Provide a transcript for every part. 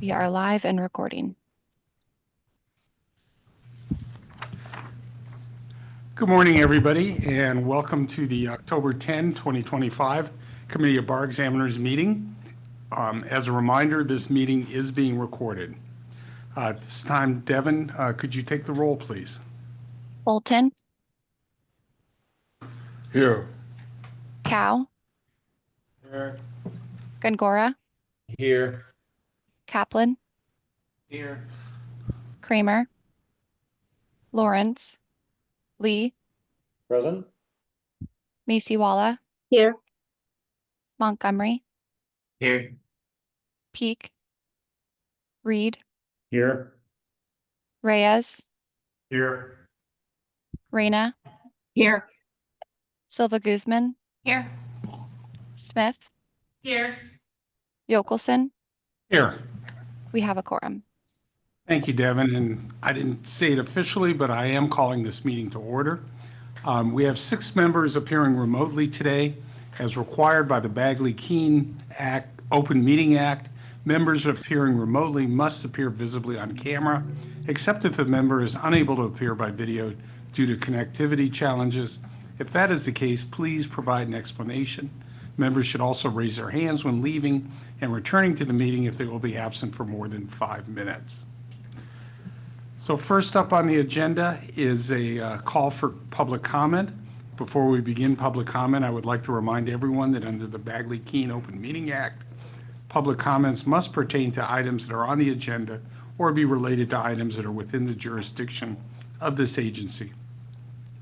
We are live and recording. Good morning, everybody, and welcome to the October 10, 2025 Committee of Bar Examiners meeting. As a reminder, this meeting is being recorded. At this time, Devin, could you take the roll, please? Bolton. Here. Cow. Here. Gongora. Here. Kaplan. Here. Kramer. Lawrence. Lee. Present. Masiwala. Here. Montgomery. Here. Peak. Reed. Here. Reyes. Here. Reyna. Here. Silva Guzman. Here. Smith. Here. Yokelson. Here. We have a quorum. Thank you, Devin. And I didn't say it officially, but I am calling this meeting to order. We have 6 members appearing remotely today. As required by the Bagley-Keene Act, Open Meeting Act, members appearing remotely must appear visibly on camera, except if a member is unable to appear by video due to connectivity challenges. If that is the case, please provide an explanation. Members should also raise their hands when leaving and returning to the meeting if they will be absent for more than 5 minutes. So first up on the agenda is a call for public comment. Before we begin public comment, I would like to remind everyone that under the Bagley-Keene Open Meeting Act, public comments must pertain to items that are on the agenda or be related to items that are within the jurisdiction of this agency.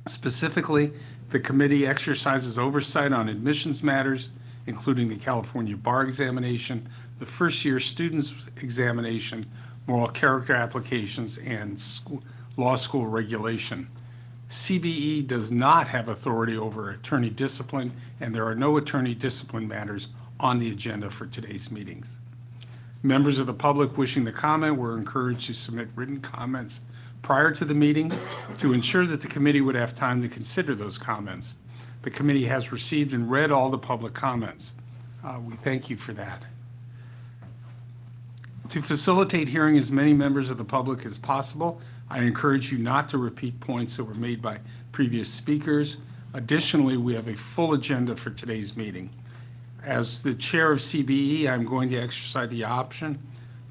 Specifically, the committee exercises oversight on admissions matters, including the California Bar Examination, the first-year students examination, moral character applications, and law school regulation. CBE does not have authority over attorney discipline, and there are no attorney discipline matters on the agenda for today's meetings. Members of the public wishing to comment were encouraged to submit written comments prior to the meeting to ensure that the committee would have time to consider those comments. The committee has received and read all the public comments. We thank you for that. To facilitate hearing as many members of the public as possible, I encourage you not to repeat points that were made by previous speakers. Additionally, we have a full agenda for today's meeting. As the chair of CBE, I'm going to exercise the option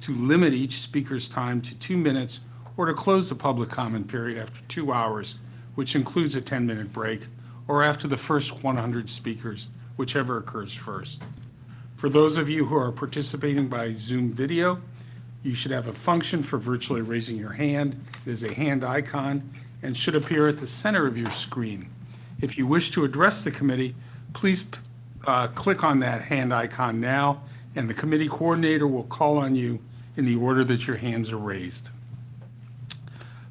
to limit each speaker's time to 2 minutes or to close the public comment period after 2 hours, which includes a 10-minute break, or after the first 100 speakers, whichever occurs first. For those of you who are participating by Zoom video, you should have a function for virtually raising your hand. It is a hand icon and should appear at the center of your screen. If you wish to address the committee, please click on that hand icon now, and the committee coordinator will call on you in the order that your hands are raised.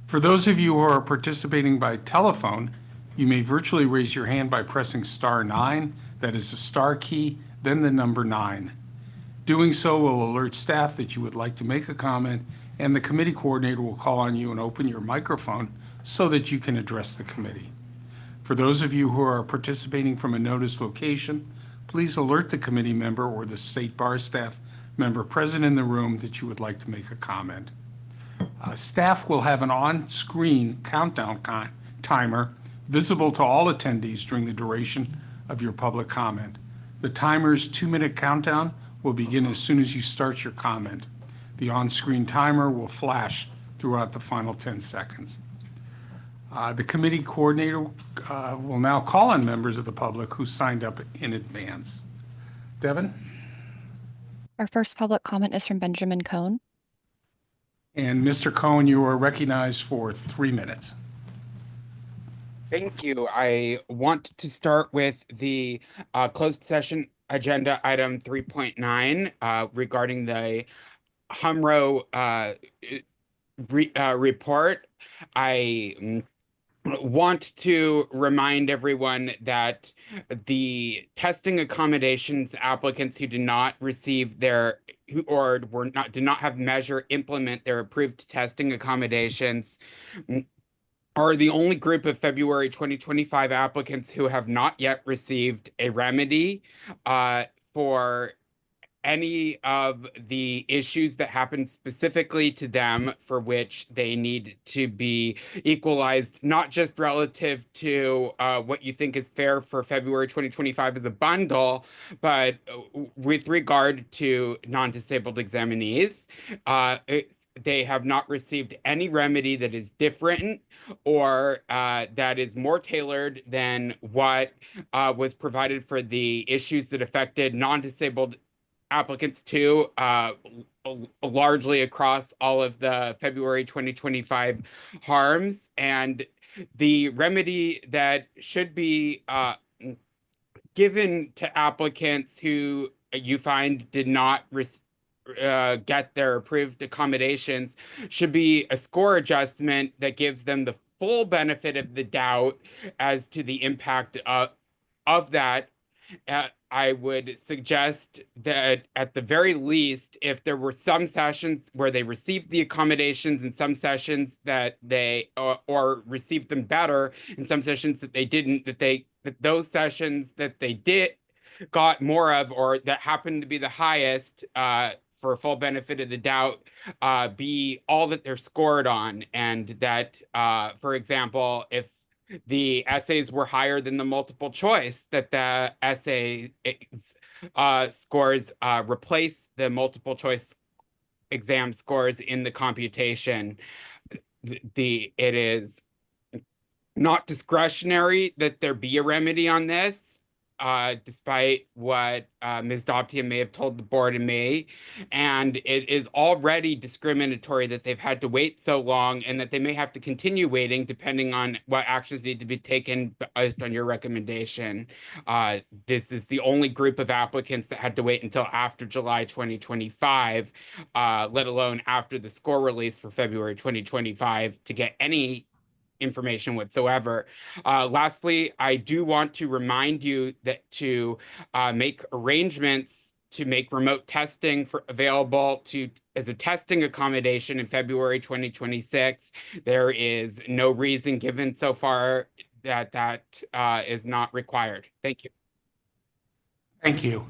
For those of you who are participating by telephone, you may virtually raise your hand by pressing *9, that is the star key, then the number 9. Doing so will alert staff that you would like to make a comment, and the committee coordinator will call on you and open your microphone so that you can address the committee. For those of you who are participating from a noticed location, please alert the committee member or the state bar staff member present in the room that you would like to make a comment. Staff will have an on-screen countdown timer visible to all attendees during the duration of your public comment. The timer's 2-minute countdown will begin as soon as you start your comment. The on-screen timer will flash throughout the final 10 seconds. The committee coordinator will now call on members of the public who signed up in advance. Devin? Our first public comment is from Benjamin Cohn. And Mr. Cohen, you are recognized for 3 minutes. Thank you. I want to start with the closed session agenda item 3.9 regarding the HUMRO report. I want to remind everyone that the testing accommodations applicants who did not receive their did not have Measure implement their approved testing accommodations are the only group of February 2025 applicants who have not yet received a remedy for any of the issues that happen specifically to them for which they need to be equalized, not just relative to what you think is fair for February 2025 as a bundle, but with regard to non-disabled examinees. They have not received any remedy that is different or that is more tailored than what was provided for the issues that affected non-disabled applicants too, largely across all of the February 2025 harms. And the remedy that should be given to applicants who you find did not get their approved accommodations should be a score adjustment that gives them the full benefit of the doubt as to the impact of that. I would suggest that at the very least, if there were some sessions where they received the accommodations and some sessions that they or received them better and some sessions that they didn't, that those sessions that they did got more of or that happened to be the highest for full benefit of the doubt be all that they're scored on. And that, for example, if the essays were higher than the multiple choice, that the essay scores replace the multiple choice exam scores in the computation. It is not discretionary that there be a remedy on this, despite what Ms. Dovtia may have told the board and me. And it is already discriminatory that they've had to wait so long and that they may have to continue waiting depending on what actions need to be taken based on your recommendation. This is the only group of applicants that had to wait until after July 2025, let alone after the score release for February 2025 to get any information whatsoever. Lastly, I do want to remind you that to make arrangements to make remote testing available as a testing accommodation in February 2026. There is no reason given so far that is not required. Thank you. Thank you.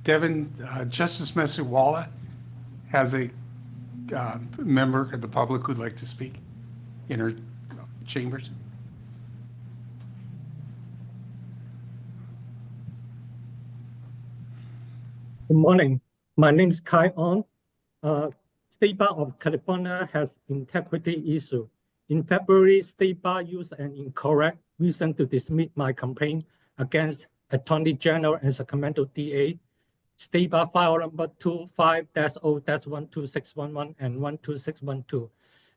Devin, Justice Messiwala has a member of the public who'd like to speak in her chambers. Good morning. My name is Kai On. State Bar of California has integrity issue. In February, State Bar used an incorrect reason to dismiss my complaint against Attorney General and Sacramento DA. State Bar file number 25-0-12611 and 12612.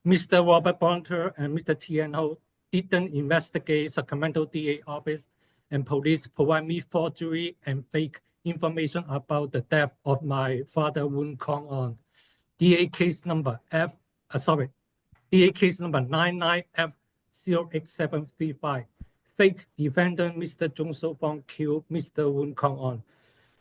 Mr. Robert Bonter and Mr. T.N.O. didn't investigate Sacramento DA office and police provide me forgery and fake information about the death of my father, Woon Kong On. DA case number DA case number 99F08735. Fake defendant Mr. Jung So Fong killed Mr. Woon Kong On.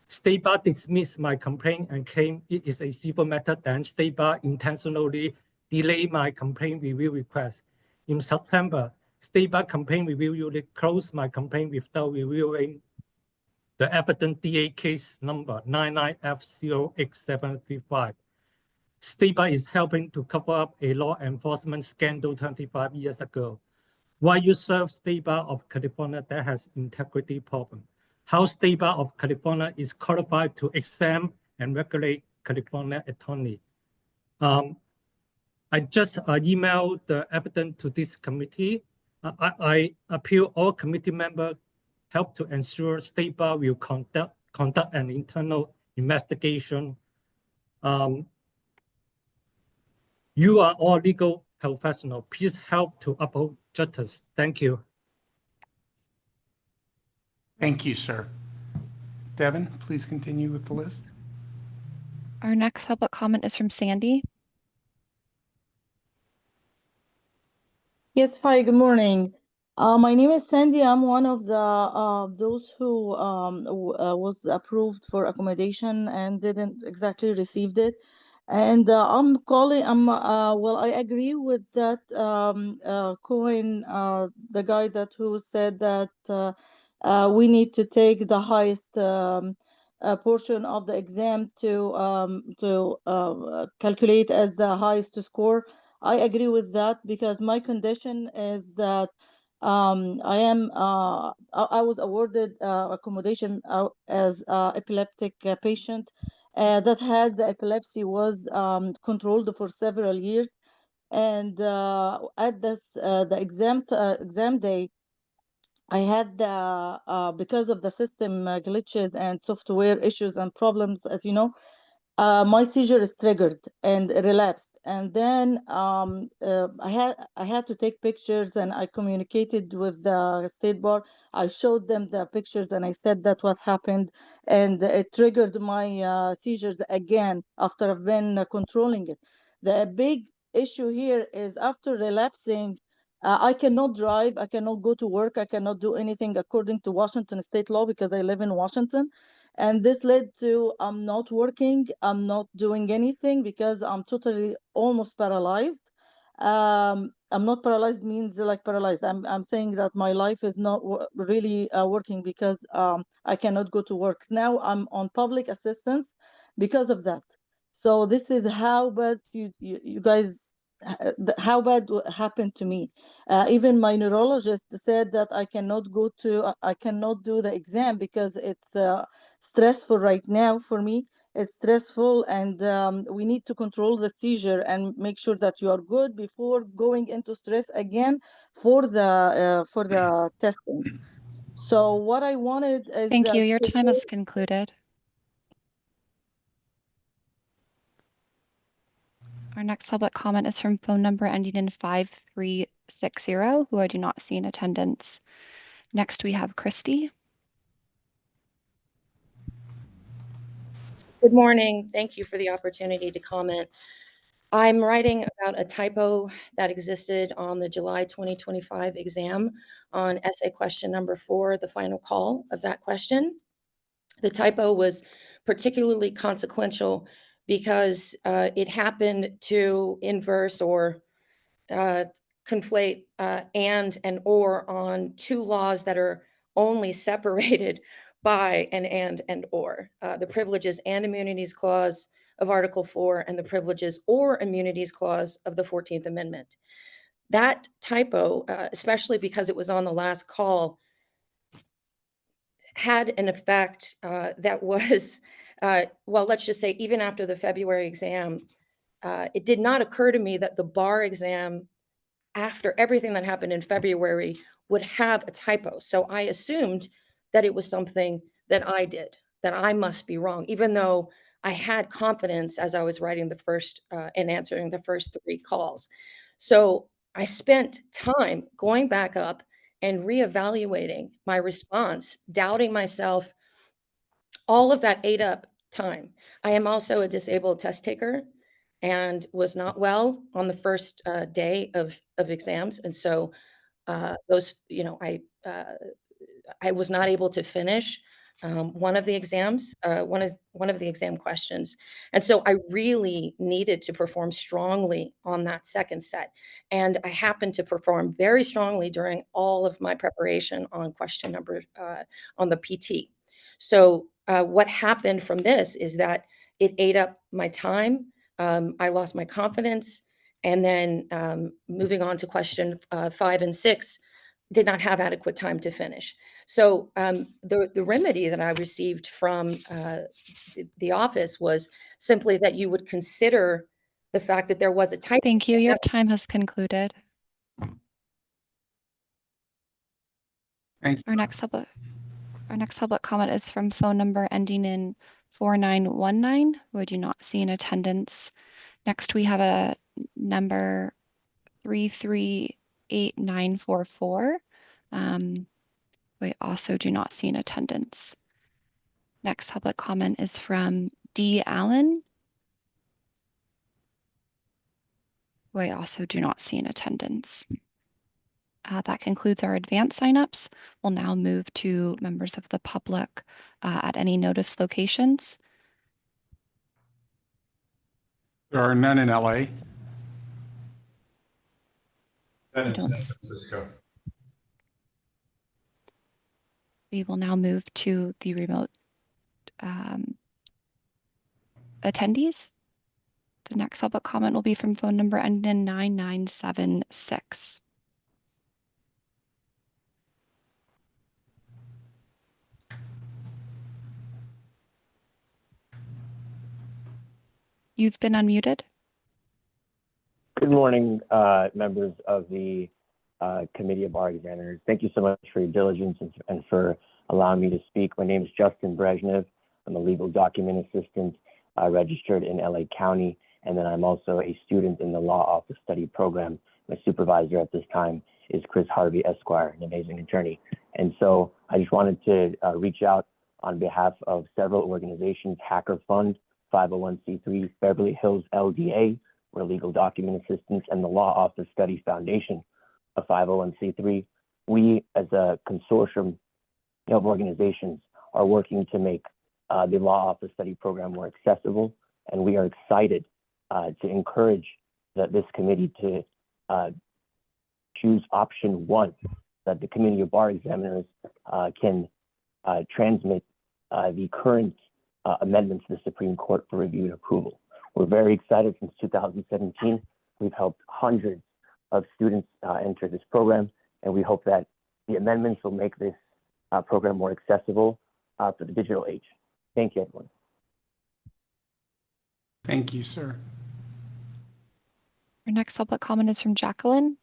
State Bar dismissed my complaint and claimed it is a civil matter, then State Bar intentionally delayed my complaint review request. In September, State Bar complaint review unit closed my complaint without reviewing the evidence DA case number 99F08735. State Bar is helping to cover up a law enforcement scandal 25 years ago. Why you serve State Bar of California that has integrity problem? How State Bar of California is qualified to examine and regulate California attorney? I just emailed the evidence to this committee. I appeal all committee members help to ensure State Bar will conduct an internal investigation. You are all legal professionals. Please help to uphold justice. Thank you. Thank you, sir. Devin, please continue with the list. Our next public comment is from Sandy. Yes, hi, good morning. My name is Sandy. I'm one of the those who was approved for accommodation and didn't exactly received it. And I'm calling. Well, I agree with that. Cohen, the guy who said that we need to take the highest portion of the exam to calculate as the highest score. I agree with that because my condition is that I was awarded accommodation as epileptic patient that had the epilepsy was controlled for several years, and at the exam day, I had because of the system glitches and software issues and problems, as you know, my seizure is triggered and relapsed, and then I had to take pictures, and I communicated with the state bar. I showed them the pictures, and I said that what happened, and it triggered my seizures again after I've been controlling it. The big issue here is after relapsing, I cannot drive, I cannot go to work, I cannot do anything according to Washington state law because I live in Washington. And this led to I'm not working, I'm not doing anything because I'm totally almost paralyzed. I'm not paralyzed means like paralyzed. I'm saying that my life is not really working because I cannot go to work. Now I'm on public assistance because of that. So this is how bad you guys, how bad happened to me. Even my neurologist said that I cannot do the exam because it's stressful right now for me. It's stressful, and we need to control the seizure and make sure that you are good before going into stress again for the testing. So what I wanted is Thank that you. Your time has concluded. Our next public comment is from phone number ending in 5360, who I do not see in attendance. Next, we have Christy. Good morning. Thank you for the opportunity to comment. I'm writing about a typo that existed on the July 2025 exam on essay question number 4, the final call of that question. The typo was particularly consequential because it happened to inverse or conflate and or on two laws that are only separated by an and or. The Privileges and Immunities Clause of Article 4 and the Privileges or Immunities Clause of the 14th Amendment. That typo, especially because it was on the last call, had an effect that was, well, let's just say even after the February exam, it did not occur to me that the bar exam after everything that happened in February would have a typo. So I assumed that it was something that I did, that I must be wrong, even though I had confidence as I was writing the first and answering the first 3 calls. So I spent time going back up and reevaluating my response, doubting myself. All of that ate up time. I am also a disabled test taker and was not well on the first day of exams. And so those, you know, I was not able to finish one of the exams, one of the exam questions. And so I really needed to perform strongly on that second set. And I happened to perform very strongly during all of my preparation on question number, on the PT. So what happened from this is that it ate up my time. I lost my confidence. And then moving on to question 5 and 6, did not have adequate time to finish. So the remedy that I received from the office was simply that you would consider the fact that there was a typo. Thank you. Your time has concluded. Thank you. Our next public comment is from phone number ending in 4919, who I do not see in attendance. Next, we have a number 338944. We also do not see in attendance. Next public comment is from D. Allen, who I also do not see in attendance. That concludes our advanced signups. We'll now move to members of the public at any notice locations. There are none in LA. None in don't San s- Francisco. We will now move to the remote attendees. The next public comment will be from phone number ending in 9976. You've been unmuted. Good morning, members of the Committee of Bar Examiners. Thank you so much for your diligence and for allowing me to speak. My name is Justin Brezhnev. I'm a legal document assistant registered in LA County, and then I'm also a student in the Law Office Study Program. My supervisor at this time is Chris Harvey, Esquire, an amazing attorney. And so I just wanted to reach out on behalf of several organizations, Hacker Fund, 501c3, Beverly Hills LDA, we're legal document assistants, and the Law Office Study Foundation, a 501c3. We, as a consortium of organizations, are working to make the Law Office Study Program more accessible, and we are excited to encourage this committee to choose option 1, that the Committee of Bar Examiners can transmit the current amendments to the Supreme Court for review and approval. We're very excited. Since 2017, we've helped hundreds of students enter this program, and we hope that the amendments will make this program more accessible for the digital age. Thank you, everyone. Thank you, sir. Our next public comment is from Jacqueline.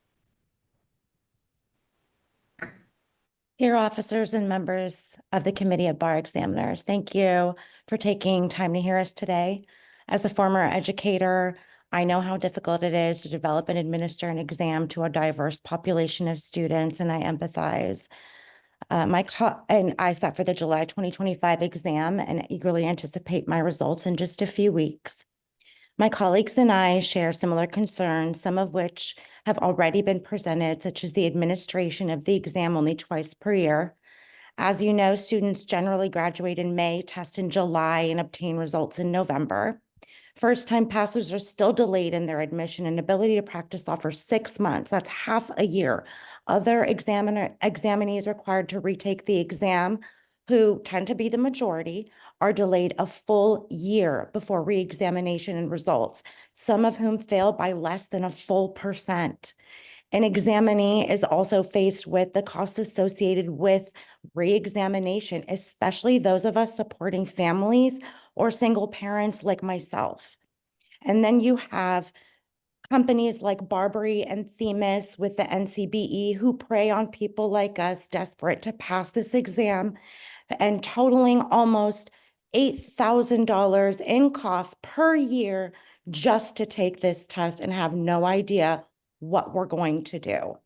Dear officers and members of the Committee of Bar Examiners, thank you for taking time to hear us today. As a former educator, I know how difficult it is to develop and administer an exam to a diverse population of students, and I empathize. And I sat for the July 2025 exam and eagerly anticipate my results in just a few weeks. My colleagues and I share similar concerns, some of which have already been presented, such as the administration of the exam only twice per year. As you know, students generally graduate in May, test in July, and obtain results in November. First-time passers are still delayed in their admission and ability to practice law for 6 months. That's half a year. Other examinees required to retake the exam, who tend to be the majority, are delayed a full year before re-examination and results, some of whom fail by less than a full %. An examinee is also faced with the costs associated with re-examination, especially those of us supporting families or single parents like myself. And then you have companies like Barbary and Themis with the NCBE who prey on people like us desperate to pass this exam, and totaling almost $8,000 in costs per year just to take this test and have no idea what we're going to do.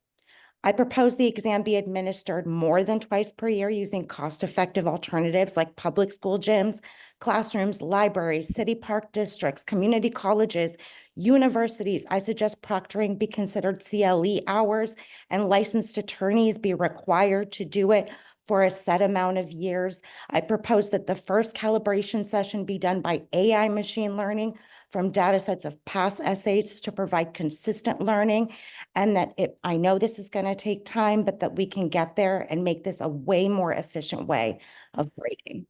I propose the exam be administered more than twice per year using cost-effective alternatives like public school gyms, classrooms, libraries, city park districts, community colleges, universities. I suggest proctoring be considered CLE hours and licensed attorneys be required to do it for a set amount of years. I propose that the first calibration session be done by AI machine learning from data sets of past essays to provide consistent learning, and that I know this is going to take time, but that we can get there and make this a way more efficient way of grading.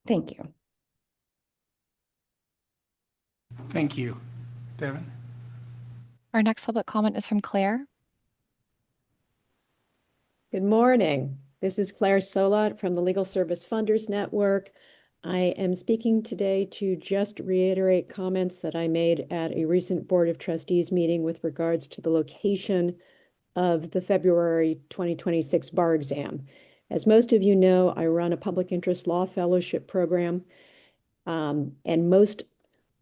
Thank you. Thank you. Devin? Our next public comment is from Claire. Good morning. This is Claire Solot from the Legal Service Funders Network. I am speaking today to just reiterate comments that I made at a recent Board of Trustees meeting with regards to the location of the February 2026 bar exam. As most of you know, I run a public interest law fellowship program, and most,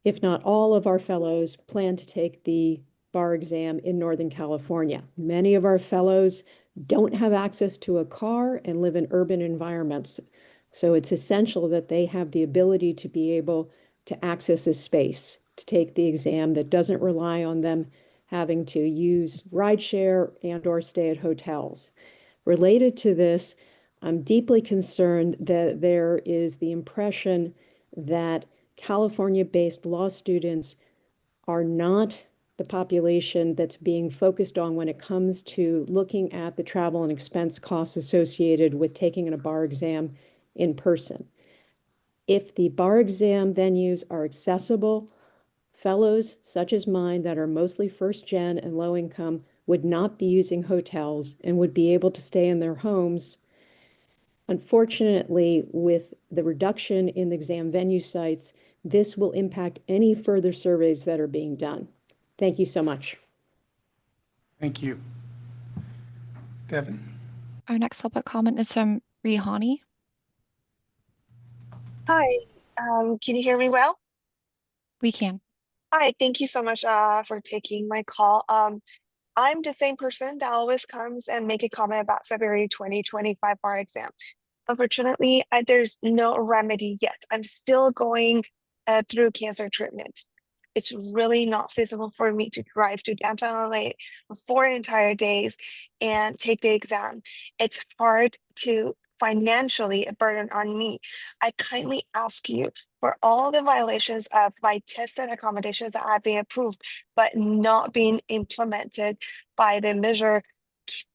if not all, of our fellows plan to take the bar exam in Northern California. Many of our fellows don't have access to a car and live in urban environments. So it's essential that they have the ability to be able to access a space to take the exam that doesn't rely on them having to use rideshare and or stay at hotels. Related to this, I'm deeply concerned that there is the impression that California-based law students are not the population that's being focused on when it comes to looking at the travel and expense costs associated with taking a bar exam in person. If the bar exam venues are accessible, fellows such as mine that are mostly first gen and low income would not be using hotels and would be able to stay in their homes. Unfortunately, with the reduction in the exam venue sites, this will impact any further surveys that are being done. Thank you so much. Thank you. Devin? Our next public comment is from Rihani. Hi, can you hear me well? We can. Hi, thank you so much for taking my call. I'm the same person that always comes and make a comment about February 2025 bar exam. Unfortunately, there's no remedy yet. I'm still going through cancer treatment. It's really not feasible for me to drive to downtown LA for 4 entire days and take the exam. It's hard to financially a burden on me. I kindly ask you for all the violations of my tested accommodations that have been approved but not being implemented by the measure.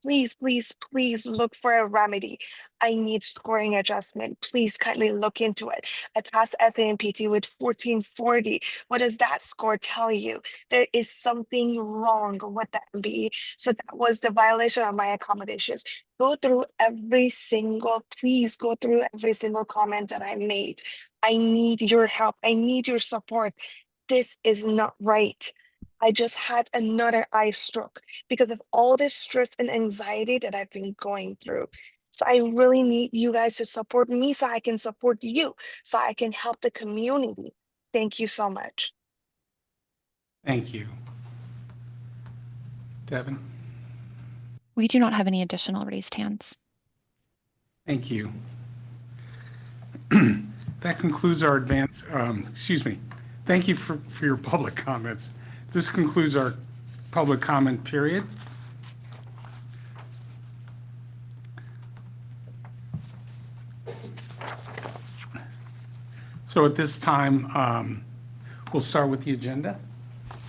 Please, please, please look for a remedy. I need scoring adjustment. Please kindly look into it. I passed SAMPT with 1440. What does that score tell you? There is something wrong with that MBE. So that was the violation of my accommodations. Please go through every single comment that I made. I need your help. I need your support. This is not right. I just had another eye stroke because of all this stress and anxiety that I've been going through. So I really need you guys to support me so I can support you, so I can help the community. Thank you so much. Thank you. Devin? We do not have any additional raised hands. Thank you. That concludes our thank you for your public comments. This concludes our public comment period. So at this time, we'll start with the agenda.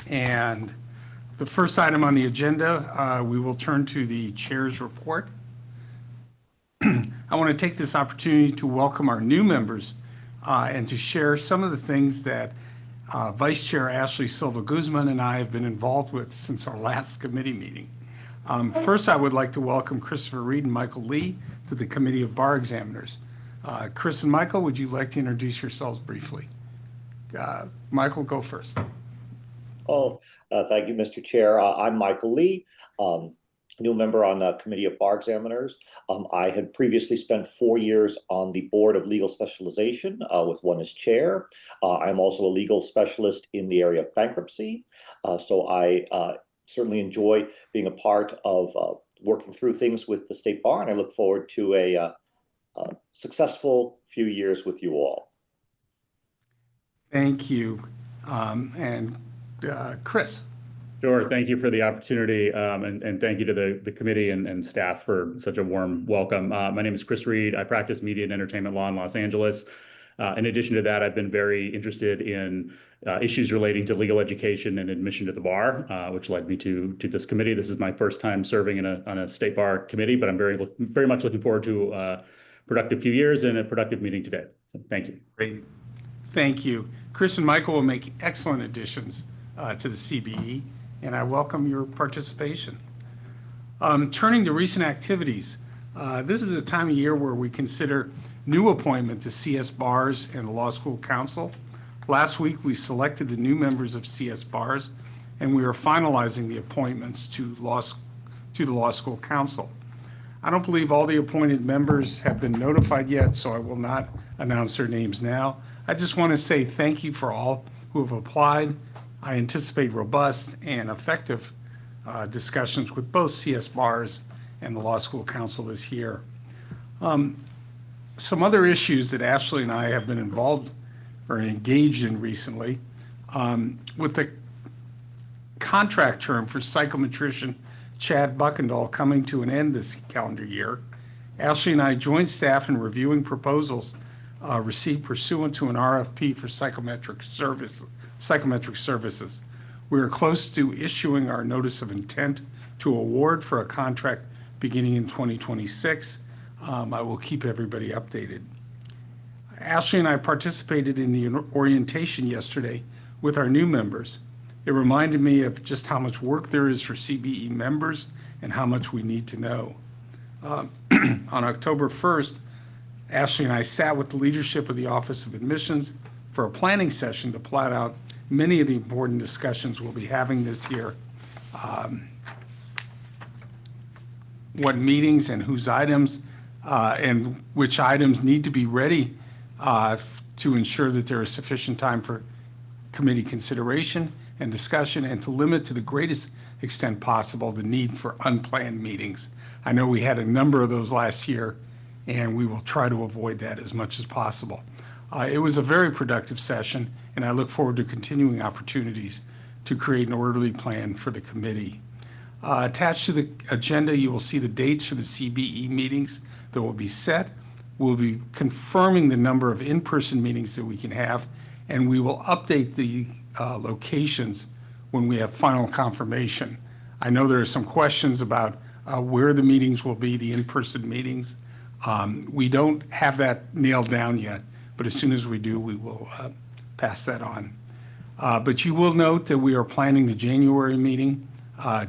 And the first item on the agenda, we will turn to the chair's report. I want to take this opportunity to welcome our new members and to share some of the things that Vice Chair Ashley Silva Guzman and I have been involved with since our last committee meeting. First, I would like to welcome Christopher Reed and Michael Lee to the Committee of Bar Examiners. Chris and Michael, would you like to introduce yourselves briefly? Michael, go first. Thank you, Mr. Chair. I'm Michael Lee, new member on the Committee of Bar Examiners. I had previously spent 4 years on the Board of Legal Specialization with one as chair. I'm also a legal specialist in the area of bankruptcy. So I certainly enjoy being a part of working through things with the State Bar, and I look forward to a successful few years with you all. Thank you. Chris. Sure. Thank you for the opportunity, and thank you to the committee and staff for such a warm welcome. My name is Chris Reed. I practice media and entertainment law in Los Angeles. In addition to that, I've been very interested in issues relating to legal education and admission to the bar, which led me to this committee. This is my first time serving on a state bar committee, but I'm very much looking forward to a productive few years and a productive meeting today. So thank you. Great. Thank you. Chris and Michael will make excellent additions to the CBE, and I welcome your participation. Turning to recent activities, this is a time of year where we consider new appointment to CS Bars and the Law School Council. Last week, we selected the new members of CS Bars, and we are finalizing the appointments to the Law School Council. I don't believe all the appointed members have been notified yet, so I will not announce their names now. I just want to say thank you for all who have applied. I anticipate robust and effective discussions with both CS Bars and the Law School Council this year. Some other issues that Ashley and I have been involved or engaged in recently, with the contract term for psychometrician Chad Buckendahl coming to an end this calendar year, Ashley and I joined staff in reviewing proposals received pursuant to an RFP for psychometric services. We are close to issuing our notice of intent to award for a contract beginning in 2026. I will keep everybody updated. Ashley and I participated in the orientation yesterday with our new members. It reminded me of just how much work there is for CBE members and how much we need to know. On October 1st, Ashley and I sat with the leadership of the Office of Admissions for a planning session to plot out many of the important discussions we'll be having this year. What meetings and whose items and which items need to be ready to ensure that there is sufficient time for committee consideration and discussion, and to limit to the greatest extent possible the need for unplanned meetings. I know we had a number of those last year, and we will try to avoid that as much as possible. It was a very productive session, and I look forward to continuing opportunities to create an orderly plan for the committee. Attached to the agenda, you will see the dates for the CBE meetings that will be set. We'll be confirming the number of in-person meetings that we can have, and we will update the locations when we have final confirmation. I know there are some questions about where the meetings will be, the in-person meetings. We don't have that nailed down yet, but as soon as we do, we will pass that on. But you will note that we are planning the January meeting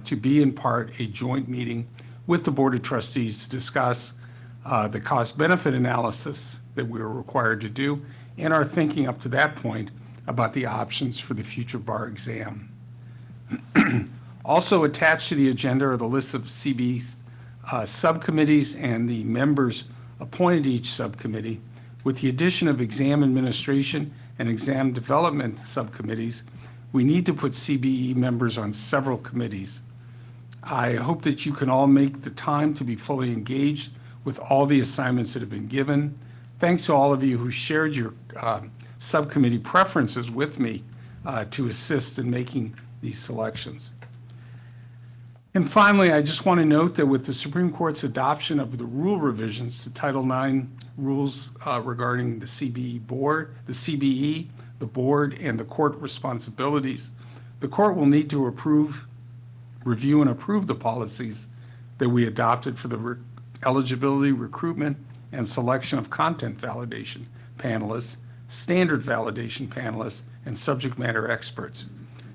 to be in part a joint meeting with the Board of Trustees to discuss the cost-benefit analysis that we are required to do and our thinking up to that point about the options for the future bar exam. Also attached to the agenda are the list of CB subcommittees and the members appointed to each subcommittee. With the addition of exam administration and exam development subcommittees, we need to put CBE members on several committees. I hope that you can all make the time to be fully engaged with all the assignments that have been given. Thanks to all of you who shared your subcommittee preferences with me to assist in making these selections. And finally, I just want to note that with the Supreme Court's adoption of the rule revisions to Title IX rules regarding the CBE board, the board, and the court responsibilities, the court will need to review and approve the policies that we adopted for the eligibility, recruitment, and selection of content validation panelists, standard validation panelists, and subject matter experts.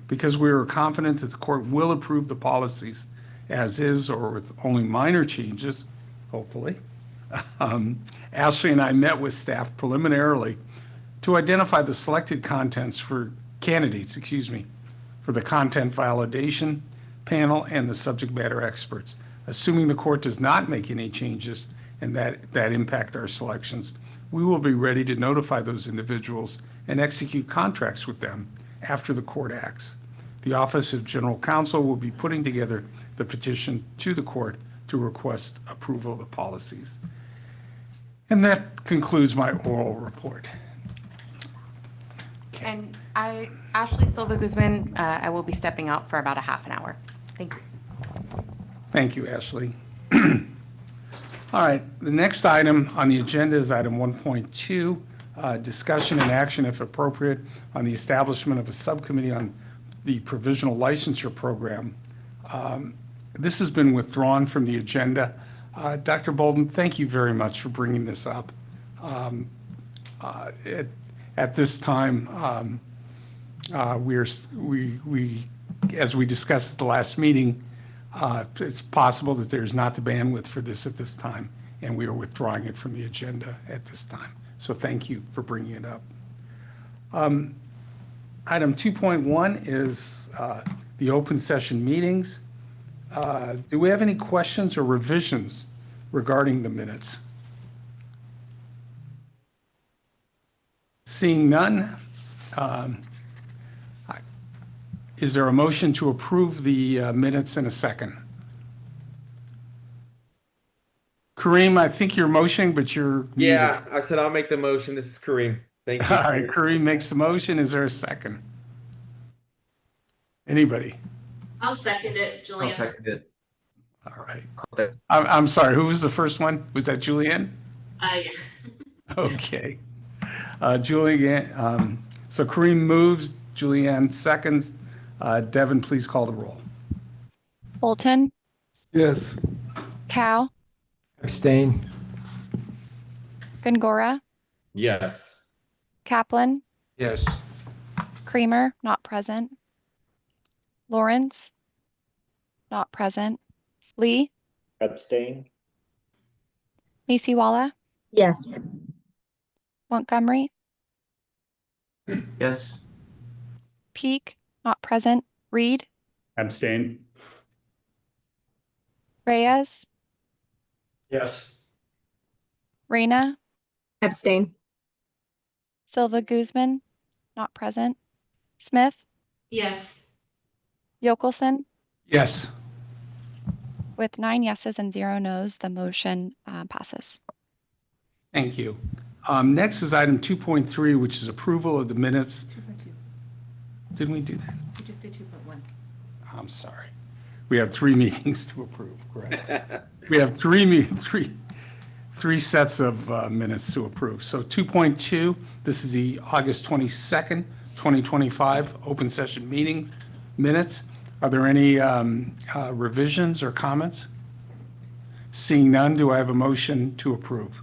Because we are confident that the court will approve the policies as is or with only minor changes, hopefully, Ashley and I met with staff preliminarily to identify the selected candidates for the content validation panel and the subject matter experts. Assuming the court does not make any changes and that impact our selections, we will be ready to notify those individuals and execute contracts with them after the court acts. The Office of General Counsel will be putting together the petition to the court to request approval of the policies. And that concludes my oral report. And Ashley Silva Guzman, I will be stepping out for about a half an hour. Thank you. Thank you, Ashley. All right, the next item on the agenda is item 1.2, discussion and action, if appropriate, on the establishment of a subcommittee on the Provisional Licensure Program. This has been withdrawn from the agenda. Dr. Bolden, thank you very much for bringing this up. At this time, as we discussed at the last meeting, it's possible that there's not the bandwidth for this at this time, and we are withdrawing it from the agenda at this time. So thank you for bringing it up. Item 2.1 is the open session meetings. Do we have any questions or revisions regarding the minutes? Seeing none, is there a motion to approve the minutes in a second? Kareem, I think you're motioning, but you're Yeah, muted. I said I'll make the motion. This is Kareem. Thank you. All right, Kareem makes the motion. Is there a second? Anybody? I'll second it, I'll Julian. second it. All right. I'm sorry, who was the first one? Was that Julianne? Yeah. Okay. Julianne, so Kareem moves, Julianne seconds. Devin, please call the roll. Bolton, Yes. Cow, Abstain. Gongora, Yes. Kaplan, Yes. Kramer, not present. Lawrence, not present. Lee, Abstain? Macy-Walla, Yes. Montgomery, Yes. Peak, not present. Reed, Abstain. Reyes, Yes. Reyna, Abstain. Silva Guzman, not present. Smith, Yes. Yokelson, Yes. with 9 yeses and 0 nos, the motion passes. Thank you. Next is item 2.3, which is approval of the minutes. 2.2. Didn't we do that? We just did 2.1. I'm sorry. We have 3 meetings to approve, correct? We have three sets of minutes to approve. So 2.2, this is the August 22nd, 2025 open session meeting minutes. Are there any revisions or comments? Seeing none, do I have a motion to approve?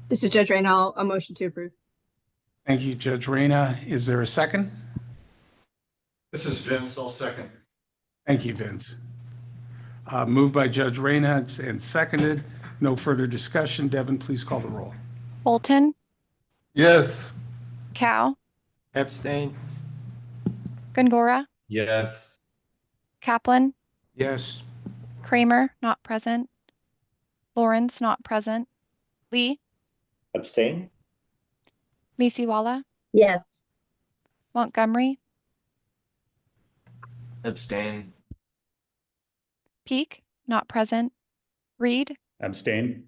This is Judge Rayna. A motion to approve. Thank you, Judge Reyna. Is there a second? This is Vince. I'll second. Thank you, Vince. Moved by Judge Reyna and seconded. No further discussion. Devin, please call the roll. Bolton, Yes. Cow, Abstain. Gongora, Yes. Kaplan, Yes. Kramer, not present. Lawrence, not present. Lee, Abstain? Macy-Walla, Yes. Montgomery, Abstain. Peak, not present. Reed, Abstain.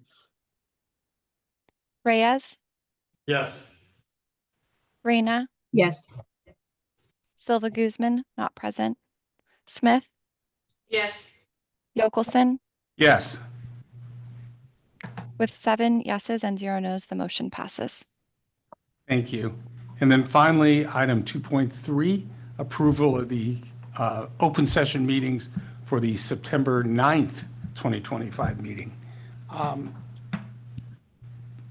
Reyes, Yes. Reyna, Yes. Silva Guzman, not present. Smith, Yes. Yokelson, Yes. with 7 yeses and 0 nos, the motion passes. Thank you. And then finally, item 2.3, approval of the open session meetings for the September 9th, 2025 meeting.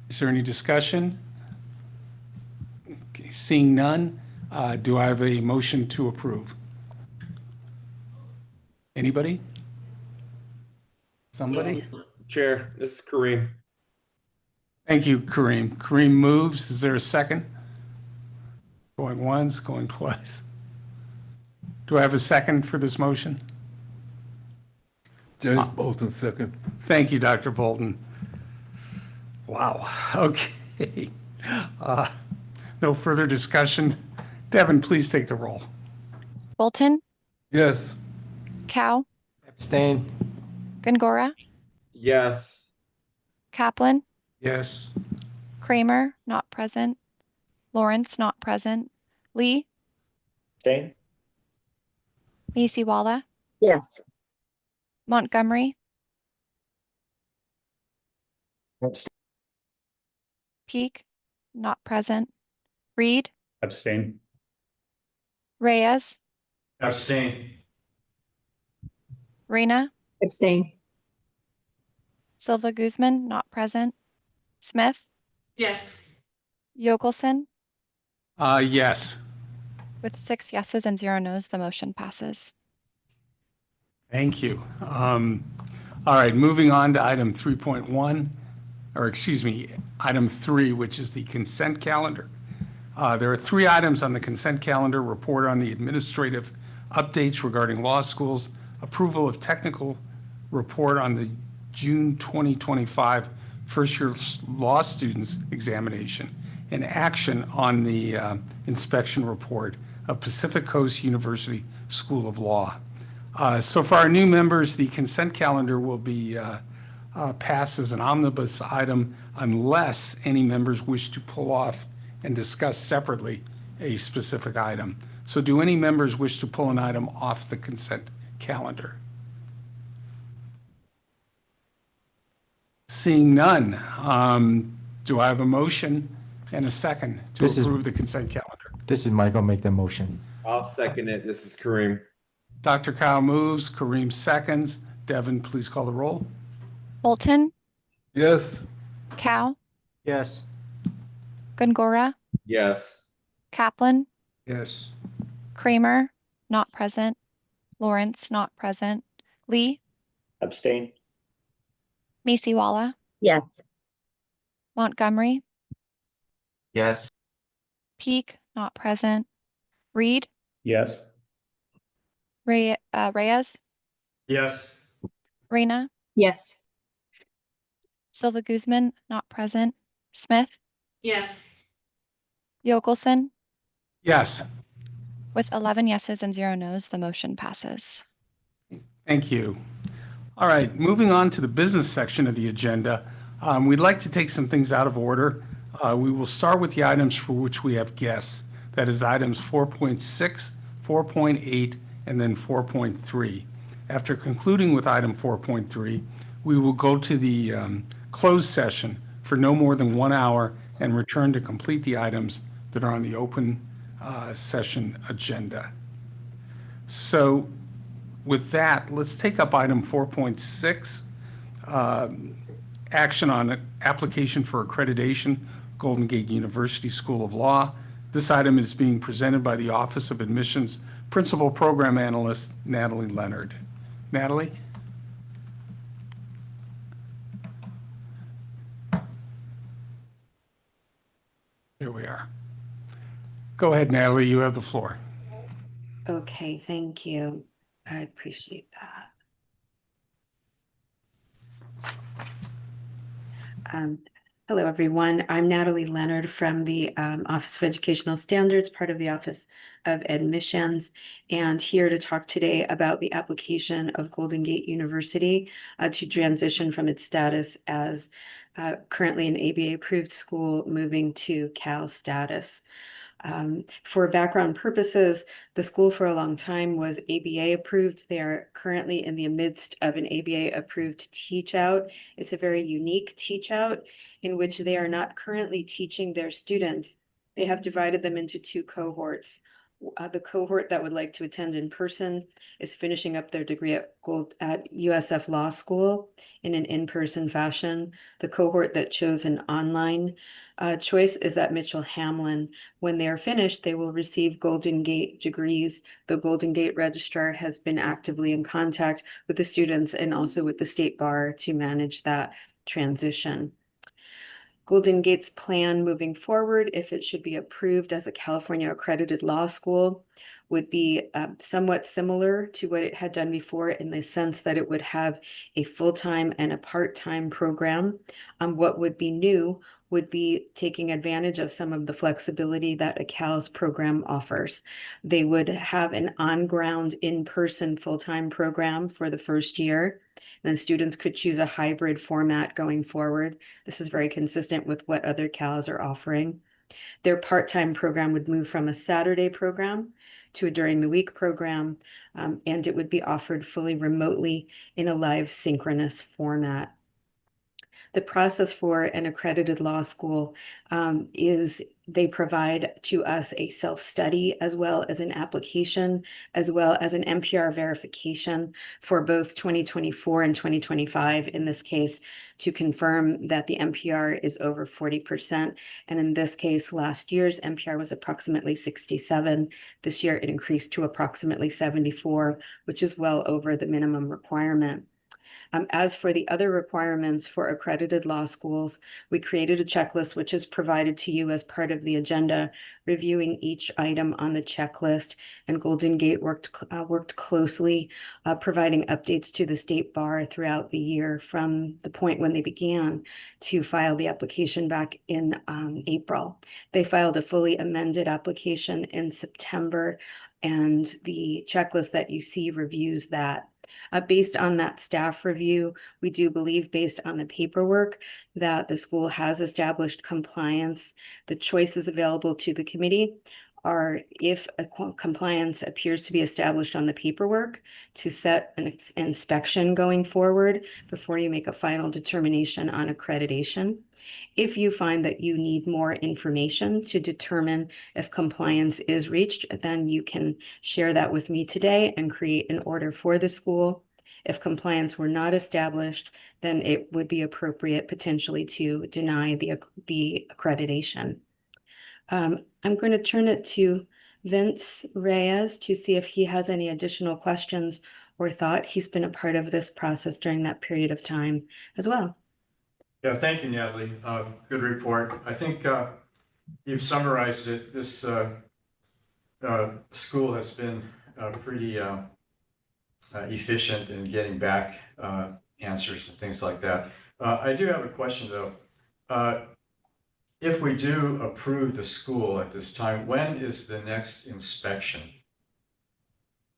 Is there any discussion? Okay, seeing none, do I have a motion to approve? Anybody? Somebody? Chair, this is Kareem. Thank you, Kareem. Kareem moves. Is there a second? Going once, going twice. Do I have a second for this motion? James Bolton, second. Thank you, Dr. Bolton. Wow. Okay. No further discussion. Devin, please take the roll. Bolton, Yes. Cow, Abstain. Gongora, Yes. Kaplan, Yes. Kramer, not present. Lawrence, not present. Lee, Abstain? Macy-Walla, Yes. Montgomery, Abstain. Peak, not present. Reed, Abstain. Reyes, Abstain. Reyna, Abstain. Silva Guzman, not present. Smith, Yes. Yokelson, Yes. with 6 yeses and 0 nos, the motion passes. Thank you. All right, moving on to item 3.1, or excuse me, item 3, which is the consent calendar. There are 3 items on the consent calendar: report on the administrative updates regarding law schools, approval of technical report on the June 2025 first-year law students examination, and action on the inspection report of Pacific Coast University School of Law. So for our new members, the consent calendar will be passed as an omnibus item unless any members wish to pull off and discuss separately a specific item. So do any members wish to pull an item off the consent calendar? Seeing none, do I have a motion and a second to approve the consent calendar? This is Michael, make the motion. I'll second it. This is Kareem. Dr. Kyle moves, Kareem seconds. Devin, please call the roll. Bolton, Yes. Cow, Yes. Gongora, Yes. Kaplan, Yes. Kramer, not present. Lawrence, not present. Lee, Abstain? Masiwala, Yes. Montgomery, Yes. Peak, not present. Reed, Yes. Reyes, Yes. Reyna, Yes. Silva Guzman, not present. Smith, Yes. Yokelson, Yes. with 11 yeses and 0 nos, the motion passes. Thank you. All right, moving on to the business section of the agenda. We'd like to take some things out of order. We will start with the items for which we have guests. That is items 4.6, 4.8, and then 4.3. After concluding with item 4.3, we will go to the closed session for no more than 1 hour and return to complete the items that are on the open session agenda. So with that, let's take up item 4.6, action on an application for accreditation, Golden Gate University School of Law. This item is being presented by the Office of Admissions Principal Program Analyst, Natalie Leonard. Natalie? Here we are. Go ahead, Natalie, you have the floor. Okay, thank you. I appreciate that. Hello, everyone. I'm Natalie Leonard from the Office of Educational Standards, part of the Office of Admissions, and here to talk today about the application of Golden Gate University to transition from its status as currently an ABA-approved school, moving to Cal status. For background purposes, the school for a long time was ABA approved. They are currently in the midst of an ABA approved teach out. It's a very unique teach out in which they are not currently teaching their students. They have divided them into 2 cohorts. The cohort that would like to attend in person is finishing up their degree at USF Law School in an in-person fashion. The cohort that chose an online choice is at Mitchell Hamlin. When they are finished, they will receive Golden Gate degrees. The Golden Gate registrar has been actively in contact with the students and also with the state bar to manage that transition. Golden Gate's plan moving forward, if it should be approved as a California accredited law school, would be somewhat similar to what it had done before in the sense that it would have a full-time and a part-time program. What would be new would be taking advantage of some of the flexibility that a CALS program offers. They would have an on-ground, in-person full-time program for the first year. And then students could choose a hybrid format going forward. This is very consistent with what other CALs are offering. Their part-time program would move from a Saturday program to a during the week program, and it would be offered fully remotely in a live synchronous format. The process for an accredited law school is they provide to us a self-study as well as an application, as well as an NPR verification for both 2024 and 2025, in this case, to confirm that the NPR is over 40%. And in this case, last year's NPR was approximately 67. This year, it increased to approximately 74, which is well over the minimum requirement. As for the other requirements for accredited law schools, we created a checklist which is provided to you as part of the agenda, reviewing each item on the checklist. And Golden Gate worked closely, providing updates to the state bar throughout the year from the point when they began to file the application back in April. They filed a fully amended application in September, and the checklist that you see reviews that. Based on that staff review, we do believe, based on the paperwork, that the school has established compliance. The choices available to the committee are, if a compliance appears to be established on the paperwork, to set an inspection going forward before you make a final determination on accreditation. If you find that you need more information to determine if compliance is reached, then you can share that with me today and create an order for the school. If compliance were not established, then it would be appropriate potentially to deny the accreditation. I'm going to turn it to Vince Reyes to see if he has any additional questions or thought. He's been a part of this process during that period of time as well. Yeah, thank you, Natalie. Good report. I think you've summarized it. This school has been pretty efficient in getting back answers and things like that. I do have a question though. If we do approve the school at this time, when is the next inspection?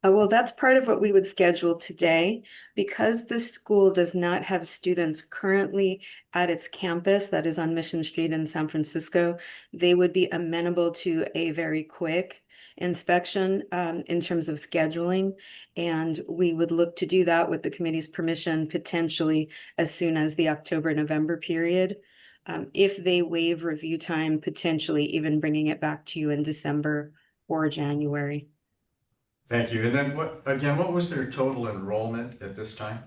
Well, that's part of what we would schedule today. Because the school does not have students currently at its campus that is on Mission Street in San Francisco, they would be amenable to a very quick inspection in terms of scheduling. And we would look to do that with the committee's permission, potentially as soon as the October-November period. If they waive review time, potentially even bringing it back to you in December or January. Thank you. And then what was their total enrollment at this time?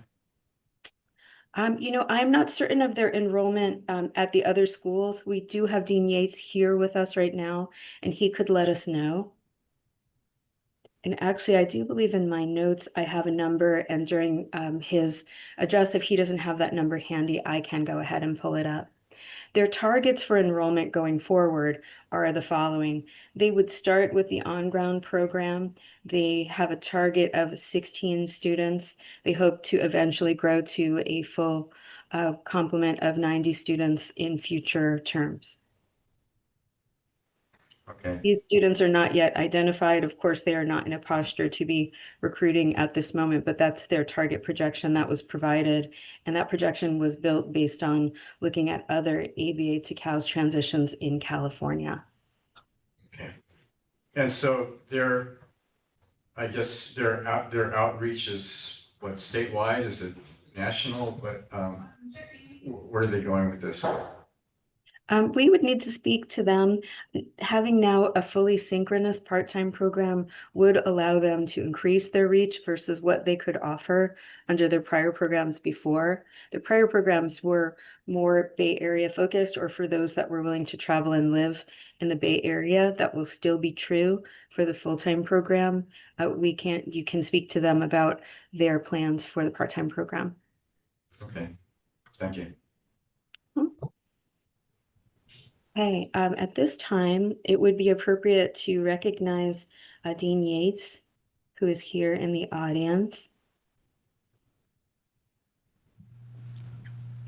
I'm not certain of their enrollment at the other schools. We do have Dean Yates here with us right now, and he could let us know. And actually, I do believe in my notes, I have a number, and during his address, if he doesn't have that number handy, I can go ahead and pull it up. Their targets for enrollment going forward are the following. They would start with the on-ground program. They have a target of 16 students. They hope to eventually grow to a full complement of 90 students in future terms. Okay. These students are not yet identified. Of course, they are not in a posture to be recruiting at this moment, but that's their target projection that was provided. And that projection was built based on looking at other ABA to CALS transitions in California. Okay. And so I guess their outreach is what, statewide? Is it national? But where are they going with this? We would need to speak to them. Having now a fully synchronous part-time program would allow them to increase their reach versus what they could offer under their prior programs before. The prior programs were more Bay Area focused, or for those that were willing to travel and live in the Bay Area. That will still be true for the full-time program. You can speak to them about their plans for the part-time program. Okay, thank you. Okay, at this time, it would be appropriate to recognize Dean Yates, who is here in the audience,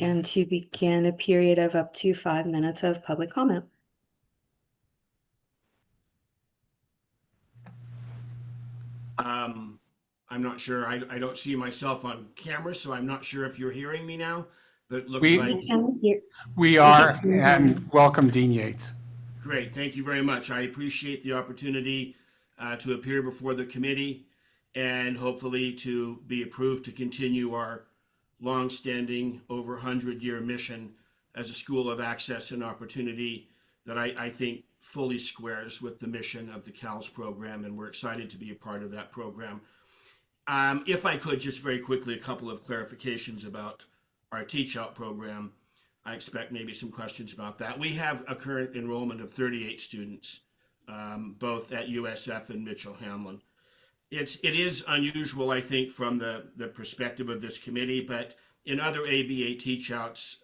and to begin a period of up to 5 minutes of public comment. I'm not sure. I don't see myself on camera, so I'm not sure if you're hearing me now, but it looks like We are, and welcome Dean Yates. Great. Thank you very much. I appreciate the opportunity to appear before the committee and hopefully to be approved to continue our longstanding over 100-year mission as a school of access and opportunity that I think fully squares with the mission of the CALS program, and we're excited to be a part of that program. If I could, just very quickly, a couple of clarifications about our Teach Out program. I expect maybe some questions about that. We have a current enrollment of 38 students, both at USF and Mitchell Hamlin. It is unusual, I think, from the perspective of this committee, but in other ABA Teach Outs,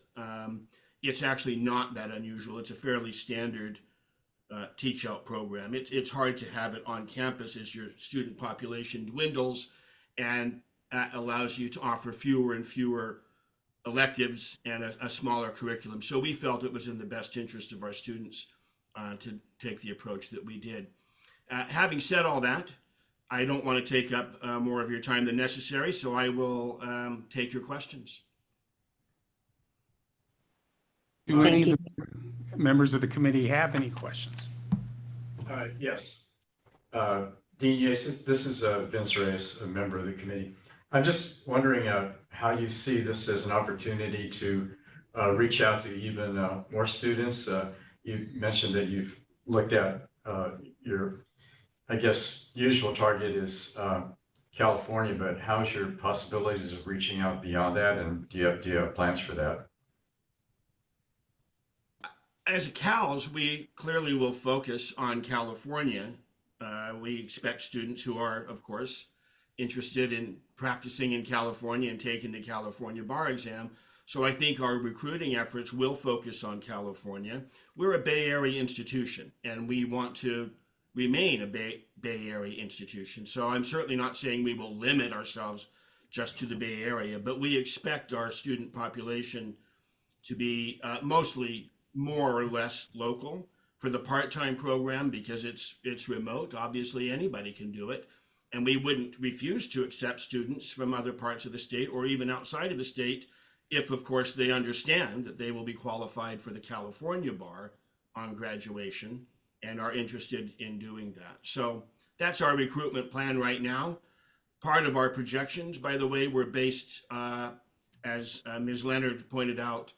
it's actually not that unusual. It's a fairly standard Teach Out program. It's hard to have it on campus as your student population dwindles, and that allows you to offer fewer and fewer electives and a smaller curriculum. So we felt it was in the best interest of our students to take the approach that we did. Having said all that, I don't want to take up more of your time than necessary, so I will take your questions. Do any of the members of the committee have any questions? Yes. Dean Yates, this is Vince Reyes, a member of the committee. I'm just wondering how you see this as an opportunity to reach out to even more students. You mentioned that you've looked at your, I guess, usual target is California, but how's your possibilities of reaching out beyond that? And do you have plans for that? as a CALS, we clearly will focus on California. We expect students who are, of course, interested in practicing in California and taking the California bar exam. So I think our recruiting efforts will focus on California. We're a Bay Area institution, and we want to remain a Bay Area institution. So I'm certainly not saying we will limit ourselves just to the Bay Area, but we expect our student population to be mostly more or less local. For the part-time program, because it's remote, obviously anybody can do it. And we wouldn't refuse to accept students from other parts of the state or even outside of the state if, of course, they understand that they will be qualified for the California bar on graduation and are interested in doing that. So that's our recruitment plan right now. Part of our projections, by the way, were based, as Ms. Leonard pointed out,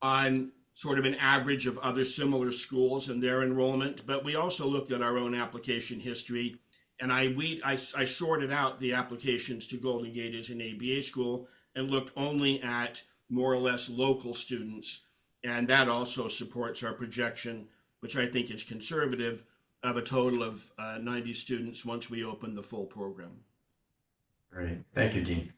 on sort of an average of other similar schools and their enrollment, but we also looked at our own application history, and I sorted out the applications to Golden Gate as an ABA school and looked only at more or less local students, and that also supports our projection, which I think is conservative, of a total of 90 students once we open the full program. Great. Thank you, Dean.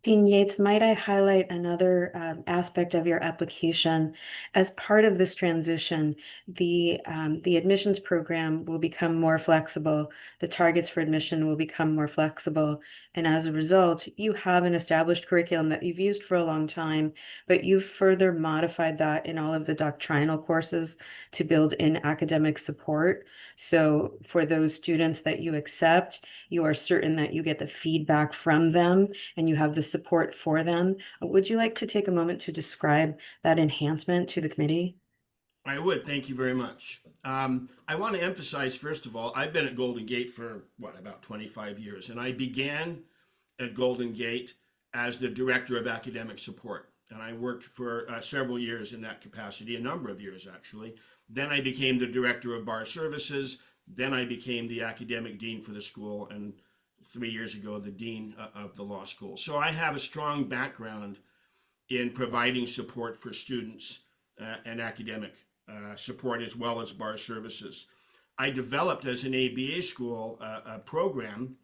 Dean Yates, might I highlight another aspect of your application? As part of this transition, the admissions program will become more flexible. The targets for admission will become more flexible. And as a result, you have an established curriculum that you've used for a long time, but you've further modified that in all of the doctrinal courses to build in academic support. So for those students that you accept, you are certain that you get the feedback from them and you have the support for them. Would you like to take a moment to describe that enhancement to the committee? I would. Thank you very much. I want to emphasize, first of all, I've been at Golden Gate for, about 25 years, and I began at Golden Gate as the Director of Academic Support, and I worked for several years in that capacity, a number of years, actually. Then I became the Director of Bar Services, then I became the Academic Dean for the school, and 3 years ago, the Dean of the law school. So I have a strong background in providing support for students and academic support as well as bar services. I developed as an ABA school a program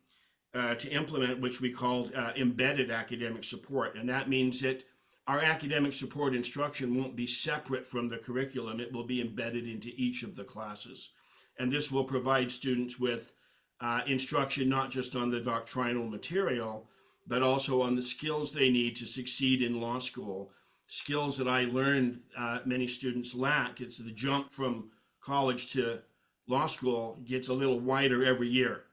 to implement which we called embedded academic support. And that means that our academic support instruction won't be separate from the curriculum. It will be embedded into each of the classes. And this will provide students with instruction not just on the doctrinal material, but also on the skills they need to succeed in law school. Skills that I learned many students lack. It's the jump from college to law school gets a little wider every year.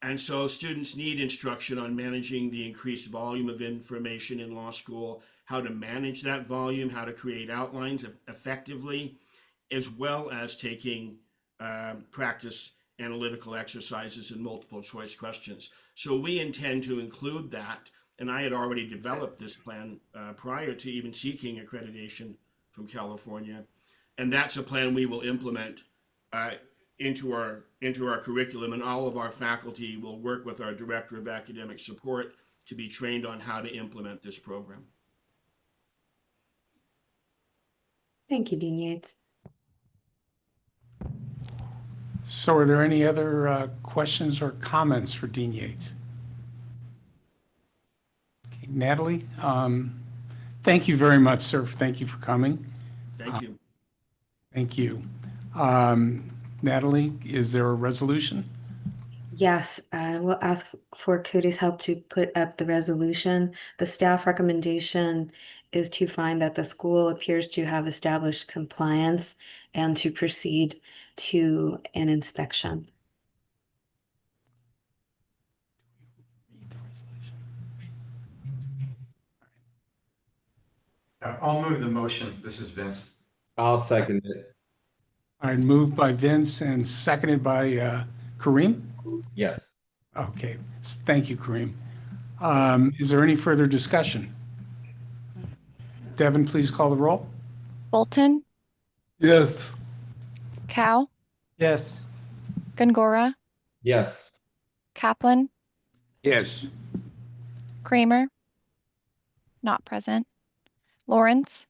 And so students need instruction on managing the increased volume of information in law school, how to manage that volume, how to create outlines effectively, as well as taking practice analytical exercises and multiple choice questions. So we intend to include that, and I had already developed this plan prior to even seeking accreditation from California, and that's a plan we will implement into our curriculum, and all of our faculty will work with our Director of Academic Support to be trained on how to implement this program. Thank you, Dean Yates. So are there any other questions or comments for Dean Yates? Okay, Natalie, thank you very much, sir. Thank you for coming. Thank you. Thank you. Natalie, is there a resolution? Yes, I will ask for Cody's help to put up the resolution. The staff recommendation is to find that the school appears to have established compliance and to proceed to an inspection. I'll move the motion. This is Vince. I'll second it. All right, moved by Vince and seconded by Kareem? Yes. Okay, thank you, Kareem. Is there any further discussion? Devin, please call the roll. Bolton, Yes. Cow, Yes. Gongora, Yes. Kaplan, Yes. Kramer, not present. Lawrence,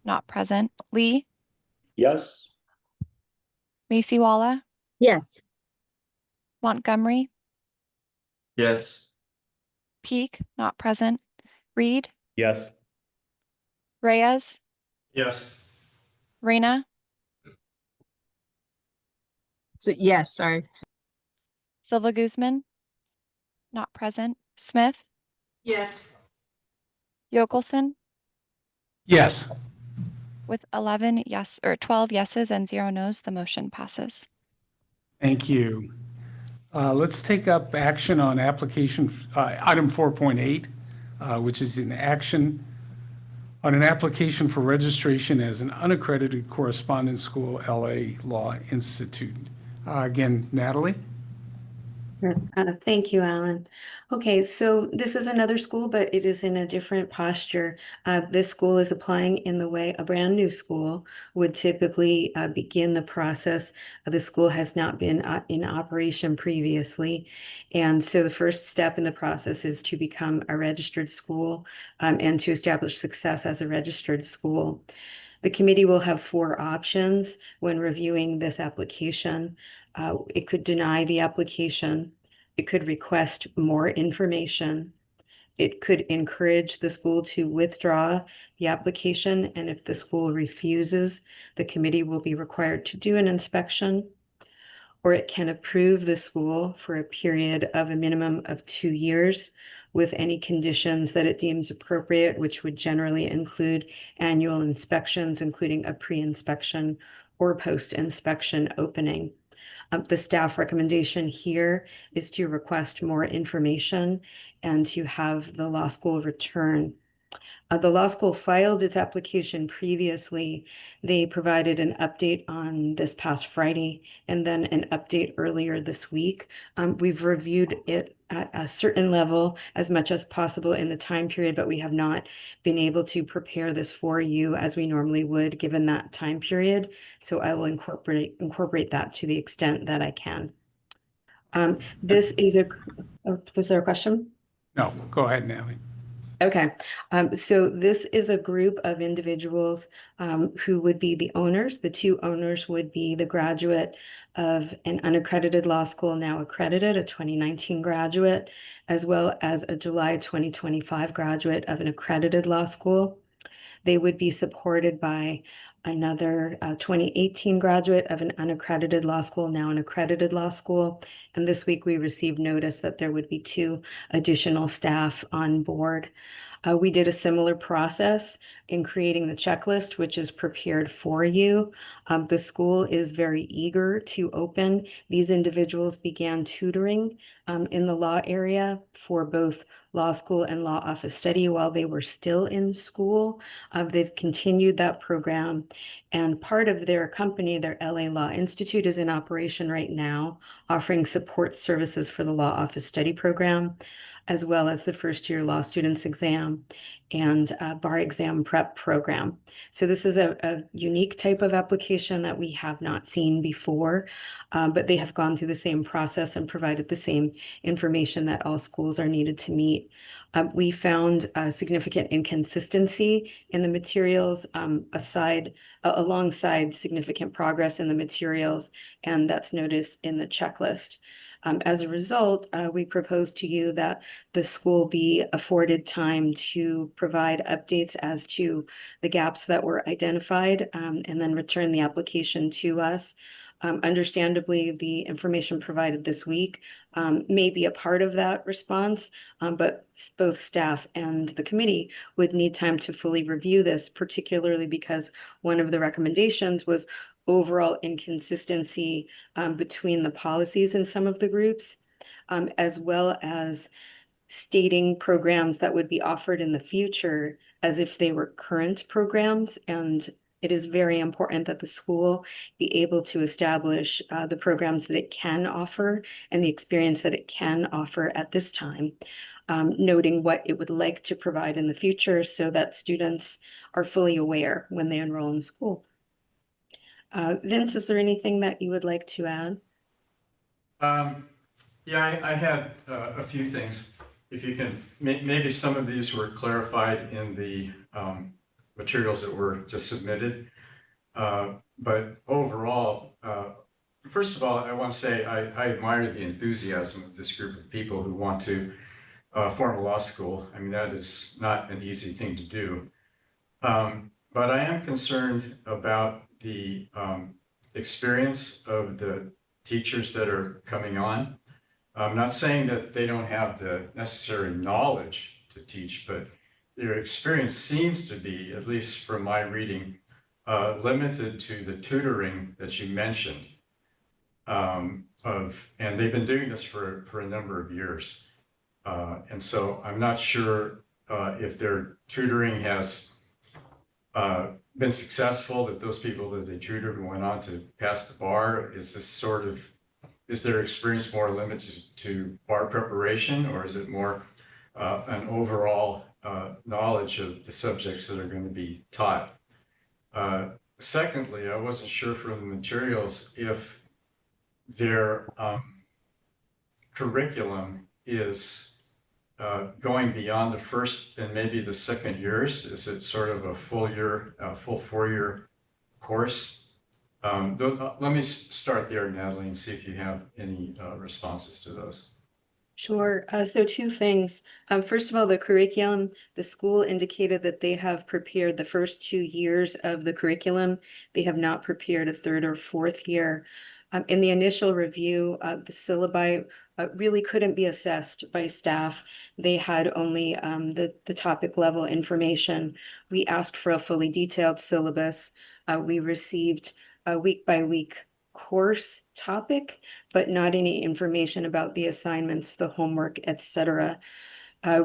not present. Lee, Yes. Macy Walla, Yes. Montgomery, Yes. Peak, not present. Reed, Yes. Reyes, Yes. Reyna, So yes, sorry. Silva Guzman, not present. Smith, Yes. Yokelson, Yes. with 11 yes or 12 yeses and 0 nos, the motion passes. Thank you. Let's take up action on application, item 4.8, which is an action on an application for registration as an unaccredited correspondence school, LA Law Institute. Again, Natalie? Thank you, Alan. Okay, so this is another school, but it is in a different posture. This school is applying in the way a brand new school would typically begin the process. The school has not been in operation previously. And so the first step in the process is to become a registered school and to establish success as a registered school. The committee will have 4 options when reviewing this application. It could deny the application. It could request more information. It could encourage the school to withdraw the application. And if the school refuses, the committee will be required to do an inspection. Or it can approve the school for a period of a minimum of 2 years with any conditions that it deems appropriate, which would generally include annual inspections, including a pre-inspection or post-inspection opening. The staff recommendation here is to request more information and to have the law school return. The law school filed its application previously. They provided an update on this past Friday and then an update earlier this week. We've reviewed it at a certain level as much as possible in the time period, but we have not been able to prepare this for you as we normally would given that time period. So I will incorporate that to the extent that I can. This is was there a question? No, go ahead, Natalie. Okay, so this is a group of individuals who would be the owners. The 2 owners would be the graduate of an unaccredited law school, now accredited, a 2019 graduate, as well as a July 2025 graduate of an accredited law school. They would be supported by another 2018 graduate of an unaccredited law school, now an accredited law school. And this week we received notice that there would be 2 additional staff on board. We did a similar process in creating the checklist, which is prepared for you. The school is very eager to open. These individuals began tutoring in the law area for both law school and law office study while they were still in school. They've continued that program, and part of their company, their LA Law Institute, is in operation right now, offering support services for the law office study program, as well as the first-year law students exam and bar exam prep program. So this is a unique type of application that we have not seen before, but they have gone through the same process and provided the same information that all schools are needed to meet. We found a significant inconsistency in the materials alongside significant progress in the materials, and that's noticed in the checklist. As a result, we propose to you that the school be afforded time to provide updates as to the gaps that were identified and then return the application to us. Understandably, the information provided this week may be a part of that response, but both staff and the committee would need time to fully review this, particularly because one of the recommendations was overall inconsistency between the policies in some of the groups, as well as stating programs that would be offered in the future as if they were current programs. And it is very important that the school be able to establish the programs that it can offer and the experience that it can offer at this time, noting what it would like to provide in the future so that students are fully aware when they enroll in the school. Vince, is there anything that you would like to add? Yeah, I had a few things. If you can, maybe some of these were clarified in the materials that were just submitted. But overall, first of all, I want to say I admire the enthusiasm of this group of people who want to form a law school. I mean, that is not an easy thing to do. But I am concerned about the experience of the teachers that are coming on. I'm not saying that they don't have the necessary knowledge to teach, but their experience seems to be, at least from my reading, limited to the tutoring that you mentioned. And they've been doing this for a number of years. And so I'm not sure if their tutoring has been successful, that those people that they tutored went on to pass the bar. Is their experience more limited to bar preparation, or is it more an overall knowledge of the subjects that are going to be taught? Secondly, I wasn't sure from the materials if their curriculum is going beyond the first and maybe the second years. Is it sort of a full 4-year course? Let me start there, Natalie, and see if you have any responses to those. Sure. So two things. First of all, the curriculum, the school indicated that they have prepared the first 2 years of the curriculum. They have not prepared a third or fourth year. In the initial review, the syllabi really couldn't be assessed by staff. They had only the topic level information. We asked for a fully detailed syllabus. We received a week by week course topic, but not any information about the assignments, the homework, etc.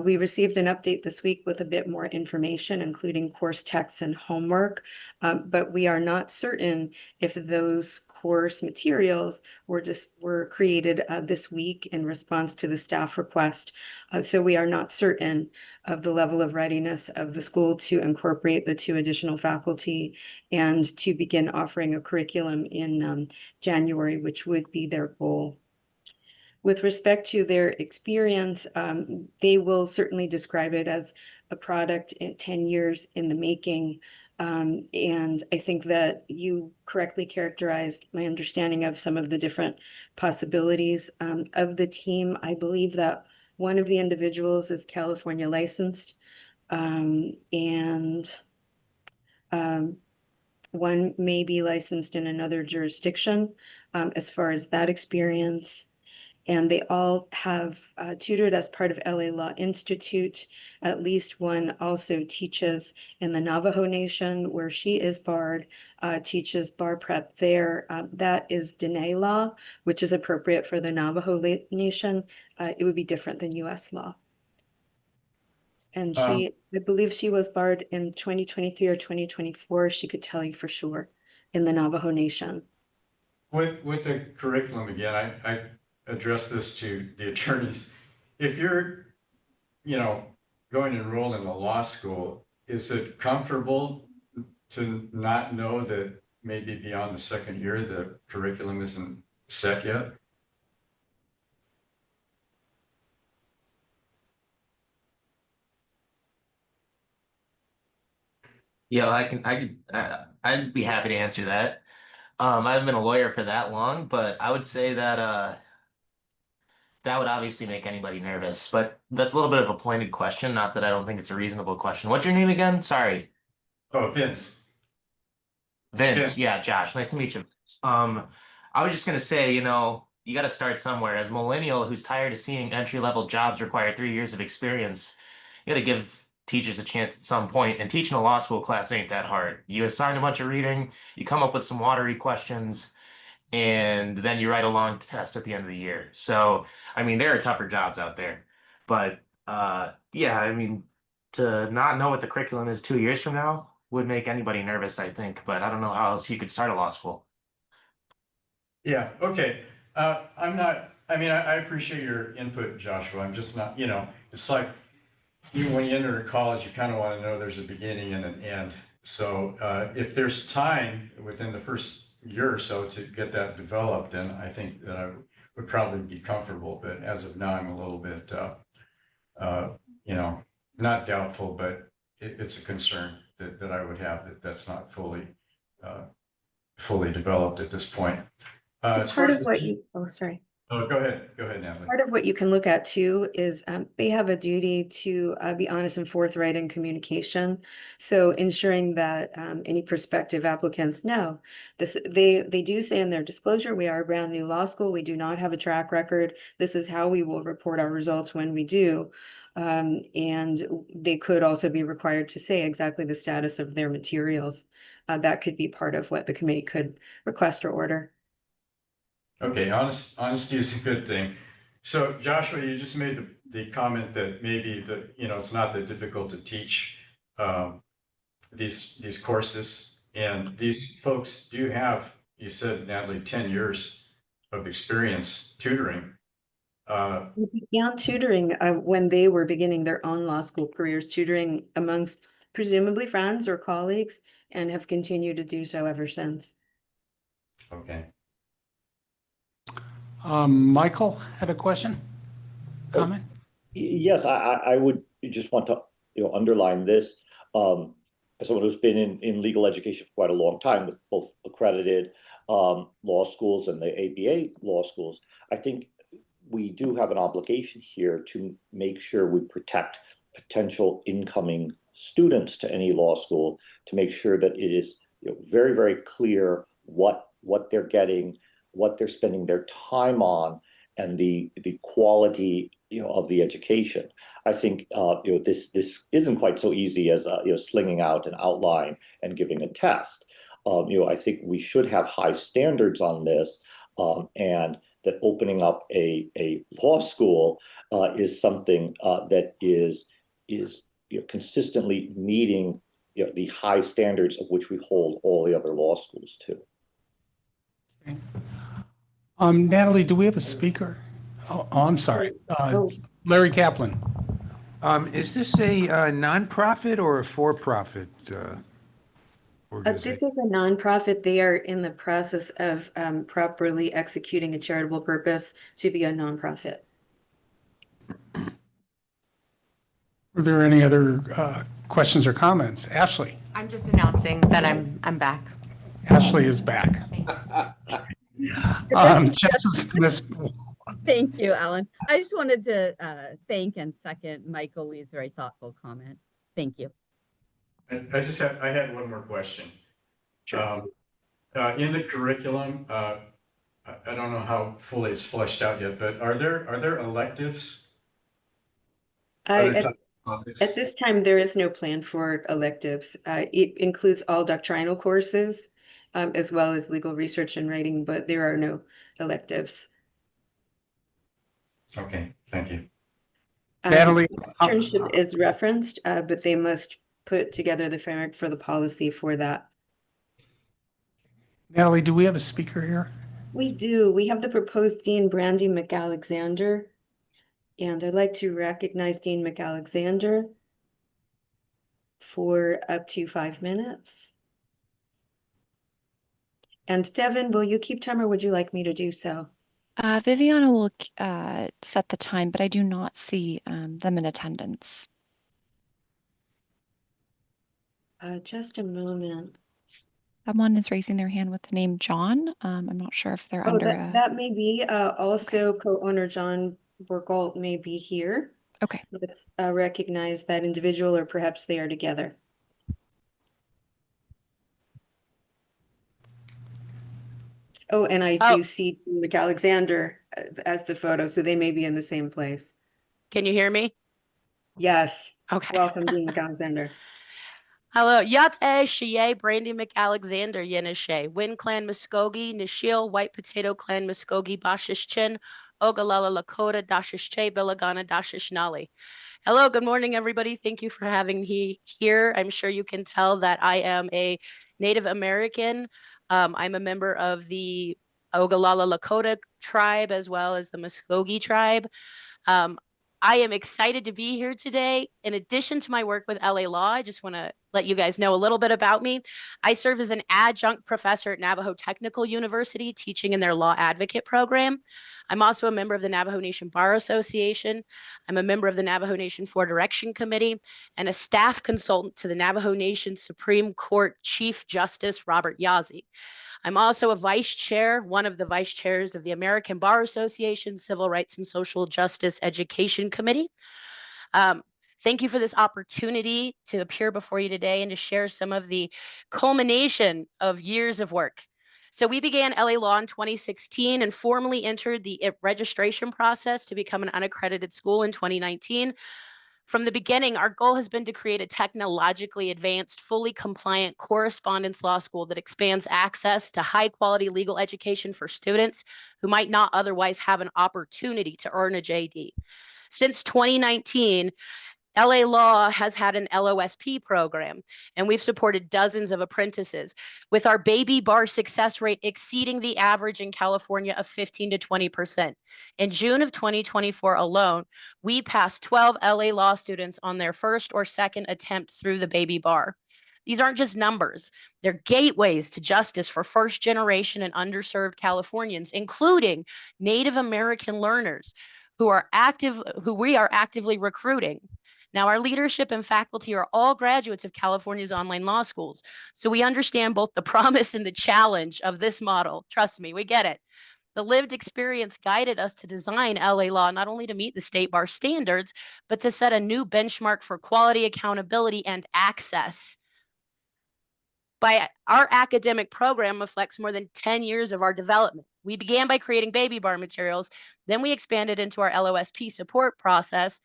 We received an update this week with a bit more information, including course texts and homework, but we are not certain if those course materials were created this week in response to the staff request. So we are not certain of the level of readiness of the school to incorporate the 2 additional faculty and to begin offering a curriculum in January, which would be their goal. With respect to their experience, they will certainly describe it as a product in 10 years in the making. And I think that you correctly characterized my understanding of some of the different possibilities of the team. I believe that one of the individuals is California licensed, and one may be licensed in another jurisdiction as far as that experience. And they all have tutored as part of LA Law Institute. At least one also teaches in the Navajo Nation, where she is barred, teaches bar prep there. That is Diné law, which is appropriate for the Navajo Nation. It would be different than US law. And I believe she was barred in 2023 or 2024. She could tell you for sure in the Navajo Nation. With the curriculum, again, I address this to the attorneys. If you're, going to enroll in a law school, is it comfortable to not know that maybe beyond the second year, the curriculum isn't set yet? Yeah, I'd be happy to answer that. I haven't been a lawyer for that long, but I would say that that would obviously make anybody nervous. But that's a little bit of a pointed question. Not that I don't think it's a reasonable question. What's your name again? Sorry. Oh, Vince. Vince. Yeah, Josh. Nice to meet you. I was just gonna say, you got to start somewhere. As a millennial who's tired of seeing entry-level jobs require 3 years of experience, you got to give teachers a chance at some point. And teaching a law school class ain't that hard. You assign a bunch of reading, you come up with some watery questions, and then you write a long test at the end of the year. So, I mean, there are tougher jobs out there. But yeah, I mean, to not know what the curriculum is 2 years from now would make anybody nervous, I think. But I don't know how else you could start a law school. Yeah, okay. I appreciate your input, Joshua. I'm just not, it's like, even when you enter college, you kind of want to know there's a beginning and an end. So if there's time within the first year or so to get that developed, then I think that I would probably be comfortable. But as of now, I'm a little bit, not doubtful, but it's a concern that I would have that's not fully fully developed at this point. As far Part as of what you, oh, sorry. oh, go ahead, Natalie. Part of what you can look at too is they have a duty to be honest and forthright in communication. So ensuring that any prospective applicants know this, they do say in their disclosure, we are a brand new law school. We do not have a track record. This is how we will report our results when we do. And they could also be required to say exactly the status of their materials. That could be part of what the committee could request or order. Okay, honesty is a good thing. So Joshua, you just made the comment that maybe it's not that difficult to teach these courses, and these folks do have, you said, Natalie, 10 years of experience tutoring. We began tutoring when they were beginning their own law school careers, tutoring amongst presumably friends or colleagues, and have continued to do so ever since. Okay. Michael had a question, comment? Yes, I would just want to underline this. As someone who's been in legal education for quite a long time with both accredited law schools and the ABA law schools, I think we do have an obligation here to make sure we protect potential incoming students to any law school, to make sure that it is very, very clear what they're getting, what they're spending their time on, and the quality of the education. I think this isn't quite so easy as slinging out an outline and giving a test. I think we should have high standards on this, and that opening up a law school is something that is consistently meeting the high standards of which we hold all the other law schools to. Okay. Natalie, do we have a speaker? Oh, I'm sorry. Larry Kaplan. Is this a nonprofit or a for-profit organization? This is a nonprofit. They are in the process of properly executing a charitable purpose to be a nonprofit. Are there any other questions or comments? Ashley. I'm just announcing that I'm back. Ashley is back. Justice Smith. Thank you, Alan. I just wanted to thank and second Michael Lee's very thoughtful comment. Thank you. I had one more question. Sure. In the curriculum, I don't know how fully it's fleshed out yet, but are there electives? At this time, there is no plan for electives. It includes all doctrinal courses, as well as legal research and writing, but there are no electives. Okay, thank you. Natalie, internship is referenced, but they must put together the framework for the policy for that. Natalie, do we have a speaker here? We do. We have the proposed Dean Brandy McAlexander, and I'd like to recognize Dean McAlexander for up to 5 minutes. And Devin, will you keep time or would you like me to do so? Viviana will set the time, but I do not see them in attendance. Just a moment. Someone is raising their hand with the name John. I'm not sure if they're under that may be. Also, co-owner John Borgault may be here. Okay. Let's recognize that individual, or perhaps they are together. Oh, and I do see McAlexander as the photo, so they may be in the same place. Can you hear me? Yes. Okay. Welcome, Dean McAlexander. Hello. Yat Shiye, Brandy McAlexander, Yenishe, Win Clan Muskogee, Nishil, White Potato Clan Muskogee, Bashish Chin, Ogalala Lakota, Dashish Che, Belagana, Dashish Nali. Hello, good morning, everybody. Thank you for having me here. I'm sure you can tell that I am a Native American. I'm a member of the Ogalala Lakota tribe as well as the Muskogee tribe. I am excited to be here today. In addition to my work with LA Law, I just want to let you guys know a little bit about me. I serve as an adjunct professor at Navajo Technical University, teaching in their law advocate program. I'm also a member of the Navajo Nation Bar Association. I'm a member of the Navajo Nation For Direction Committee and a staff consultant to the Navajo Nation Supreme Court Chief Justice Robert Yazzie. I'm also a vice chair, one of the vice chairs of the American Bar Association Civil Rights and Social Justice Education Committee. Thank you for this opportunity to appear before you today and to share some of the culmination of years of work. So we began LA Law in 2016 and formally entered the registration process to become an unaccredited school in 2019. From the beginning, our goal has been to create a technologically advanced, fully compliant correspondence law school that expands access to high quality legal education for students who might not otherwise have an opportunity to earn a JD. Since 2019, LA Law has had an LOSP program, and we've supported dozens of apprentices, with our baby bar success rate exceeding the average in California of 15 to 20%. In June of 2024 alone, we passed 12 LA Law students on their first or second attempt through the baby bar. These aren't just numbers. They're gateways to justice for first generation and underserved Californians, including Native American learners who we are actively recruiting. Now, our leadership and faculty are all graduates of California's online law schools, so we understand both the promise and the challenge of this model. Trust me, we get it. The lived experience guided us to design LA Law not only to meet the state bar standards, but to set a new benchmark for quality, accountability, and access. Our academic program reflects more than 10 years of our development. We began by creating baby bar materials, then we expanded into our LOSP support process,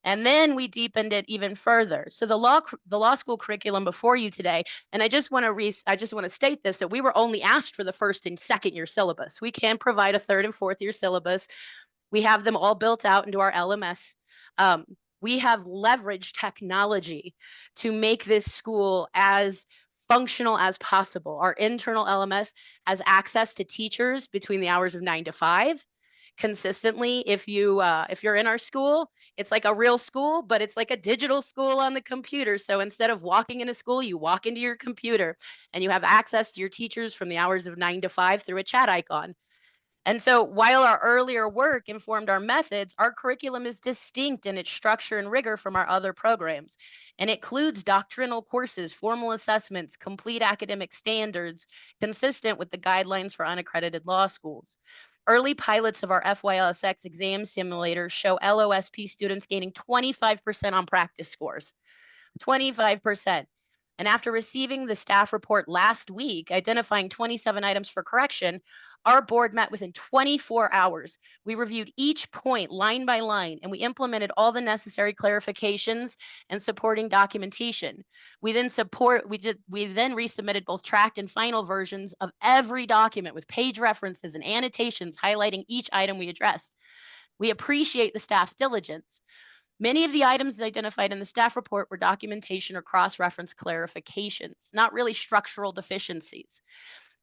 and then we deepened it even further. So the law school curriculum before you today, and I just want to state this, that we were only asked for the first and second year syllabus. We can provide a third and fourth year syllabus. We have them all built out into our LMS. We have leveraged technology to make this school as functional as possible. Our internal LMS has access to teachers between the hours of 9 to 5. Consistently, if you're in our school, it's like a real school, but it's like a digital school on the computer. So instead of walking into school, you walk into your computer and you have access to your teachers from the hours of 9 to 5 through a chat icon. And so while our earlier work informed our methods, our curriculum is distinct in its structure and rigor from our other programs. And it includes doctrinal courses, formal assessments, complete academic standards, consistent with the guidelines for unaccredited law schools. Early pilots of our FYLSX exam simulator show LOSP students gaining 25% on practice scores. 25%. And after receiving the staff report last week, identifying 27 items for correction, our board met within 24 hours. We reviewed each point line by line, and we implemented all the necessary clarifications and supporting documentation. We then resubmitted both tracked and final versions of every document with page references and annotations highlighting each item we addressed. We appreciate the staff's diligence. Many of the items identified in the staff report were documentation or cross-reference clarifications, not really structural deficiencies.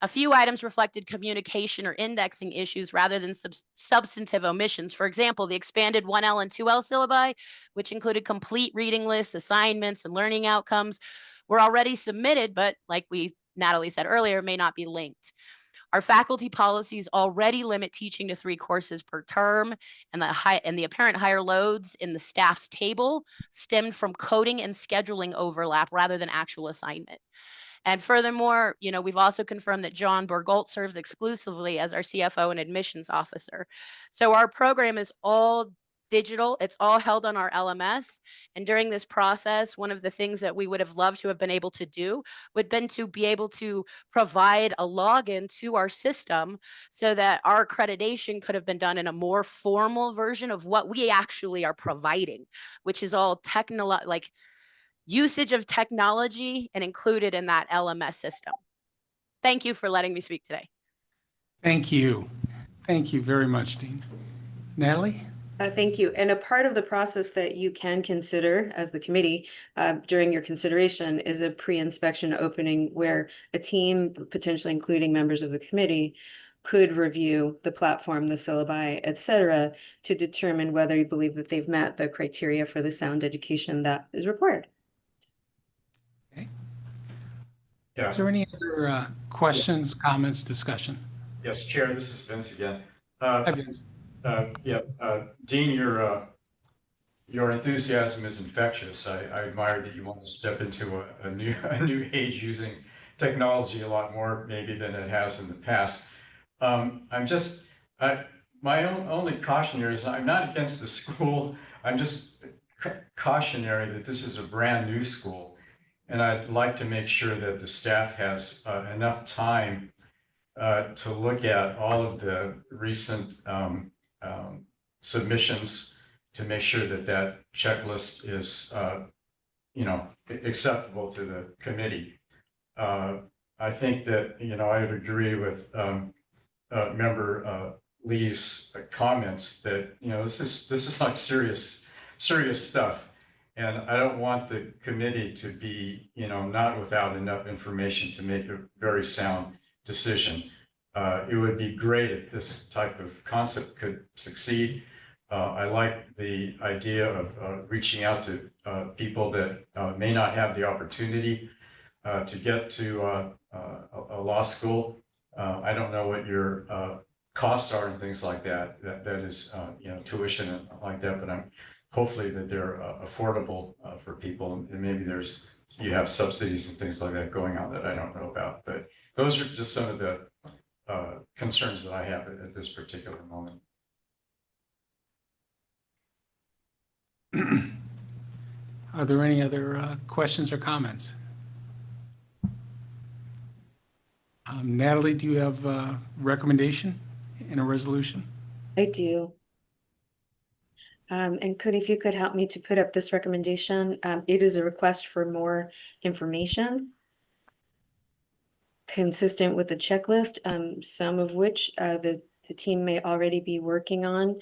A few items reflected communication or indexing issues rather than substantive omissions. For example, the expanded 1L and 2L syllabi, which included complete reading lists, assignments, and learning outcomes, were already submitted, but like Natalie said earlier, may not be linked. Our faculty policies already limit teaching to 3 courses per term, and the apparent higher loads in the staff's table stemmed from coding and scheduling overlap rather than actual assignment. And furthermore, we've also confirmed that John Borgolt serves exclusively as our CFO and admissions officer. So our program is all digital. It's all held on our LMS. And during this process, one of the things that we would have loved to have been able to do would have been to be able to provide a login to our system so that our accreditation could have been done in a more formal version of what we actually are providing, which is all usage of technology and included in that LMS system. Thank you for letting me speak today. Thank you. Thank you very much, Dean. Natalie? Thank you. And a part of the process that you can consider as the committee during your consideration is a pre-inspection opening where a team, potentially including members of the committee, could review the platform, the syllabi, et cetera, to determine whether you believe that they've met the criteria for the sound education that is required. Yeah. Is there any other questions, comments, discussion? Yes, Chair, this is Vince again. Hi, Vince. Dean, your enthusiasm is infectious. I admire that you want to step into a new age using technology a lot more maybe than it has in the past. My only caution here is I'm not against the school. I'm just cautionary that this is a brand new school. And I'd like to make sure that the staff has enough time to look at all of the recent submissions to make sure that that checklist is, acceptable to the committee. I think that, I would agree with Member Lee's comments that, this is like serious stuff. And I don't want the committee to be, not without enough information to make a very sound decision. It would be great if this type of concept could succeed. I like the idea of reaching out to people that may not have the opportunity to get to a law school. I don't know what your costs are and things like that. That is, tuition and like that. But I'm hopefully that they're affordable for people, and maybe you have subsidies and things like that going on that I don't know about. But those are just some of the concerns that I have at this particular moment. Are there any other questions or comments? Natalie, do you have a recommendation in a resolution? I do. And if you could help me to put up this recommendation, it is a request for more information consistent with the checklist, some of which the team may already be working on.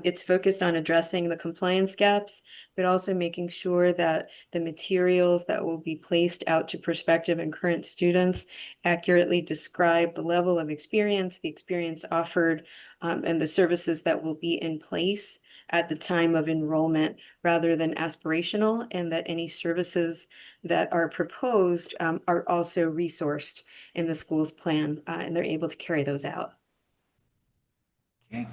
It's focused on addressing the compliance gaps, but also making sure that the materials that will be placed out to prospective and current students accurately describe the level of experience, the experience offered, and the services that will be in place at the time of enrollment rather than aspirational, and that any services that are proposed are also resourced in the school's plan, and they're able to carry those out. Okay.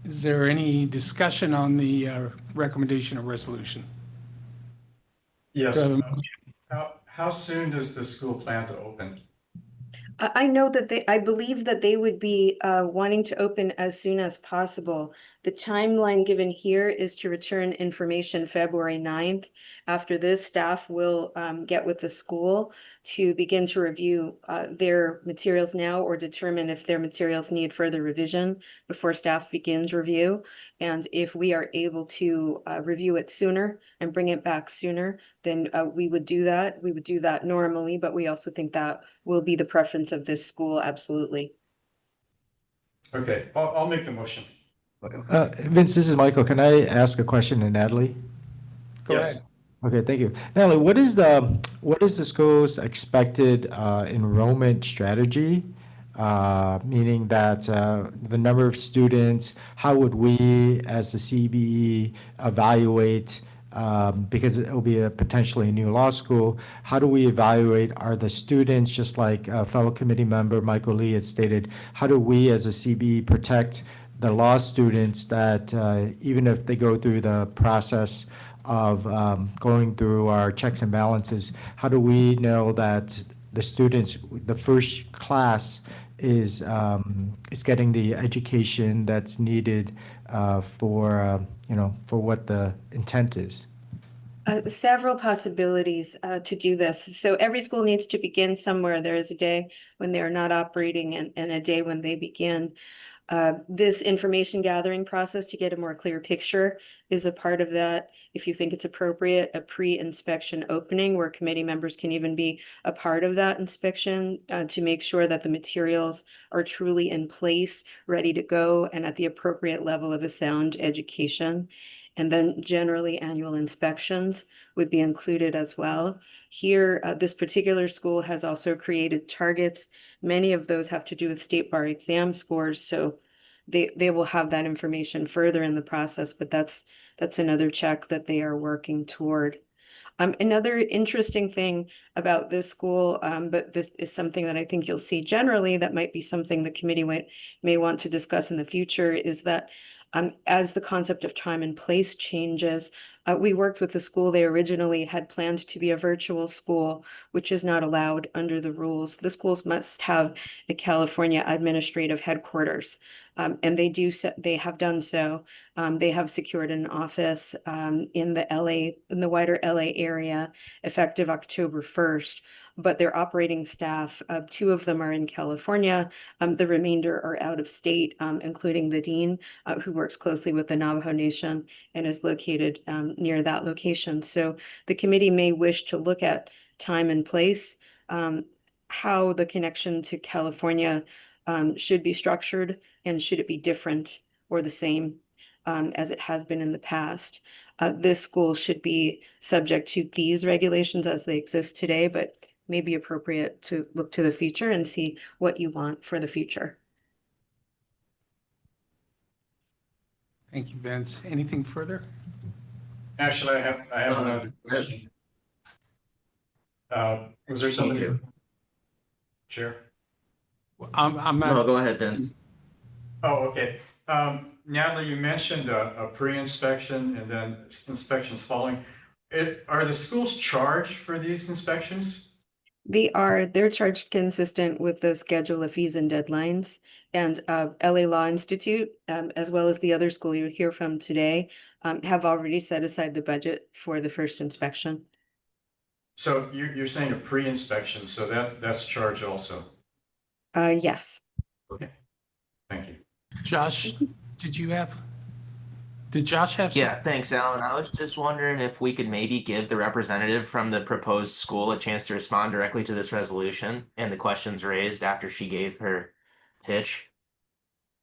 Is there any discussion on the recommendation or resolution? Yes. How soon does the school plan to open? I know that I believe that they would be wanting to open as soon as possible. The timeline given here is to return information February 9th. After this, staff will get with the school to begin to review their materials now or determine if their materials need further revision before staff begins review. And if we are able to review it sooner and bring it back sooner, then we would do that. We would do that normally, but we also think that will be the preference of this school, absolutely. Okay, I'll make the motion. Vince, this is Michael. Can I ask a question to Natalie? Go ahead. Okay, thank you. Natalie, what is the school's expected enrollment strategy? Meaning that the number of students, how would we as the CBE evaluate, because it will be a potentially new law school, how do we evaluate, are the students, just like a fellow committee member Michael Lee had stated, how do we as a CBE protect the law students that even if they go through the process of going through our checks and balances, how do we know that the students, the first class is getting the education that's needed for what the intent is? Several possibilities to do this. So every school needs to begin somewhere. There is a day when they're not operating and a day when they begin. This information gathering process to get a more clear picture is a part of that. If you think it's appropriate, a pre-inspection opening where committee members can even be a part of that inspection to make sure that the materials are truly in place, ready to go, and at the appropriate level of a sound education. And then generally annual inspections would be included as well. Here, this particular school has also created targets. Many of those have to do with state bar exam scores, so they will have that information further in the process, but that's another check that they are working toward. Another interesting thing about this school, but this is something that I think you'll see generally that might be something the committee may want to discuss in the future, is that as the concept of time and place changes, We worked with the school. They originally had planned to be a virtual school, which is not allowed under the rules. The schools must have a California administrative headquarters, and they have done so. They have secured an office in the wider LA area effective October 1st. But their operating staff, 2 of them are in California. The remainder are out of state, including the dean, who works closely with the Navajo Nation and is located near that location. So the committee may wish to look at time and place, how the connection to California should be structured, and should it be different or the same as it has been in the past. This school should be subject to these regulations as they exist today, but may be appropriate to look to the future and see what you want for the future. Thank you, Vince. Anything further? Actually, I have another question. Was there something? Chair? I'm not. No, go ahead, Vince. Oh, okay. Natalie, you mentioned a pre-inspection and then inspections following. Are the schools charged for these inspections? They're charged consistent with the schedule of fees and deadlines, and LA Law Institute, as well as the other school you hear from today, have already set aside the budget for the first inspection. So you're saying a pre-inspection, so that's charged also? Yes. Okay, thank you. Josh, did Josh have some? Yeah, thanks, Alan. I was just wondering if we could maybe give the representative from the proposed school a chance to respond directly to this resolution and the questions raised after she gave her pitch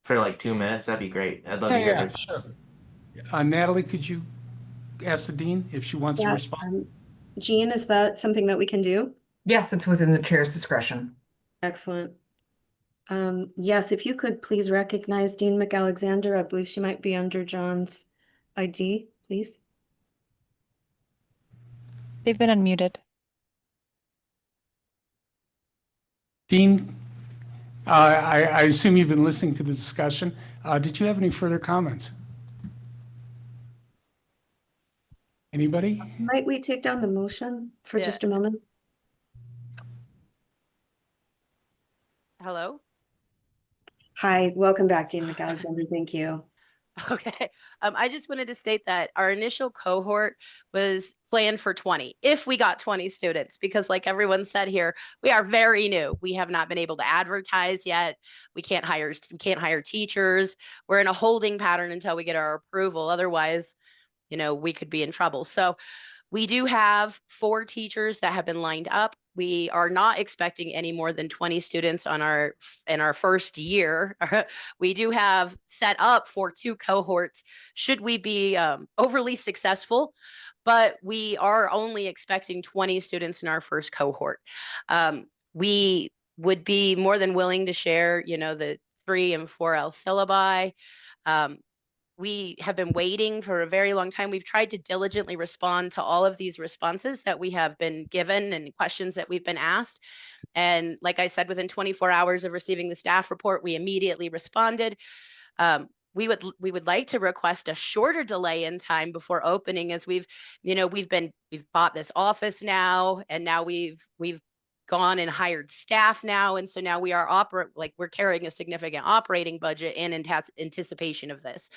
for like 2 minutes. That'd be great. I'd love to hear her. Sure. Natalie, could you ask the dean if she wants to respond? Jean, is that something that we can do? Yes, it's within the chair's discretion. Excellent. Yes, if you could please recognize Dean McAlexander. I believe she might be under John's ID, please. They've been unmuted. Dean, I assume you've been listening to the discussion. Did you have any further comments? Anybody? Might we take down the motion for just a moment? Hello? Hi, welcome back, Dean McAlexander. Thank you. Okay. I just wanted to state that our initial cohort was planned for 20, if we got 20 students, because like everyone said here, we are very new. We have not been able to advertise yet. We can't hire teachers. We're in a holding pattern until we get our approval. Otherwise, we could be in trouble. So we do have 4 teachers that have been lined up. We are not expecting any more than 20 students in our first year. We do have set up for 2 cohorts should we be overly successful, but we are only expecting 20 students in our first cohort. We would be more than willing to share, the 3 and 4L syllabi. We have been waiting for a very long time. We've tried to diligently respond to all of these responses that we have been given and questions that we've been asked. And like I said, within 24 hours of receiving the staff report, we immediately responded. We would like to request a shorter delay in time before opening, as we've bought this office now, and now we've gone and hired staff now, and so now we are we're carrying a significant operating budget in anticipation of this,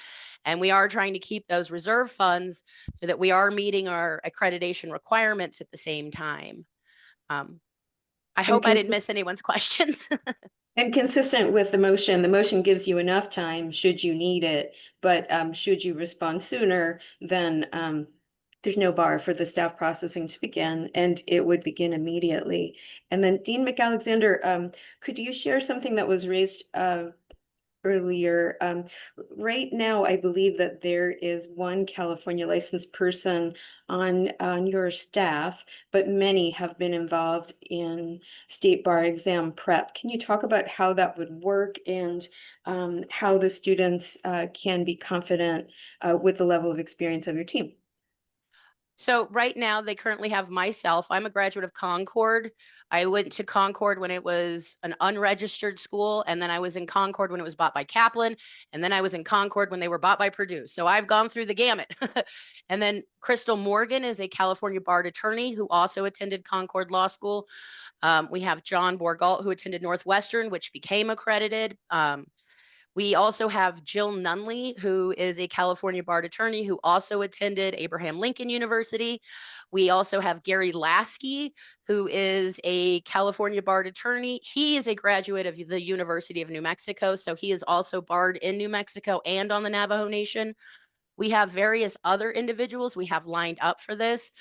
and we are trying to keep those reserve funds so that we are meeting our accreditation requirements at the same time. I hope I didn't miss anyone's questions. And consistent with the motion gives you enough time should you need it, but should you respond sooner, then there's no bar for the staff processing to begin, and it would begin immediately. And then Dean McAlexander, could you share something that was raised earlier? Right now, I believe that there is 1 California licensed person on your staff, but many have been involved in state bar exam prep. Can you talk about how that would work and how the students can be confident with the level of experience of your team? So right now they currently have myself. I'm a graduate of Concord. I went to Concord when it was an unregistered school, and then I was in Concord when it was bought by Kaplan, and then I was in Concord when they were bought by Purdue. So I've gone through the gamut. And then Crystal Morgan is a California barred attorney who also attended Concord Law School. We have John Borgalt, who attended Northwestern, which became accredited. We also have Jill Nunley, who is a California barred attorney who also attended Abraham Lincoln University. We also have Gary Lasky, who is a California barred attorney. He is a graduate of the University of New Mexico, so he is also barred in New Mexico and on the Navajo Nation. We have various other individuals we have lined up for this,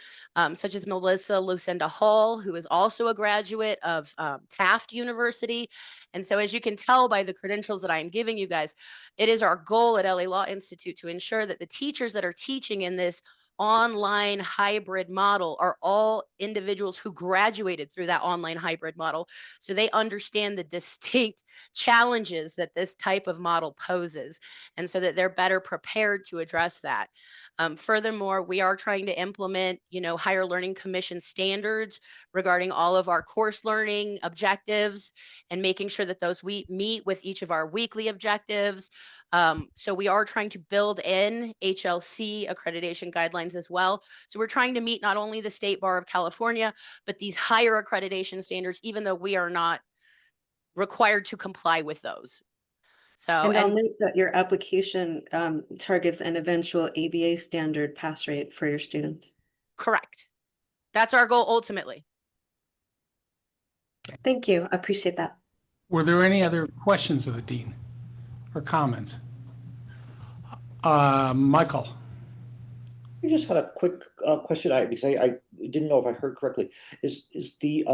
such as Melissa Lucinda Hall, who is also a graduate of Taft University. And so as you can tell by the credentials that I am giving you guys, it is our goal at LA Law Institute to ensure that the teachers that are teaching in this online hybrid model are all individuals who graduated through that online hybrid model. So they understand the distinct challenges that this type of model poses, and so that they're better prepared to address that. Furthermore, we are trying to implement, Higher Learning Commission standards regarding all of our course learning objectives and making sure that those we meet with each of our weekly objectives. So we are trying to build in HLC accreditation guidelines as well. So we're trying to meet not only the State Bar of California, but these higher accreditation standards, even though we are not required to comply with those. So, And I'll note that your application targets an eventual ABA standard pass rate for your students. Correct. That's our goal ultimately. Thank you. I appreciate that. Were there any other questions of the dean or comments? Michael. I just had a quick question because I didn't know if I heard correctly. Is the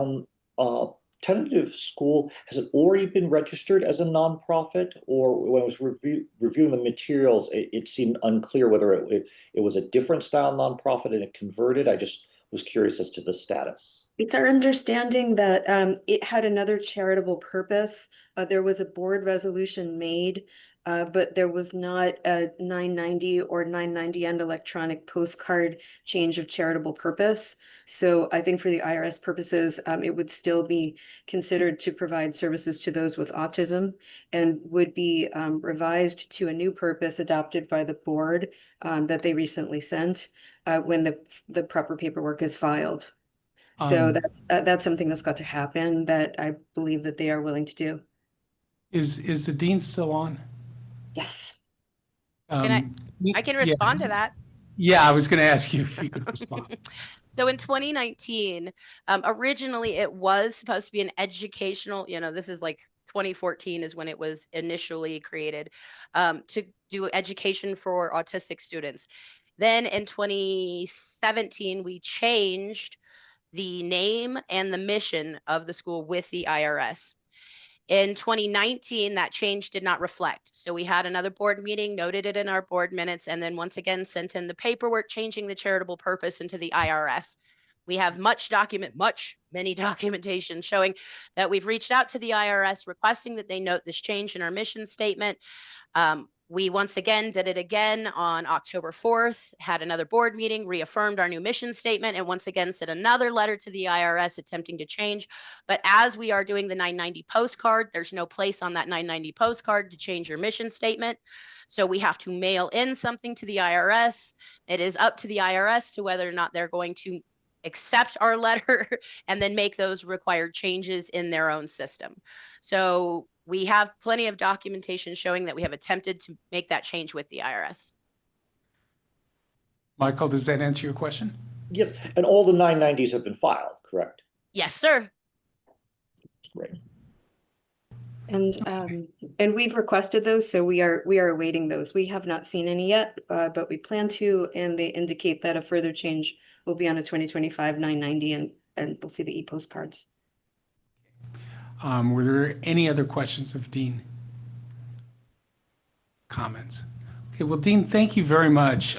tentative school, has it already been registered as a nonprofit, or when I was reviewing the materials, it seemed unclear whether it was a different style nonprofit and it converted? I just was curious as to the status. It's our understanding that it had another charitable purpose. There was a board resolution made, but there was not a 990 or 990 and electronic postcard change of charitable purpose. So I think for the IRS purposes, it would still be considered to provide services to those with autism, and would be revised to a new purpose adopted by the board that they recently sent when the proper paperwork is filed. So that's something that's got to happen that I believe that they are willing to do. Is the dean still on? Yes. I can respond to that. Yeah, I was going to ask you if you could respond. So in 2019, originally it was supposed to be an educational, this is like 2014 is when it was initially created, to do education for autistic students. Then in 2017, we changed the name and the mission of the school with the IRS. In 2019, that change did not reflect. So we had another board meeting, noted it in our board minutes, and then once again sent in the paperwork changing the charitable purpose into the IRS. We have many documentation showing that we've reached out to the IRS requesting that they note this change in our mission statement. We once again did it again on October 4th, had another board meeting, reaffirmed our new mission statement, and once again sent another letter to the IRS attempting to change. But as we are doing the 990 postcard, there's no place on that 990 postcard to change your mission statement. So we have to mail in something to the IRS. It is up to the IRS to whether or not they're going to accept our letter and then make those required changes in their own system. So we have plenty of documentation showing that we have attempted to make that change with the IRS. Michael, does that answer your question? Yes, and all the 990s have been filed, correct? Yes, sir. Great. And we've requested those, so we are awaiting those. We have not seen any yet, but we plan to, and they indicate that a further change will be on a 2025 990, and we'll see the e-postcards. Were there any other questions of Dean? Comments? Okay, well, Dean, thank you very much.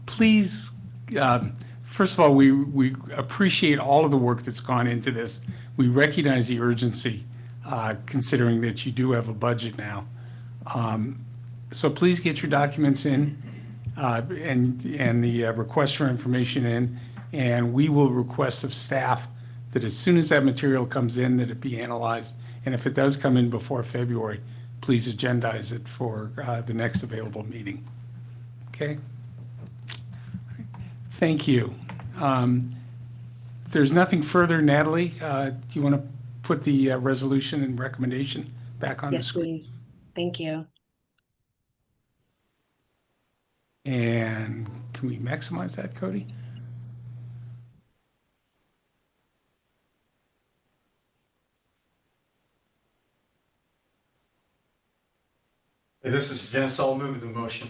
Please, first of all, we appreciate all of the work that's gone into this. We recognize the urgency, considering that you do have a budget now. So please get your documents in and the request for information in, and we will request of staff that as soon as that material comes in, that it be analyzed. And if it does come in before February, please agendize it for the next available meeting. Okay? Thank you. If there's nothing further, Natalie, do you want to put the resolution and recommendation back on the Yes, screen? please. Thank you. And can we maximize that, Cody? Hey, this is Vince. I'll move the motion.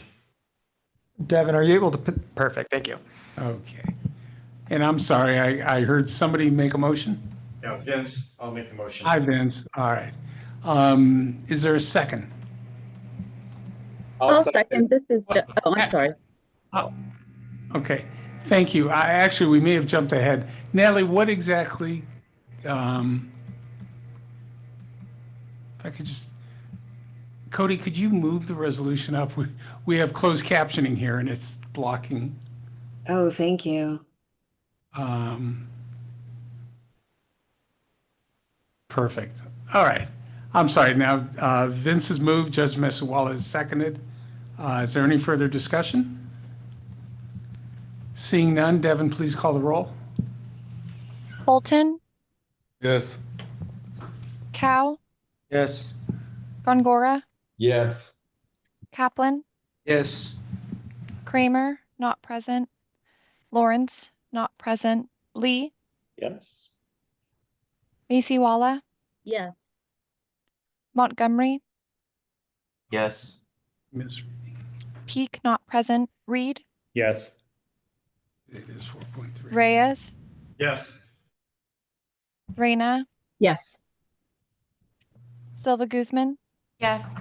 Devin, are you able to put, perfect, thank you. Okay. And I'm sorry, I heard somebody make a motion? Yeah, Vince, I'll make the motion. Hi, Vince. All right. Is there a second? I'll second. This is, oh, I'm sorry. Oh, okay. Thank you. Actually, we may have jumped ahead. Natalie, what exactly, if I could just, Cody, could you move the resolution up? We have closed captioning here and it's blocking. Oh, thank you. Perfect. All right. I'm sorry. Now, Vince has moved. Judge Messawala has seconded. Is there any further discussion? Seeing none, Devin, please call the roll. Bolton, Yes. Cow, Yes. Gongora, Yes. Kaplan, Yes. Kramer, not present. Lawrence, not present. Lee, Yes. Masiwala, Yes. Montgomery, Yes. Ms. Peak, not present. Reed, Yes. It is 4.3. Reyes, Yes. Reyna, Yes. Silva Guzman, Yes.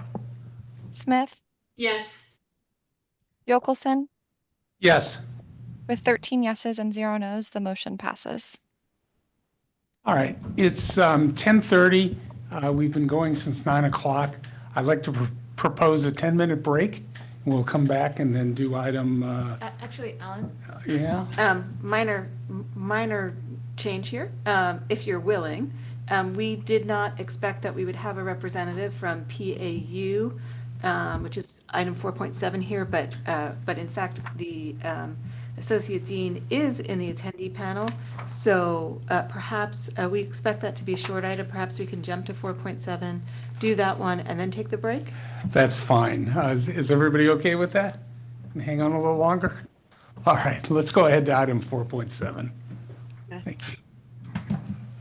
Smith, Yes. Yokelson. Yes. With 13 yeses and 0 nos, the motion passes. All right. It's 10:30. We've been going since 9 o'clock. I'd like to propose a 10-minute break. We'll come back and then do item, Actually, Alan, yeah. minor change here, if you're willing. We did not expect that we would have a representative from PAU, which is item 4.7 here, but in fact, the Associate Dean is in the attendee panel. So perhaps we expect that to be a short item. Perhaps we can jump to 4.7, do that one, and then take the break. That's fine. Is everybody okay with that? And hang on a little longer? All right, let's go ahead to item 4.7. Thank you.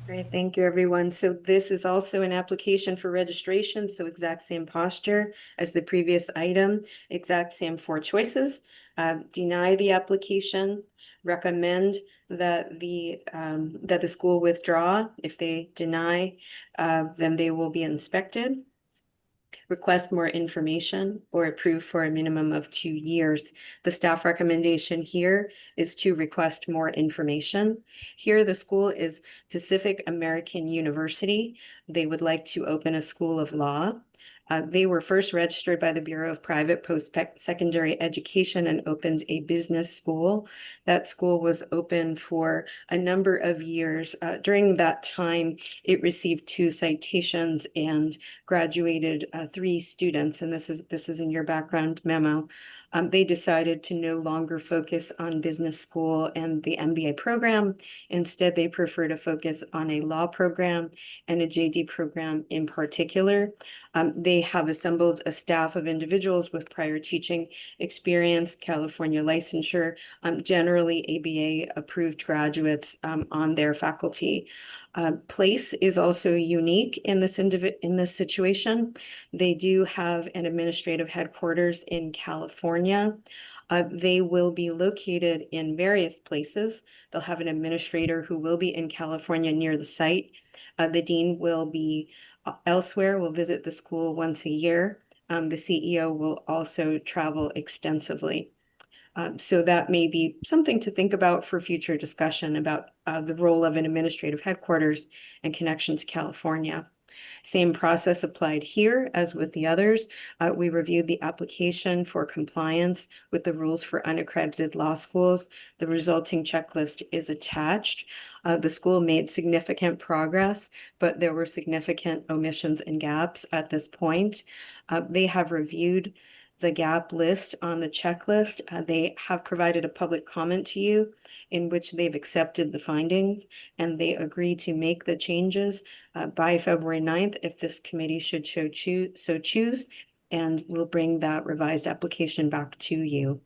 Great, thank you, everyone. So this is also an application for registration, so exact same posture as the previous item, exact same 4 choices. Deny the application, recommend that the school withdraw. If they deny, then they will be inspected. Request more information or approve for a minimum of 2 years. The staff recommendation here is to request more information. Here, the school is Pacific American University. They would like to open a school of law. They were first registered by the Bureau of Private Post-Secondary Education and opened a business school. That school was open for a number of years. During that time, it received 2 citations and graduated 3 students, and this is in your background memo. They decided to no longer focus on business school and the MBA program. Instead, they prefer to focus on a law program and a JD program in particular. They have assembled a staff of individuals with prior teaching experience, California licensure, generally ABA approved graduates on their faculty. Place is also unique in this situation. They do have an administrative headquarters in California. They will be located in various places. They'll have an administrator who will be in California near the site. The dean will be elsewhere, will visit the school once a year. The CEO will also travel extensively. So that may be something to think about for future discussion about the role of an administrative headquarters and connection to California. Same process applied here as with the others. We reviewed the application for compliance with the rules for unaccredited law schools. The resulting checklist is attached. The school made significant progress, but there were significant omissions and gaps at this point. They have reviewed the gap list on the checklist. They have provided a public comment to you in which they've accepted the findings, and they agree to make the changes by February 9th if this committee should so choose, and we'll bring that revised application back to you.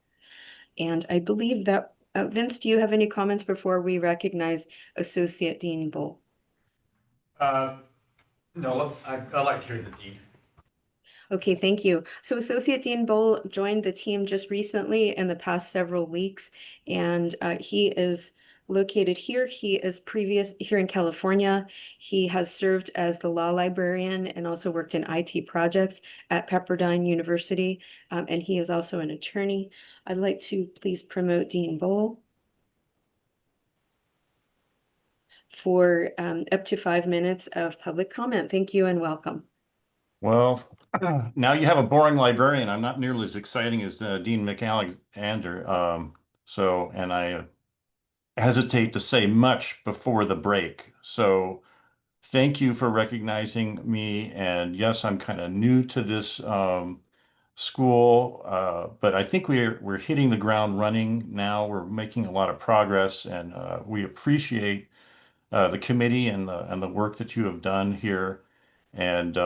And I believe that, Vince, do you have any comments before we recognize Associate Dean Bull? No, I'd like to hear the dean. Okay, thank you. So Associate Dean Bull joined the team just recently in the past several weeks, and he is located here. He is here in California. He has served as the law librarian and also worked in IT projects at Pepperdine University, and he is also an attorney. I'd like to please promote Dean Bull for up to 5 minutes of public comment. Thank you and welcome. Well, now you have a boring librarian. I'm not nearly as exciting as Dean McAlexander. And I hesitate to say much before the break. So thank you for recognizing me. And yes, I'm kind of new to this school, but I think we're hitting the ground running now. We're making a lot of progress, and we appreciate the committee and the work that you have done here. And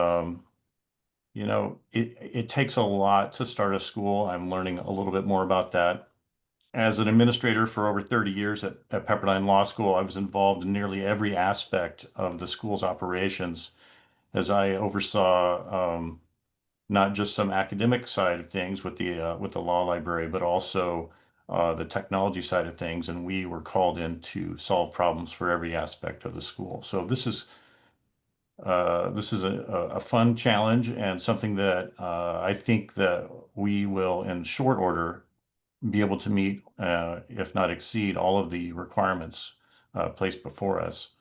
you know, it takes a lot to start a school. I'm learning a little bit more about that. As an administrator for over 30 years at Pepperdine Law School, I was involved in nearly every aspect of the school's operations as I oversaw not just some academic side of things with the law library, but also the technology side of things. And we were called in to solve problems for every aspect of the school. So this is a fun challenge and something that I think that we will, in short order, be able to meet, if not exceed, all of the requirements placed before us.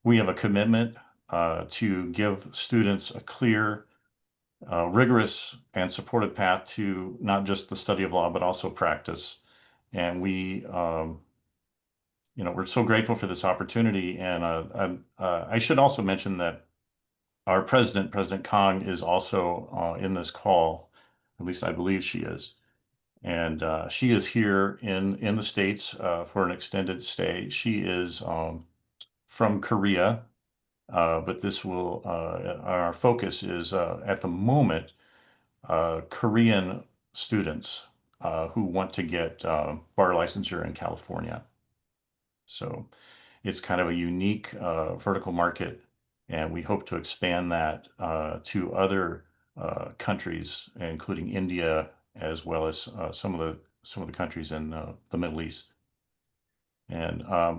We have a commitment to give students a clear, rigorous, and supportive path to not just the study of law, but also practice. And we're so grateful for this opportunity. And I should also mention that our president, President Kong, is also in this call. At least I believe she is. And she is here in the States for an extended stay. She is from Korea, but our focus is at the moment Korean students who want to get bar licensure in California. So it's kind of a unique vertical market, and we hope to expand that to other countries, including India, as well as some of the countries in the Middle East. And I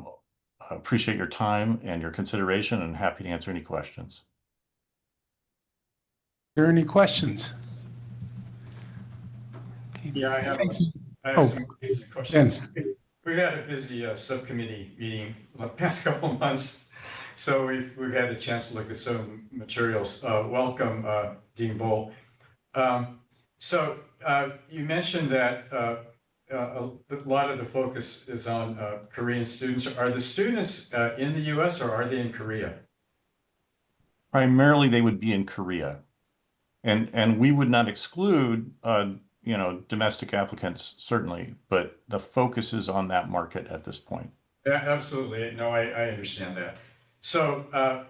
appreciate your time and your consideration, and happy to answer any questions. Are there any questions? Yeah, I have some questions. We've had a busy subcommittee meeting the past couple of months, so we've had a chance to look at some materials. Welcome, Dean Bull. So you mentioned that a lot of the focus is on Korean students. Are the students in the U.S. or are they in Korea? Primarily, they would be in Korea, and we would not exclude domestic applicants, certainly, but the focus is on that market at this point. Yeah, absolutely. No, I understand that. So,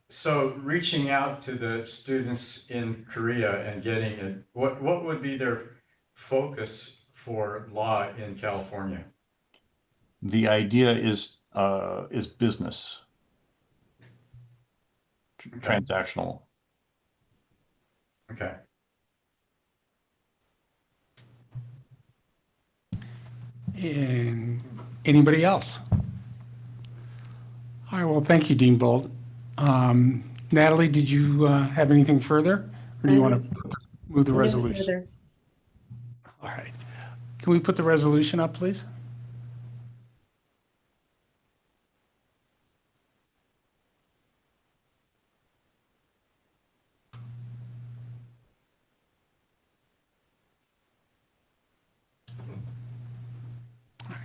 so reaching out to the students in Korea and getting it, what would be their focus for law in California? The idea is business, transactional. Okay. And anybody else? All right, well, thank you, Dean Bolt. Natalie, did you have anything further, or do you want to move the resolution? All right. Can we put the resolution up, please?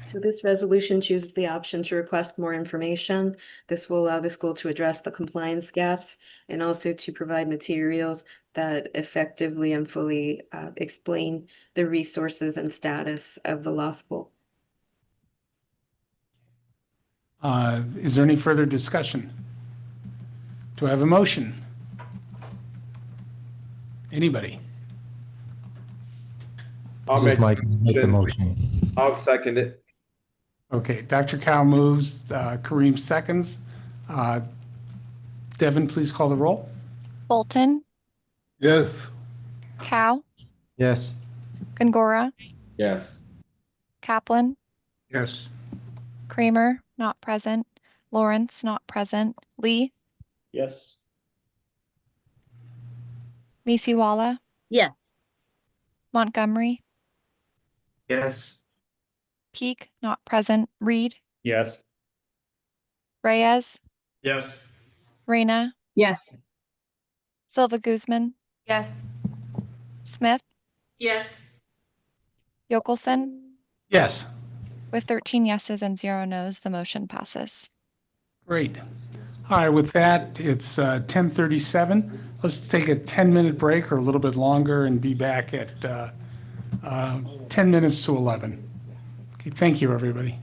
So this resolution chooses the option to request more information. This will allow the school to address the compliance gaps and also to provide materials that effectively and fully explain the resources and status of the law school. Is there any further discussion? Do I have a motion? Anybody? This is Mike, make the motion. I'll second it. Okay, Dr. Cow moves, Kareem seconds. Devin, please call the roll. Bolton, Yes. Cow, Yes. Gongora, Yes. Kaplan, Yes. Kramer, not present, Lawrence, not present, Lee, Yes. Misiwala, Yes. Montgomery, Yes. Peak, not present, Reed, Yes. Reyes, Yes. Reyna, Yes. Silva Guzman, Yes. Smith, Yes. Yokelson. Yes. With 13 yeses and 0 nos, the motion passes. Great. All right, with that, it's 10:37. Let's take a 10-minute break or a little bit longer and be back at 10 minutes to 11. Okay, thank you, everybody.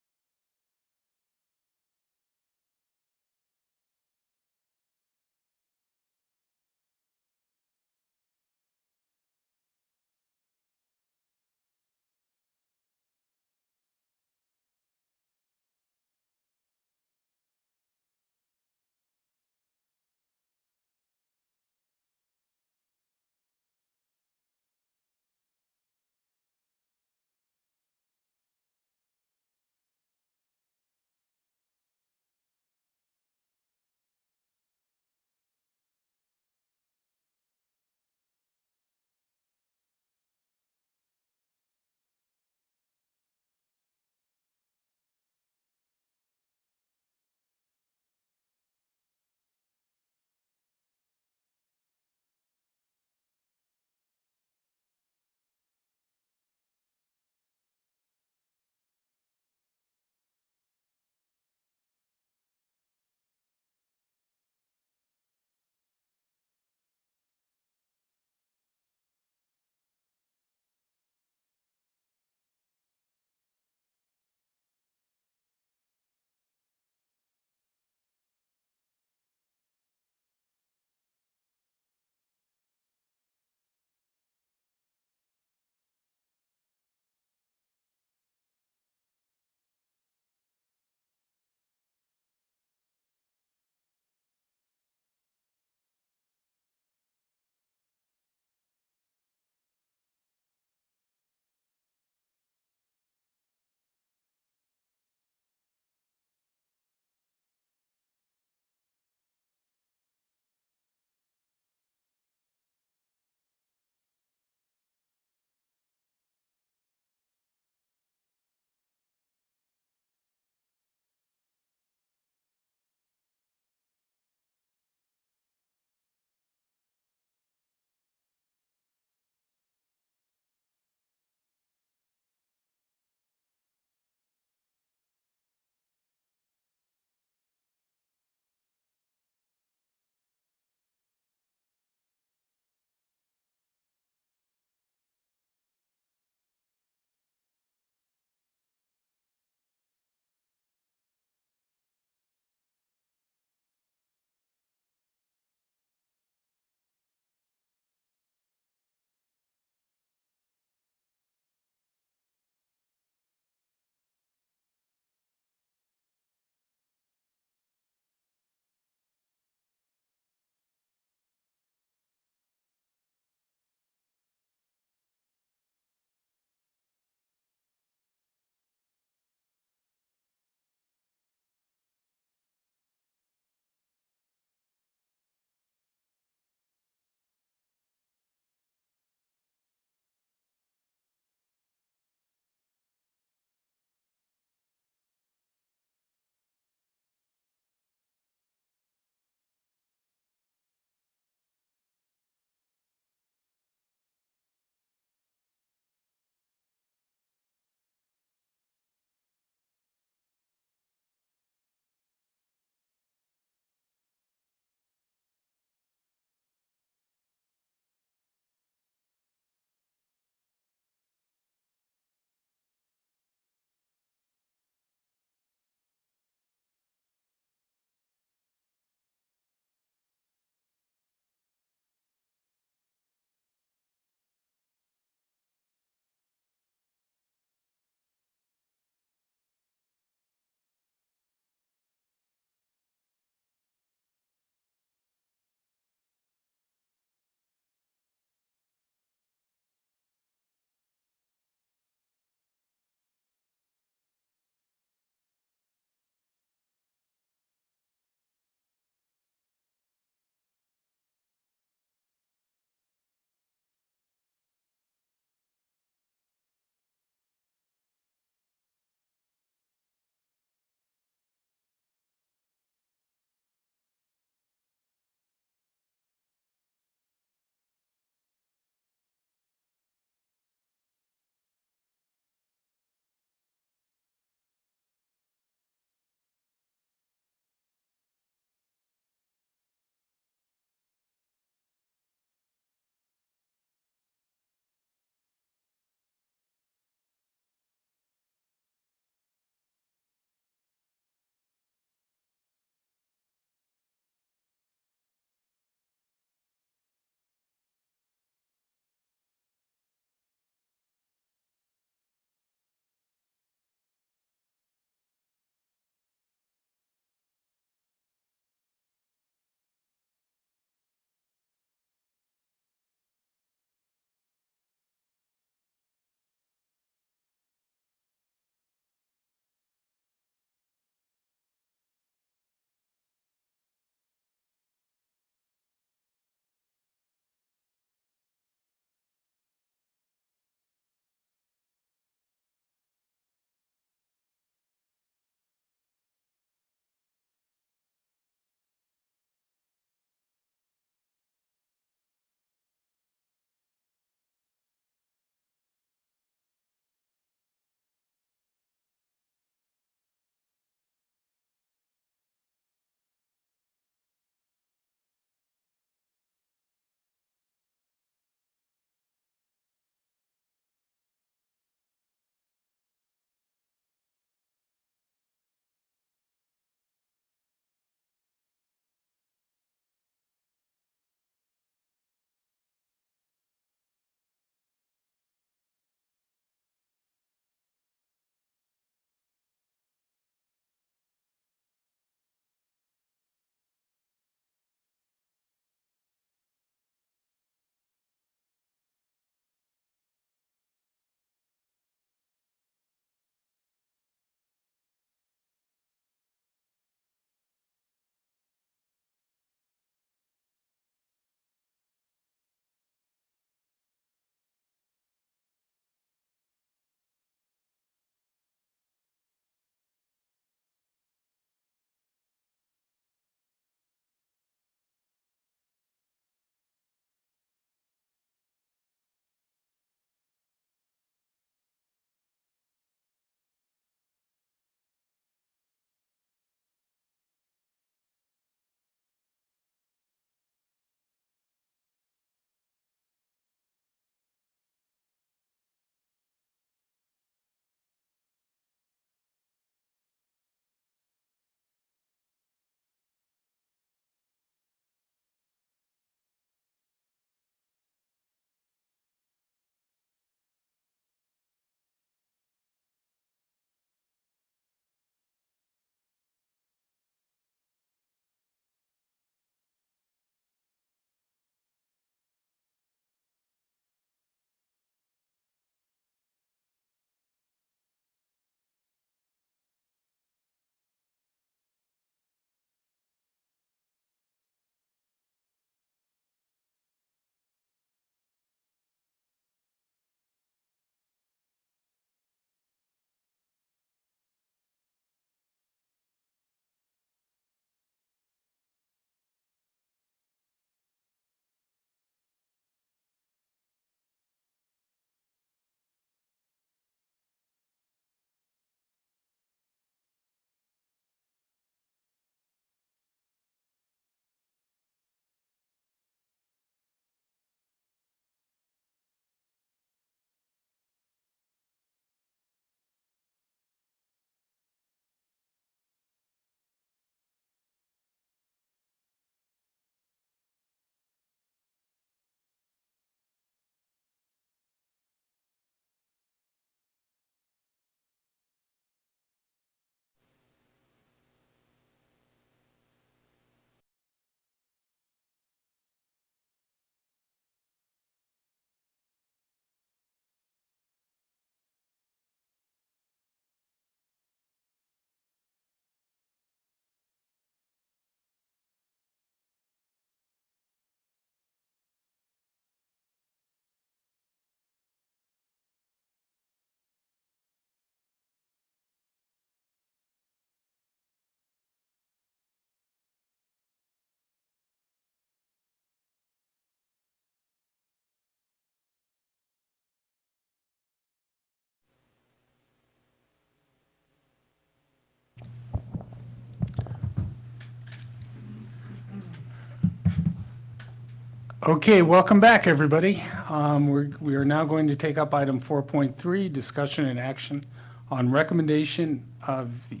Okay, welcome back, everybody. We are now going to take up item 4.3, discussion and action on recommendation of the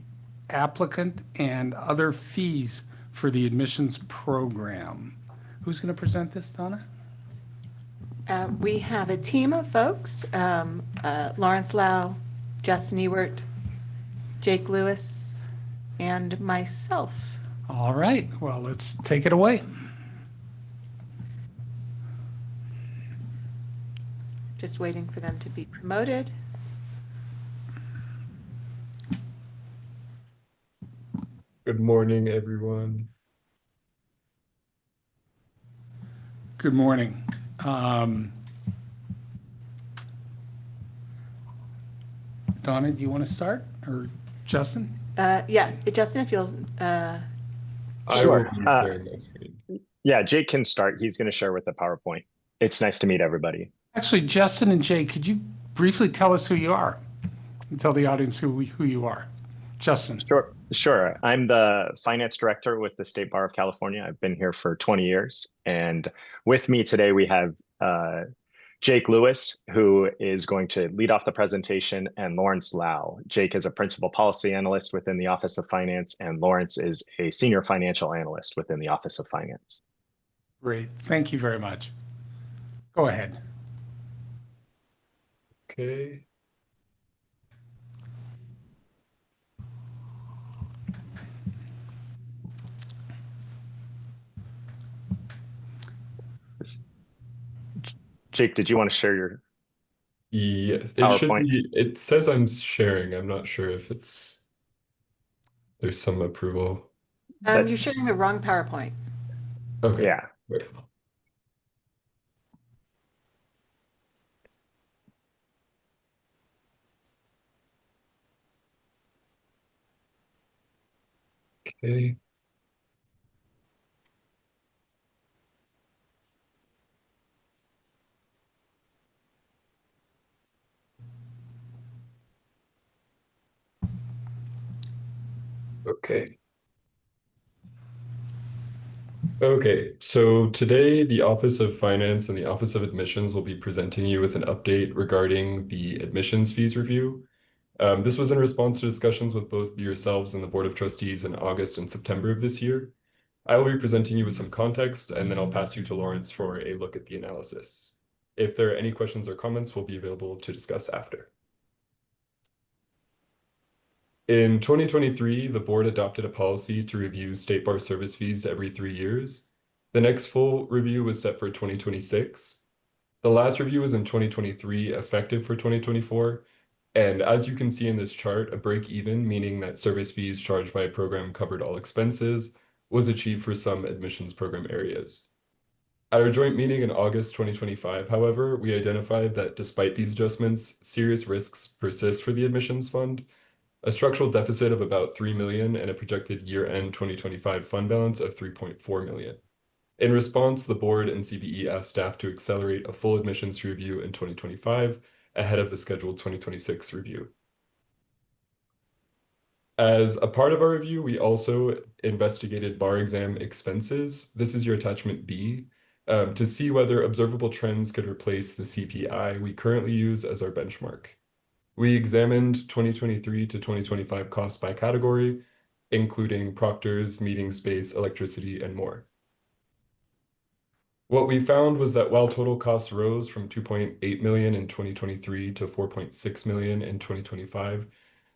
applicant and other fees for the admissions program. Who's going to present this, Donna? We have a team of folks, Lawrence Lau, Justin Ewert, Jake Lewis, and myself. All right, well, let's take it away. Just waiting for them to be promoted. Good morning, everyone. Good morning. Donna, do you want to start, or Justin? Yeah, Justin, if you'll. I will be sharing my screen. Yeah, Jake can start. He's going to share with the PowerPoint. It's nice to meet everybody. Actually, Justin and Jake, could you briefly tell us who you are? And tell the audience who you are. Justin. Sure. I'm the finance director with the State Bar of California. I've been here for 20 years. And with me today, we have Jake Lewis, who is going to lead off the presentation, and Lawrence Lau. Jake is a principal policy analyst within the Office of Finance, and Lawrence is a senior financial analyst within the Office of Finance. Great. Thank you very much. Go ahead. Okay. Jake, did you want to share your Yes, it should PowerPoint? be. It says I'm sharing. I'm not sure if there's some approval. You're sharing the wrong PowerPoint. Okay. Yeah. Wait. Okay. Okay. Okay, so today the Office of Finance and the Office of Admissions will be presenting you with an update regarding the admissions fees review. This was in response to discussions with both yourselves and the Board of Trustees in August and September of this year. I will be presenting you with some context, and then I'll pass you to Lawrence for a look at the analysis. If there are any questions or comments, we'll be available to discuss after. In 2023, the board adopted a policy to review State Bar service fees every 3 years. The next full review was set for 2026. The last review was in 2023, effective for 2024. And as you can see in this chart, a break even, meaning that service fees charged by a program covered all expenses, was achieved for some admissions program areas. At our joint meeting in August 2025, however, we identified that despite these adjustments, serious risks persist for the admissions fund. A structural deficit of about 3 million and a projected year-end 2025 fund balance of 3.4 million. In response, the board and CBE asked staff to accelerate a full admissions review in 2025 ahead of the scheduled 2026 review. As a part of our review, we also investigated bar exam expenses. This is your attachment B, to see whether observable trends could replace the CPI we currently use as our benchmark. We examined 2023 to 2025 costs by category, including proctors, meeting space, electricity, and more. What we found was that while total costs rose from 2.8 million in 2023 to 4.6 million in 2025,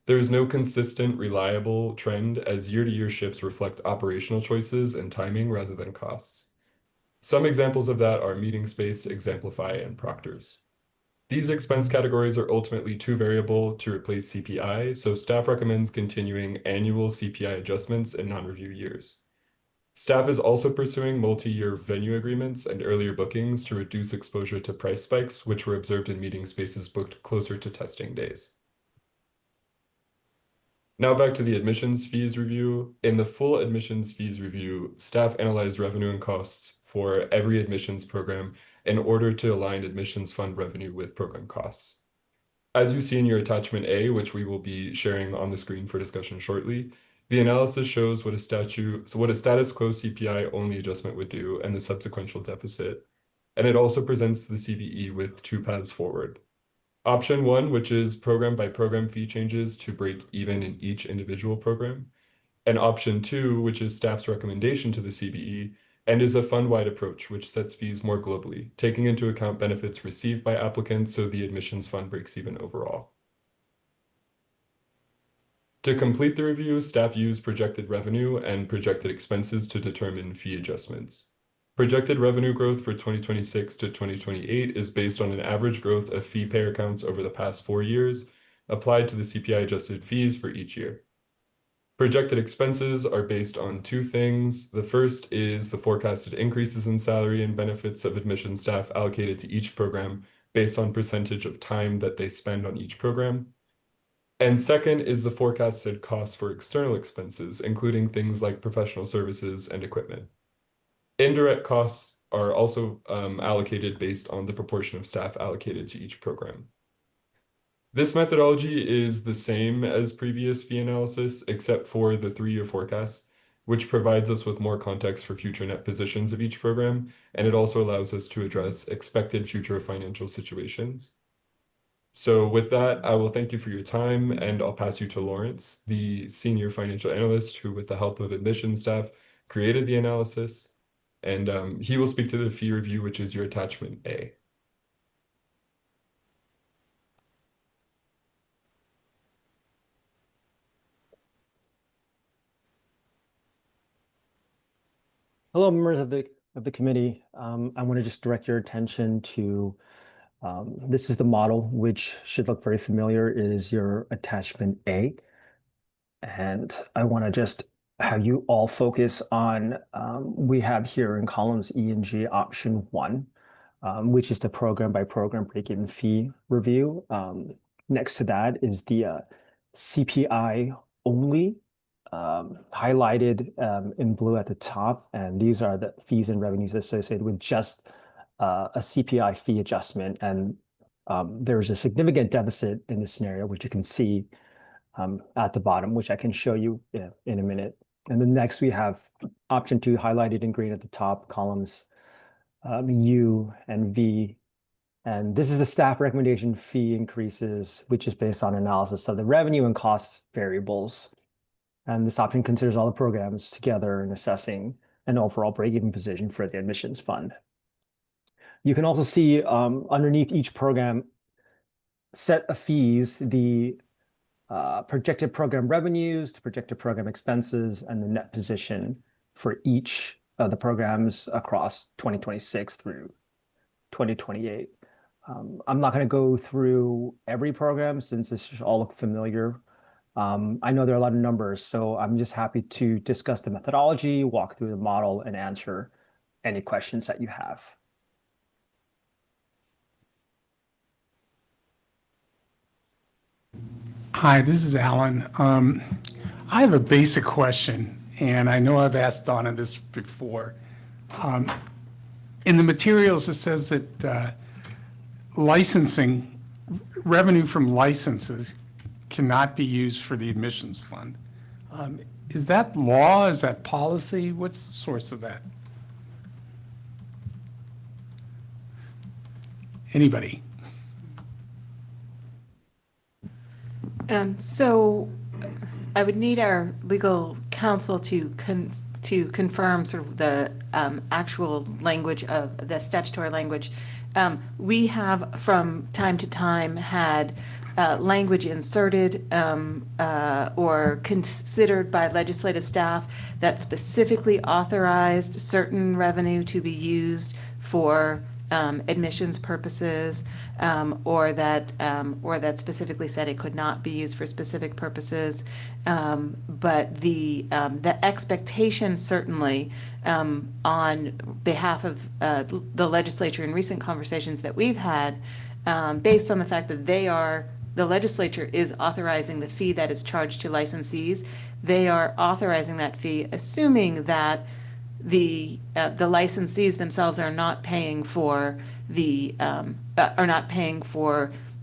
there is no consistent, reliable trend as year-to-year shifts reflect operational choices and timing rather than costs. Some examples of that are meeting space, Exemplify, and proctors. These expense categories are ultimately too variable to replace CPI, so staff recommends continuing annual CPI adjustments in non-review years. Staff is also pursuing multi-year venue agreements and earlier bookings to reduce exposure to price spikes, which were observed in meeting spaces booked closer to testing days. Now back to the admissions fees review. In the full admissions fees review, staff analyzed revenue and costs for every admissions program in order to align admissions fund revenue with program costs. As you see in your attachment A, which we will be sharing on the screen for discussion shortly, the analysis shows what a status quo CPI only adjustment would do and the subsequential deficit and it also presents the CBE with two paths forward. Option one, which is program by program fee changes to break even in each individual program, and option two, which is staff's recommendation to the CBE and is a fund-wide approach which sets fees more globally, taking into account benefits received by applicants so the admissions fund breaks even overall. To complete the review, staff used projected revenue and projected expenses to determine fee adjustments. Projected revenue growth for 2026 to 2028 is based on an average growth of fee payer counts over the past 4 years, applied to the CPI adjusted fees for each year. Projected expenses are based on two things. The first is the forecasted increases in salary and benefits of admission staff allocated to each program based on percentage of time that they spend on each program. And second is the forecasted costs for external expenses, including things like professional services and equipment. Indirect costs are also allocated based on the proportion of staff allocated to each program. This methodology is the same as previous fee analysis, except for the 3-year forecast, which provides us with more context for future net positions of each program, and it also allows us to address expected future financial situations. So with that, I will thank you for your time, and I'll pass you to Lawrence, the senior financial analyst who, with the help of admissions staff, created the analysis, and he will speak to the fee review, which is your attachment A. Hello, members of the committee. I want to just direct your attention to this is the model, which should look very familiar. It is your attachment A. And I want to just have you all focus on, we have here in columns E and G option 1, which is the program by program break-even fee review. Next to that is the CPI only highlighted in blue at the top, and these are the fees and revenues associated with just a CPI fee adjustment. And there's a significant deficit in this scenario, which you can see at the bottom, which I can show you in a minute. And then next we have option 2 highlighted in green at the top, columns U and V. And this is the staff recommendation fee increases, which is based on analysis of the revenue and cost variables. And this option considers all the programs together in assessing an overall break-even position for the admissions fund. You can also see underneath each program set of fees, the projected program revenues, the projected program expenses, and the net position for each of the programs across 2026 through 2028. I'm not going to go through every program since this should all look familiar. I know there are a lot of numbers, so I'm just happy to discuss the methodology, walk through the model, and answer any questions that you have. Hi, this is Alan. I have a basic question, and I know I've asked Donna this before. In the materials, it says that licensing, revenue from licenses cannot be used for the admissions fund. Is that law? Is that policy? What's the source of that? Anybody? So I would need our legal counsel to confirm sort of the actual language of the statutory language. We have from time to time had language inserted or considered by legislative staff that specifically authorized certain revenue to be used for admissions purposes, or that specifically said it could not be used for specific purposes. But the expectation certainly on behalf of the legislature in recent conversations that we've had, based on the fact that the legislature is authorizing the fee that is charged to licensees. They are authorizing that fee, assuming that the licensees themselves are not paying for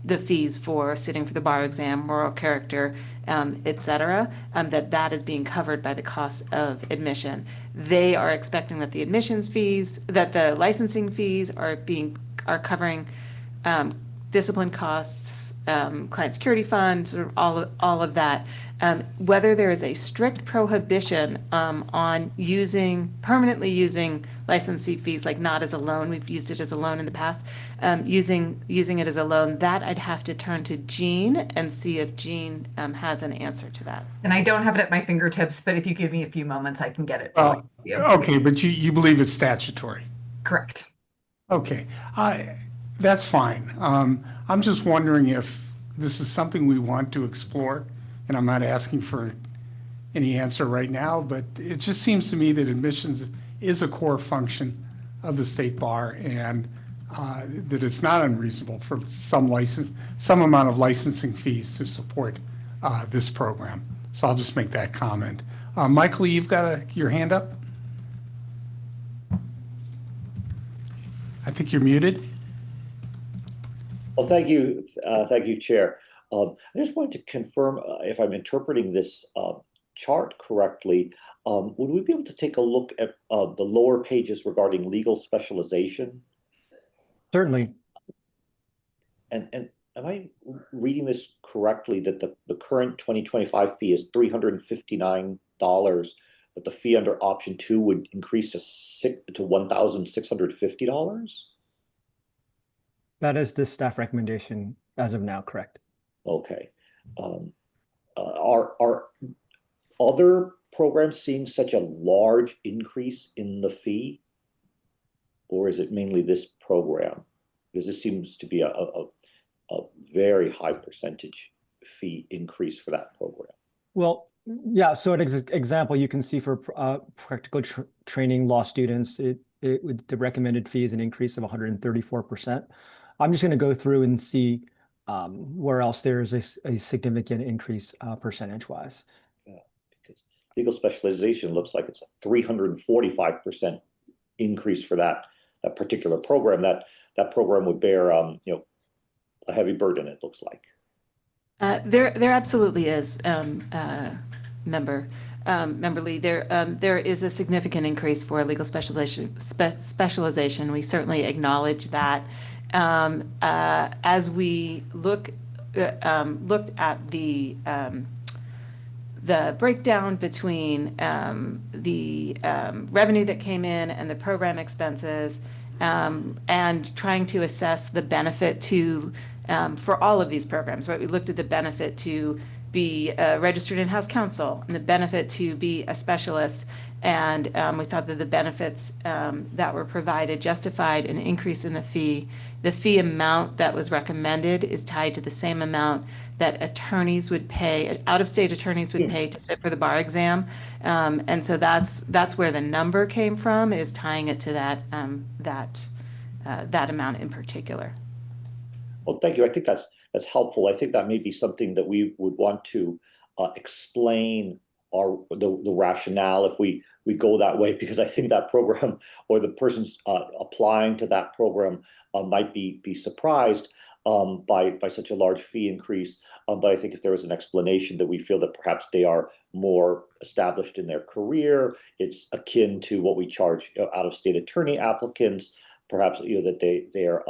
the fees for sitting for the bar exam, moral character, et cetera, that is being covered by the cost of admission. They are expecting that the admissions fees, that the licensing fees are covering discipline costs, client security funds, or all of that. Whether there is a strict prohibition on permanently using licensee fees, like not as a loan, we've used it as a loan in the past, using it as a loan, that I'd have to turn to Jean and see if Jean has an answer to that. And I don't have it at my fingertips, but if you give me a few moments, I can get it Well, for you. okay, but you believe it's statutory? Correct. Okay, that's fine. I'm just wondering if this is something we want to explore, and I'm not asking for any answer right now, but it just seems to me that admissions is a core function of the state bar, and that it's not unreasonable for some amount of licensing fees to support this program. So I'll just make that comment. Michael, you've got your hand up? I think you're muted. Well, thank you, Chair. I just wanted to confirm if I'm interpreting this chart correctly. Would we be able to take a look at the lower pages regarding legal specialization? Certainly. And am I reading this correctly that the current 2025 fee is $359, but the fee under option 2 would increase to $1,650? That is the staff recommendation as of now, correct? Okay. Are other programs seeing such a large increase in the fee? Or is it mainly this program? Because this seems to be a very high percentage fee increase for that program. Well, yeah, so an example you can see for practical training law students, the recommended fee is an increase of 134%. I'm just going to go through and see where else there is a significant increase percentage-wise. Yeah, because legal specialization looks like it's a 345% increase for that particular program. That program would bear a heavy burden, it looks like. There absolutely is, Member Lee. There is a significant increase for legal specialization. We certainly acknowledge that. As we looked at the breakdown between the revenue that came in and the program expenses, and trying to assess the benefit to for all of these programs, right? We looked at the benefit to be registered in-house counsel and the benefit to be a specialist. And we thought that the benefits that were provided justified an increase in the fee. The fee amount that was recommended is tied to the same amount that attorneys would pay, out-of-state attorneys would pay to sit for the bar exam. And so that's where the number came from, is tying it to that amount in particular. Well, thank you. I think that's helpful. I think that may be something that we would want to explain the rationale if we go that way, because I think that program or the persons applying to that program might be surprised by such a large fee increase. But I think if there was an explanation that we feel that perhaps they are more established in their career, it's akin to what we charge out-of-state attorney applicants, perhaps that they are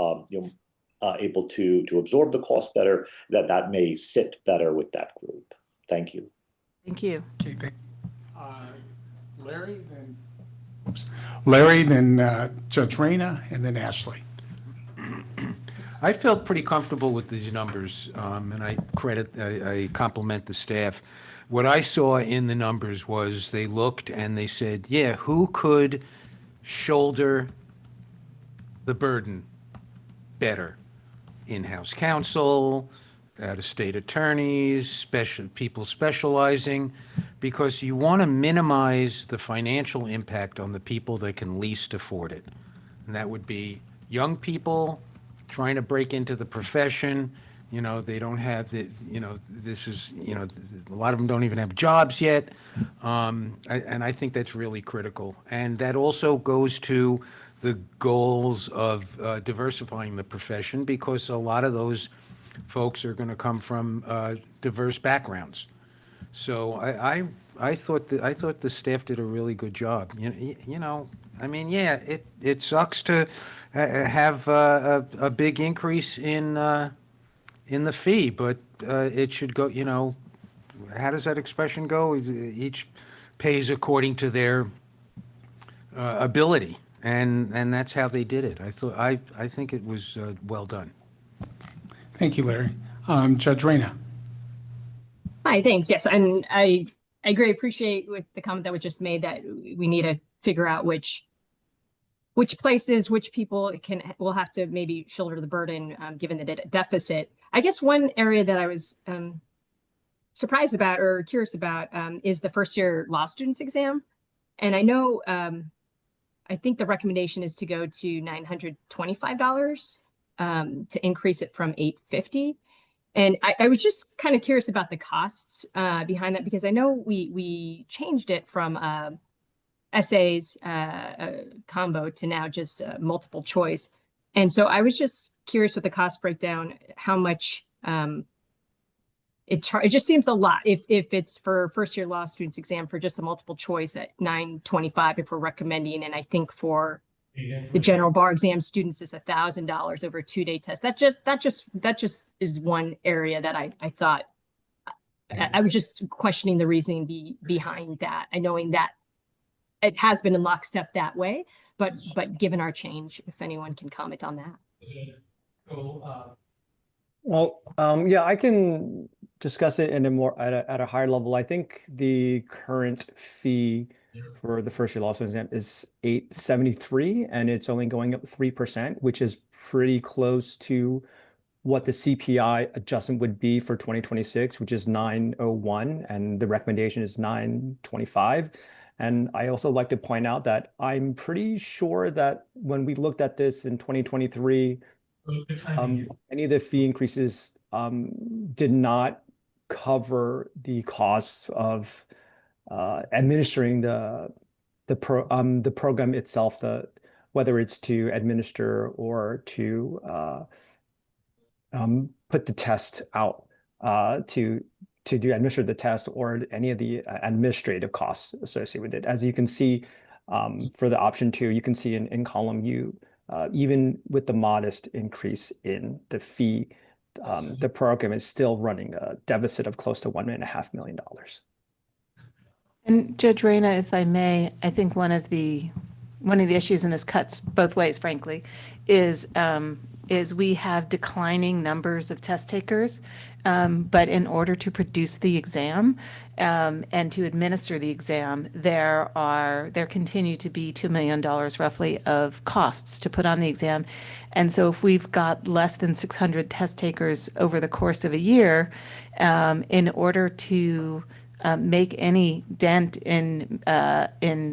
able to absorb the cost better, that may sit better with that group. Thank you. Thank you. Okay, Larry, then Judge Reyna, and then Ashley. I felt pretty comfortable with these numbers, and I compliment the staff. What I saw in the numbers was they looked and they said, yeah, who could shoulder the burden better? In-house counsel, out-of-state attorneys, people specializing, because you want to minimize the financial impact on the people that can least afford it. And that would be young people trying to break into the profession. They don't have a lot of them don't even have jobs yet. And I think that's really critical. And that also goes to the goals of diversifying the profession, because a lot of those folks are going to come from diverse backgrounds. So I thought the staff did a really good job. You know, I mean, yeah, it sucks to have a big increase in the fee, but it should go. You know, how does that expression go? Each pays according to their ability, and that's how they did it. I think it was well done. Thank you, Larry. Judge Reyna. Hi, thanks. Yes, and I agree. Appreciate with the comment that was just made that we need to figure out which places, which people will have to maybe shoulder the burden given the deficit. I guess one area that I was surprised about or curious about is the first year law students exam. And I know, I think the recommendation is to go to $925 to increase it from $850. And I was just kind of curious about the costs behind that, because I know we changed it from essays combo to now just multiple choice. And so I was just curious with the cost breakdown, how much it just seems a lot if it's for first year law students exam for just a multiple choice at $925 if we're recommending. And I think for the general bar exam students is $1,000 over a 2-day test. That just is one area that I thought I was just questioning the reasoning behind that. I knowing that it has been in lockstep that way, but given our change, if anyone can comment on that. Well, yeah, I can discuss it in a more at a higher level. I think the current fee for the first year law school exam is $873, and it's only going up 3%, which is pretty close to what the CPI adjustment would be for 2026, which is 901, and the recommendation is 925. And I also like to point out that I'm pretty sure that when we looked at this in 2023, any of the fee increases did not cover the costs of administering the program itself, whether it's to administer or to put the test out to administer the test, or any of the administrative costs associated with it. As you can see for the option 2, you can see in column U, even with the modest increase in the fee, the program is still running a deficit of close to $1.5 million. And Judge Reyna, if I may, I think one of the issues, and this cuts both ways, frankly, is we have declining numbers of test takers, but in order to produce the exam and to administer the exam, there continue to be $2 million roughly of costs to put on the exam. And so if we've got less than 600 test takers over the course of a year, in order to make any dent in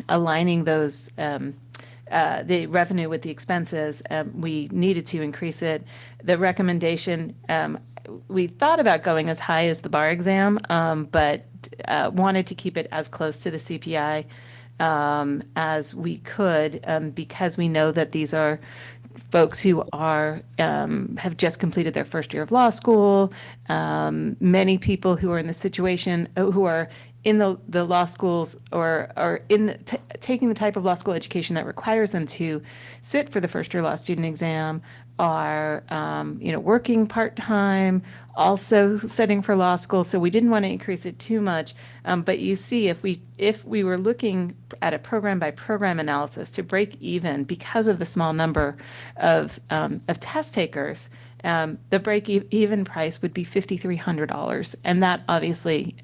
aligning those the revenue with the expenses, we needed to increase it. The recommendation, we thought about going as high as the bar exam, but wanted to keep it as close to the CPI as we could, because we know that these are folks who have just completed their first year of law school. Many people who are in the situation, who are in the law schools or are taking the type of law school education that requires them to sit for the first year law student exam, are working part-time, also studying for law school. So we didn't want to increase it too much. But you see, if we were looking at a program by program analysis to break even because of the small number of test takers, the break-even price would be $5,300. And that obviously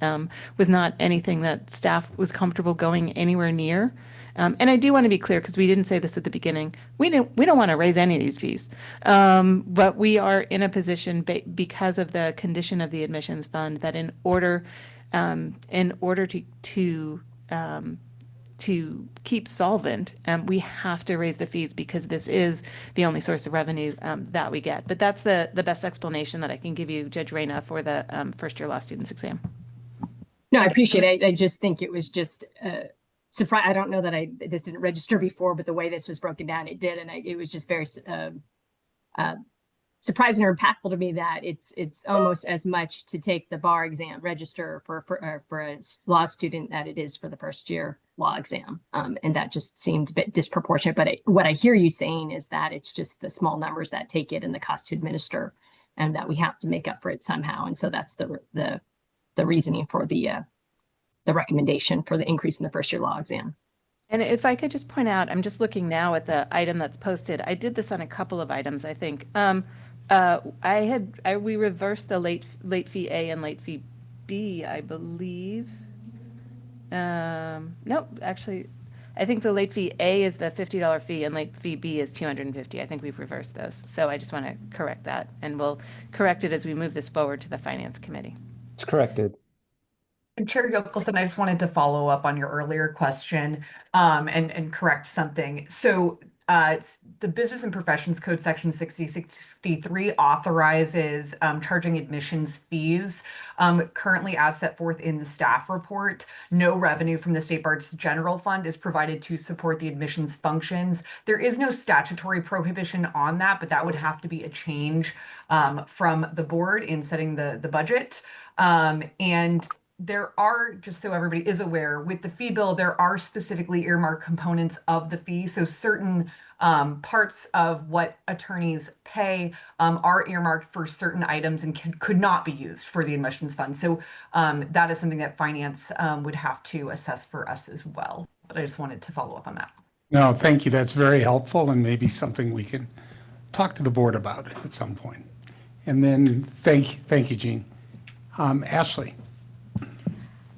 was not anything that staff was comfortable going anywhere near. And I do want to be clear, because we didn't say this at the beginning, we don't want to raise any of these fees. But we are in a position because of the condition of the admissions fund that in order to keep solvent, we have to raise the fees, because this is the only source of revenue that we get. But that's the best explanation that I can give you, Judge Reyna, for the first year law students exam. No, I appreciate it. I just think it was just surprise. I don't know that this didn't register before, but the way this was broken down, it did, and it was just very surprising or impactful to me that it's almost as much to take the bar exam, register for a law student that it is for the first year law exam. And that just seemed a bit disproportionate. But what I hear you saying is that it's just the small numbers that take it and the cost to administer, and that we have to make up for it somehow. And so that's the reasoning for the recommendation for the increase in the first year law exam. And if I could just point out, I'm just looking now at the item that's posted. I did this on a couple of items, I think. We reversed the late fee A and late fee B, I believe. Nope, actually, I think the late fee A is the $50 fee and late fee B is $250. I think we've reversed those. So I just want to correct that, and we'll correct it as we move this forward to the Finance Committee. It's corrected. And Chair Yokelson, I just wanted to follow up on your earlier question and correct something. So the Business and Professions Code Section 6063 authorizes charging admissions fees. Currently, as set forth in the staff report, no revenue from the State Bar's general fund is provided to support the admissions functions. There is no statutory prohibition on that, but that would have to be a change from the board in setting the budget. And there are, just so everybody is aware, with the fee bill, there are specifically earmarked components of the fee. So certain parts of what attorneys pay are earmarked for certain items and could not be used for the admissions fund. So that is something that finance would have to assess for us as well. But I just wanted to follow up on that. No, thank you. That's very helpful and maybe something we can talk to the board about at some point. And then thank you, Jean. Ashley.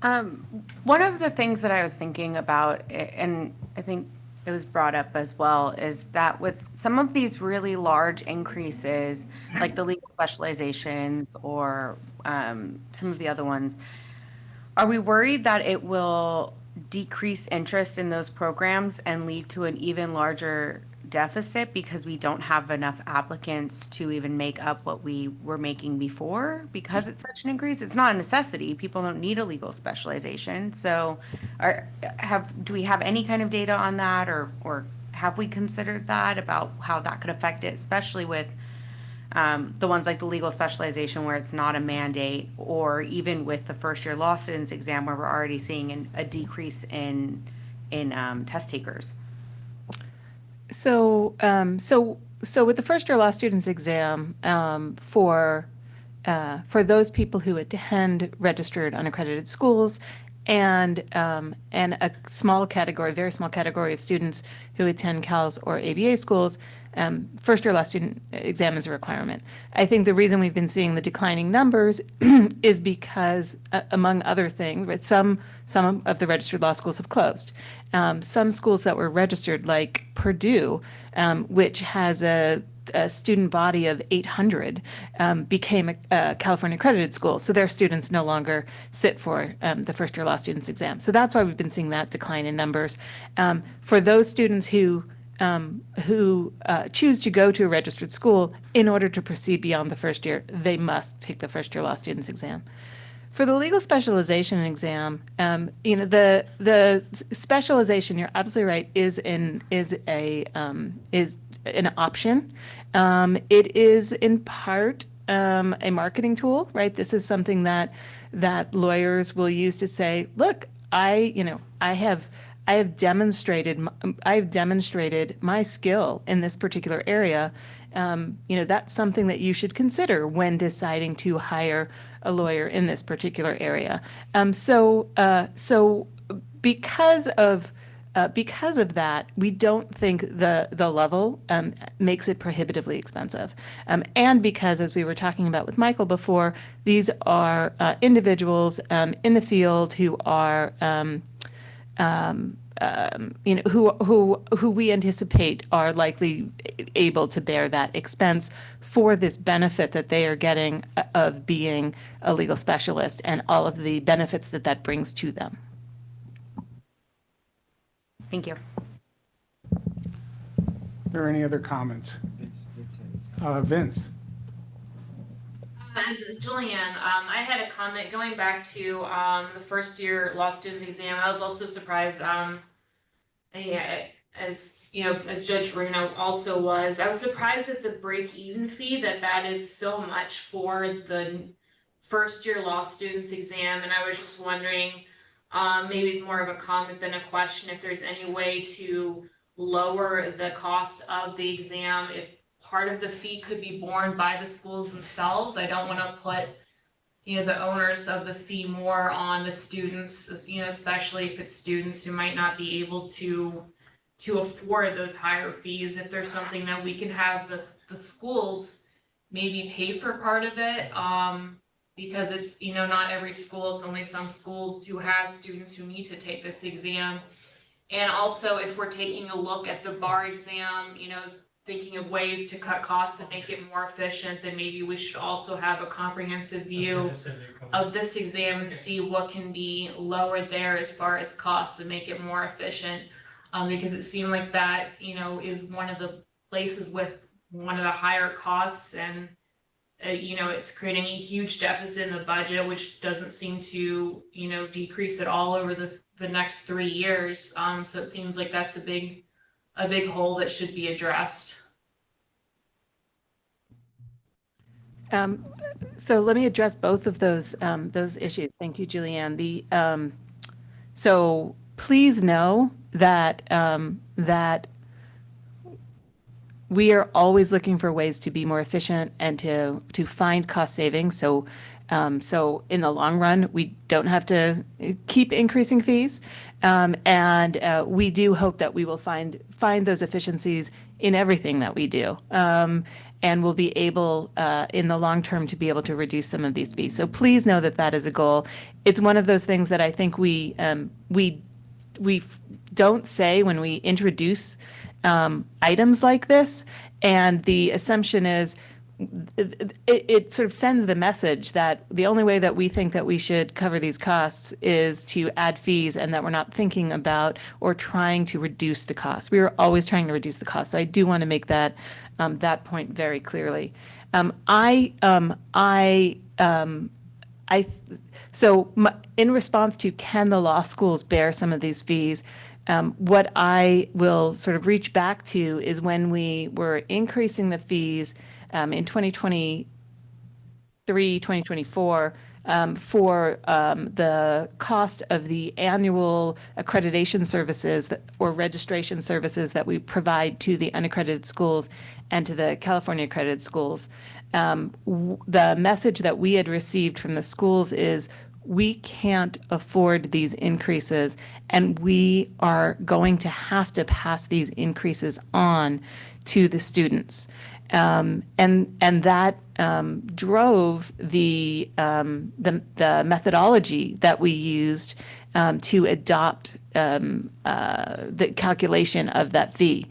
One of the things that I was thinking about, and I think it was brought up as well, is that with some of these really large increases, like the legal specializations or some of the other ones, are we worried that it will decrease interest in those programs and lead to an even larger deficit because we don't have enough applicants to even make up what we were making before because it's such an increase? It's not a necessity. People don't need a legal specialization. So do we have any kind of data on that, or have we considered that about how that could affect it, especially with the ones like the legal specialization where it's not a mandate, or even with the first year law students exam where we're already seeing a decrease in test takers? So with the first year law students exam, for those people who attend registered unaccredited schools and a small category, very small category of students who attend CALS or ABA schools, first year law student exam is a requirement. I think the reason we've been seeing the declining numbers is because, among other things, right, some of the registered law schools have closed. Some schools that were registered, like Purdue, which has a student body of 800, became a California accredited school. So their students no longer sit for the first year law students exam. So that's why we've been seeing that decline in numbers. For those students who choose to go to a registered school, in order to proceed beyond the first year, they must take the first year law students exam. For the legal specialization exam, the specialization, you're absolutely right, is an option. It is in part a marketing tool, right? This is something that lawyers will use to say, look, I have demonstrated my skill in this particular area. That's something that you should consider when deciding to hire a lawyer in this particular area. So because of that, we don't think the level makes it prohibitively expensive. And because, as we were talking about with Michael before, these are individuals in the field who are who we anticipate are likely able to bear that expense for this benefit that they are getting of being a legal specialist and all of the benefits that brings to them. Thank you. Are there any other comments? Vince. Julianne, I had a comment going back to the first year law students exam. I was also surprised. as you know, as Judge Reno also was, I was surprised at the break-even fee that is so much for the first year law students exam, and I was just wondering, maybe it's more of a comment than a question, if there's any way to lower the cost of the exam, if part of the fee could be borne by the schools themselves. I don't want to put, you know, the owners of the fee more on the students, you know, especially if it's students who might not be able to afford those higher fees. If there's something that we can have the schools maybe pay for part of it, because it's, you know, not every school, it's only some schools who have students who need to take this exam. And also, if we're taking a look at the bar exam, you know, thinking of ways to cut costs and make it more efficient, then maybe we should also have a comprehensive view of this exam and see what can be lowered there as far as costs and make it more efficient. Because it seemed like that, you know, is one of the places with one of the higher costs, and you know, it's creating a huge deficit in the budget, which doesn't seem to, you know, decrease at all over the next 3 years. So it seems like that's a big hole that should be addressed. So let me address both of those issues. Thank you, Julianne. So please know that that we are always looking for ways to be more efficient and to find cost savings. So in the long run, we don't have to keep increasing fees, and we do hope that we will find those efficiencies in everything that we do, and we'll be able in the long term to be able to reduce some of these fees. So please know that that is a goal. It's one of those things that I think we don't say when we introduce items like this, and the assumption is it sort of sends the message that the only way that we think that we should cover these costs is to add fees, and that we're not thinking about or trying to reduce the cost. We are always trying to reduce the cost. So I do want to make that that point very clearly. In response to, can the law schools bear some of these fees? What I will sort of reach back to is when we were increasing the fees in 2023, 2024, for the cost of the annual accreditation services or registration services that we provide to the unaccredited schools and to the California accredited schools. The message that we had received from the schools is, we can't afford these increases, and we are going to have to pass these increases on to the students. And that drove the methodology that we used to adopt the calculation of that fee,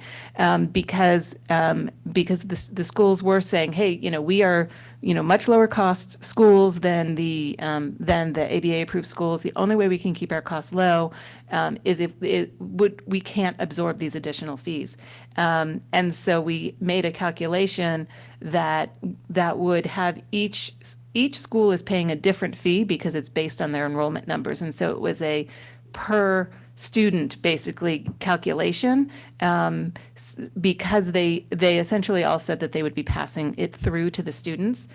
because the schools were saying, hey, you know, we are, you know, much lower cost schools than the ABA approved schools. The only way we can keep our costs low is if we can't absorb these additional fees. And so we made a calculation that would have each school is paying a different fee because it's based on their enrollment numbers. And so it was a per student basically calculation, because they essentially all said that they would be passing it through to the students.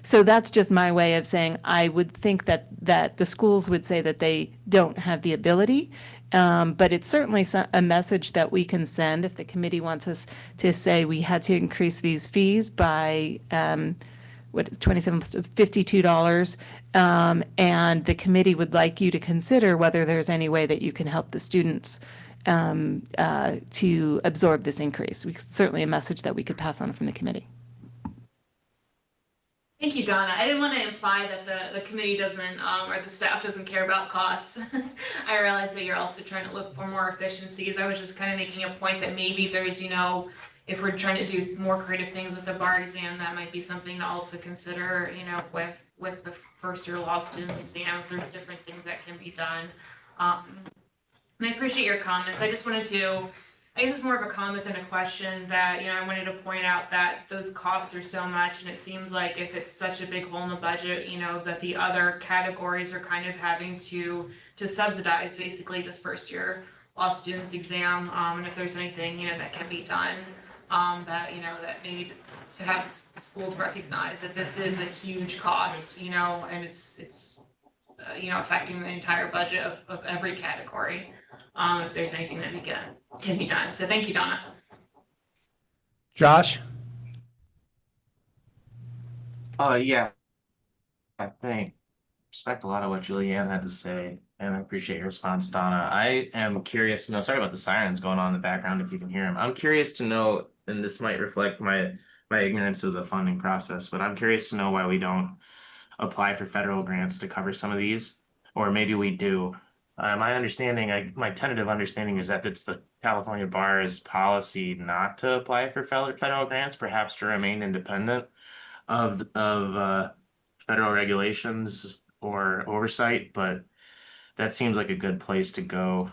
So that's just my way of saying, I would think that the schools would say that they don't have the ability. But it's certainly a message that we can send if the committee wants us to say we had to increase these fees by $52, and the committee would like you to consider whether there's any way that you can help the students to absorb this increase. Certainly a message that we could pass on from the committee. Thank you, Donna. I didn't want to imply that the committee doesn't, or the staff doesn't care about costs. I realize that you're also trying to look for more efficiencies. I was just kind of making a point that maybe there's, you know, if we're trying to do more creative things with the bar exam, that might be something to also consider, you know, with the first year law students exam, if there's different things that can be done. And I appreciate your comments. I just wanted to, I guess it's more of a comment than a question, that, you know, I wanted to point out that those costs are so much, and it seems like if it's such a big hole in the budget, you know, that the other categories are kind of having to subsidize basically this first year law students exam, and if there's anything, that can be done, that, that maybe to have schools recognize that this is a huge cost, and it's affecting the entire budget of every category. If there's anything that can be done. So thank you, Donna. Josh? Yeah, I think respect a lot of what Julianne had to say, and I appreciate your response, Donna. I am curious to know, sorry about the sirens going on in the background if you can hear them. I'm curious to know, and this might reflect my ignorance of the funding process, but I'm curious to know why we don't apply for federal grants to cover some of these, or maybe we do. My understanding, my tentative understanding is that it's the California Bar's policy not to apply for federal grants, perhaps to remain independent of federal regulations or oversight, but that seems like a good place to go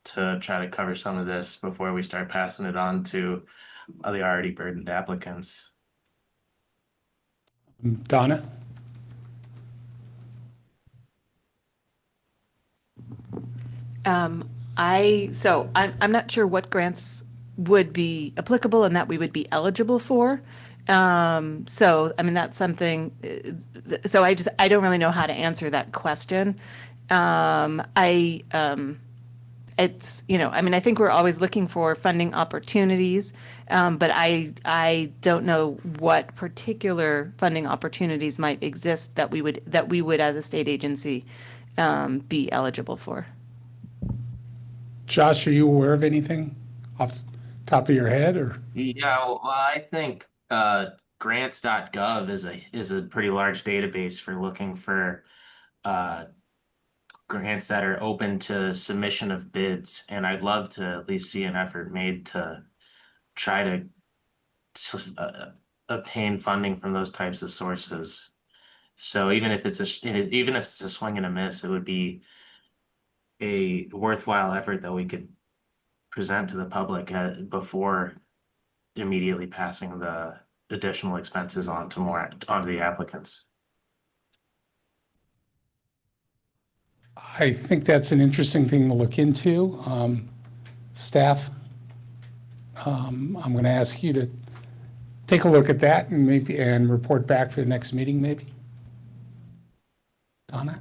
to try to cover some of this before we start passing it on to the already burdened applicants. Donna? I'm not sure what grants would be applicable and that we would be eligible for. So, I mean, that's something, so I don't really know how to answer that question. It's, I mean, I think we're always looking for funding opportunities, but I don't know what particular funding opportunities might exist that we would as a state agency be eligible for. Josh, are you aware of anything off the top of your head, or? Yeah, well, I think grants.gov is a pretty large database for looking for grants that are open to submission of bids, and I'd love to at least see an effort made to try to obtain funding from those types of sources. So even if it's a swing and a miss, it would be a worthwhile effort that we could present to the public before immediately passing the additional expenses onto the applicants. I think that's an interesting thing to look into. Staff, I'm going to ask you to take a look at that and report back for the next meeting, maybe. Donna?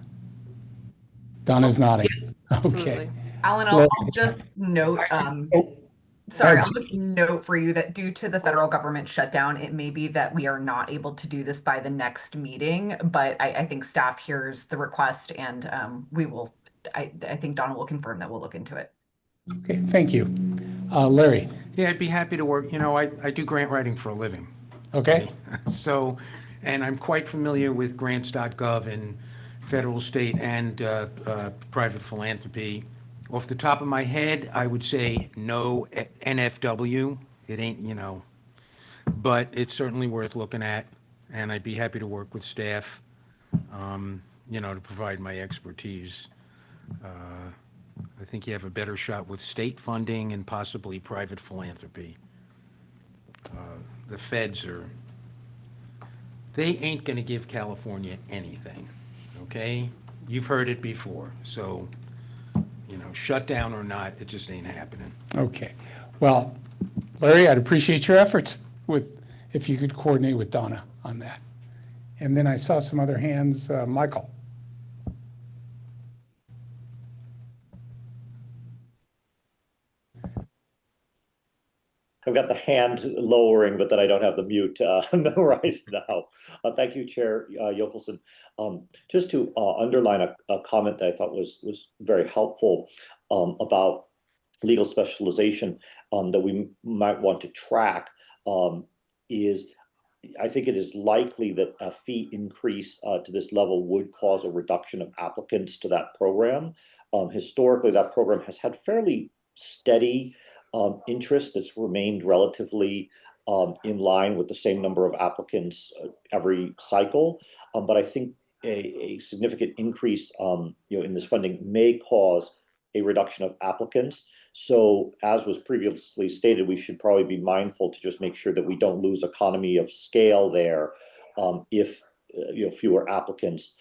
Donna's nodding. Yes, Okay. absolutely. Alan, Well, I'll just note, sorry. I'll just note for you that due to the federal government shutdown, it may be that we are not able to do this by the next meeting, but I think staff hears the request and I think Donna will confirm that we'll look into it. Okay, thank you. Larry? Yeah, I'd be happy to work. I do grant writing for a living. Okay. So, and I'm quite familiar with grants.gov and federal, state, and private philanthropy. Off the top of my head, I would say no NFW. It ain't, but it's certainly worth looking at, and I'd be happy to work with staff, to provide my expertise. I think you have a better shot with state funding and possibly private philanthropy. The feds they ain't going to give California anything, okay? You've heard it before, so, shut down or not, it just ain't happening. Okay. Well, Larry, I'd appreciate your efforts if you could coordinate with Donna on that. And then I saw some other hands. Michael? I've got the hand lowering, but then I don't have the mute memorized now. Thank you, Chair Yokelson. Just to underline a comment that I thought was very helpful about legal specialization that we might want to track is I think it is likely that a fee increase to this level would cause a reduction of applicants to that program. Historically, that program has had fairly steady interest that's remained relatively in line with the same number of applicants every cycle. But I think a significant increase in this funding may cause a reduction of applicants. So as was previously stated, we should probably be mindful to just make sure that we don't lose economy of scale there if fewer applicants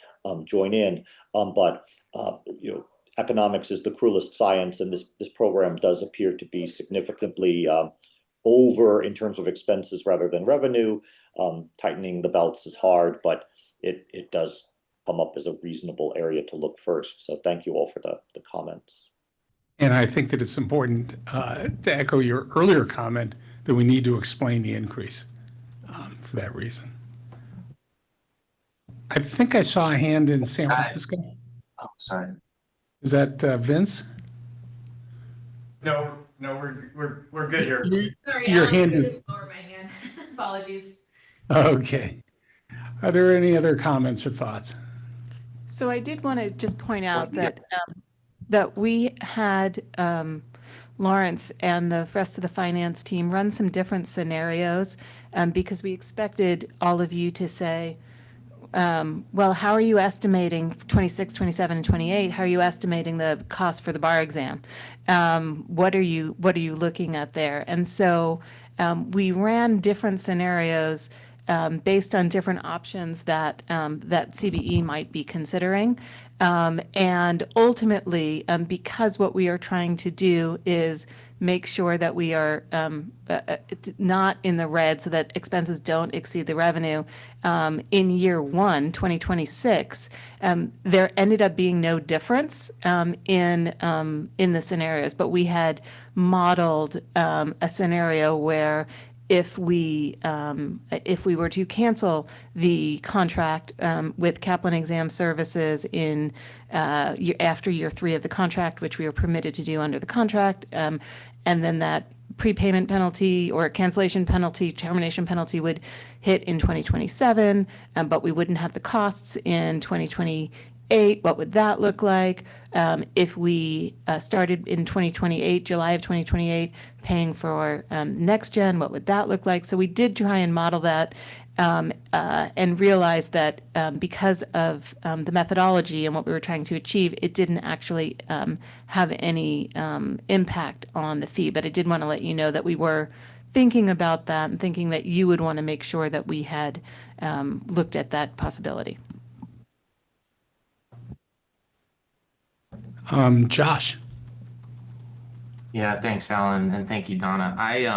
join in. But economics is the cruelest science, and this program does appear to be significantly over in terms of expenses rather than revenue. Tightening the belts is hard, but it does come up as a reasonable area to look first. So thank you all for the comments. And I think that it's important to echo your earlier comment that we need to explain the increase for that reason. I think I saw a hand in San Francisco. Oh, sorry. Is that Vince? No, we're good here. Sorry, Your Alan hand couldn't is- lower my hand. Apologies. Okay. Are there any other comments or thoughts? So I did want to just point out that that we had Lawrence and the rest of the finance team run some different scenarios because we expected all of you to say, well, how are you estimating 26, 27, and 28? How are you estimating the cost for the bar exam? What are you looking at there? And so we ran different scenarios based on different options that that CBE might be considering. And ultimately, because what we are trying to do is make sure that we are not in the red so that expenses don't exceed the revenue. In year one, 2026, there ended up being no difference in the scenarios, but we had modeled a scenario where if we were to cancel the contract with Kaplan Exam Services in after year 3 of the contract, which we are permitted to do under the contract, and then that prepayment penalty or cancellation penalty, termination penalty would hit in 2027, but we wouldn't have the costs in 2028. What would that look like? If we started in 2028, July of 2028, paying for next gen, what would that look like? So we did try and model that and realized that because of the methodology and what we were trying to achieve, it didn't actually have any impact on the fee. But I did want to let you know that we were thinking about that and thinking that you would want to make sure that we had looked at that possibility. Josh. Yeah, thanks, Alan, and thank you, Donna. I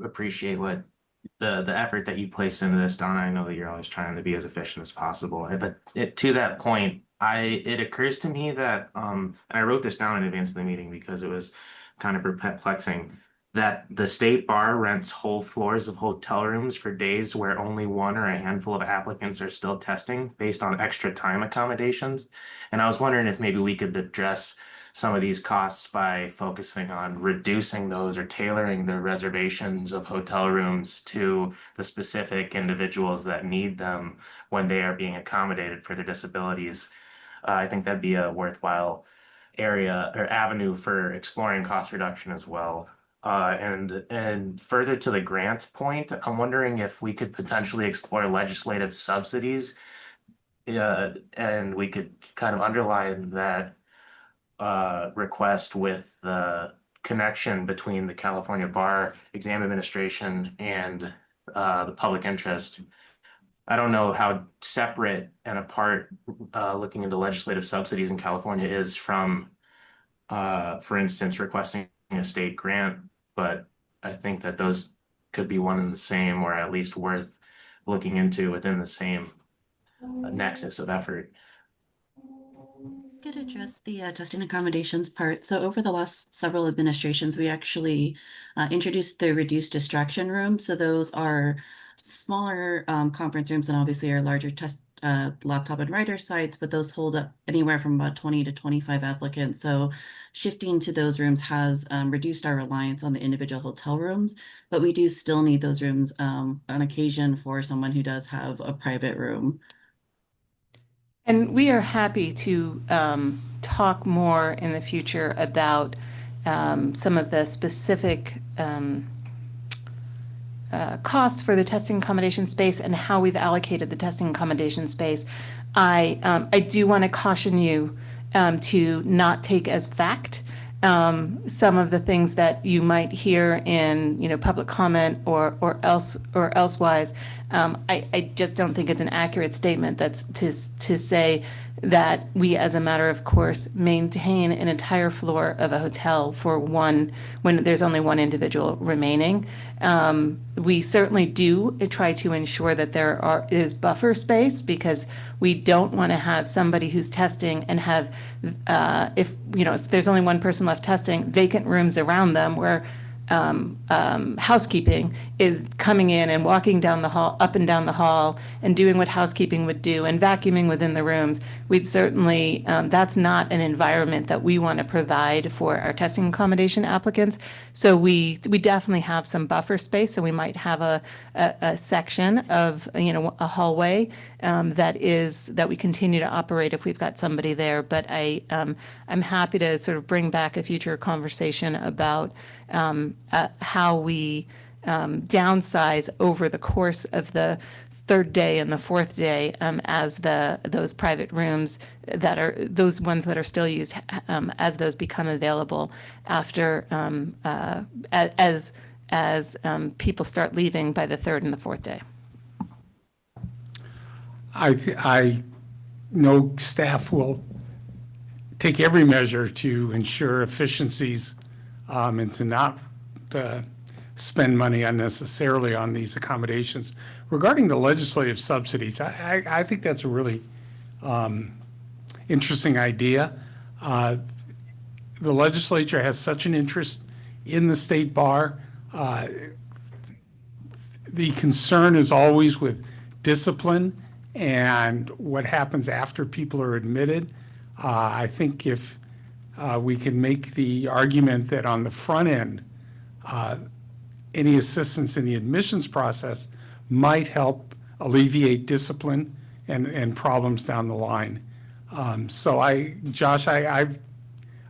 appreciate what the effort that you place into this, Donna. I know that you're always trying to be as efficient as possible, but to that point, it occurs to me that and I wrote this down in advance of the meeting because it was kind of perplexing that the state bar rents whole floors of hotel rooms for days where only one or a handful of applicants are still testing based on extra time accommodations. And I was wondering if maybe we could address some of these costs by focusing on reducing those or tailoring the reservations of hotel rooms to the specific individuals that need them when they are being accommodated for their disabilities. I think that'd be a worthwhile area or avenue for exploring cost reduction as well. And further to the grant point, I'm wondering if we could potentially explore legislative subsidies, and we could kind of underline that request with the connection between the California Bar Exam Administration and the public interest. I don't know how separate and apart looking into legislative subsidies in California is from, for instance, requesting a state grant, but I think that those could be one and the same, or at least worth looking into within the same nexus of effort. Could address the testing accommodations part. So over the last several administrations, we actually introduced the reduced distraction room. So those are smaller conference rooms and obviously our larger test laptop and writer sites, but those hold up anywhere from about 20 to 25 applicants. So shifting to those rooms has reduced our reliance on the individual hotel rooms, but we do still need those rooms on occasion for someone who does have a private room. And we are happy to talk more in the future about some of the specific costs for the testing accommodation space and how we've allocated the testing accommodation space. I do want to caution you to not take as fact some of the things that you might hear in public comment or elsewise. I just don't think it's an accurate statement that's to say that we, as a matter of course, maintain an entire floor of a hotel for one, when there's only one individual remaining. We certainly do try to ensure that is buffer space, because we don't want to have somebody who's testing and have, if there's only one person left testing, vacant rooms around them where housekeeping is coming in and walking down the hall, up and down the hall, and doing what housekeeping would do and vacuuming within the rooms. We'd certainly, that's not an environment that we want to provide for our testing accommodation applicants. So we definitely have some buffer space. So we might have a section of, a hallway that we continue to operate if we've got somebody there. But I'm happy to sort of bring back a future conversation about how we downsize over the course of the third day and the fourth day, as those private rooms that are those ones that are still used, as those become available after as people start leaving by the third and the fourth day. I know staff will take every measure to ensure efficiencies and to not spend money unnecessarily on these accommodations. Regarding the legislative subsidies, I think that's a really interesting idea. The legislature has such an interest in the state bar. The concern is always with discipline and what happens after people are admitted. I think if we can make the argument that on the front end, any assistance in the admissions process might help alleviate discipline and problems down the line. Josh, I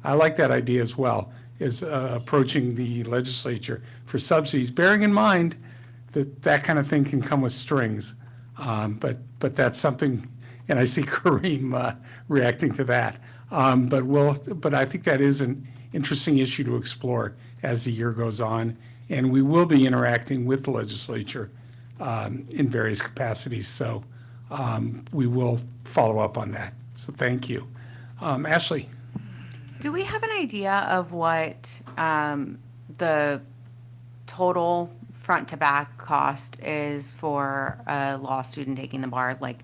like that idea as well, is approaching the legislature for subsidies, bearing in mind that that kind of thing can come with strings. But that's something, and I see Kareem reacting to that. But I think that is an interesting issue to explore as the year goes on, and we will be interacting with the legislature in various capacities. So we will follow up on that. So thank you. Ashley. Do we have an idea of what the total front to back cost is for a law student taking the bar? Like,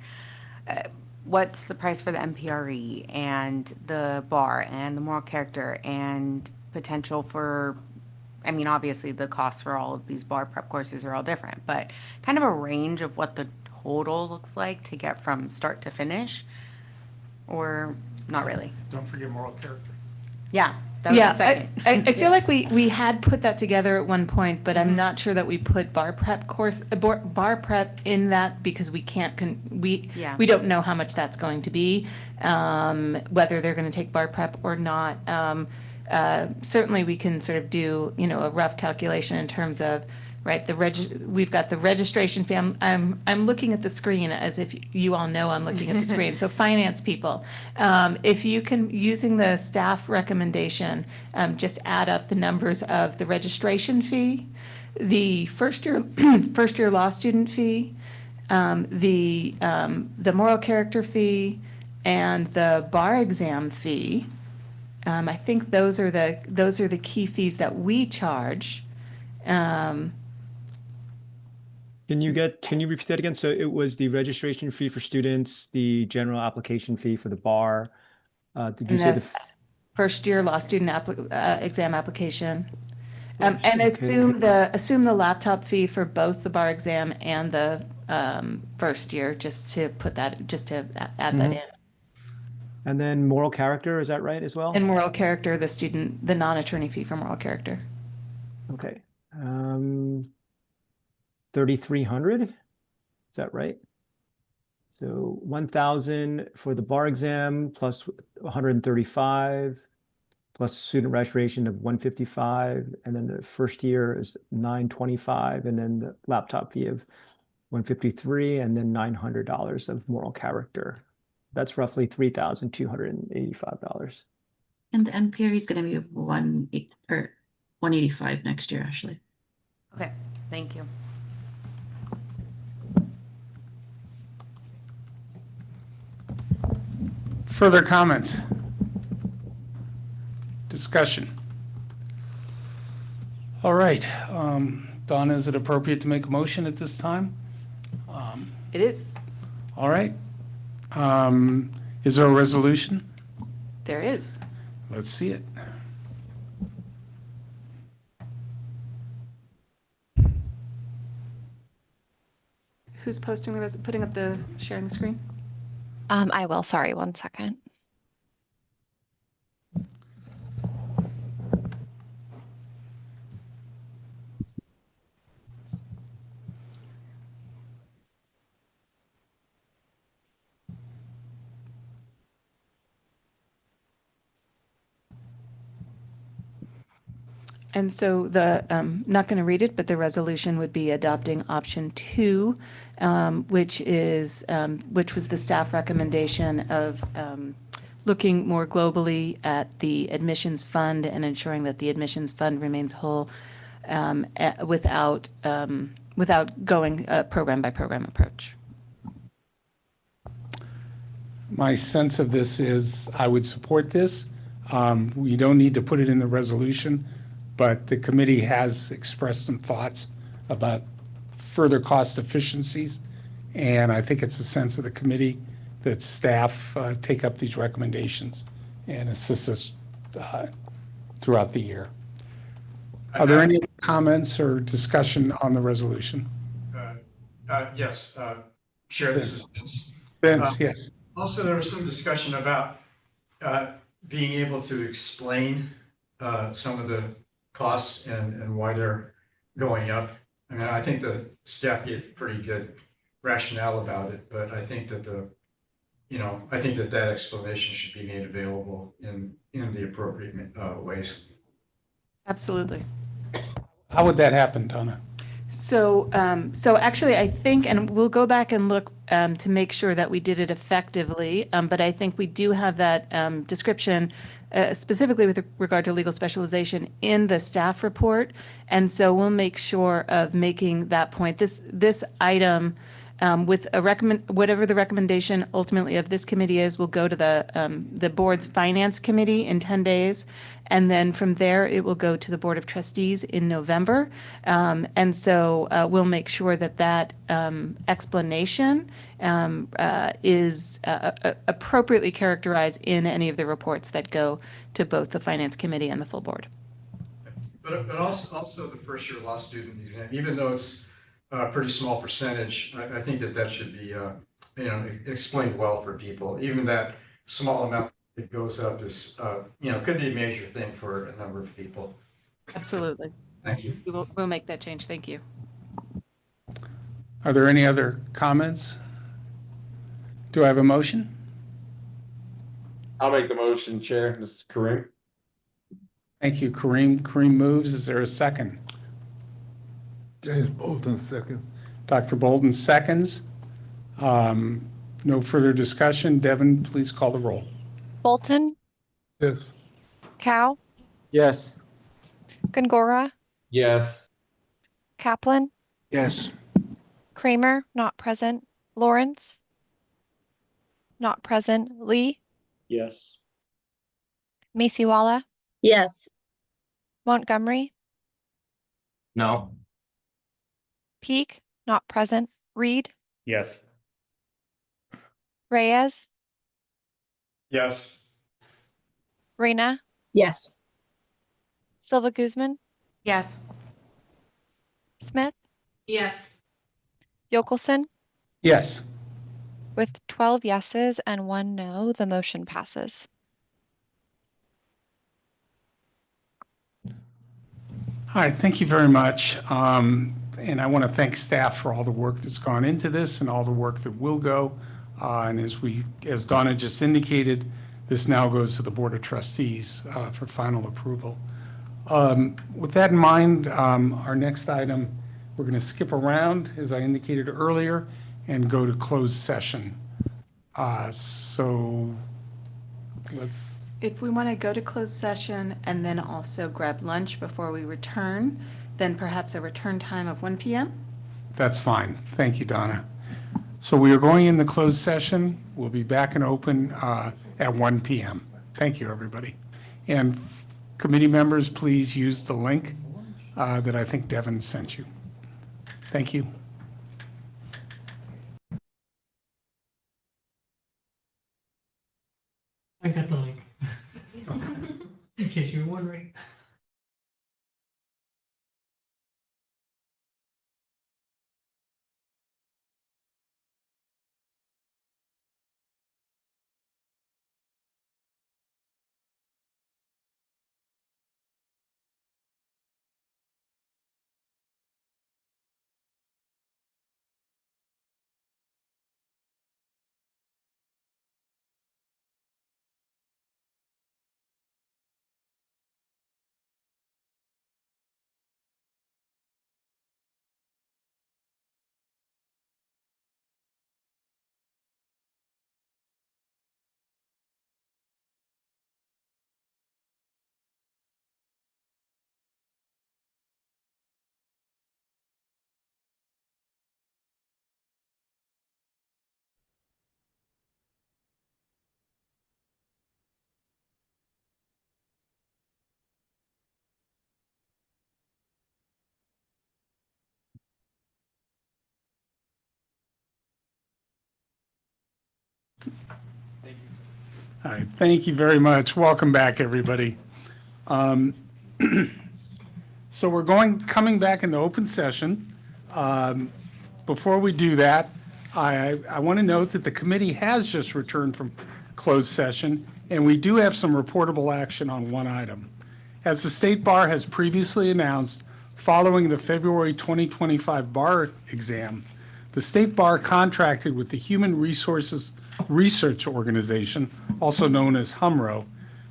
what's the price for the MPRE and the bar and the moral character and potential for, I mean, obviously the costs for all of these bar prep courses are all different, but kind of a range of what the total looks like to get from start to finish, or not really? Don't forget moral character. Yeah. That was the second. I feel like we had put that together at one point, but I'm not sure that we put bar prep in that, because we can't we don't know how much that's going to be, whether they're going to take bar prep or not. Certainly we can sort of do a rough calculation in terms of, right, we've got the registration fee. I'm looking at the screen as if you all know I'm looking at the screen. So finance people, if you can, using the staff recommendation, just add up the numbers of the registration fee, the first year law student fee, the moral character fee, and the bar exam fee. I think those are the key fees that we charge. Can you repeat that again? So it was the registration fee for students, the general application fee for the bar. Did you say the first year law student exam application? And assume the laptop fee for both the bar exam and the first year, just to add that in. And then moral character, is that right as well? And moral character, the non-attorney fee for moral character. Okay. 3,300, is that right? So 1,000 for the bar exam plus 135 plus student registration of 155, and then the first year is 925, and then the laptop fee of 153, and then $900 of moral character. That's roughly $3,285. And the MPRE is going to be 185 next year, Ashley. Okay, thank you. Further comments? Discussion? All right. Donna, is it appropriate to make a motion at this time? It is. All right. Is there a resolution? There is. Let's see it. Who's posting putting up the sharing the screen? I will. Sorry, 1 second. And so the, not going to read it, but the resolution would be adopting option 2, which was the staff recommendation of looking more globally at the admissions fund and ensuring that the admissions fund remains whole without going a program by program approach. My sense of this is I would support this. We don't need to put it in the resolution, but the committee has expressed some thoughts about further cost efficiencies. And I think it's a sense of the committee that staff take up these recommendations and assist us throughout the year. Are there any comments or discussion on the resolution? Yes, Chair, this is Vince. Vince, yes. Also, there was some discussion about being able to explain some of the costs and why they're going up. I mean, I think the staff gave pretty good rationale about it, but I think that I think that explanation should be made available in the appropriate ways. Absolutely. How would that happen, Donna? So, actually, I think, and we'll go back and look to make sure that we did it effectively, but I think we do have that description specifically with regard to legal specialization in the staff report, and so we'll make sure of making that point. This item, with whatever the recommendation ultimately of this committee is, will go to the board's finance committee in 10 days. And then from there, it will go to the Board of Trustees in November. And so we'll make sure that explanation is appropriately characterized in any of the reports that go to both the Finance Committee and the full board. But also the first year law student exam, even though it's a pretty small percentage, I think that should be explained well for people. Even that small amount that goes up is could be a major thing for a number of people. Absolutely. Thank you. We'll make that change. Thank you. Are there any other comments? Do I have a motion? I'll make the motion, Chair. This is Kareem. Thank you, Kareem. Kareem moves. Is there a second? James Bolton, second. Dr. Bolton seconds. No further discussion. Devin, please call the roll. Bolton, Yes. Cow, Yes. Gongora, Yes. Kaplan, Yes. Kramer, not present. Lawrence, not present. Lee, Yes. Masiwala, Yes. Montgomery, No. Peak, not present. Reed, Yes. Reyes, Yes. Reyna, Yes. Silva Guzman, Yes. Smith, Yes. Yokelson. Yes. With 12 yeses and 1 no, the motion passes. All right, thank you very much. And I want to thank staff for all the work that's gone into this and all the work that will go. And as Donna just indicated, this now goes to the Board of Trustees for final approval. With that in mind, our next item, we're going to skip around, as I indicated earlier, and go to closed session. So let's. If we want to go to closed session and then also grab lunch before we return, then perhaps a return time of 1 p.m. That's fine. Thank you, Donna. So we are going in the closed session. We'll be back and open at 1 p.m. Thank you, everybody. And committee members, please use the link that I think Devin sent you. Thank you. I got the link. In case you were wondering. All right, thank you very much. Welcome back, everybody. So we're coming back into open session. Before we do that, I want to note that the committee has just returned from closed session, and we do have some reportable action on one item. As the State Bar has previously announced, following the February 2025 bar exam, the State Bar contracted with the Human Resources Research Organization, also known as HUMRO,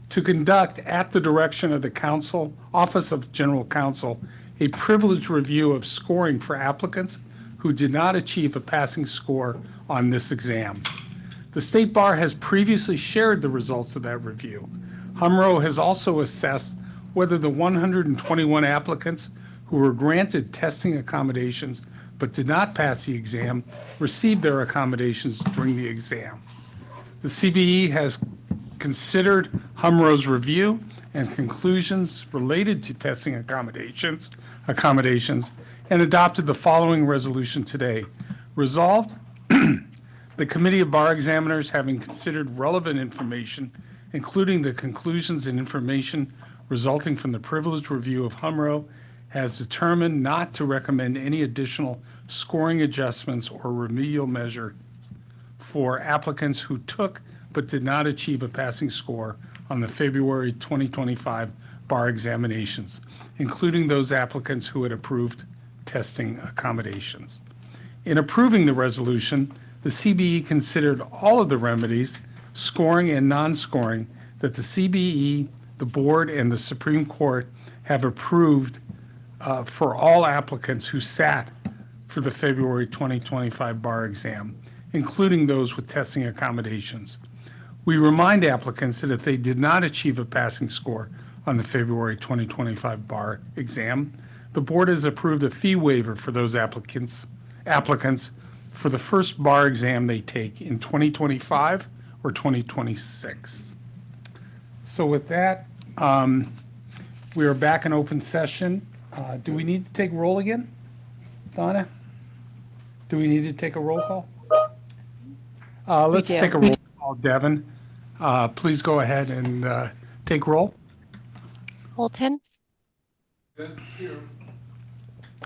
to conduct, at the direction of the Council, Office of General Counsel, a privileged review of scoring for applicants who did not achieve a passing score on this exam. The State Bar has previously shared the results of that review. HUMRO has also assessed whether the 121 applicants who were granted testing accommodations but did not pass the exam received their accommodations during the exam. The CBE has considered HUMRO's review and conclusions related to testing accommodations, and adopted the following resolution today. Resolved, the Committee of Bar Examiners, having considered relevant information, including the conclusions and information resulting from the privileged review of HUMRO, has determined not to recommend any additional scoring adjustments or remedial measure for applicants who took but did not achieve a passing score on the February 2025 bar examinations, including those applicants who had approved testing accommodations. In approving the resolution, the CBE considered all of the remedies, scoring and non-scoring, that the CBE, the board, and the Supreme Court have approved for all applicants who sat for the February 2025 bar exam, including those with testing accommodations. We remind applicants that if they did not achieve a passing score on the February 2025 bar exam, the board has approved a fee waiver for those applicants for the first bar exam they take in 2025 or 2026. So with that, we are back in open session. Do we need to take roll again? Donna? Do we need to take a roll call? Let's do. take a roll call. Devin, please go ahead and take roll. Holton?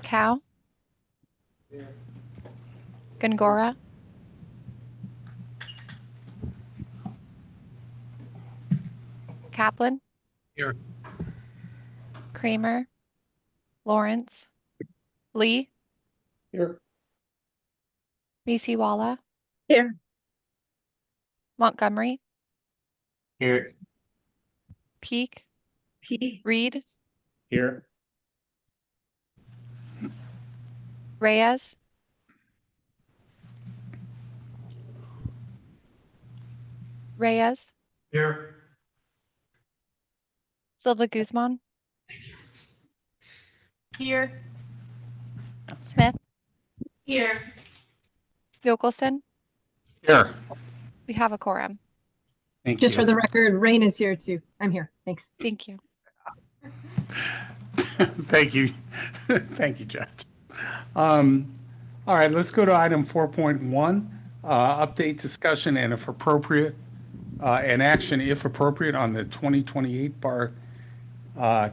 Cow? Gongora? Kaplan? Here. Kramer? Lawrence? Lee? Here. Walla? Here. Montgomery? Here. Peak? Reed? Here. Reyes? Here. Silva Guzman? Here. Smith? Here. Yochelson, Here. we have a quorum. Thank Just you. for the record, Rain is here too. I'm here. Thanks. Thank you. Thank you. Thank you, Judge. All right, let's go to item 4.1, update discussion and if appropriate, and action if appropriate on the 2028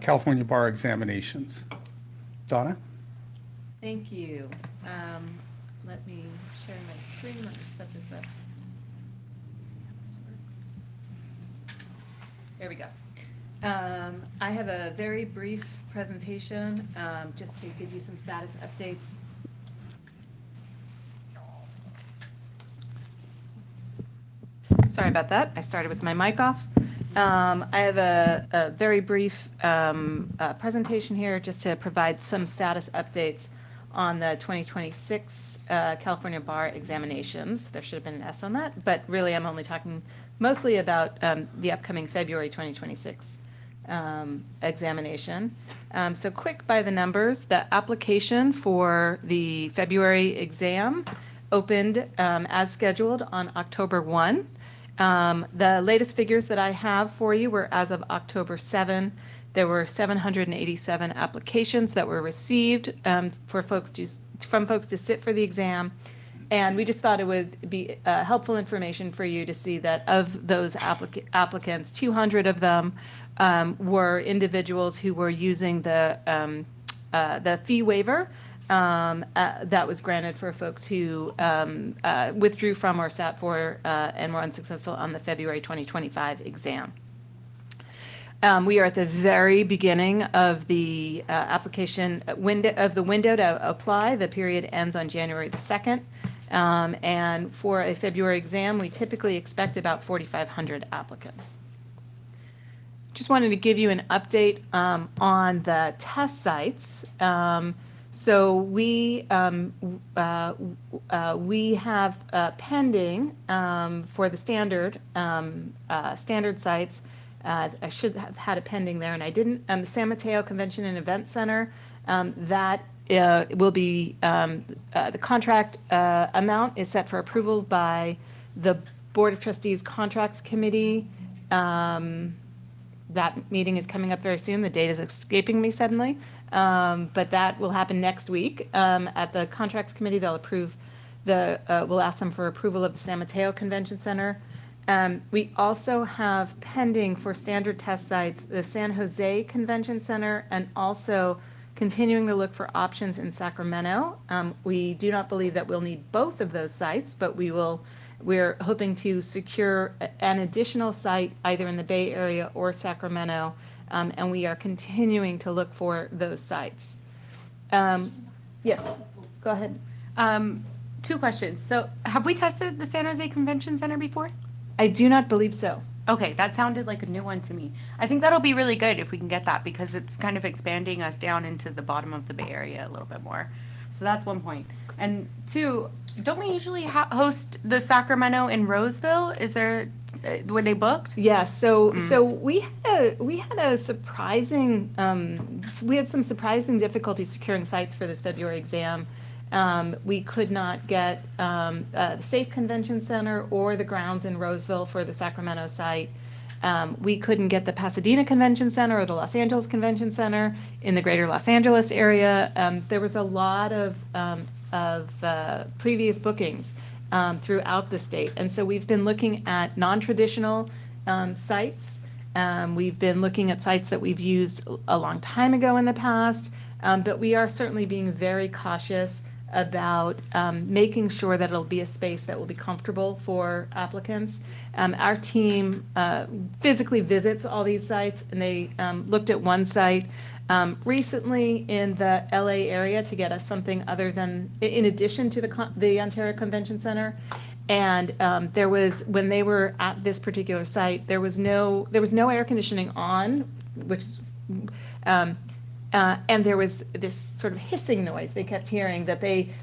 California bar examinations. Donna? Thank you. Let me share my screen. Let me set this up. See how this works. There we go. I have a very brief presentation just to give you some status updates. Sorry about that. I started with my mic off. I have a very brief presentation here just to provide some status updates on the 2026 California bar examinations. There should have been an S on that, but really I'm only talking mostly about the upcoming February 2026 examination. So quick by the numbers, the application for the February exam opened as scheduled on October 1. The latest figures that I have for you were as of October 7. There were 787 applications that were received from folks to sit for the exam. And we just thought it would be helpful information for you to see that of those applicants, 200 of them were individuals who were using the fee waiver that was granted for folks who withdrew from or sat for and were unsuccessful on the February 2025 exam. We are at the very beginning of the application window to apply. The period ends on January the 2nd. And for a February exam, we typically expect about 4,500 applicants. Just wanted to give you an update on the test sites. So we have pending for the standard sites. I should have had it pending there, and I didn't. The San Mateo Convention and Event Center, that will be the contract amount is set for approval by the Board of Trustees Contracts Committee. That meeting is coming up very soon. The date is escaping me suddenly, but that will happen next week. At the Contracts Committee, they'll approve we'll ask them for approval of the San Mateo Convention Center. We also have pending for standard test sites, the San Jose Convention Center, and also continuing to look for options in Sacramento. We do not believe that we'll need both of those sites, but we're hoping to secure an additional site either in the Bay Area or Sacramento, and we are continuing to look for those sites. Yes, go ahead. 2 questions. So have we tested the San Jose Convention Center before? I do not believe so. Okay, that sounded like a new one to me. I think that'll be really good if we can get that because it's kind of expanding us down into the bottom of the Bay Area a little bit more. So that's 1 point. And 2, don't we usually host the Sacramento in Roseville? Were they booked? Yes. So we had a surprising we had some surprising difficulty securing sites for this February exam. We could not get the Safe Convention Center or the grounds in Roseville for the Sacramento site. We couldn't get the Pasadena Convention Center or the Los Angeles Convention Center in the greater Los Angeles area. There was a lot of previous bookings throughout the state. And so we've been looking at non-traditional sites. We've been looking at sites that we've used a long time ago in the past, but we are certainly being very cautious about making sure that it'll be a space that will be comfortable for applicants. Our team physically visits all these sites, and they looked at one site recently in the LA area to get us something other than, in addition to the Ontario Convention Center. And there was, when they were at this particular site, there was no air conditioning on, which and there was this sort of hissing noise they kept hearing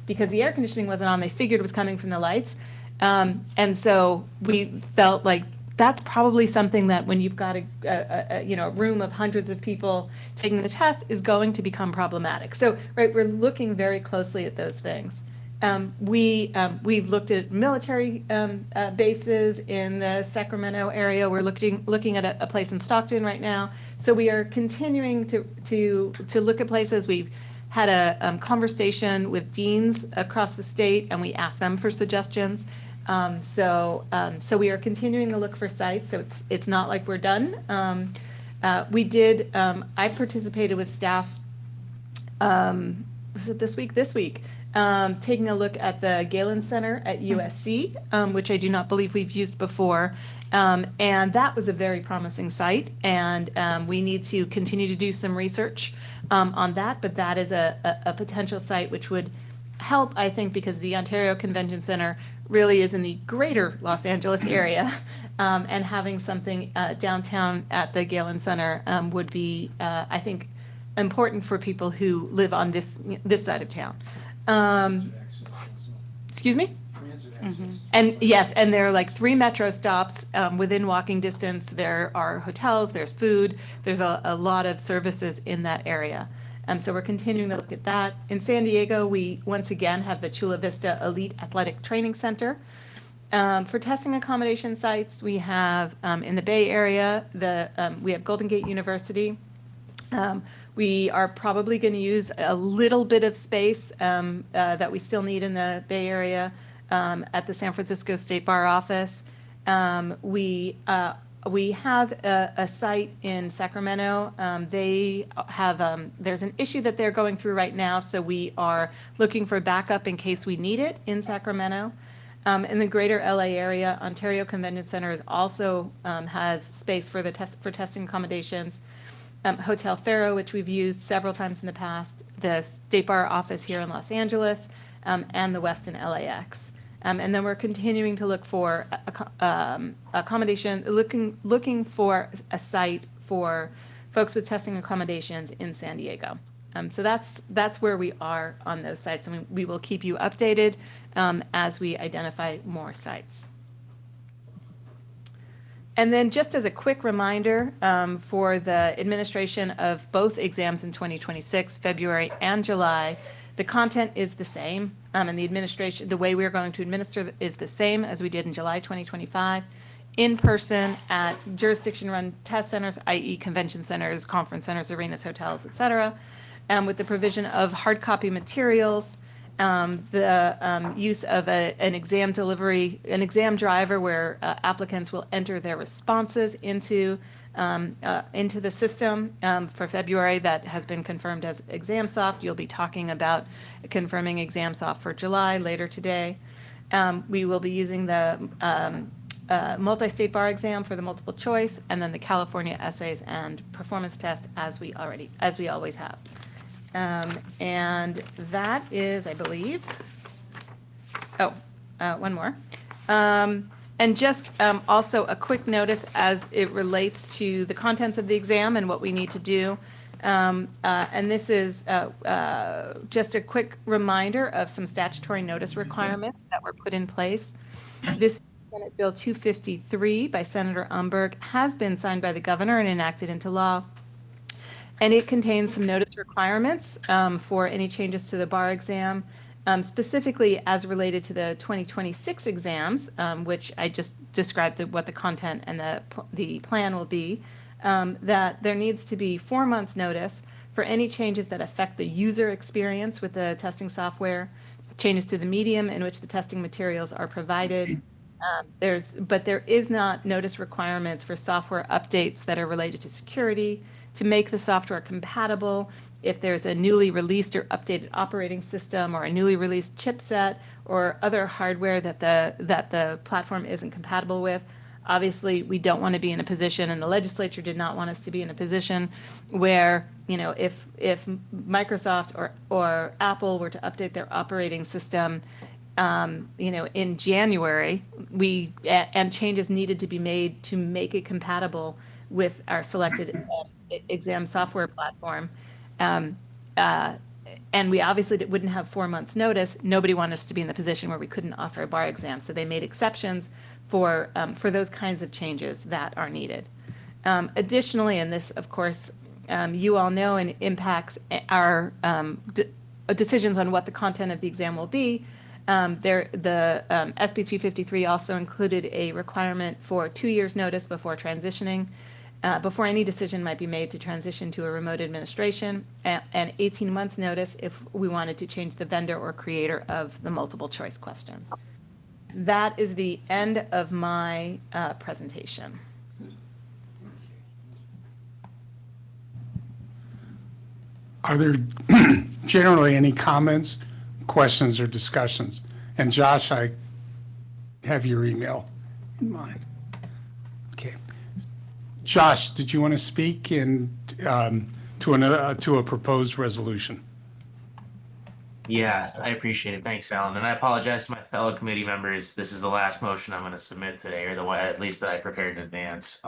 because the air conditioning wasn't on, they figured it was coming from the lights. And so we felt like that's probably something that when you've got a room of hundreds of people taking the test is going to become problematic. So, right, we're looking very closely at those things. We've looked at military bases in the Sacramento area. We're looking at a place in Stockton right now. So we are continuing to look at places. We've had a conversation with deans across the state, and we asked them for suggestions. So we are continuing to look for sites. So it's not like we're done. I participated with staff. Was it this week? This week. Taking a look at the Galen Center at USC, which I do not believe we've used before. And that was a very promising site. And we need to continue to do some research on that. But that is a potential site which would help, I think, because the Ontario Convention Center really is in the greater Los Angeles area. And having something downtown at the Galen Center would be, I think, important for people who live on this side of town. Excuse me? And yes, and there are like 3 metro stops within walking distance. There are hotels, there's food, there's a lot of services in that area. So we're continuing to look at that. In San Diego, we once again have the Chula Vista Elite Athletic Training Center. For testing accommodation sites, we have in the Bay Area, we have Golden Gate University. We are probably going to use a little bit of space that we still need in the Bay Area at the San Francisco State Bar office. We have a site in Sacramento. They have there's an issue that they're going through right now, so we are looking for backup in case we need it in Sacramento. In the greater LA area, Ontario Convention Center is also has space for testing accommodations. Hotel Faro, which we've used several times in the past, the State Bar office here in Los Angeles, and the Westin LAX. And then we're continuing to look for accommodation, looking for a site for folks with testing accommodations in San Diego. So that's where we are on those sites, and we will keep you updated as we identify more sites. And then just as a quick reminder for the administration of both exams in 2026, February and July, the content is the same, and the way we're going to administer is the same as we did in July 2025, in person at jurisdiction-run test centers, i.e. convention centers, conference centers, arenas, hotels, et cetera, with the provision of hard copy materials, the use of an exam driver where applicants will enter their responses into the system for February. That has been confirmed as ExamSoft. You'll be talking about confirming ExamSoft for July later today. We will be using the multi-state bar exam for the multiple choice, and then the California essays and performance test as we always have. And that is, I believe, one more. And just also a quick notice as it relates to the contents of the exam and what we need to do. And this is just a quick reminder of some statutory notice requirements that were put in place. This Senate Bill 253 by Senator Umberg has been signed by the governor and enacted into law. And it contains some notice requirements for any changes to the bar exam, specifically as related to the 2026 exams, which I just described what the content and the plan will be, that there needs to be 4 months notice for any changes that affect the user experience with the testing software, changes to the medium in which the testing materials are provided. But there is not notice requirements for software updates that are related to security, to make the software compatible, if there's a newly released or updated operating system or a newly released chipset or other hardware that the platform isn't compatible with. Obviously, we don't want to be in a position, and the legislature did not want us to be in a position where, if Microsoft or Apple were to update their operating system, in January, and changes needed to be made to make it compatible with our selected exam software platform. And we obviously wouldn't have 4 months notice. Nobody wanted us to be in the position where we couldn't offer a bar exam. So they made exceptions for those kinds of changes that are needed. Additionally, and this, of course, you all know and impacts our decisions on what the content of the exam will be, The SB 253 also included a requirement for 2 years' notice before transitioning, before any decision might be made to transition to a remote administration, and 18 months' notice if we wanted to change the vendor or creator of the multiple choice questions. That is the end of my presentation. Are there generally any comments, questions, or discussions? And Josh, I have your email in mind. Okay. Josh, did you want to speak to a proposed resolution? Yeah, I appreciate it. Thanks, Alan. And I apologize to my fellow committee members. This is the last motion I'm going to submit today, or the one at least that I prepared in advance.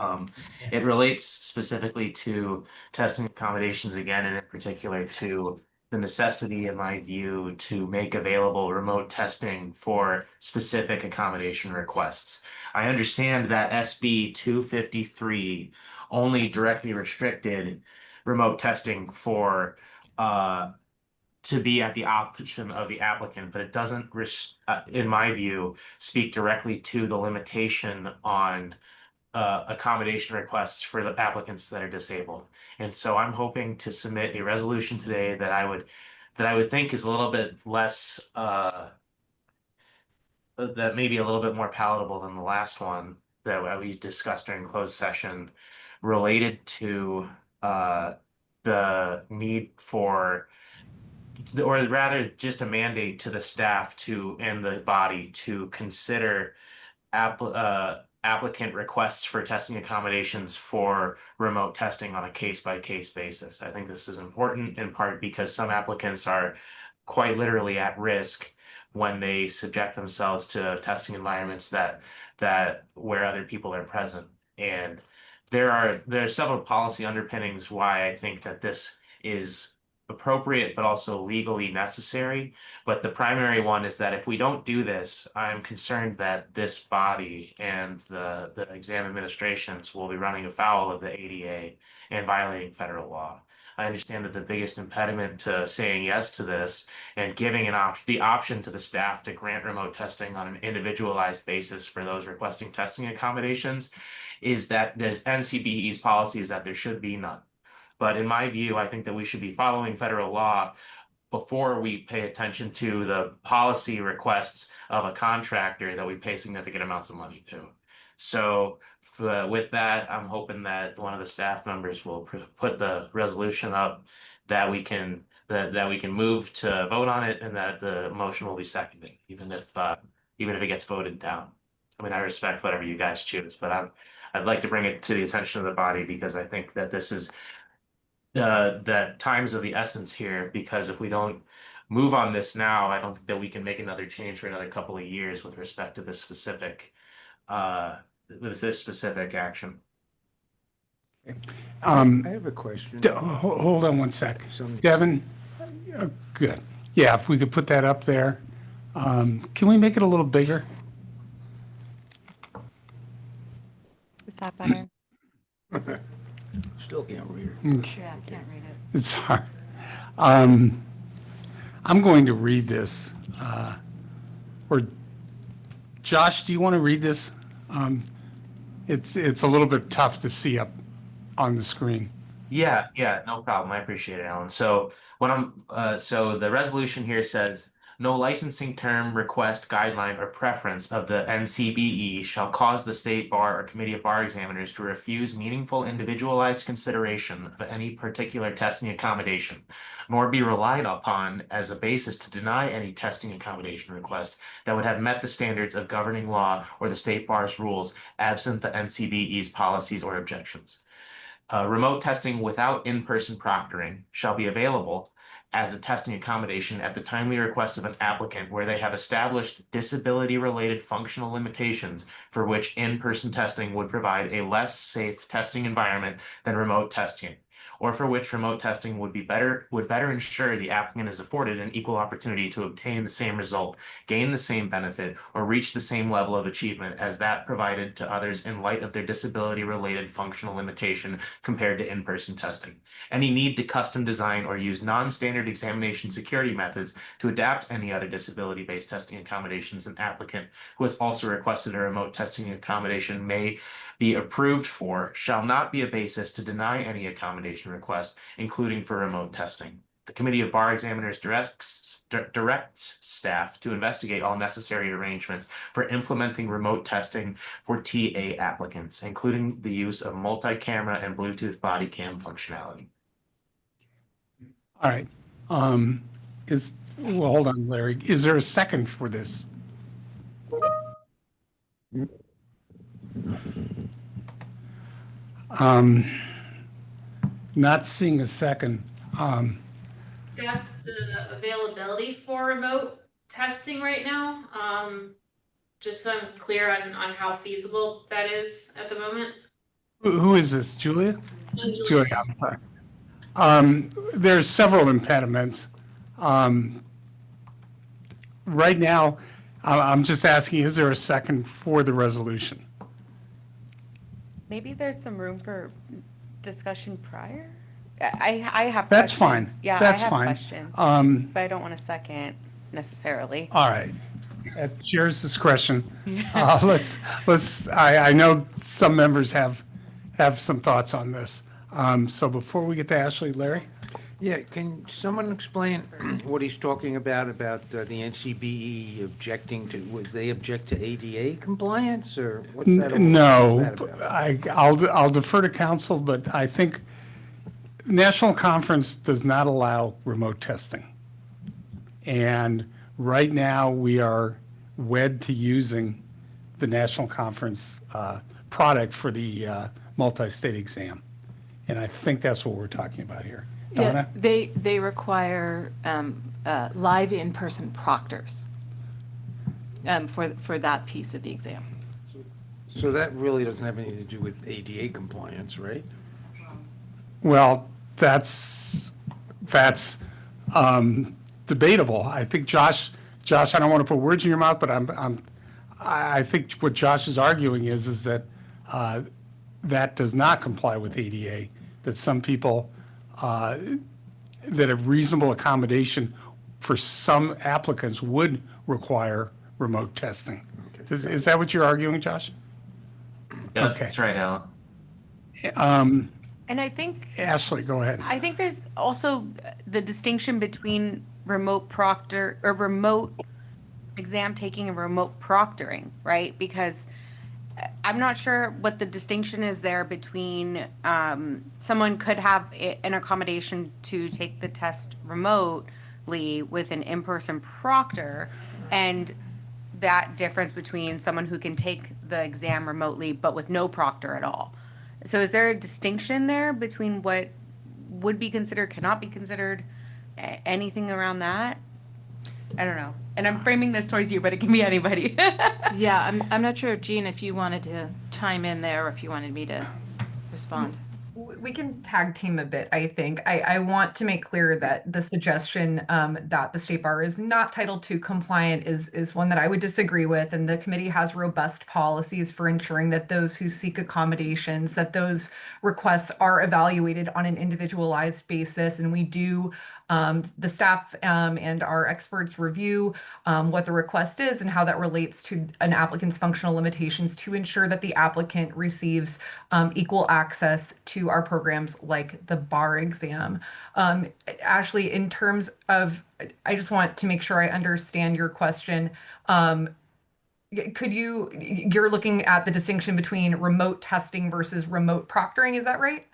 It relates specifically to testing accommodations again, and in particular to the necessity, in my view, to make available remote testing for specific accommodation requests. I understand that SB 253 only directly restricted remote testing for to be at the option of the applicant, but it doesn't, in my view, speak directly to the limitation on accommodation requests for the applicants that are disabled. And so I'm hoping to submit a resolution today that I would think is a little bit less that may be a little bit more palatable than the last one that we discussed during closed session, related to the need for, or rather just a mandate to the staff to, and the body to consider applicant requests for testing accommodations for remote testing on a case-by-case basis. I think this is important in part because some applicants are quite literally at risk when they subject themselves to testing environments that where other people are present. And there are several policy underpinnings why I think that this is appropriate, but also legally necessary. But the primary one is that if we don't do this, I'm concerned that this body and the exam administrations will be running afoul of the ADA and violating federal law. I understand that the biggest impediment to saying yes to this and giving the option to the staff to grant remote testing on an individualized basis for those requesting testing accommodations is that there's NCBE's policies that there should be none. But in my view, I think that we should be following federal law before we pay attention to the policy requests of a contractor that we pay significant amounts of money to. So with that, I'm hoping that one of the staff members will put the resolution up that we can move to vote on it, and that the motion will be seconded, even if it gets voted down. I mean, I respect whatever you guys choose, but I'd like to bring it to the attention of the body because I think that this is that time's of the essence here, because if we don't move on this now, I don't think that we can make another change for another couple of years with respect to this specific action. I have a question. Hold on one sec. Devin, good. Yeah, if we could put that up there. Can we make it a little bigger? Is that better? Still can't read it. Okay. Yeah, I can't read it. It's hard. I'm going to read this. Or Josh, do you want to read this? It's a little bit tough to see up on the screen. Yeah, no problem. I appreciate it, Alan. So so the resolution here says, no licensing term, request, guideline, or preference of the NCBE shall cause the State Bar or Committee of Bar Examiners to refuse meaningful individualized consideration of any particular testing accommodation, nor be relied upon as a basis to deny any testing accommodation request that would have met the standards of governing law or the State Bar's rules, absent the NCBE's policies or objections. Remote testing without in-person proctoring shall be available as a testing accommodation at the timely request of an applicant where they have established disability-related functional limitations for which in-person testing would provide a less safe testing environment than remote testing, or for which remote testing would better ensure the applicant is afforded an equal opportunity to obtain the same result, gain the same benefit, or reach the same level of achievement as that provided to others in light of their disability-related functional limitation compared to in-person testing. Any need to custom design or use non-standard examination security methods to adapt any other disability-based testing accommodations an applicant who has also requested a remote testing accommodation may be approved for shall not be a basis to deny any accommodation request, including for remote testing. The Committee of Bar Examiners directs staff to investigate all necessary arrangements for implementing remote testing for TA applicants, including the use of multi-camera and Bluetooth body cam functionality. All right. Well, hold on, Larry. Is there a second for this? Not seeing a second. Discuss the availability for remote testing right now. Just so I'm clear on how feasible that is at the moment. Who is this, Julia? Julia, I'm sorry. There's several impediments. Right now, I'm just asking, is there a second for the resolution? Maybe there's some room for discussion prior? I have That's questions. fine. Yeah, That's I have fine. questions, but I don't want a second necessarily. All right. At chair's discretion. I know some members have some thoughts on this. So before we get to Ashley, Larry? Yeah, can someone explain what he's talking about the NCBE objecting to, would they object to ADA compliance, or what's that about? No, What's that about? I'll defer to council, but I think National Conference does not allow remote testing. And right now, we are wed to using the National Conference product for the multi-state exam. And I think that's what we're talking about here. Donna? Yeah, they require live in-person proctors for that piece of the exam. So that really doesn't have anything to do with ADA compliance, right? Well, that's debatable. I think Josh, I don't want to put words in your mouth, but I think what Josh is arguing is that that does not comply with ADA, that some people, that a reasonable accommodation for some applicants would require remote testing. Is that what you're arguing, Josh? Yeah, Okay. that's right, Alan. And I think, Ashley, go ahead. I think there's also the distinction between remote proctor or remote exam taking and remote proctoring, right? Because I'm not sure what the distinction is there between someone could have an accommodation to take the test remotely with an in-person proctor, and that difference between someone who can take the exam remotely but with no proctor at all. So is there a distinction there between what would be considered, cannot be considered, anything around that? I don't know. And I'm framing this towards you, but it can be anybody. Yeah, I'm not sure, Jean, if you wanted to chime in there or if you wanted me to respond. We can tag team a bit, I think. I want to make clear that the suggestion that the State Bar is not Title II compliant is one that I would disagree with. And the committee has robust policies for ensuring that those who seek accommodations, that those requests are evaluated on an individualized basis. And we do, the staff and our experts review what the request is and how that relates to an applicant's functional limitations to ensure that the applicant receives equal access to our programs like the bar exam. Ashley, in terms of, I just want to make sure I understand your question. You're looking at the distinction between remote testing versus remote proctoring, is that right?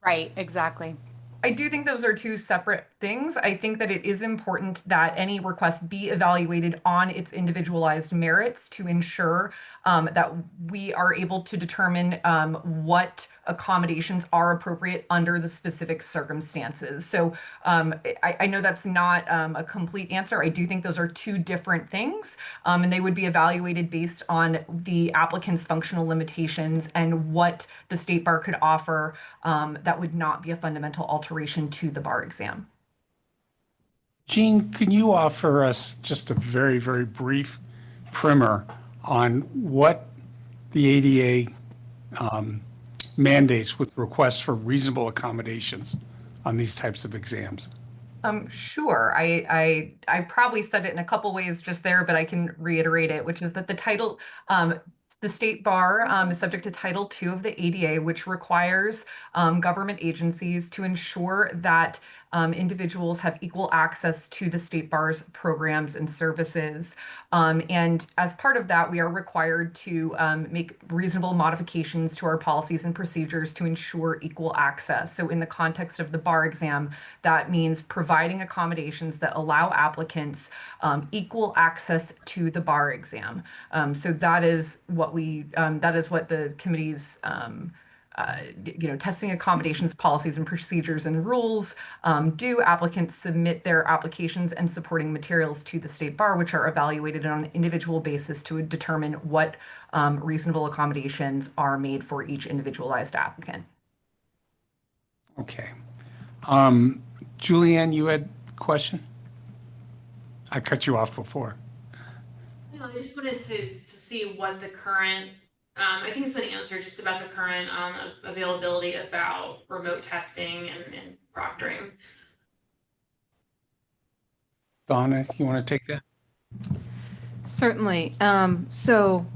Right, exactly. I do think those are two separate things. I think that it is important that any request be evaluated on its individualized merits to ensure that we are able to determine what accommodations are appropriate under the specific circumstances. So I know that's not a complete answer. I do think those are two different things, and they would be evaluated based on the applicant's functional limitations and what the state bar could offer that would not be a fundamental alteration to the bar exam. Jean, can you offer us just a very, very brief primer on what the ADA mandates with requests for reasonable accommodations on these types of exams? Sure. I probably said it in a couple ways just there, but I can reiterate it, which is that the state bar is subject to Title II of the ADA, which requires government agencies to ensure that individuals have equal access to the state bar's programs and services. And as part of that, we are required to make reasonable modifications to our policies and procedures to ensure equal access. So in the context of the bar exam, that means providing accommodations that allow applicants equal access to the bar exam. So that is what the committee's testing accommodations, policies and procedures and rules do. Applicants submit their applications and supporting materials to the state bar, which are evaluated on an individual basis to determine what reasonable accommodations are made for each individualized applicant. Okay. Julianne, you had a question? I cut you off before. No, I just wanted to see what the current, I think it's an answer just about the current availability about remote testing and proctoring. Donna, you want to take that? Certainly. So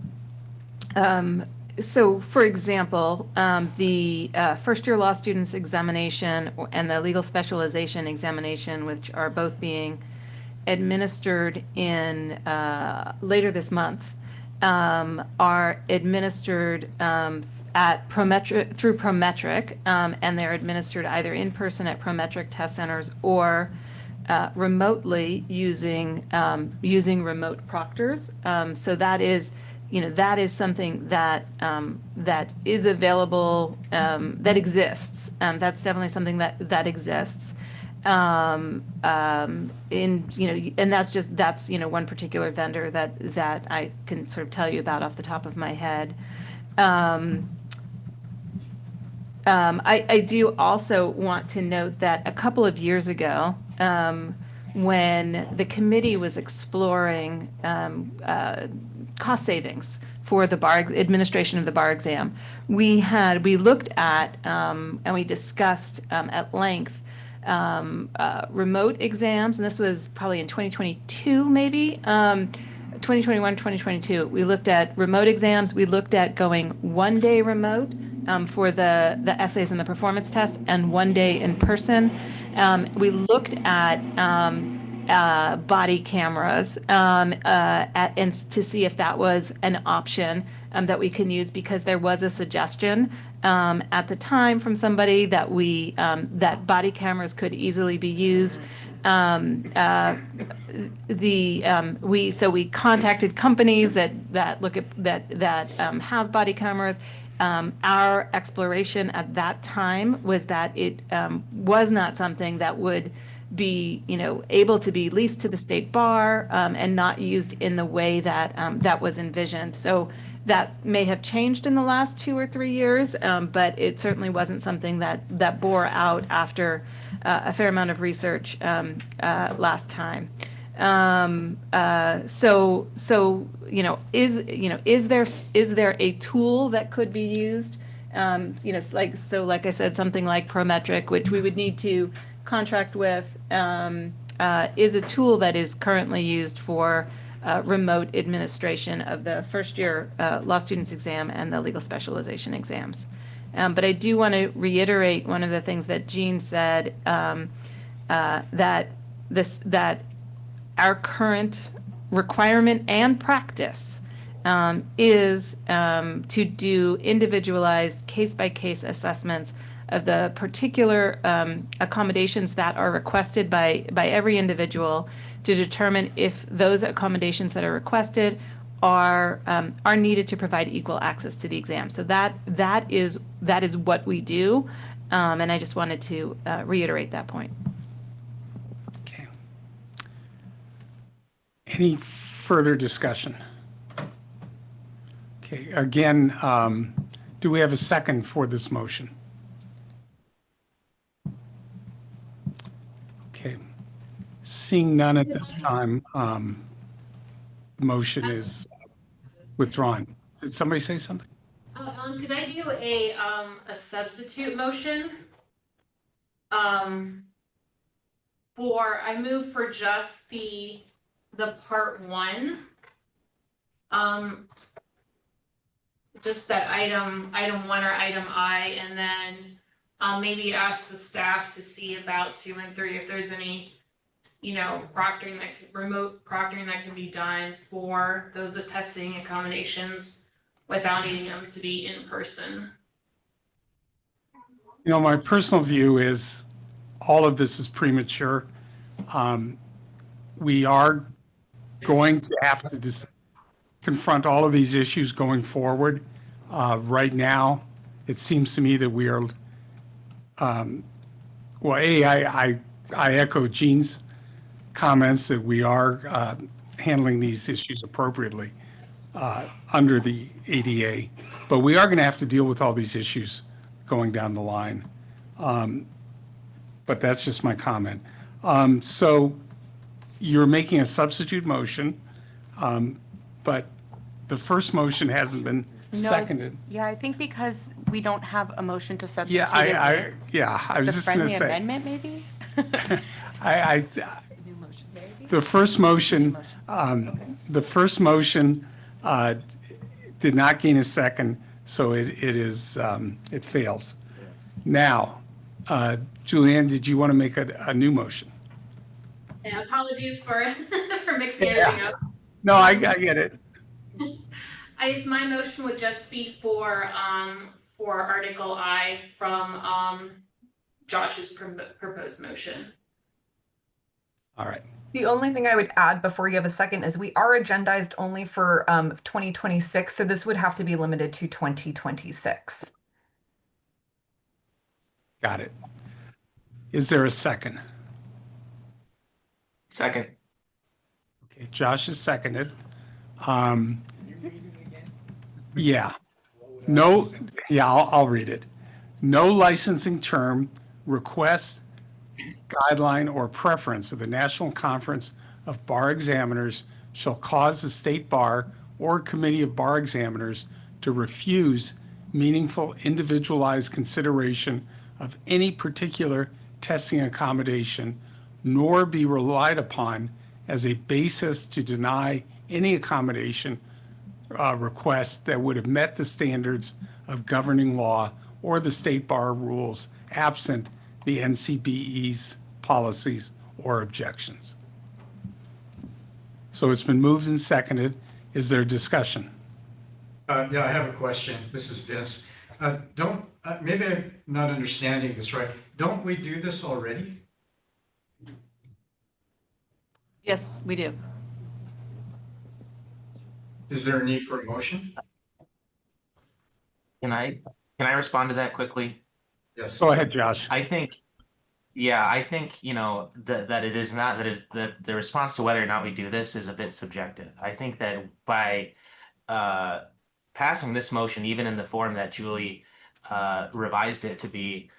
for example, the first-year law students examination and the legal specialization examination, which are both being administered in later this month, are administered at through Prometric, and they're administered either in person at Prometric test centers or remotely using remote proctors. So that is something that that is available, that exists. That's definitely something that exists. And that's one particular vendor that I can sort of tell you about off the top of my head. I do also want to note that a couple of years ago, when the committee was exploring cost savings for the bar administration of the bar exam, we looked at and we discussed at length remote exams, and this was probably in 2022, maybe 2021, 2022. We looked at remote exams. We looked at going 1 day remote for the essays and the performance test, and 1 day in person. We looked at body cameras and to see if that was an option that we can use, because there was a suggestion at the time from somebody that that body cameras could easily be used. We contacted companies that have body cameras. Our exploration at that time was that it was not something that would be able to be leased to the state bar and not used in the way that that was envisioned. So that may have changed in the last 2 or 3 years, but it certainly wasn't something that bore out after a fair amount of research last time. Is there a tool that could be used? Like I said, something like Prometric, which we would need to contract with, is a tool that is currently used for remote administration of the first year law students exam and the legal specialization exams. But I do want to reiterate one of the things that Jean said, that our current requirement and practice is to do individualized case-by-case assessments particular accommodations that are requested by every individual to determine if those accommodations that are requested are needed to provide equal access to the exam. So that is what we do, and I just wanted to reiterate that point. Okay. Any further discussion? Okay, again, do we have a second for this motion? Okay, seeing none at this time, the motion is withdrawn. Did somebody say something? Ellen, could I do a substitute motion? I move for just the part one. Just that item 1 or item I, and then I'll maybe ask the staff to see about 2 and 3 if there's any, proctoring remote proctoring that can be done for those testing accommodations without needing them to be in person. My personal view is all of this is premature. We are going to have to confront all of these issues going forward. Right now, it seems to me that we are, I echo Jean's comments that we are handling these issues appropriately under the ADA, but we are going to have to deal with all these issues going down the line. But that's just my comment. So you're making a substitute motion, but the first motion hasn't been seconded. Yeah, I think because we don't have a motion to substitute. Yeah, I was just going to say. The friendly amendment, maybe? The first motion, did not gain a second, so it fails. Now, Julianne, did you want to make a new motion? And apologies for mixing everything up. No, I get it. My motion would just be for Article I from Josh's proposed motion. All right. The only thing I would add before you have a second is we are agendized only for 2026, so this would have to be limited to 2026. Got it. Is there a second? Second. Okay, Josh is seconded. Yeah. No, yeah, I'll read it. No licensing term, request, guideline, or preference of the National Conference of Bar Examiners shall cause the State Bar or Committee of Bar Examiners to refuse meaningful individualized consideration of any particular testing accommodation, nor be relied upon as a basis to deny any accommodation request that would have met the standards of governing law or the State Bar rules absent the NCBE's policies or objections. So it's been moved and seconded. Is there discussion? Yeah, I have a question. This is Vince. Maybe I'm not understanding this right. Don't we do this already? Yes, we do. Is there a need for a motion? Can I respond to that quickly? Yes. Go ahead, Josh. I think that it is not that the response to whether or not we do this is a bit subjective. I think that by passing this motion, even in the form that Julie revised it to be,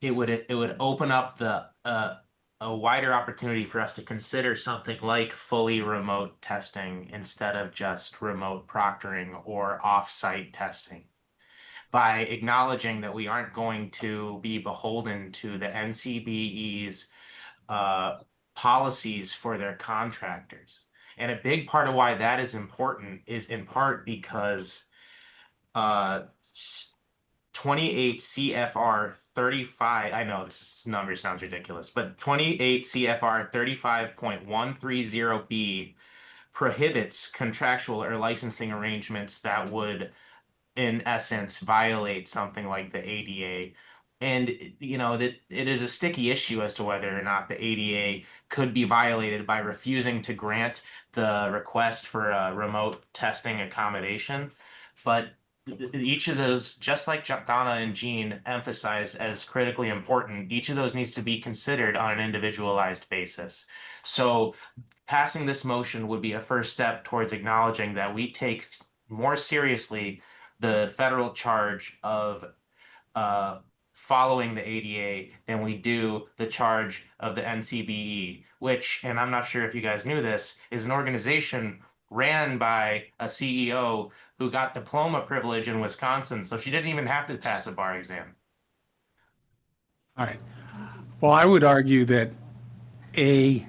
it would open up a wider opportunity for us to consider something like fully remote testing instead of just remote proctoring or off-site testing. By acknowledging that we aren't going to be beholden to the NCBE's policies for their contractors. And a big part of why that is important is in part because 28 CFR 35, I know this number sounds ridiculous, but 28 CFR 35.130B prohibits contractual or licensing arrangements that would, in essence, violate something like the ADA And you know that it is a sticky issue as to whether or not the ADA could be violated by refusing to grant the request for a remote testing accommodation. But each of those, just like Donna and Jean emphasized as critically important, each of those needs to be considered on an individualized basis. So passing this motion would be a first step towards acknowledging that we take more seriously the federal charge of following the ADA than we do the charge of the NCBE, which, and I'm not sure if you guys knew this, is an organization ran by a CEO who got diploma privilege in Wisconsin, so she didn't even have to pass a bar exam. All right. Well, I would argue that the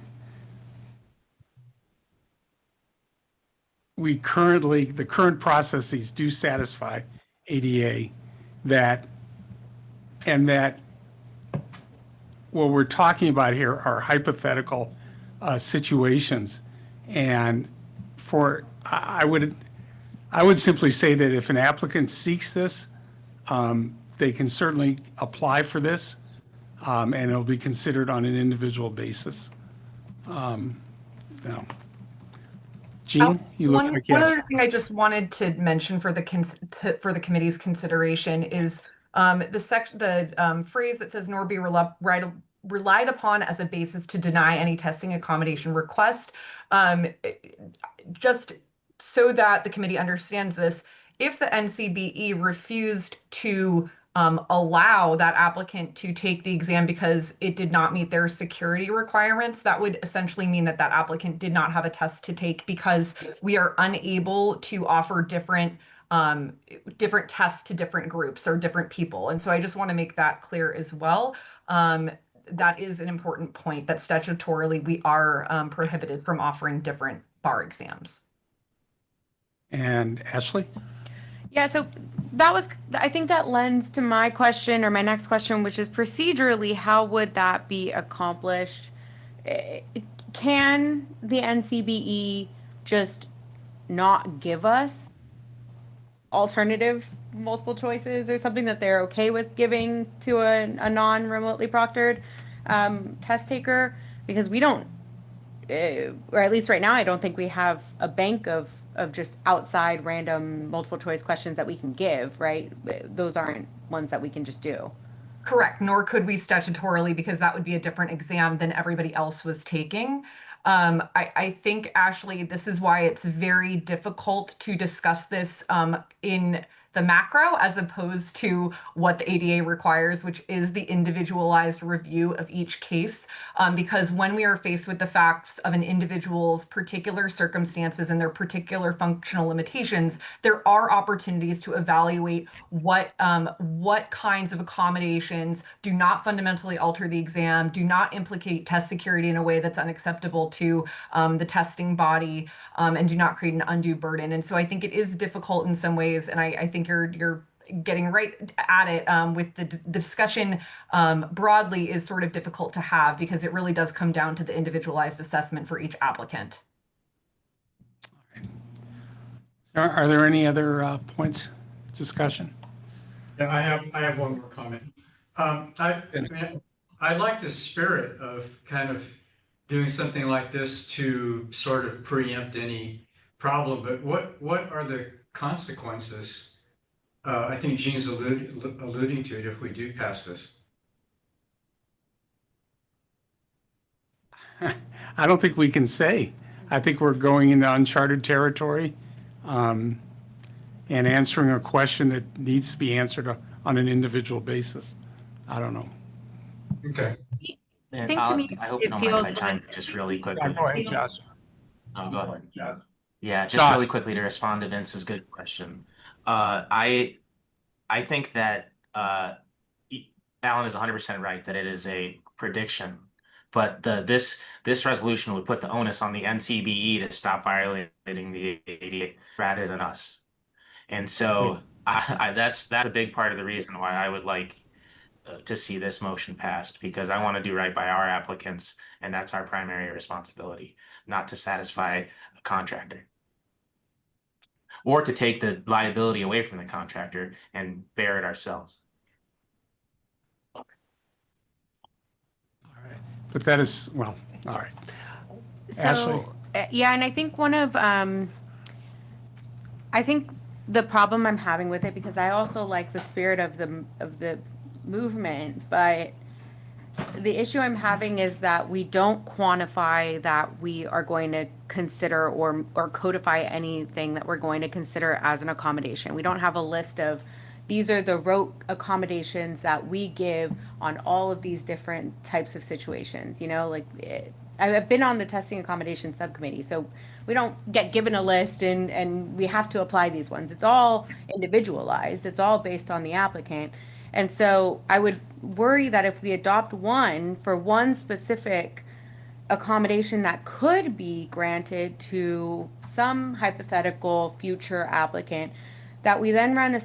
current processes do satisfy ADA, and that what we're talking about here are hypothetical situations. And I would simply say that if an applicant seeks this, they can certainly apply for this, and it'll be considered on an individual basis. Now, Jean, you look like you One have- other thing I just wanted to mention for the committee's consideration is the phrase that says nor be relied upon as a basis to deny any testing accommodation request. Just so that the committee understands this, if the NCBE refused to allow that applicant to take the exam because it did not meet their security requirements, that would essentially mean that that applicant did not have a test to take, because we are unable to offer different tests to different groups or different people. And so I just want to make that clear as well. That is an important point, that statutorily we are prohibited from offering different bar exams. And Ashley? Yeah, so I think that lends to my question, or my next question, which is procedurally, how would that be accomplished? Can the NCBE just not give us alternative multiple choices or something that they're okay with giving to a non-remotely proctored test taker? Because we don't, or at least right now, I don't think we have a bank of just outside random multiple choice questions that we can give, right? Those aren't ones that we can just do. Correct, nor could we statutorily, because that would be a different exam than everybody else was taking. I think, Ashley, this is why it's very difficult to discuss this in the macro as opposed to what the ADA requires, which is the individualized review of each case. Because when we are faced with the facts of an individual's particular circumstances and their particular functional limitations, there are opportunities to evaluate what kinds of accommodations do not fundamentally alter the exam, do not implicate test security in a way that's unacceptable to the testing body, and do not create an undue burden. And so I think it is difficult in some ways, and I think you're getting right at it with the discussion broadly is sort of difficult to have, because it really does come down to the individualized assessment for each applicant. Are there any other points of discussion? Yeah, I have one more comment. I like the spirit of kind of doing something like this to sort of preempt any problem, but what are the consequences? I think Jean's alluding to it if we do pass this. I don't think we can say. I think we're going into uncharted territory, and answering a question that needs to be answered on an individual basis. I don't know. Okay. I think to me, I hope it you don't mind if I feels chime like- in just really quickly. Go ahead, Josh. Oh, go ahead. Yeah, just Josh. really quickly to respond to Vince's good question. I think that Alan is 100% right that it is a prediction, but this resolution would put the onus on the NCBE to stop violating the ADA rather than us. And so that's a big part of the reason why I would like to see this motion passed, because I want to do right by our applicants, and that's our primary responsibility, not to satisfy a contractor or to take the liability away from the contractor and bear it ourselves. But that is, well, all right. Ashley? So, yeah, and I think I think the problem I'm having with it, because I also like the spirit of the movement, but the issue I'm having is that we don't quantify that we are going to consider or codify anything that we're going to consider as an accommodation. We don't have a list of these are the rote accommodations that we give on all of these different types of situations. You know, like I've been on the testing accommodation subcommittee, so we don't get given a list and we have to apply these ones. It's all individualized. It's all based on the applicant. And so I would worry that if we adopt one for one specific accommodation that could be granted to some hypothetical future applicant, that we then run a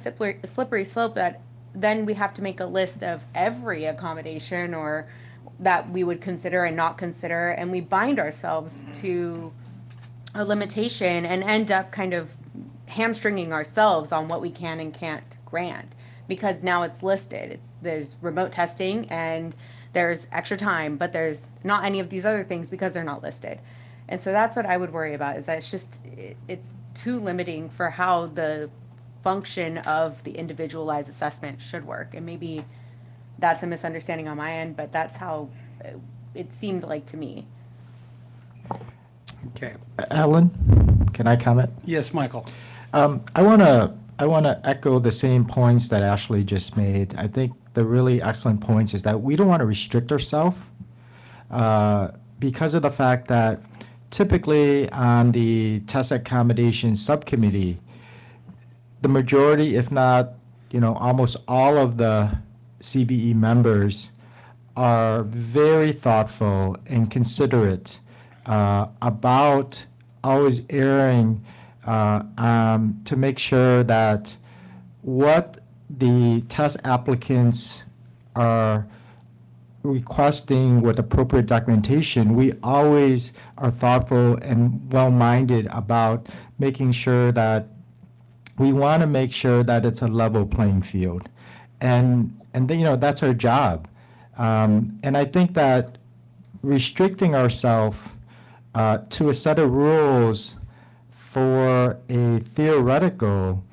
slippery slope that then we have to make a list of every accommodation or that we would consider and not consider, and we bind ourselves to a limitation and end up kind of hamstringing ourselves on what we can and can't grant, because now it's listed. There's remote testing and there's extra time, but there's not any of these other things because they're not listed. And so that's what I would worry about, is that it's too limiting for how the function of the individualized assessment should work. And maybe that's a misunderstanding on my end, but that's how it seemed like to me. Okay. Alan, can I comment? Yes, Michael. I want to echo the same points that Ashley just made. I think the really excellent points is that we don't want to restrict ourselves because of the fact that typically on the test accommodation subcommittee, the majority, if not, almost all of the CBE members are very thoughtful and considerate about always erring to make sure that what the test applicants are requesting with appropriate documentation, we always are thoughtful and well-minded about making sure that we want to make sure that it's a level playing field. And then, that's our job. And I think that restricting ourselves to a set of rules for a theoretical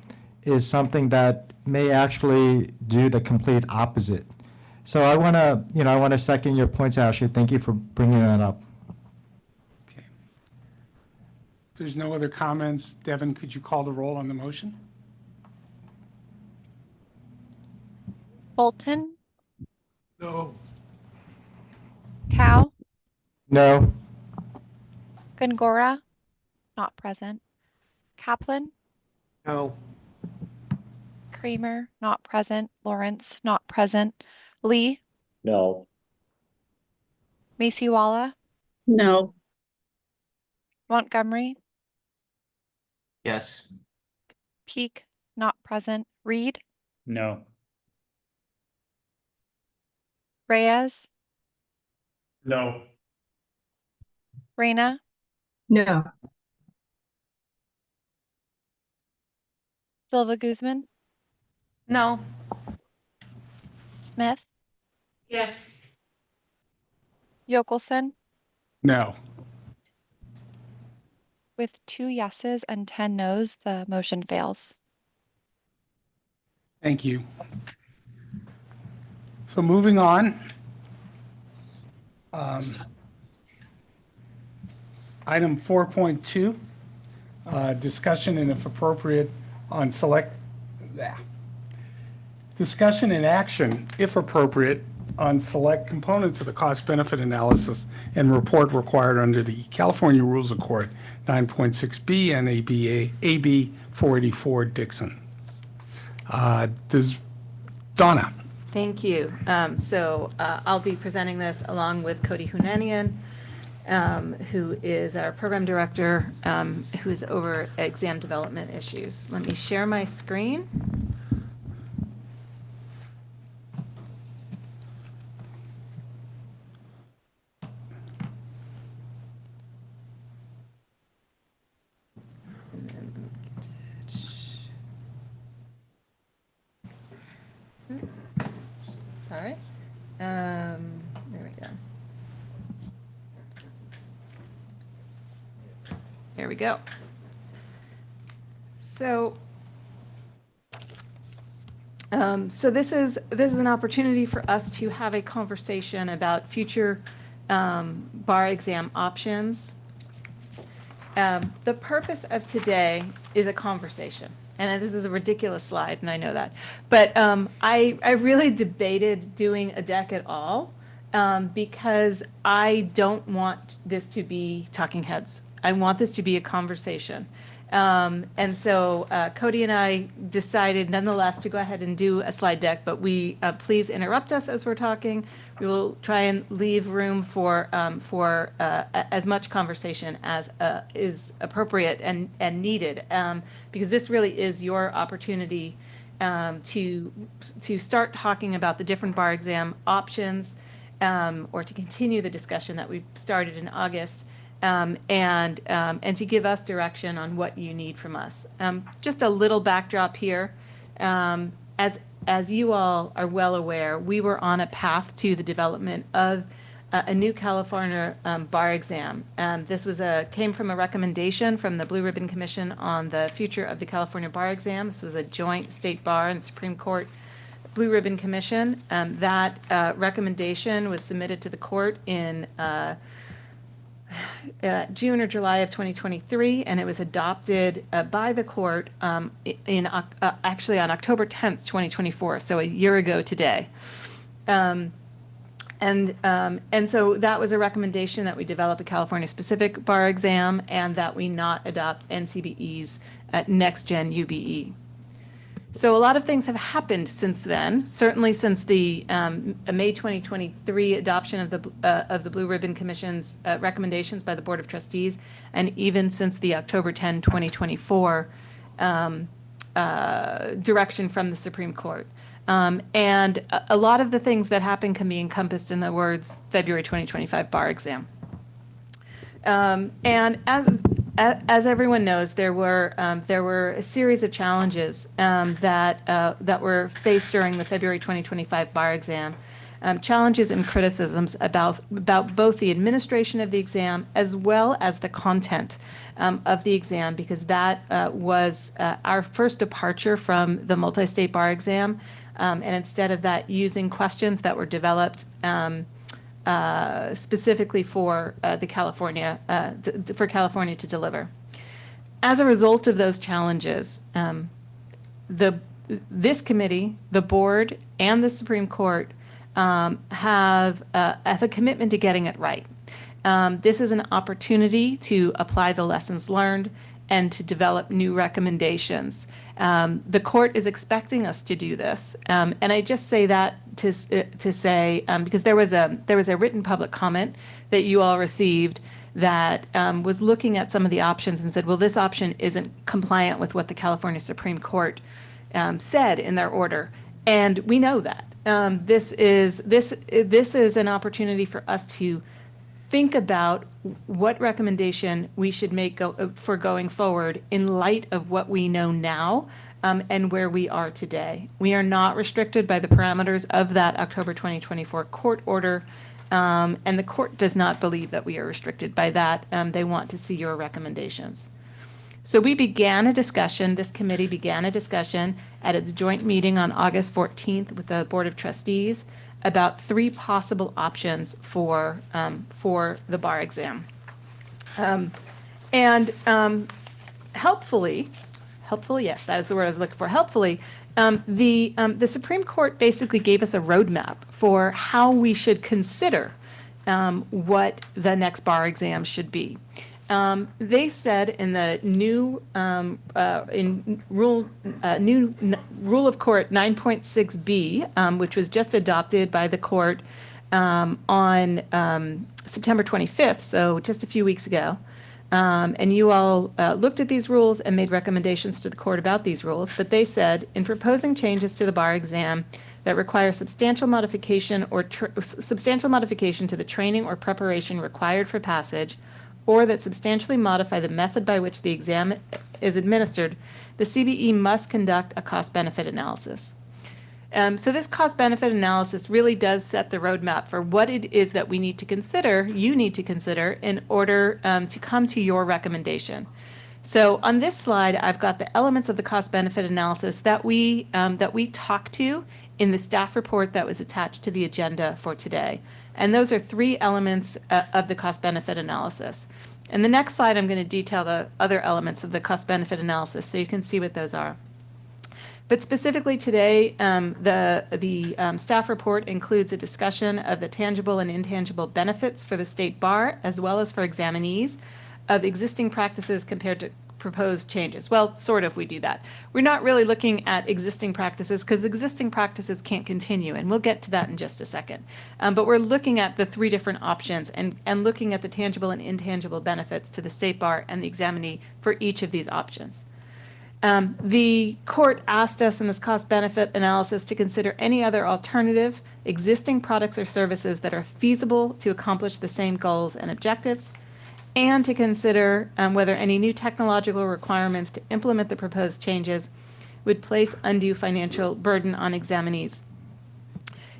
is something that may actually do the complete opposite. So I want to second your points, Ashley. Thank you for bringing that up. Okay. If there's no other comments, Devin, could you call the roll on the motion? Bolton, No. Cow, No. Gongora, not present. Kaplan, No. Kramer, not present. Lawrence, not present. Lee, No. Macy-Walla, No. Montgomery, Yes. Peak, not present. Reed, No. Reyes, No. Reyna, No. Silva Guzman, No. Smith, Yes. Yokelson. No. With 2 yeses and 10 nos, the motion fails. Thank you. So moving on. Item 4.2, discussion and if appropriate on discussion and action, if appropriate, on select components of the cost benefit analysis and report required under the California Rules of Court 9.6B and AB 484 Dixon. Donna. Thank you. I'll be presenting this along with Cody Hunanian, who is our program director, who is over exam development issues. Let me share my screen. All right. There we go. we go. So, so this is an opportunity for us to have a conversation about future bar exam options. The purpose of today is a conversation. And this is a ridiculous slide, and I know that. But I really debated doing a deck at all because I don't want this to be talking heads. I want this to be a conversation. And so Cody and I decided nonetheless to go ahead and do a slide deck, but please interrupt us as we're talking. We will try and leave room for as much conversation as is appropriate and needed, because this really is your opportunity to start talking about the different bar exam options, or to continue the discussion that we started in August. And to give us direction on what you need from us. Just a little backdrop here. As you all are well aware, we were on a path to the development of a new California bar exam. This came from a recommendation from the Blue Ribbon Commission on the future of the California bar exam. This was a joint state bar and Supreme Court Blue Ribbon Commission. That recommendation was submitted to the court in June or July of 2023, and it was adopted by the court actually on October 10th, 2024, so a year ago today. And so that was a recommendation that we develop a California-specific bar exam and that we not adopt NCBE's next-gen UBE. So a lot of things have happened since then, certainly since the May 2023 adoption of the Blue Ribbon Commission's recommendations by the Board of Trustees, and even since the October 10, 2024 direction from the Supreme Court. And a lot of the things that happen can be encompassed in the words February 2025 bar exam. And as everyone knows, there were a series of challenges that were faced during the February 2025 bar exam. Challenges and criticisms about both the administration of the exam as well as the content of the exam, because that was our first departure from the multi-state bar exam, and instead of that, using questions that were developed specifically for California to deliver. As a result of those challenges, this committee, the board, and the Supreme Court have a commitment to getting it right. This is an opportunity to apply the lessons learned and to develop new recommendations. The court is expecting us to do this, and I just say that to say because there was a written public comment that you all received that was looking at some of the options and said, well, this option isn't compliant with what the California Supreme Court said in their order, and we know that. This is an opportunity for us to think about what recommendation we should make for going forward in light of what we know now and where we are today. We are not restricted by the parameters of that October 2024 court order, and the court does not believe that we are restricted by that. They want to see your recommendations. So we began a discussion, this committee began a discussion at its joint meeting on August 14th with the Board of Trustees about 3 possible options for the bar exam. Helpfully, yes, that is the word I was looking for. Helpfully, the Supreme Court basically gave us a roadmap for how we should consider what the next bar exam should be. They said in the new Rule of Court 9.6b, which was just adopted by the court on September 25th, so just a few weeks ago, and you all looked at these rules and made recommendations to the court about these rules, but they said, in proposing changes to the bar exam that require substantial modification to the training or preparation required for passage, or that substantially modify the method by which the exam is administered, the CBE must conduct a cost-benefit analysis. So this cost benefit analysis really does set the roadmap for what it is that we need to consider, you need to consider in order to come to your recommendation. So on this slide, I've got the elements of the cost benefit analysis that we talked to in the staff report that was attached to the agenda for today. And those are 3 elements of the cost benefit analysis. In the next slide, I'm going to detail the other elements of the cost benefit analysis so you can see what those are. But specifically today, the staff report includes a discussion of the tangible and intangible benefits for the state bar, as well as for examinees, of existing practices compared to proposed changes. Well, sort of, we do that. We're not really looking at existing practices because existing practices can't continue, and we'll get to that in just a second. But we're looking at the 3 different options and looking at the tangible and intangible benefits to the state bar and the examinee for each of these options. The court asked us in this cost-benefit analysis to consider any other alternative existing products or services that are feasible to accomplish the same goals and objectives, and to consider whether any new technological requirements to implement the proposed changes would place undue financial burden on examinees.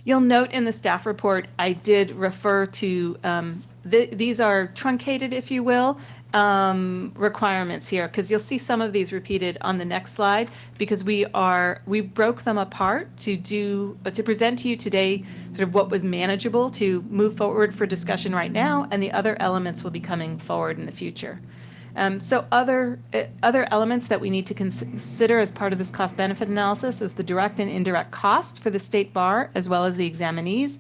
You'll note in the staff report, I did refer to, these are truncated, if you will, requirements here, because you'll see some of these repeated on the next slide, because we broke them apart to present to you today sort of what was manageable to move forward for discussion right now, and the other elements will be coming forward in the future. So other elements that we need to consider as part of this cost benefit analysis is the direct and indirect cost for the state bar as well as the examinees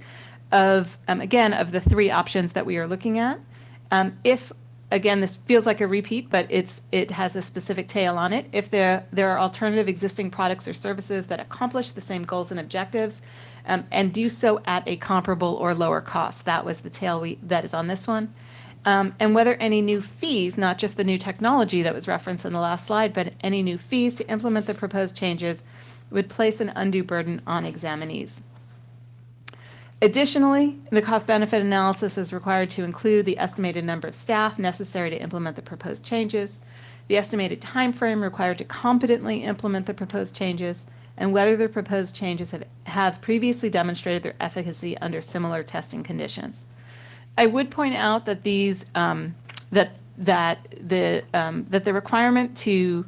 of the 3 options that we are looking at. Again, this feels like a repeat, but it has a specific tail on it. If there are alternative existing products or services that accomplish the same goals and objectives and do so at a comparable or lower cost. That was the tail that is on this one. And whether any new fees, not just the new technology that was referenced in the last slide, but any new fees to implement the proposed changes would place an undue burden on examinees. Additionally, the cost-benefit analysis is required to include the estimated number of staff necessary to implement the proposed changes, the estimated time frame required to competently implement the proposed changes, and whether the proposed changes have previously demonstrated their efficacy under similar testing conditions. I would point out that these that the requirement to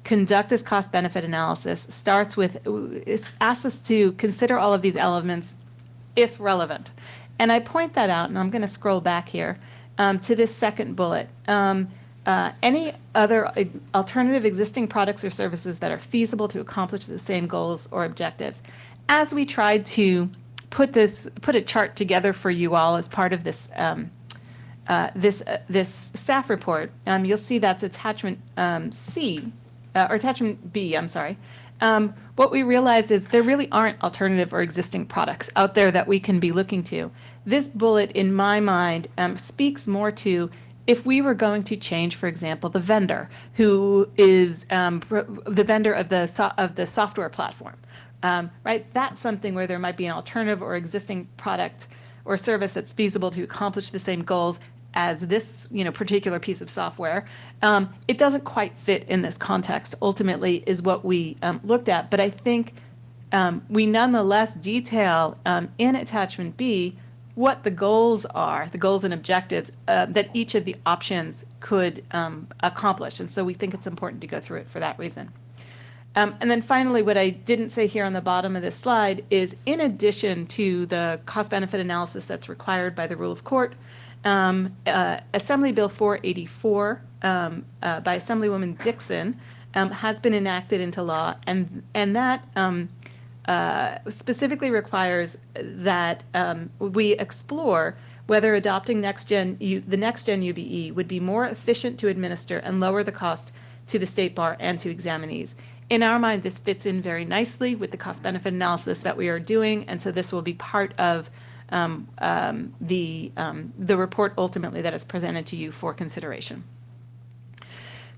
conduct this cost-benefit analysis starts with it asks us to consider all of these elements if relevant. And I point that out, and I'm going to scroll back here to this second bullet. Any other alternative existing products or services that are feasible to accomplish the same goals or objectives. As we tried to put a chart together for you all as part of this this staff report, you'll see that's attachment C, or attachment B, I'm sorry. What we realized is there really aren't alternative or existing products out there that we can be looking to. This bullet, in my mind, speaks more to if we were going to change, for example, the vendor who is the vendor of the software platform, right? That's something where there might be an alternative or existing product or service that's feasible to accomplish the same goals as this, particular piece of software. It doesn't quite fit in this context, ultimately, is what we looked at. But I think we nonetheless detail in attachment B what the goals are, the goals and objectives that each of the options could accomplish. And so we think it's important to go through it for that reason. And then finally, what I didn't say here on the bottom of this slide is, in addition to the cost-benefit analysis that's required by the rule of court, Assembly Bill 484 by Assemblywoman Dixon has been enacted into law, and that specifically requires that we explore whether adopting the next gen UBE would be more efficient to administer and lower the cost to the state bar and to examinees. In our mind, this fits in very nicely with the cost-benefit analysis that we are doing, and so this will be part of the report ultimately that is presented to you for consideration.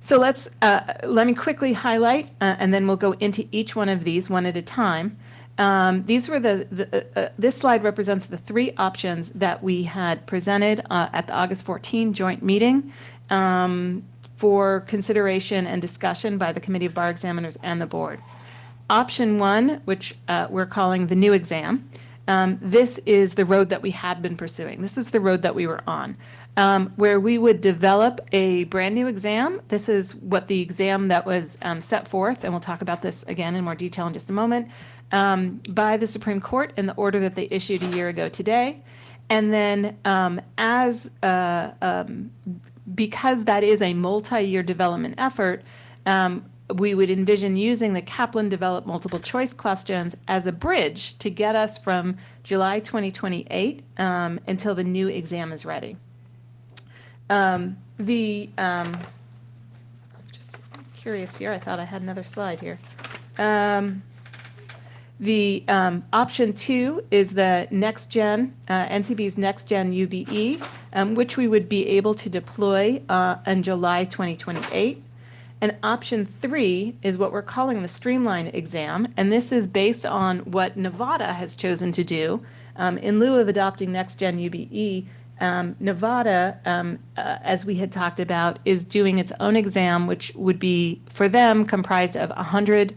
So let me quickly highlight, and then we'll go into each one of these one at a time. These were this slide represents the 3 options that we had presented at the August 14 joint meeting for consideration and discussion by the Committee of Bar Examiners and the board. Option 1, which we're calling the new exam, this is the road that we had been pursuing. This is the road that we were on, where we would develop a brand new exam. This is what the exam that was set forth, and we'll talk about this again in more detail in just a moment, by the Supreme Court in the order that they issued a year ago today. And then because that is a multi-year development effort, we would envision using the Kaplan-developed multiple choice questions as a bridge to get us from July 2028 until the new exam is ready. I'm just curious here. I thought I had another slide here. The option 2 is the next gen, NCB's next gen UBE, which we would be able to deploy in July 2028. And option 3 is what we're calling the streamline exam. And this is based on what Nevada has chosen to do. In lieu of adopting next gen UBE, Nevada, as we had talked about, is doing its own exam, which would be, for them, comprised of 100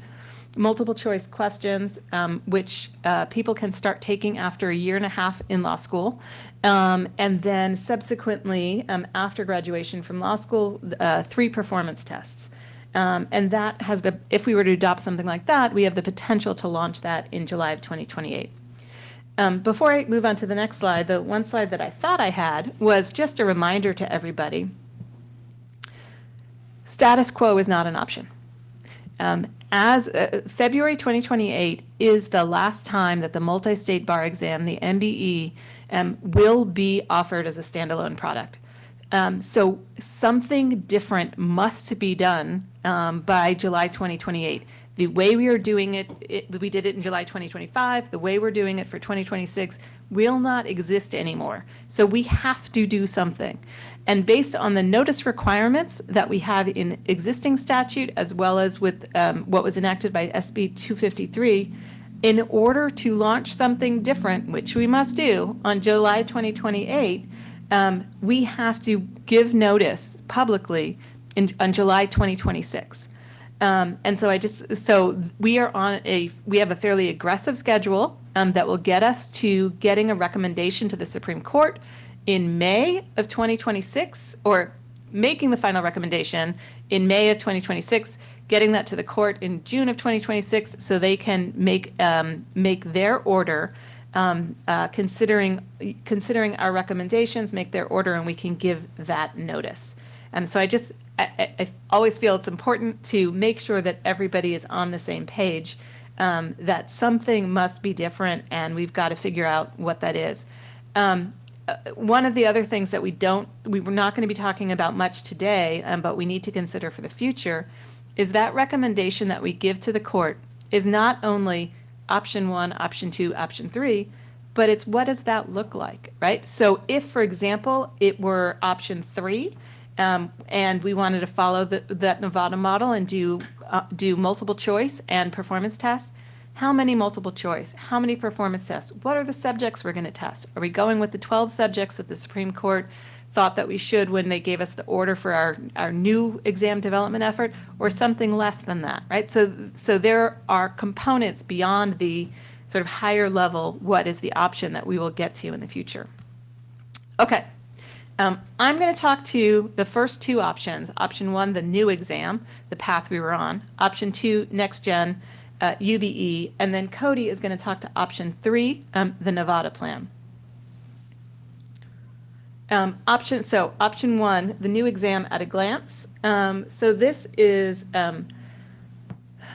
multiple choice questions, which people can start taking after a year and a half in law school. And then subsequently, after graduation from law school, 3 performance tests. And that has if we were to adopt something like that, we have the potential to launch that in July of 2028. Before I move on to the next slide, the one slide that I thought I had was just a reminder to everybody. Status quo is not an option. As February 2028 is the last time that the multi-state bar exam, the MBE, will be offered as a standalone product. So something different must be done by July 2028. The way we are doing it, we did it in July 2025, the way we're doing it for 2026 will not exist anymore. So we have to do something. And based on the notice requirements that we have in existing statute, as well as with what was enacted by SB 253, in order to launch something different, which we must do on July 2028, we have to give notice publicly on July 2026. And so we have a fairly aggressive schedule that will get us to getting a recommendation to the Supreme Court in May of 2026, or making the final recommendation in May of 2026, getting that to the court in June of 2026, so they can make their order, considering our recommendations, make their order, and we can give that notice. So I always feel it's important to make sure that everybody is on the same page, that something must be different, and we've got to figure out what that is. One of the other things that we were not going to be talking about much today, but we need to consider for the future, is that recommendation that we give to the court is not only option 1, option 2, option 3, but it's what does that look like, right? So if, for example, it were option 3, and we wanted to follow that Nevada model and do multiple choice and performance tests, how many multiple choice? How many performance tests? What are the subjects we're going to test? Are we going with the 12 subjects that the Supreme Court thought that we should when they gave us the order for our new exam development effort, or something less than that, right? So there are components beyond the sort of higher level, what is the option that we will get to in the future. Okay. I'm going to talk to the first 2 options. Option 1, the new exam, the path we were on. Option 2, next gen, UBE. And then Cody is going to talk to option 3, the Nevada plan. Option 1, the new exam at a glance. So this is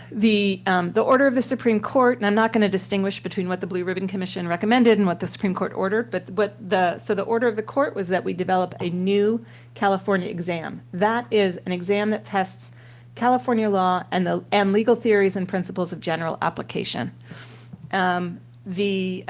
the order of the Supreme Court, and I'm not going to distinguish between what the Blue Ribbon Commission recommended and what the Supreme Court ordered, but the order of the court was that we develop a new California exam. That is an exam that tests California law and legal theories and principles of general application. The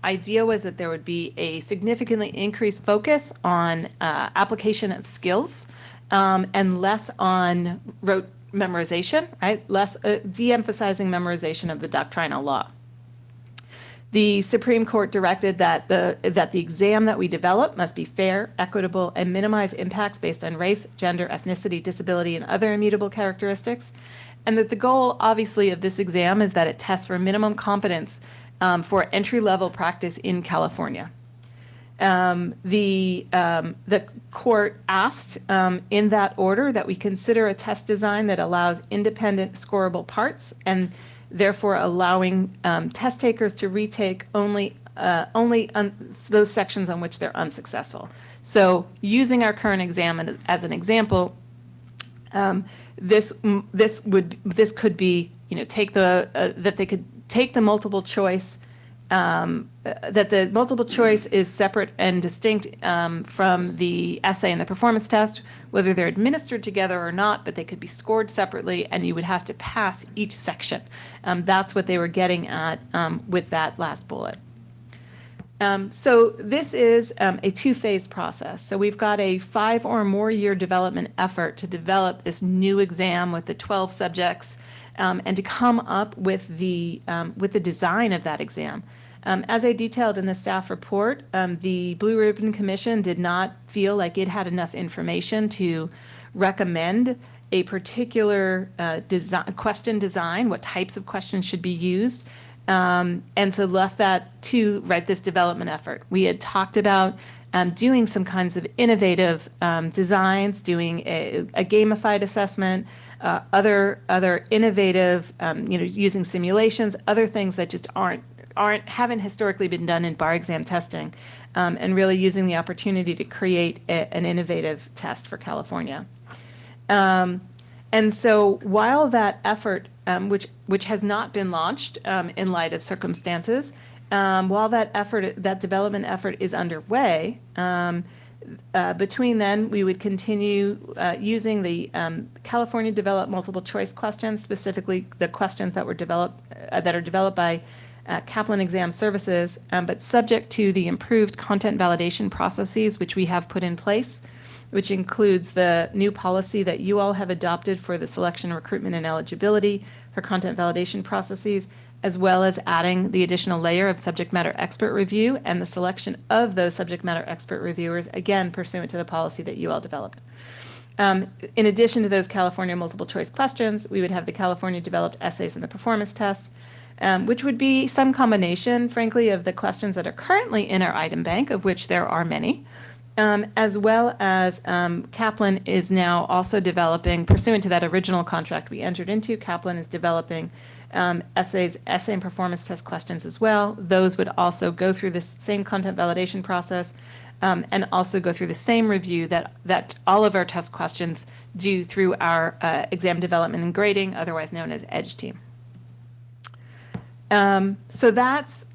idea was that there would be a significantly increased focus on application of skills and less on rote memorization, right? Less de-emphasizing memorization of the doctrinal law. The Supreme Court directed that the exam that we develop must be fair, equitable, and minimize impacts based on race, gender, ethnicity, disability, and other immutable characteristics. And that the goal, obviously, of this exam is that it tests for minimum competence for entry-level practice in California. The court asked in that order that we consider a test design that allows independent scorable parts and therefore allowing test takers to retake only those sections on which they're unsuccessful. So using our current exam as an example, this could be, that they could take the multiple choice, that the multiple choice is separate and distinct from the essay and the performance test, whether they're administered together or not, but they could be scored separately and you would have to pass each section. That's what they were getting at with that last bullet. So this is a two-phase process. So we've got a 5 or more year development effort to develop this new exam with the 12 subjects and to come up with the design of that exam. As I detailed in the staff report, the Blue Ribbon Commission did not feel like it had enough information to recommend a particular question design, what types of questions should be used. And so left that to write this development effort. We had talked about doing some kinds of innovative designs, doing a gamified assessment, other innovative, using simulations, other things that just haven't historically been done in bar exam testing, and really using the opportunity to create an innovative test for California. And so while that effort, which has not been launched in light of circumstances, while that development effort is underway, between then we would continue using the California developed multiple choice questions, specifically the questions that were developed that are developed by Kaplan Exam Services, but subject to the improved content validation processes which we have put in place, which includes the new policy that you all have adopted for the selection, recruitment, and eligibility for content validation processes, as well as adding the additional layer of subject matter expert review and the selection of those subject matter expert reviewers, again, pursuant to the policy that you all developed. In addition to those California multiple choice questions, we would have the California developed essays and the performance test, which would be some combination, frankly, of the questions that are currently in our item bank, of which there are many, as well as Kaplan is now also developing, pursuant to that original contract we entered into, Kaplan is developing essay and performance test questions as well. Those would also go through the same content validation process and also go through the same review that all of our test questions do through our exam development and grading, otherwise known as EDGE team. So that's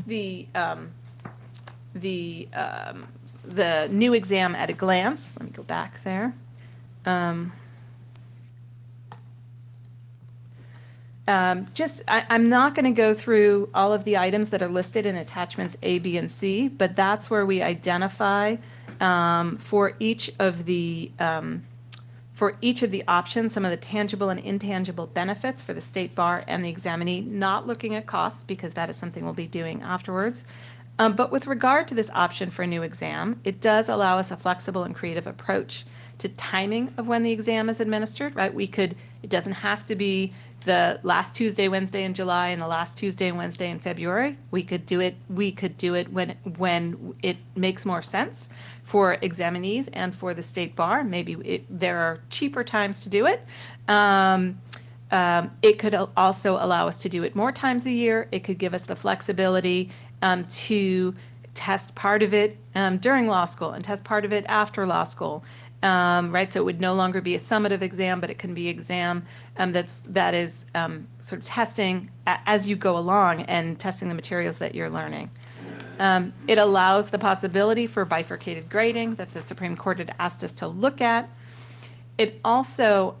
the new exam at a glance. Let me go back there. I'm not going to go through all of the items that are listed in attachments A, B, and C, but that's where we identify for each of the options some of the tangible and intangible benefits for the state bar and the examinee, not looking at costs because that is something we'll be doing afterwards. But with regard to this option for a new exam, it does allow us a flexible and creative approach to timing of when the exam is administered, right? It doesn't have to be the last Tuesday, Wednesday in July and the last Tuesday and Wednesday in February. We could do it when it makes more sense for examinees and for the state bar. Maybe there are cheaper times to do it. It could also allow us to do it more times a year. It could give us the flexibility to test part of it during law school and test part of it after law school. Right, so it would no longer be a summative exam, but it can be exam that is sort of testing as you go along and testing the materials that you're learning. It allows the possibility for bifurcated grading that the Supreme Court had asked us to look at. It also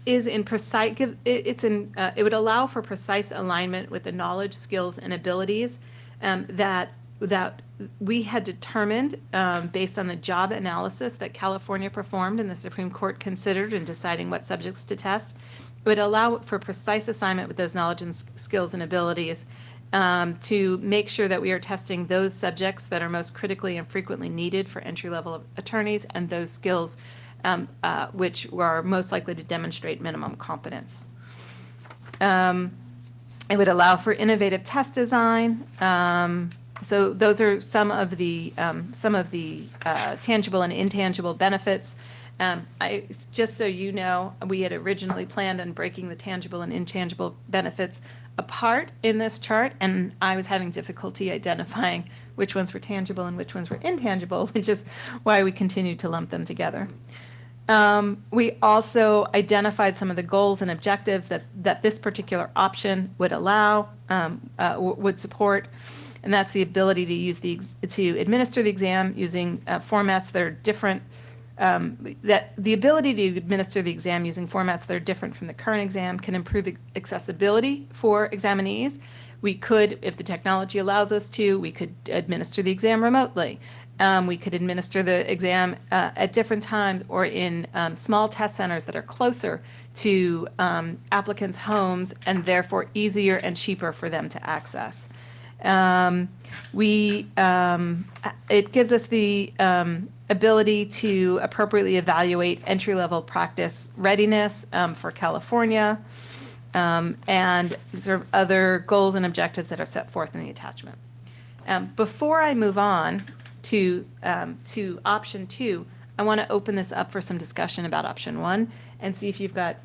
is in precise. It would allow for precise alignment with the knowledge, skills, and abilities that we had determined based on the job analysis that California performed and the Supreme Court considered in deciding what subjects to test. It would allow for precise assignment with those knowledge and skills and abilities to make sure that we are testing those subjects that are most critically and frequently needed for entry-level attorneys and those skills which are most likely to demonstrate minimum competence. It would allow for innovative test design. So those are some of the tangible and intangible benefits. Just so you know, we had originally planned on breaking the tangible and intangible benefits apart in this chart, and I was having difficulty identifying which ones were tangible and which ones were intangible, which is why we continued to lump them together. We also identified some of the goals and objectives that this particular option would allow, would support, and that's the ability to administer the exam using formats that are different. That the ability to administer the exam using formats that are different from the current exam can improve accessibility for examinees. We could, if the technology allows us to, we could administer the exam remotely. We could administer the exam at different times or in small test centers that are closer to applicants' homes and therefore easier and cheaper for them to access. It gives us the ability to appropriately evaluate entry-level practice readiness for California, and sort of other goals and objectives that are set forth in the attachment. Before I move on to option 2, I want to open this up for some discussion about option 1 and see if you've got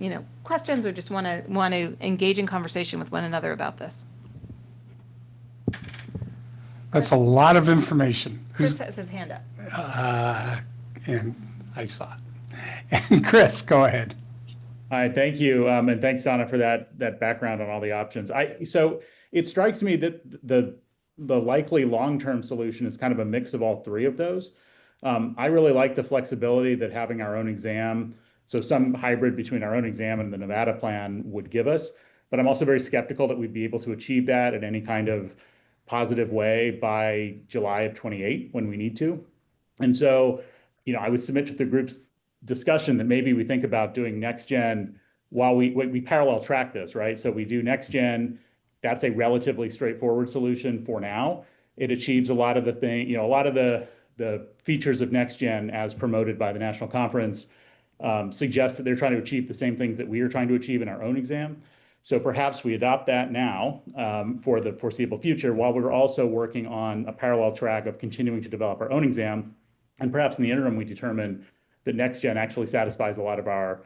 questions or just want to engage in conversation with one another about this. That's a lot of information. Chris has his hand up. And I saw it. And Chris, go ahead. Hi, thank you. And thanks, Donna, for that background on all the options. So it strikes me that the likely long-term solution is kind of a mix of all three of those. I really like the flexibility that having our own exam, so some hybrid between our own exam and the Nevada plan would give us. But I'm also very skeptical that we'd be able to achieve that in any kind of positive way by July of 28 when we need to. And so, I would submit to the group's discussion that maybe we think about doing next gen while we parallel track this, right? So we do next gen. That's a relatively straightforward solution for now. It achieves a lot of the a lot of the features of next gen as promoted by the national conference suggest that they're trying to achieve the same things that we are trying to achieve in our own exam. So perhaps we adopt that now for the foreseeable future while we're also working on a parallel track of continuing to develop our own exam. And perhaps in the interim, we determine that next gen actually satisfies a lot of our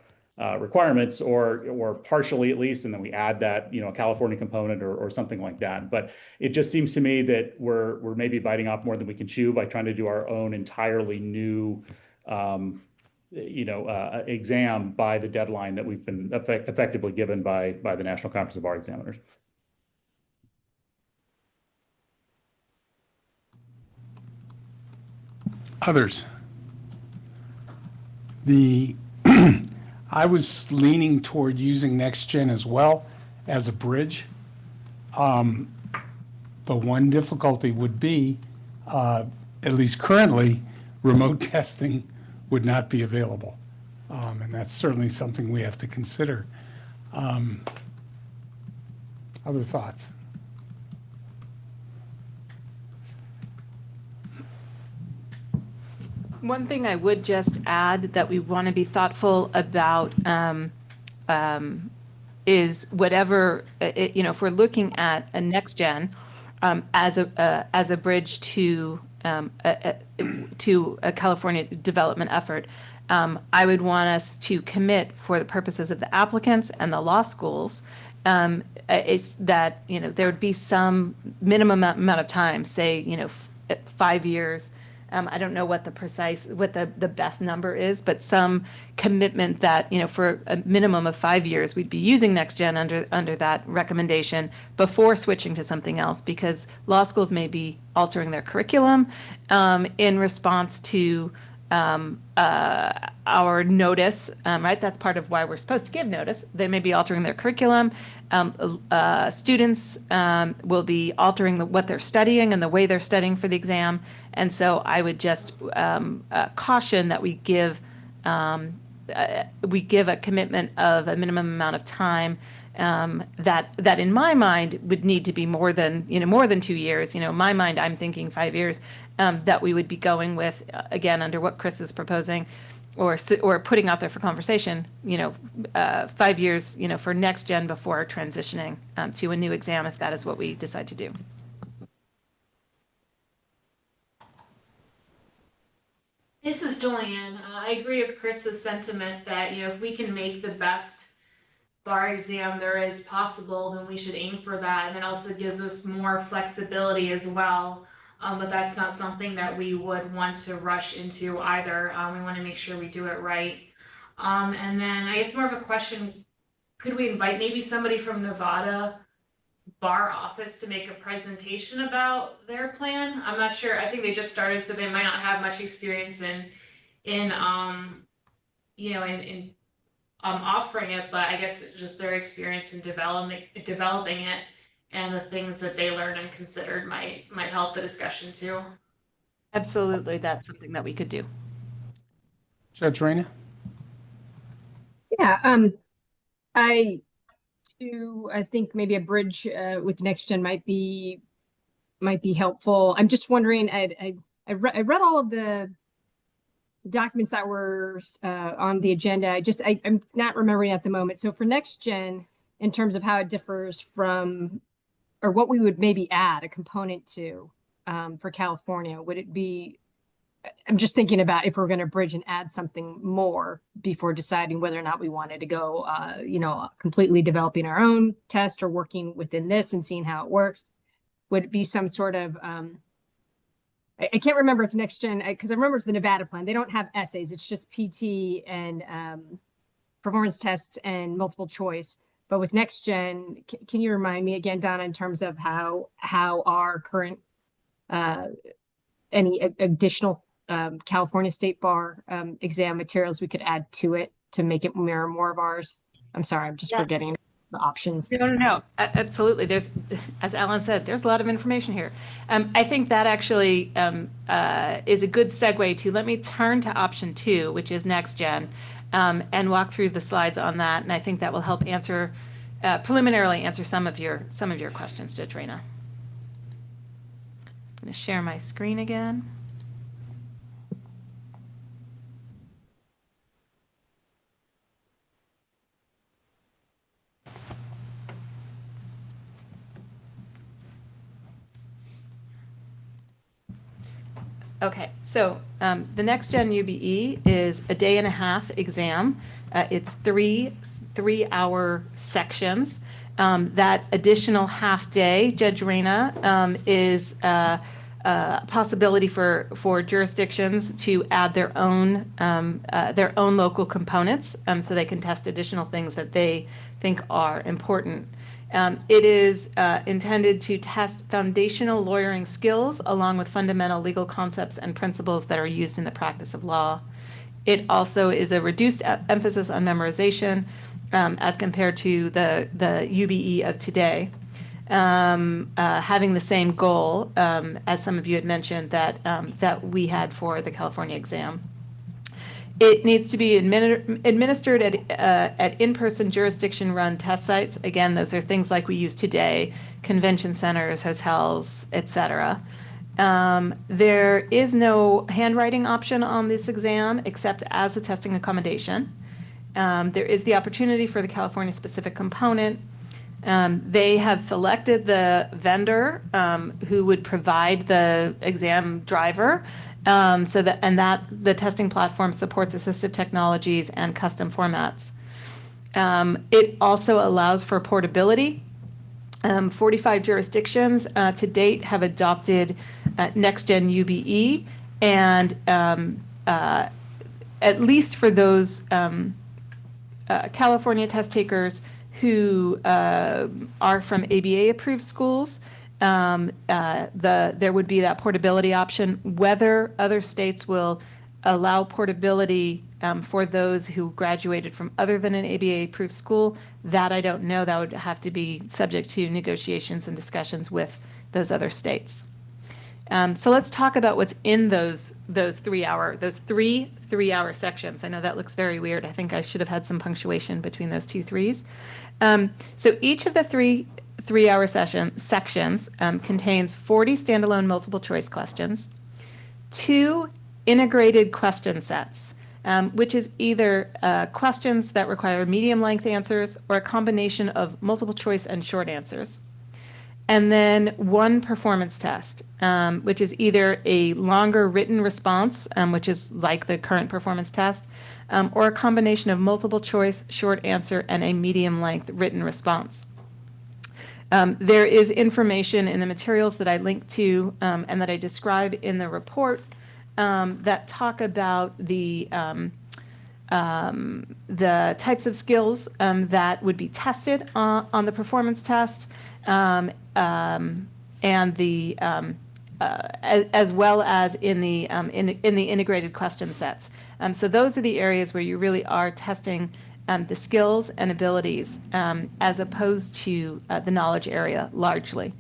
requirements or partially at least, and then we add that, a California component or something like that. But it just seems to me that we're maybe biting off more than we can chew by trying to do our own entirely new exam by the deadline that we've been effectively given by the National Conference of Bar Examiners. Others. I was leaning toward using NextGen as well as a bridge. The one difficulty would be, at least currently, remote testing would not be available. And that's certainly something we have to consider. Other thoughts? One thing I would just add that we want to be thoughtful about is whatever, if we're looking at a next gen as a bridge to a California development effort, I would want us to commit for the purposes of the applicants and the law schools is that there would be some minimum amount of time, say 5 years. I don't know what the best number is, but some commitment that, for a minimum of 5 years, we'd be using NextGen under that recommendation before switching to something else, because law schools may be altering their curriculum in response to our notice, right? That's part of why we're supposed to give notice. They may be altering their curriculum. Students will be altering what they're studying and the way they're studying for the exam. And so I would just caution that we give a commitment of a minimum amount of time that in my mind would need to be more than 2 years. In my mind, I'm thinking 5 years that we would be going with, again, under what Chris is proposing. or putting out there for conversation, 5 years, for next gen before transitioning to a new exam, if that is what we decide to do. This is Julianne. I agree with Chris's sentiment that, if we can make the best bar exam there is possible, then we should aim for that. And it also gives us more flexibility as well. But that's not something that we would want to rush into either. We want to make sure we do it right. And then I guess more of a question, could we invite maybe somebody from Nevada bar office to make a presentation about their plan? I'm not sure. I think they just started, so they might not have much experience in offering it, but I guess just their experience in developing it and the things that they learned and considered might help the discussion too. Absolutely, that's something that we could do. Judge Reyna? Yeah, I think maybe a bridge with next gen might be helpful. I'm just wondering, I read all of the documents that were on the agenda. I'm not remembering at the moment. So for next gen, in terms of how it differs from, or what we would maybe add a component to for California, would it be, I'm just thinking about if we're going to bridge and add something more before deciding whether or not we wanted to go, completely developing our own test or working within this and seeing how it works. Would it be some sort of, I can't remember if next gen, because I remember it's the Nevada plan. They don't have essays. It's just PT and performance tests and multiple choice. But with next gen, can you remind me again, Donna, in terms of how our current, any additional California State Bar exam materials we could add to it to make it mirror more of ours? I'm sorry, I'm just forgetting the options. No, absolutely. There's, as Alan said, there's a lot of information here. I think that actually is a good segue to, let me turn to option 2, which is next gen, and walk through the slides on that. And I think that will help preliminarily answer some of your questions, Judge Reyna. I'm going to share my screen again. Okay, so the next gen UBE is a day and a half exam. It's three-hour sections. That additional half day, Judge Reyna, is a possibility for jurisdictions to add their own local components, so they can test additional things that they think are important. It is intended to test foundational lawyering skills along with fundamental legal concepts and principles that are used in the practice of law. It also is a reduced emphasis on memorization as compared to the UBE of today, having the same goal as some of you had mentioned that we had for the California exam. It needs to be administered at in-person jurisdiction-run test sites. Again, those are things like we use today, convention centers, hotels, etc. There is no handwriting option on this exam except as a testing accommodation. There is the opportunity for the California-specific component. They have selected the vendor who would provide the exam driver. So that the testing platform supports assistive technologies and custom formats. It also allows for portability. 45 jurisdictions to date have adopted next-gen UBE, and at least for those California test takers who are from ABA-approved schools, there would be that portability option. Whether other states will allow portability for those who graduated from other than an ABA-approved school, that I don't know. That would have to be subject to negotiations and discussions with those other states. So let's talk about what's in those three three-hour sections. I know that looks very weird. I think I should have had some punctuation between those 2 threes. So each of the three-hour sections contains 40 standalone multiple choice questions, 2 integrated question sets. which is either questions that require medium-length answers or a combination of multiple choice and short answers. And then one performance test, which is either a longer written response, which is like the current performance test, or a combination of multiple choice, short answer, and a medium-length written response. There is information in the materials that I link to and that I describe in the report that talk about the types of skills that would be tested on the performance test, and the as well as in the integrated question sets. So those are the areas where you really are testing the skills and abilities as opposed to the knowledge area largely.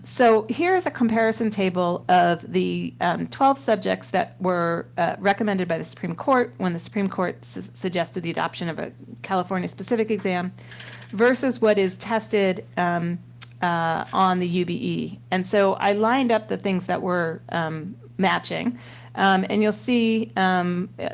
So here's a comparison table of the 12 subjects that were recommended by the Supreme Court when the Supreme Court suggested the adoption of a California-specific exam versus what is tested on the UBE. And so I lined up the things that were matching. And you'll see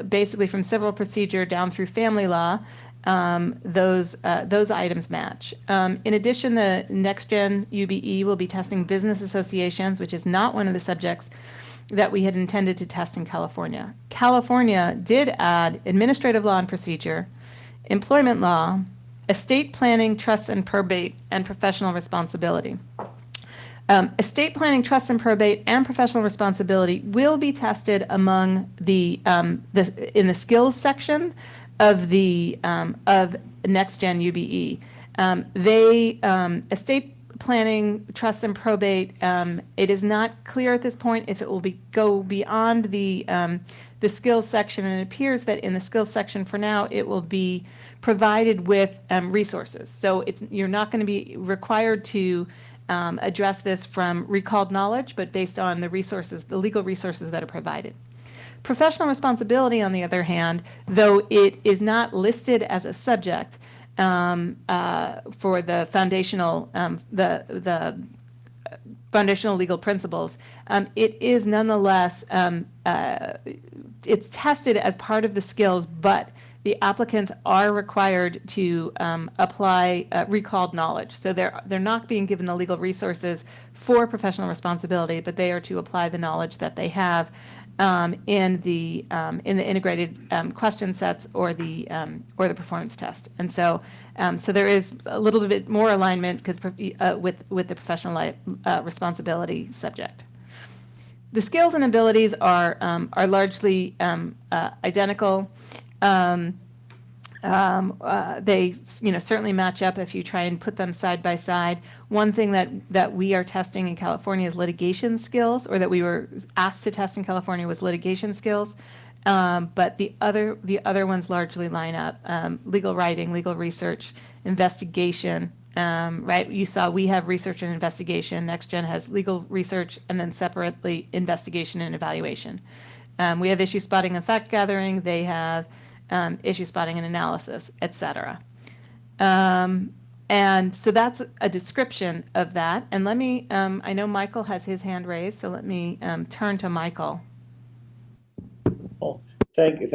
basically from civil procedure down through family law, those items match. In addition, the Next Gen UBE will be testing business associations, which is not one of the subjects that we had intended to test in California. California did add administrative law and procedure, employment law, estate planning, trusts and probate, and professional responsibility. Estate planning, trust and probate, and professional responsibility will be tested among in the skills section of the of Next Gen UBE. Estate planning, trust and probate. It is not clear at this point if it will go beyond the skills section, and it appears that in the skills section for now it will be provided with resources. So you're not going to be required to address this from recalled knowledge, but based on the resources, the legal resources that are provided. Professional responsibility, on the other hand, though it is not listed as a subject for the foundational foundational legal principles, it is nonetheless it's tested as part of the skills, but the applicants are required to apply recalled knowledge. So they're not being given the legal resources for professional responsibility, but they are to apply the knowledge that they have in the integrated question sets or the performance test. And so so there is a little bit more alignment because with the professional responsibility subject. The skills and abilities are largely identical. They certainly match up if you try and put them side by side. One thing that we are testing in California is litigation skills, or that we were asked to test in California was litigation skills. But the other ones largely line up. Legal writing, legal research, investigation. Right? You saw we have research and investigation. NextGen has legal research and then separately investigation and evaluation. We have issue spotting and fact gathering. They have issue spotting and analysis, et cetera. And so that's a description of that. And let me, I know Michael has his hand raised, so let me turn to Michael. Well, thank you,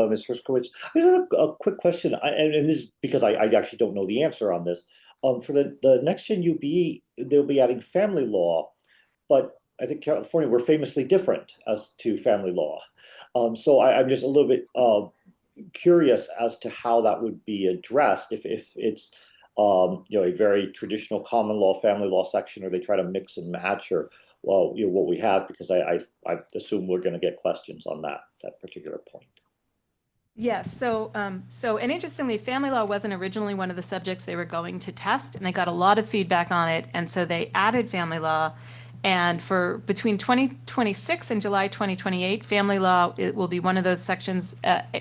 Ms. Herskowitz. I just have a quick question, and this is because I actually don't know the answer on this. For the Next Gen UBE, they'll be adding family law, but I think California, we're famously different as to family law. So I'm just a little bit curious as to how that would be addressed if it's a very traditional common law, family law section, or they try to mix and match, or what we have, because I assume we're going to get questions on that particular point. Yes. So, and interestingly, family law wasn't originally one of the subjects they were going to test, and they got a lot of feedback on it, and so they added family law. And for between 2026 and July 2028, family law, it will be one of those sections,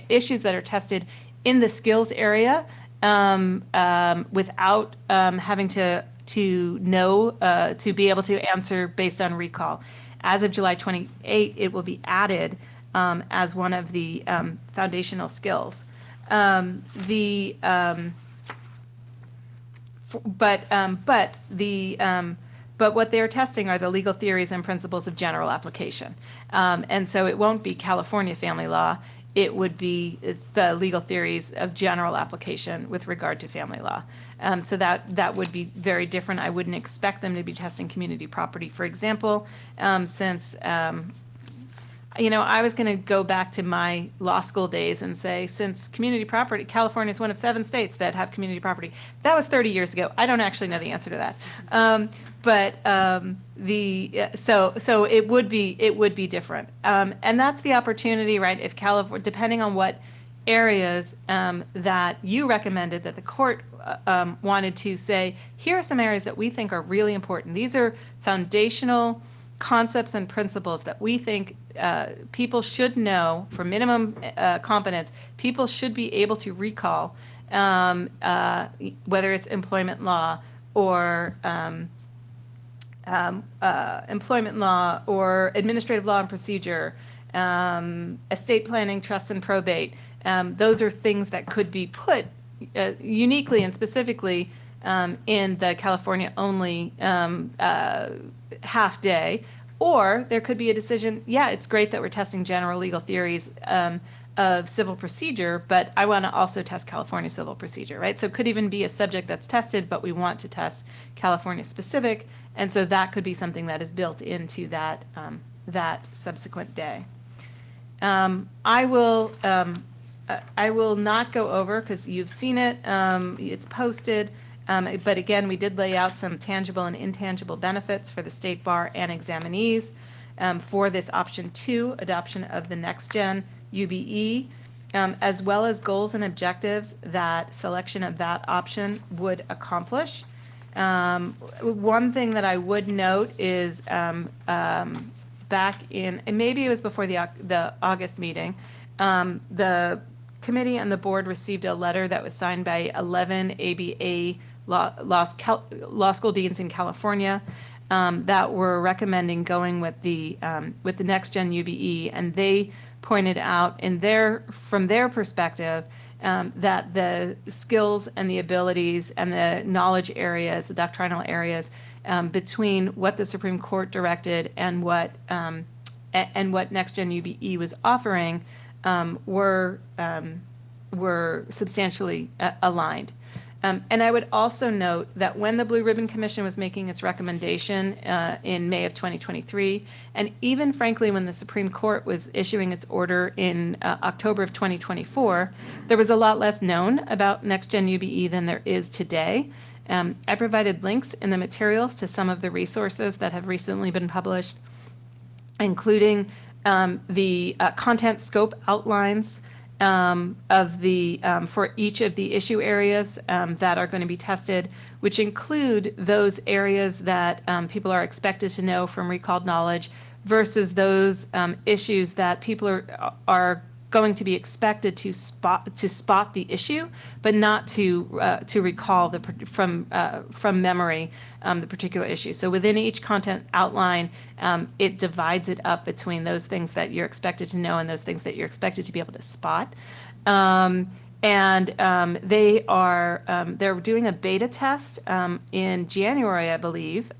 issues that are tested in the skills area without having to know, to be able to answer based on recall. As of July 28, it will be added as one of the foundational skills. But what they're testing are the legal theories and principles of general application. And so it won't be California family law. it would be the legal theories of general application with regard to family law. So that would be very different. I wouldn't expect them to be testing community property, for example, since I was going to go back to my law school days and say, since community property, California is one of 7 states that have community property. That was 30 years ago. I don't actually know the answer to that. So it would be different. And that's the opportunity, right? If California, depending on what areas that you recommended that the court wanted to say, here are some areas that we think are really important. These are foundational concepts and principles that we think people should know for minimum competence. People should be able to recall, whether it's employment law or administrative law and procedure, estate planning, trust and probate. Those are things that could be put uniquely and specifically in the California only half day, or there could be a decision, yeah, it's great that we're testing general legal theories of civil procedure, but I want to also test California civil procedure, right? So it could even be a subject that's tested, but we want to test California specific, and so that could be something that is built into that subsequent day. I will not go over because you've seen it. It's posted. But again, we did lay out some tangible and intangible benefits for the state bar and examinees for this option 2, adoption of the next gen UBE, as well as goals and objectives that selection of that option would accomplish. One thing that I would note is back in, and maybe it was before the August meeting, the committee and the board received a letter that was signed by 11 ABA law school deans in California that were recommending going with the next gen UBE, and they pointed out from their perspective that the skills and the abilities and the knowledge areas, the doctrinal areas between what the Supreme Court directed and what next gen UBE was offering were substantially aligned. And I would also note that when the Blue Ribbon Commission was making its recommendation in May of 2023, and even frankly when the Supreme Court was issuing its order in October of 2024, there was a lot less known about Next Gen UBE than there is today. I provided links in the materials to some of the resources that have recently been published, including the content scope outlines for each of the issue areas that are going to be tested, which include those areas that people are expected to know from recalled knowledge versus those issues that people are going to be expected to spot the issue, but not to recall from memory the particular issue. So within each content outline, it divides it up between those things that you're expected to know and those things that you're expected to be able to spot. They're doing a beta test in January, I believe,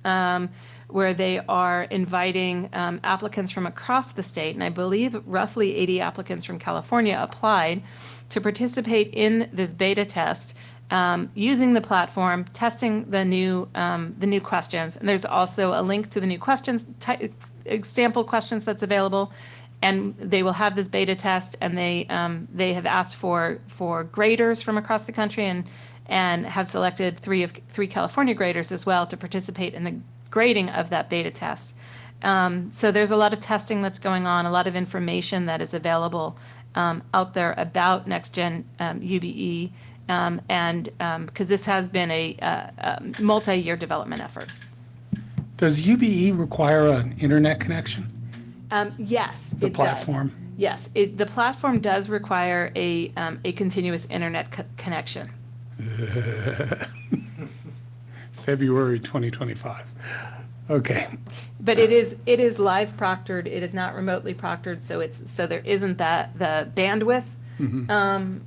where they are inviting applicants from across the state, and I believe roughly 80 applicants from California applied to participate in this beta test using the platform, testing the new questions. And there's also a link to the new questions, sample questions that's available, and they will have this beta test, and they have asked for graders from across the country and have selected three California graders as well to participate in the grading of that beta test. So there's a lot of testing that's going on, a lot of information that is available out there about Next Gen UBE, and because this has been a multi-year development effort. Does UBE require an internet connection? Yes, The platform? does. Yes, the platform does require a continuous internet connection. February 2025. Okay. But it is live proctored. It is not remotely proctored, so there isn't the bandwidth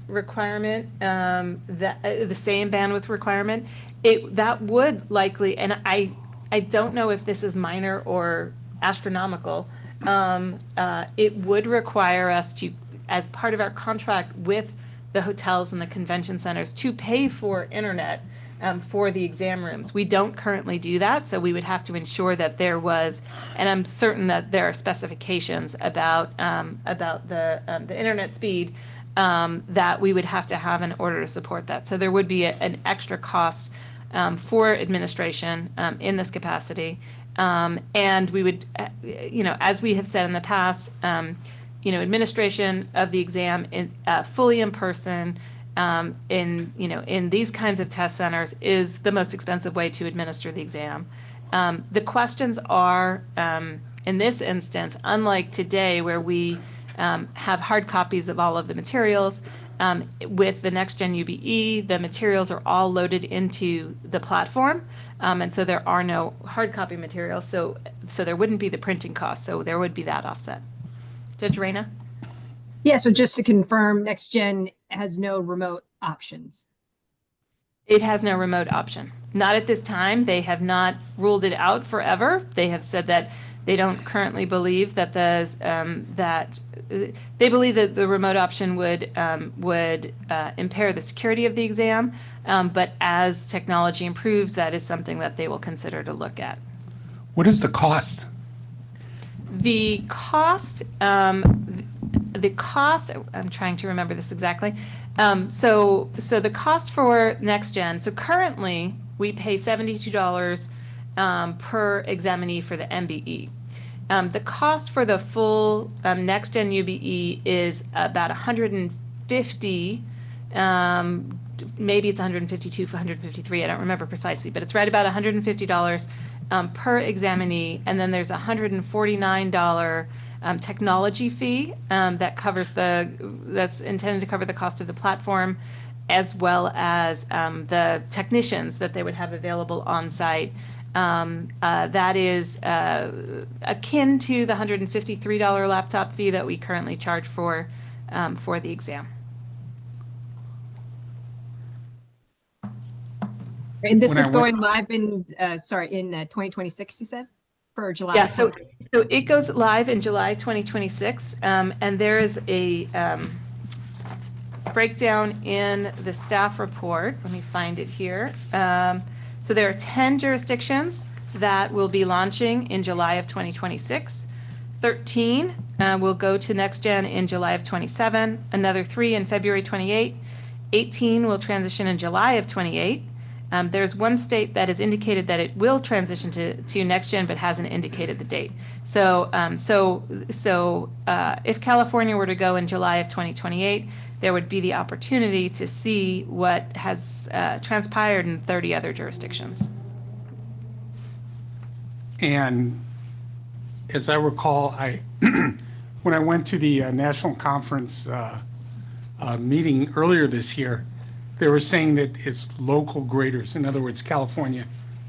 requirement, the same bandwidth requirement. That would likely, and I don't know if this is minor or astronomical. It would require us to as part of our contract with the hotels and the convention centers to pay for internet for the exam rooms. We don't currently do that, so we would have to ensure that there was, and I'm certain that there are specifications about the internet speed that we would have to have in order to support that. So there would be an extra cost for administration in this capacity. And we would, as we have said in the past, administration of the exam fully in person in these kinds of test centers is the most expensive way to administer the exam. The questions are, in this instance, unlike today where we have hard copies of all of the materials, with the NextGen UBE, the materials are all loaded into the platform, and so there are no hard copy materials, so there wouldn't be the printing cost, so there would be that offset. Judge Reyna? Yeah, so just to confirm, NextGen has no remote options. It has no remote option. Not at this time. They have not ruled it out forever. They have said that they don't currently believe that they believe that the remote option would impair the security of the exam. But as technology improves, that is something that they will consider to look at. What is the cost? The cost, I'm trying to remember this exactly. So the cost for NextGen, so currently we pay $72 per examinee for the MBE. The cost for the full NextGen UBE is about $150, maybe it's $152 for $153, I don't remember precisely, but it's right about $150 per examinee, and then there's a $149 technology fee that's intended to cover the cost of the platform, as well as the technicians that they would have available on site. That is akin to the $153 laptop fee that we currently charge for the exam. And this is going live in 2026, you said, for July? Yeah, so it goes live in July 2026, and there is a breakdown in the staff report. Let me find it here. So there are 10 jurisdictions that will be launching in July of 2026. 13 will go to NextGen in July of 27, another 3 in February 28, 18 will transition in July of 28. There's one state that has indicated that it will transition to NextGen, but hasn't indicated the date. So if California were to go in July of 2028, there would be the opportunity to see what has transpired in 30 other jurisdictions. And as I recall, when I went to the national conference meeting earlier this year, they were saying that it's local graders. In other words, California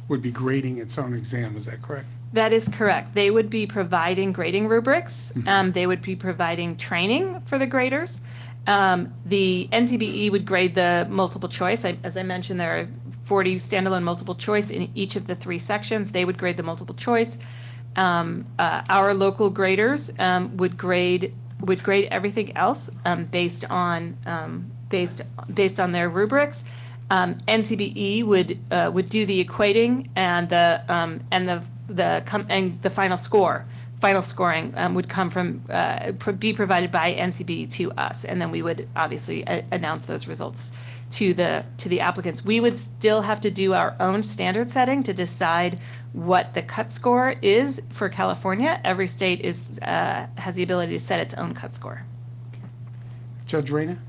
would be grading its own exam. Is that correct? That is correct. They would be providing grading rubrics. They would be providing training for the graders. The NCBE would grade the multiple choice. As I mentioned, there are 40 standalone multiple choice in each of the 3 sections. They would grade the multiple choice. Our local graders would grade everything else based on their rubrics. NCBE would do the equating and the final score. Final scoring would come from be provided by NCBE to us, and then we would obviously announce those results to the applicants. We would still have to do our own standard setting to decide what the cut score is for California. Every state has the ability to set its own cut score. Judge Reyna,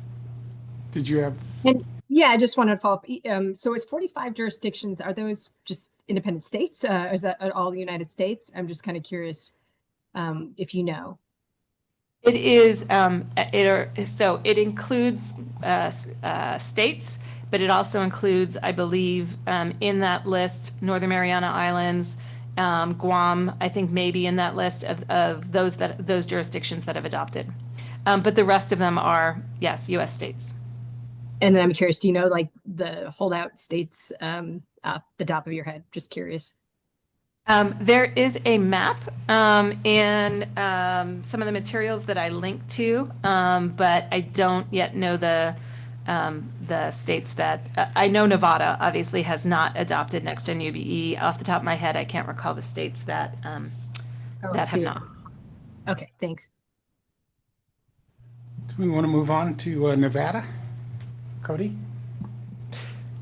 did you have? Yeah, I just wanted to follow up. So it's 45 jurisdictions. Are those just independent states? Is that all the United States? I'm just kind of curious if you know. It is, so it includes states, but it also includes, I believe, in that list, Northern Mariana Islands, Guam, I think maybe in that list of those jurisdictions that have adopted. But the rest of them are, yes, U.S. states. And then I'm curious, do you know like the holdout states off the top of your head? Just curious. There is a map in some of the materials that I linked to, but I don't yet know the states that, I know Nevada obviously has not adopted Next Gen UBE. Off the top of my head, I can't recall the states that, that have not. Okay, thanks. Do we want to move on to Nevada? Cody?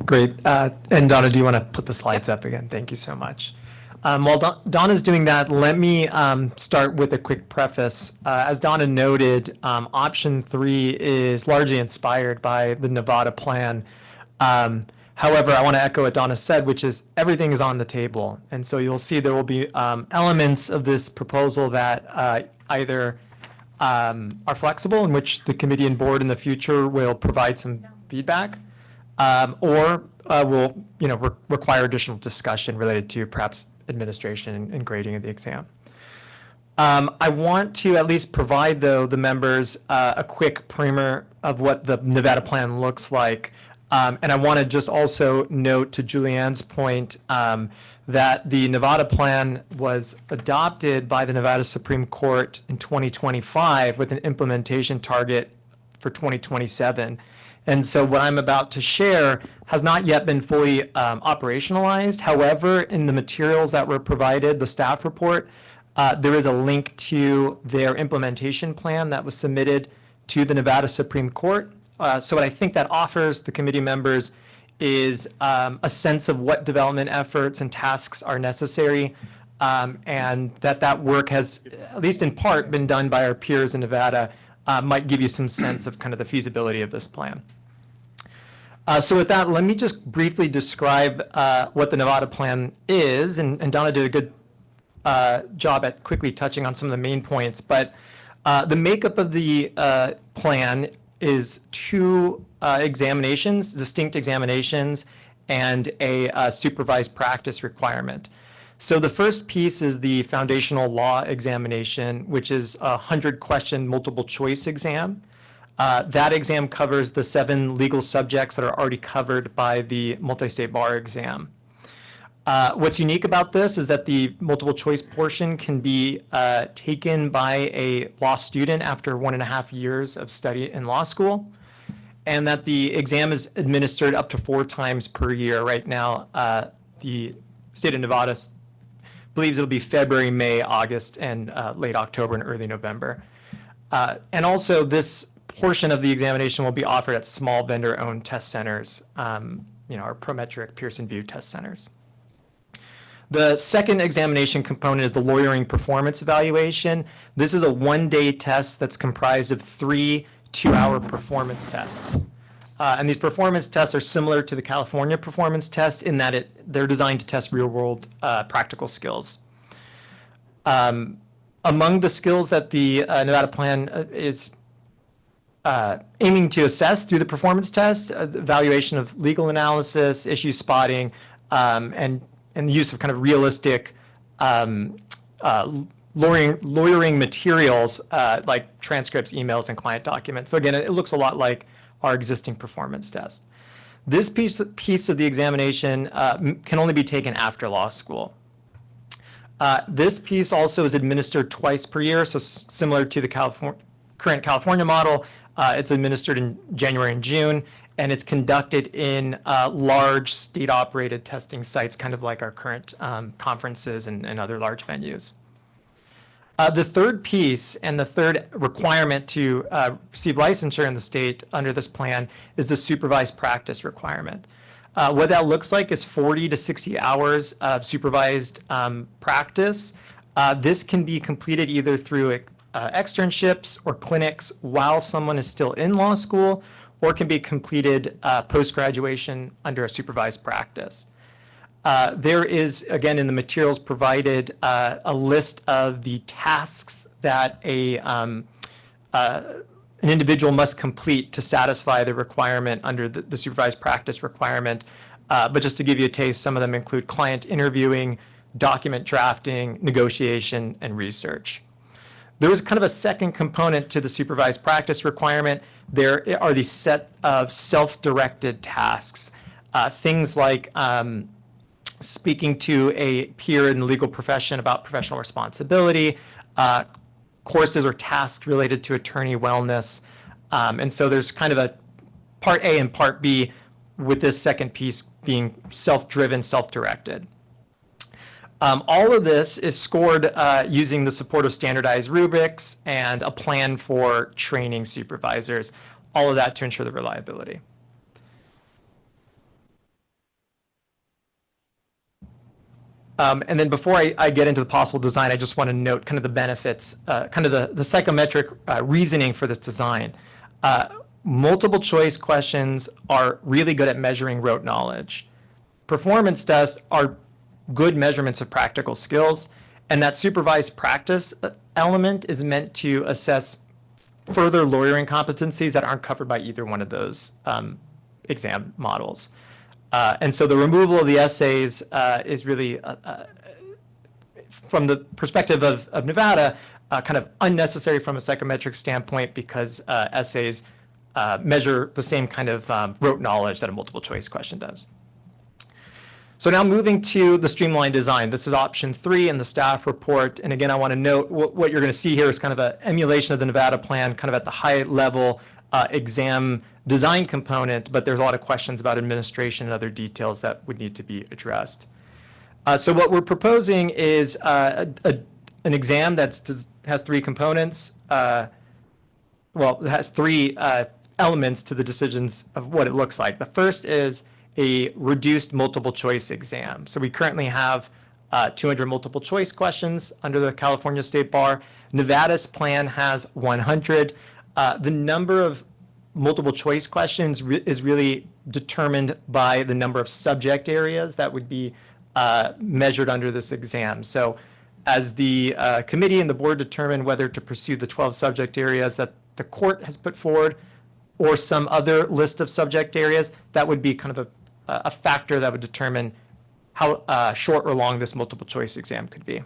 Great. And Donna, do you want to put the slides up again? Thank you so much. While Donna's doing that, let me start with a quick preface. As Donna noted, option 3 is largely inspired by the Nevada plan. However, I want to echo what Donna said, which is everything is on the table. And so you'll see there will be elements of this proposal that either are flexible, in which the committee and board in the future will provide some feedback, or will require additional discussion related to perhaps administration and grading of the exam. I want to at least provide, though, the members a quick primer of what the Nevada plan looks like. And I want to just also note, to Julianne's point, that the Nevada plan was adopted by the Nevada Supreme Court in 2025 with an implementation target for 2027. And so what I'm about to share has not yet been fully operationalized. However, in the materials that were provided, the staff report, there is a link to their implementation plan that was submitted to the Nevada Supreme Court. So what I think that offers the committee members is a sense of what development efforts and tasks are necessary, and that work has, at least in part, been done by our peers in Nevada, might give you some sense of kind of the feasibility of this plan. So with that, let me just briefly describe what the Nevada plan is, and Donna did a good job at quickly touching on some of the main points, but the makeup of the plan is 2 examinations, distinct examinations, and a supervised practice requirement. So the first piece is the foundational law examination, which is a 100-question multiple choice exam. That exam covers the 7 legal subjects that are already covered by the multi-state bar exam. What's unique about this is that the multiple choice portion can be taken by a law student after 1.5 years of study in law school, and that the exam is administered up to 4 times per year. Right now, the state of Nevada believes it'll be February, May, August, and late October and early November. And also, this portion of the examination will be offered at small vendor-owned test centers, our Prometric Pearson VUE test centers. The second examination component is the lawyering performance evaluation. This is a 1-day test that's comprised of 3 2-hour performance tests. And these performance tests are similar to the California performance test in that they're designed to test real-world practical skills. Among the skills that the Nevada plan is aiming to assess through the performance test, evaluation of legal analysis, issue spotting, and the use of kind of realistic lawyering materials like transcripts, emails, and client documents. So again, it looks a lot like our existing performance test. This piece of the examination can only be taken after law school. This piece also is administered twice per year, so similar to the current California model. It's administered in January and June, and it's conducted in large state-operated testing sites, kind of like our current conferences and other large venues. The third piece and the third requirement to receive licensure in the state under this plan is the supervised practice requirement. What that looks like is 40 to 60 hours of supervised practice. This can be completed either through externships or clinics while someone is still in law school, or can be completed post-graduation under a supervised practice. There is, again, in the materials provided, a list of the tasks that an individual must complete to satisfy the requirement under the supervised practice requirement. But just to give you a taste, some of them include client interviewing, document drafting, negotiation, and research. There is kind of a second component to the supervised practice requirement. There are these set of self-directed tasks, things like speaking to a peer in the legal profession about professional responsibility, courses or tasks related to attorney wellness. And so there's kind of a part A and part B, with this second piece being self-driven, self-directed. All of this is scored using the support of standardized rubrics and a plan for training supervisors, all of that to ensure the reliability. And then before I get into the possible design, I just want to note kind of the benefits, kind of the psychometric reasoning for this design. Multiple choice questions are really good at measuring rote knowledge. Performance tests are good measurements of practical skills, and that supervised practice element is meant to assess further lawyering competencies that aren't covered by either one of those exam models. And so the removal of the essays is really, from the perspective of Nevada, kind of unnecessary from a psychometric standpoint, because essays measure the same kind of rote knowledge that a multiple choice question does. So now moving to the streamlined design. This is option 3 in the staff report. And again, I want to note what you're going to see here is kind of an emulation of the Nevada plan, kind of at the high level exam design component, but there's a lot of questions about administration and other details that would need to be addressed. So what we're proposing is an exam that has 3 components. Well, it has 3 elements to the decisions of what it looks like. The first is a reduced multiple choice exam. So we currently have 200 multiple choice questions under the California State Bar. Nevada's plan has 100. The number of multiple choice questions is really determined by the number of subject areas that would be measured under this exam. So as the committee and the board determine whether to pursue the 12 subject areas that the court has put forward or some other list of subject areas, that would be kind of a factor that would determine how short or long this multiple choice exam could be.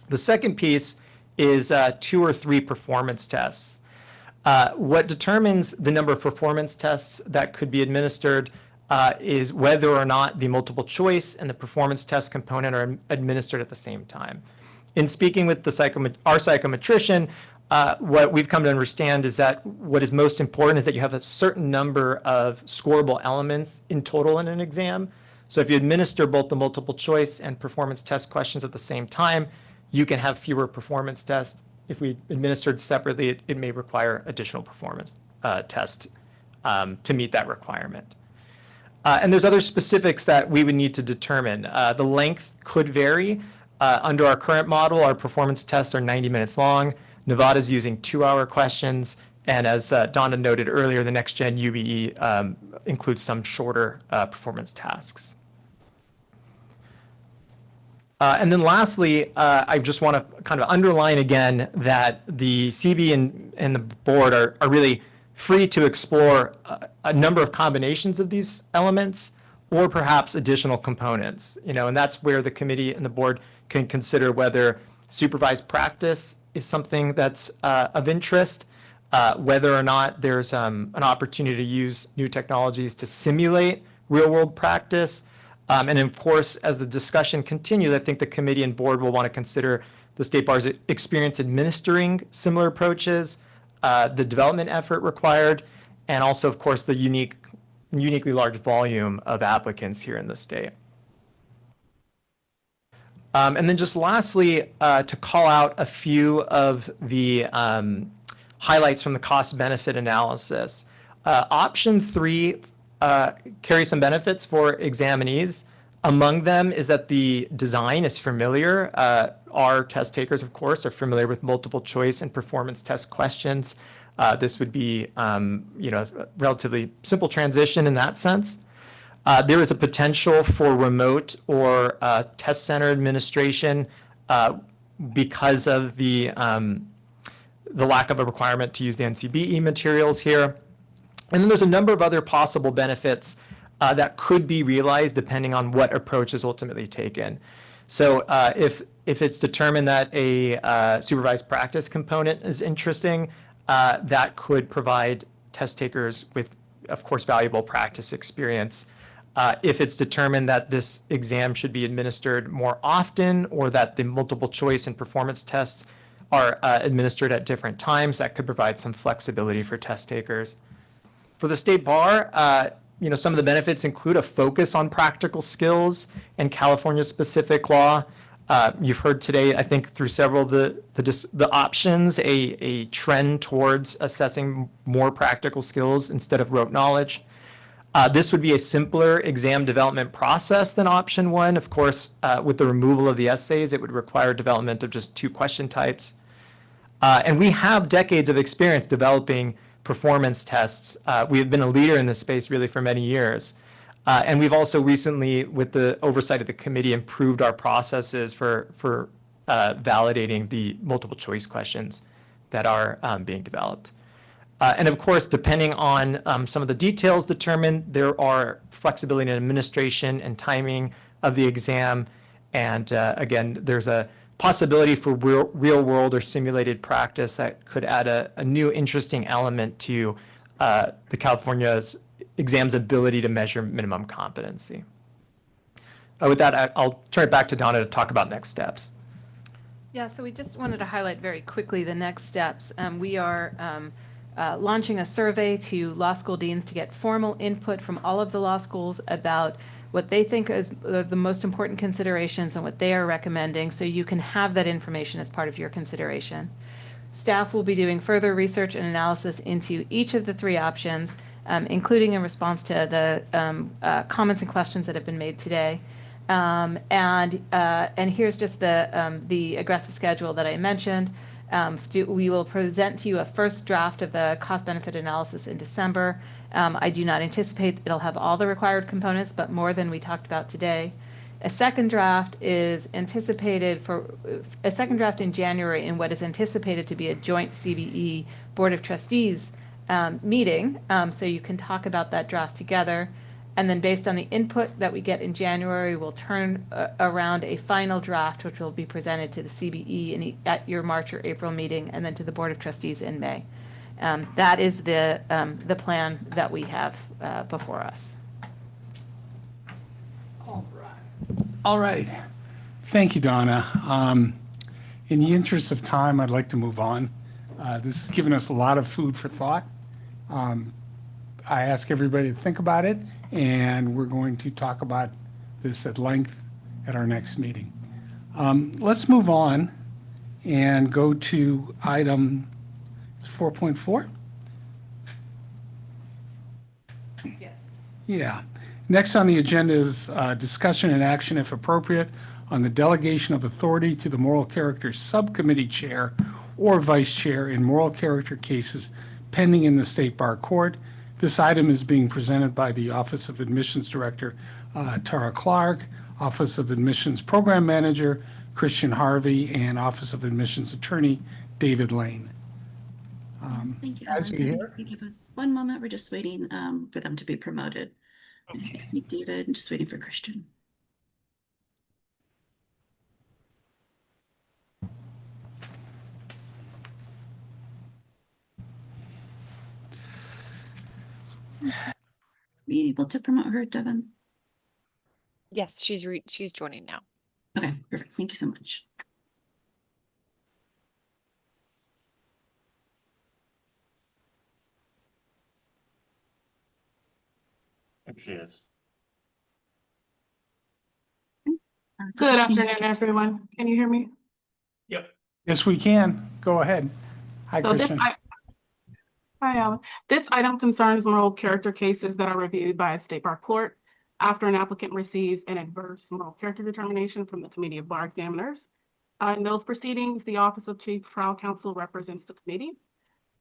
The second piece is 2 or 3 performance tests. What determines the number of performance tests that could be administered is whether or not the multiple choice and the performance test component are administered at the same time. In speaking with our psychometrician, what we've come to understand is that what is most important is that you have a certain number of scoreable elements in total in an exam. So if you administer both the multiple choice and performance test questions at the same time, you can have fewer performance tests. If we administered separately, it may require additional performance tests to meet that requirement. And there's other specifics that we would need to determine. The length could vary. Under our current model, our performance tests are 90 minutes long. Nevada's using 2-hour questions. And as Donna noted earlier, the next gen UBE includes some shorter performance tasks. And then lastly, I just want to kind of underline again that the CB and the board are really free to explore a number of combinations of these elements or perhaps additional components, and that's where the committee and the board can consider whether supervised practice is something that's of interest, whether or not there's an opportunity to use new technologies to simulate real-world practice. And of course, as the discussion continues, I think the committee and board will want to consider the State Bar's experience administering similar approaches, the development effort required, and also, of course, the uniquely large volume of applicants here in the state. And then just lastly, to call out a few of the highlights from the cost-benefit analysis. Option 3 carries some benefits for examinees. Among them is that the design is familiar. Our test takers, of course, are familiar with multiple choice and performance test questions. This would be, a relatively simple transition in that sense. There is a potential for remote or test center administration because of the lack of a requirement to use the NCBE materials here. And then there's a number of other possible benefits that could be realized depending on what approach is ultimately taken. So if it's determined that a supervised practice component is interesting, that could provide test takers with, of course, valuable practice experience. If it's determined that this exam should be administered more often or that the multiple choice and performance tests are administered at different times, that could provide some flexibility for test takers. For the state bar, some of the benefits include a focus on practical skills and California-specific law. You've heard today, I think, through several of the options, a trend towards assessing more practical skills instead of rote knowledge. This would be a simpler exam development process than option one. Of course, with the removal of the essays, it would require development of just 2 question types. And we have decades of experience developing performance tests. We have been a leader in this space really for many years. And we've also recently, with the oversight of the committee, improved our processes for validating the multiple choice questions that are being developed. And of course, depending on some of the details determined, there are flexibility in administration and timing of the exam. And again, there's a possibility for real world or simulated practice that could add a new interesting element to the California's exam's ability to measure minimum competency. With that, I'll turn it back to Donna to talk about next steps. Yeah, so we just wanted to highlight very quickly the next steps. We are launching a survey to law school deans to get formal input from all of the law schools about what they think is the most important considerations and what they are recommending, so you can have that information as part of your consideration. Staff will be doing further research and analysis into each of the 3 options, including in response to the comments and questions that have been made today. And here's just the aggressive schedule that I mentioned. We will present to you a first draft of the cost-benefit analysis in December. I do not anticipate it'll have all the required components, but more than we talked about today. A second draft is anticipated for a second draft in January in what is anticipated to be a joint CBE Board of Trustees meeting. So you can talk about that draft together. And then based on the input that we get in January, we'll turn around a final draft, which will be presented to the CBE at your March or April meeting, and then to the Board of Trustees in May. That is the plan that we have before us. All right. Thank you, Donna. In the interest of time, I'd like to move on. This has given us a lot of food for thought. I ask everybody to think about it, and we're going to talk about this at length at our next meeting. Let's move on and go to item 4.4. Yes. Yeah. Next on the agenda is discussion and action, if appropriate, on the delegation of authority to the Moral Character Subcommittee Chair or Vice Chair in moral character cases pending in the State Bar Court. This item is being presented by the Office of Admissions Director, Tara Clark, Office of Admissions Program Manager, Christian Harvey, and Office of Admissions Attorney, David Lane. Thank you, as Alan. you So hear- if you give us one moment, we're just waiting for them to be promoted. I see David, and just waiting for Christian. Be able to promote her, Devin? Yes, she's joining now. Okay, perfect. Thank you so much. There she is. So Good Christine, afternoon, everyone. Can you hear me? Yes, we can. Go ahead. Hi, So Christian. Hi, Alan. This item concerns moral character cases that are reviewed by a state bar court after an applicant receives an adverse moral character determination from the Committee of Bar Examiners. In those proceedings, the Office of Chief Trial Counsel represents the committee.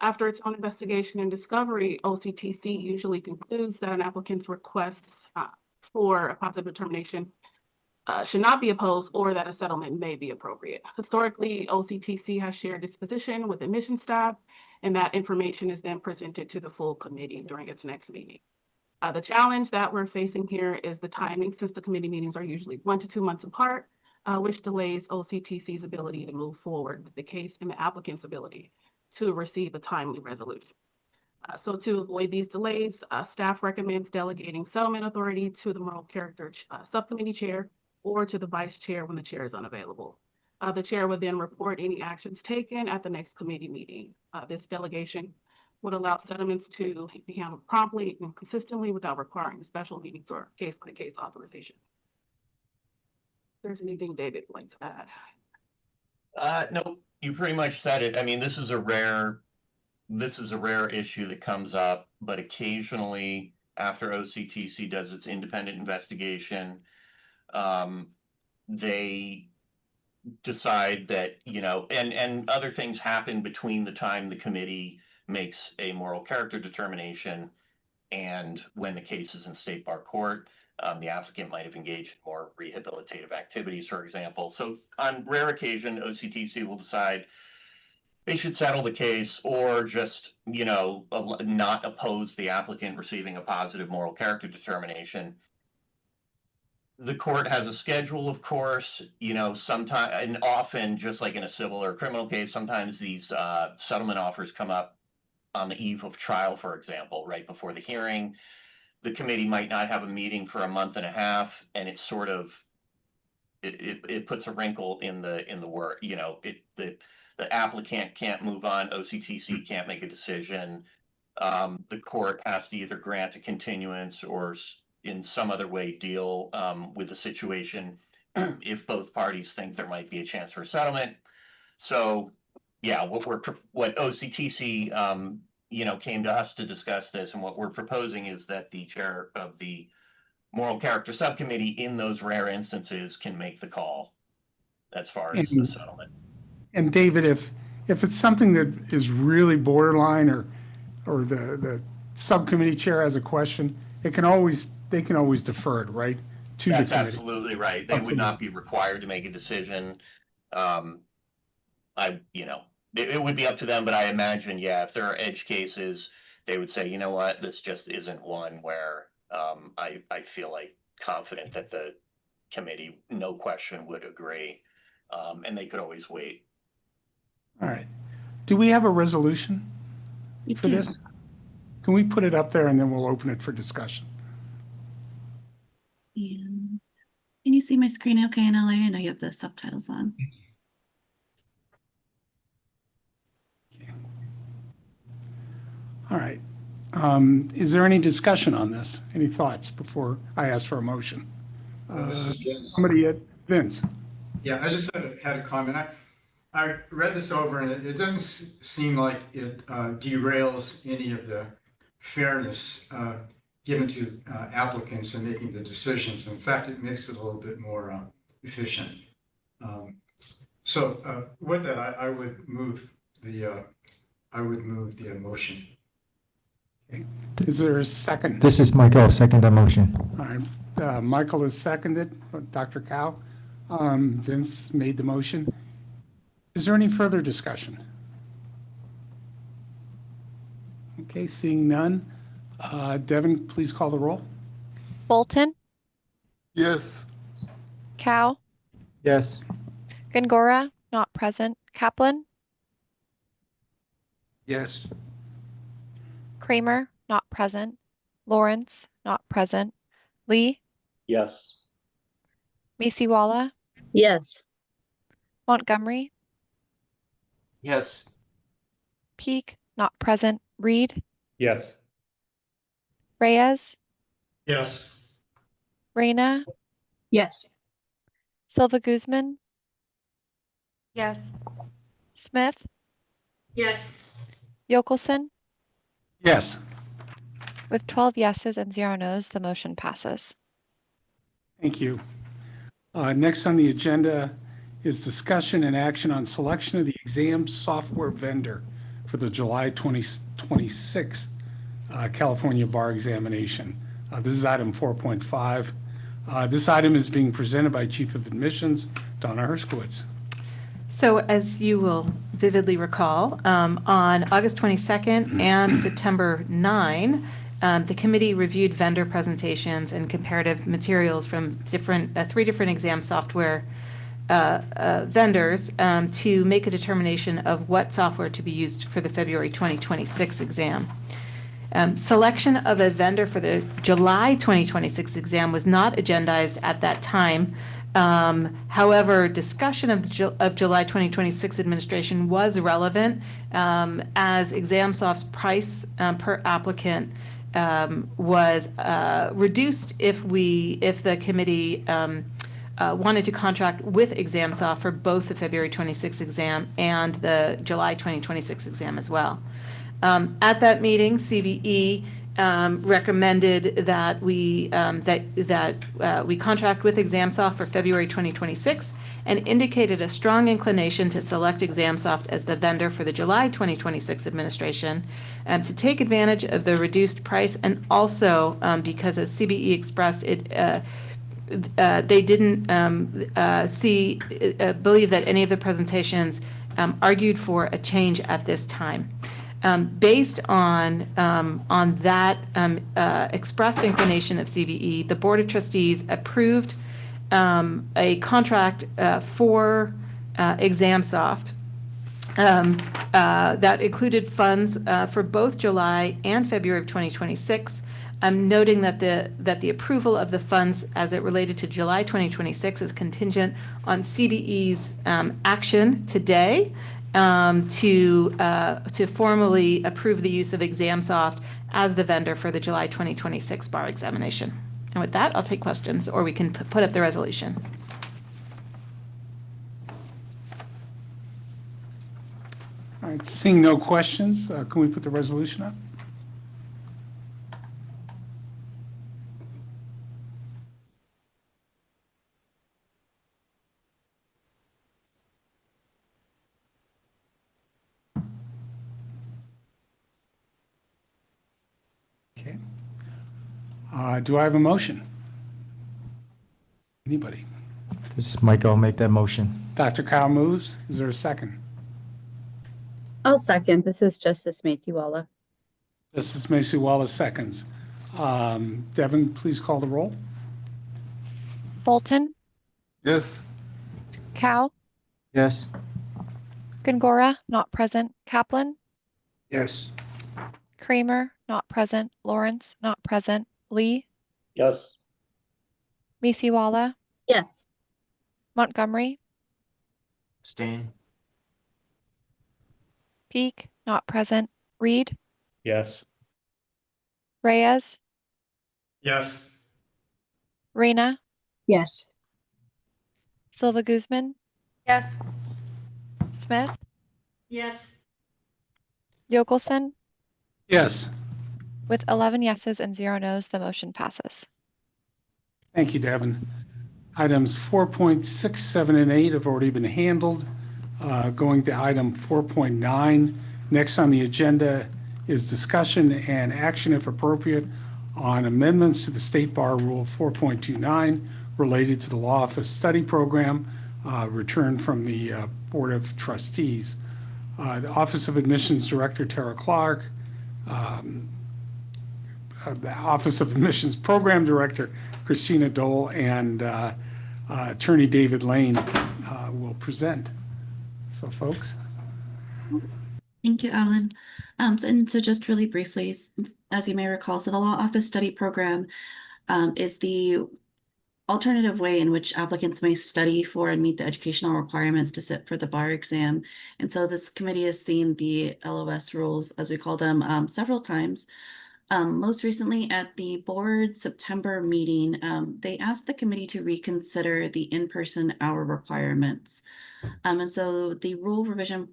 After its own investigation and discovery, OCTC usually concludes that an applicant's requests for a positive determination should not be opposed, or that a settlement may be appropriate. Historically, OCTC has shared this position with admission staff, and that information is then presented to the full committee during its next meeting. The challenge that we're facing here is the timing, since the committee meetings are usually 1 to 2 months apart, which delays OCTC's ability to move forward with the case and the applicant's ability to receive a timely resolution. So to avoid these delays, staff recommends delegating settlement authority to the moral character subcommittee chair or to the vice chair when the chair is unavailable. The chair would then report any actions taken at the next committee meeting. This delegation would allow settlements to be handled promptly and consistently without requiring special meetings or case-by-case authorization. If there's anything David would like to add. No, you pretty much said it. I mean, this is a rare issue that comes up, but occasionally after OCTC does its independent investigation, they decide that, you know, and other things happen between the time the committee makes a moral character determination and when the case is in state bar court. The applicant might have engaged in more rehabilitative activities, for example. So on rare occasion, OCTC will decide they should settle the case or just, you know, not oppose the applicant receiving a positive moral character determination. The court has a schedule, of course, you know, sometimes and often, just like in a civil or criminal case, sometimes these settlement offers come up on the eve of trial, for example, right before the hearing. The committee might not have a meeting for a month and a half, and it sort of it puts a wrinkle in the work. You know, the applicant can't move on, OCTC can't make a decision. The court has to either grant a continuance or in some other way deal with the situation if both parties think there might be a chance for a settlement. So, yeah, what OCTC you know, came to us to discuss this, and what we're proposing is that the chair of the moral character subcommittee in those rare instances can make the call as far as the settlement. And David, if it's something that is really borderline or the subcommittee chair has a question, they can always defer it, right? To That's the committee. absolutely right. They would not be required to make a decision. You know, it would be up to them, but I imagine, yeah, if there are edge cases, they would say, you know what, this just isn't one where I feel like confident that the committee, no question, would agree, and they could always wait. All right. Do we have a resolution for this? Can we put it up there and then we'll open it for discussion? And can you see my screen okay in LA? I know you have the subtitles on. All right. Is there any discussion on this? Any thoughts before I ask for a motion? This is Vince. Somebody, Vince. Yeah, I just had a comment. I read this over and it doesn't seem like it derails any of the fairness given to applicants in making the decisions. In fact, it makes it a little bit more efficient. So with that, I would move the motion. Okay. Is there a second? This is Michael, second the motion. All right. Michael has seconded. Dr. Cow. Vince made the motion. Is there any further discussion? Okay, seeing none. Devin, please call the roll. Bolton, Yes. Cow, Yes. Gongora, not present. Kaplan, Yes. Kramer, not present. Lawrence, not present. Lee, Yes. Misiwala, Yes. Montgomery, Yes. Peak, not present. Reed, Yes. Reyes, Yes. Reyna, Yes. Silva Guzman, Yes. Smith, Yes. Yokelson. Yes. With 12 yeses and 0 nos, the motion passes. Thank you. Next on the agenda is discussion and action on selection of the exam software vendor for the July 2026 California bar examination. This is item 4.5. This item is being presented by Chief of Admissions, Donna Herskowitz. So as you will vividly recall, on August 22nd and September 9, the committee reviewed vendor presentations and comparative materials from three different exam software vendors to make a determination of what software to be used for the February 2026 exam. Selection of a vendor for the July 2026 exam was not agendized at that time. However, discussion of July 2026 administration was relevant as ExamSoft's price per applicant was reduced if the committee wanted to contract with ExamSoft for both the February 26 exam and the July 2026 exam as well. At that meeting, CVE recommended that we contract with ExamSoft for February 2026 and indicated a strong inclination to select ExamSoft as the vendor for the July 2026 administration to take advantage of the reduced price, and also because as CVE expressed it. They didn't believe that any of the presentations argued for a change at this time. Based on that expressed inclination of CVE, the Board of Trustees approved a contract for ExamSoft that included funds for both July and February of 2026. I'm noting that the approval of the funds as it related to July 2026 is contingent on CBE's action today to formally approve the use of ExamSoft as the vendor for the July 2026 bar examination. And with that, I'll take questions, or we can put up the resolution. All right, seeing no questions, can we put the resolution up? Do I have a motion? Anybody? This is Michael. I'll make that motion. Dr. Kyle moves. Is there a second? I'll second. This is Justice Macy-Walla. Justice Macy-Walla seconds. Devin, please call the roll. Bolton, Yes. Cow, Yes. Gongora, not present. Kaplan, Yes. Kramer, not present. Lawrence, not present. Lee, Yes. Macy-Walla, Yes. Montgomery, Abstain. Peak, not present. Reed, Yes. Reyes, Yes. Reyna, Yes. Silva Guzman, Yes. Smith, Yes. Yokelson. Yes. With 11 yeses and 0 nos, the motion passes. Thank you, Devin. Items 4.6, 7, and 8 have already been handled. Going to item 4.9. Next on the agenda is discussion and action, if appropriate, on amendments to the State Bar Rule 4.29 related to the Law Office Study Program returned from the Board of Trustees. The Office of Admissions Director Tara Clark, the Office of Admissions Program Director Christina Dole, and Attorney David Lane will present. So folks. Thank you, Alan. So just really briefly, as you may recall, so the Law Office Study Program is the alternative way in which applicants may study for and meet the educational requirements to sit for the bar exam. And so this committee has seen the LOS rules, as we call them, several times. Most recently at the board September meeting, they asked the committee to reconsider the in-person hour requirements. And so the rule revision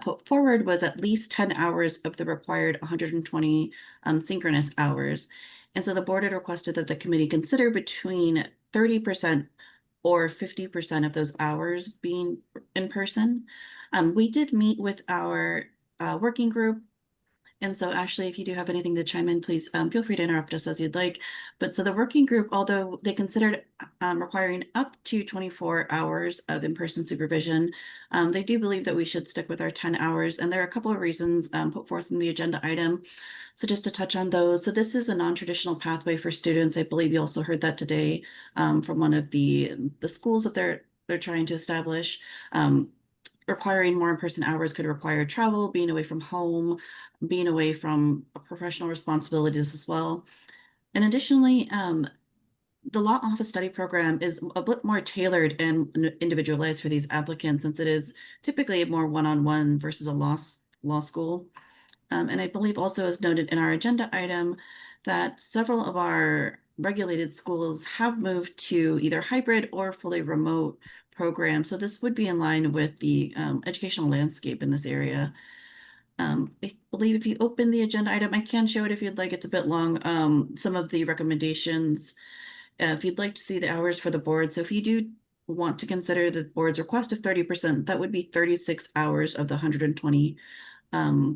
put forward was at least 10 hours of the required 120 synchronous hours. And so the board had requested that the committee consider between 30% or 50% of those hours being in person. We did meet with our working group. And so Ashley, if you do have anything to chime in, please feel free to interrupt us as you'd like. But so the working group, although they considered requiring up to 24 hours of in-person supervision, they do believe that we should stick with our 10 hours. And there are a couple of reasons put forth in the agenda item. So just to touch on those. So this is a non-traditional pathway for students. I believe you also heard that today from one of the schools that they're trying to establish. requiring more in-person hours could require travel, being away from home, being away from professional responsibilities as well. And additionally, the law office study program is a bit more tailored and individualized for these applicants, since it is typically more one-on-one versus a law school. And I believe also as noted in our agenda item that several of our regulated schools have moved to either hybrid or fully remote programs. So this would be in line with the educational landscape in this area. I believe if you open the agenda item, I can show it if you'd like. It's a bit long. Some of the recommendations, if you'd like to see the hours for the board. So if you do want to consider the board's request of 30%, that would be 36 hours of the 120,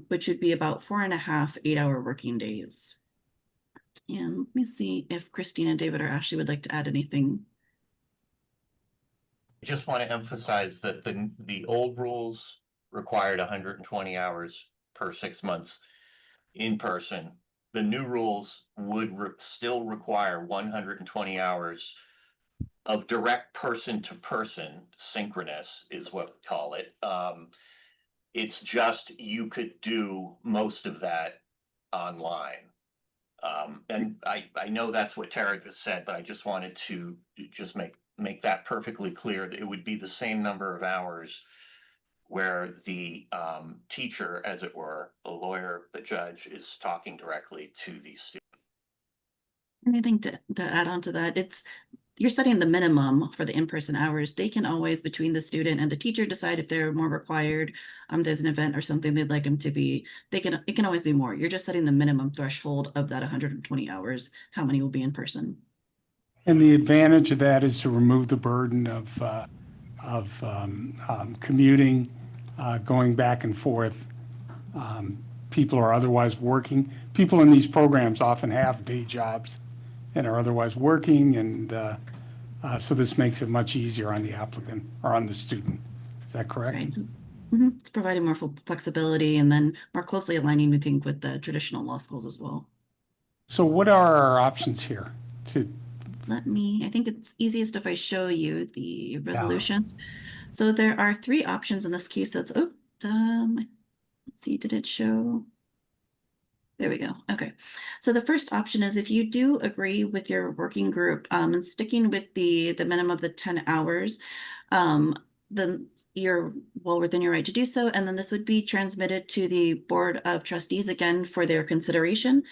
which would be about 4.5 8-hour working days. And let me see if Christina, David, or Ashley would like to add anything. I just want to emphasize that the old rules required 120 hours per 6 months in person. The new rules would still require 120 hours of direct person-to-person, synchronous is what we call it. It's just you could do most of that online. And I know that's what Tara just said, but I just wanted to just make that perfectly clear that it would be the same number of hours where the teacher, as it were, the lawyer, the judge, is talking directly to the student. Anything to add on to that? You're setting the minimum for the in-person hours. They can always, between the student and the teacher, decide if they're more required. There's an event or something they'd like them to be. It can always be more. You're just setting the minimum threshold of that 120 hours. How many will be in person? And the advantage of that is to remove the burden of commuting, going back and forth. People are otherwise working. People in these programs often have day jobs and are otherwise working, and so this makes it much easier on the applicant or on the student. Is that correct? Right. It's providing more flexibility and then more closely aligning, we think, with the traditional law schools as well. So what are our options here? I think it's easiest if I show you the resolutions. So there are 3 options in this case. So it's, let's see, did it show? There we go. Okay. So the first option is if you do agree with your working group and sticking with the minimum of the 10 hours, then you're well within your right to do so. And then this would be transmitted to the Board of Trustees again for their consideration.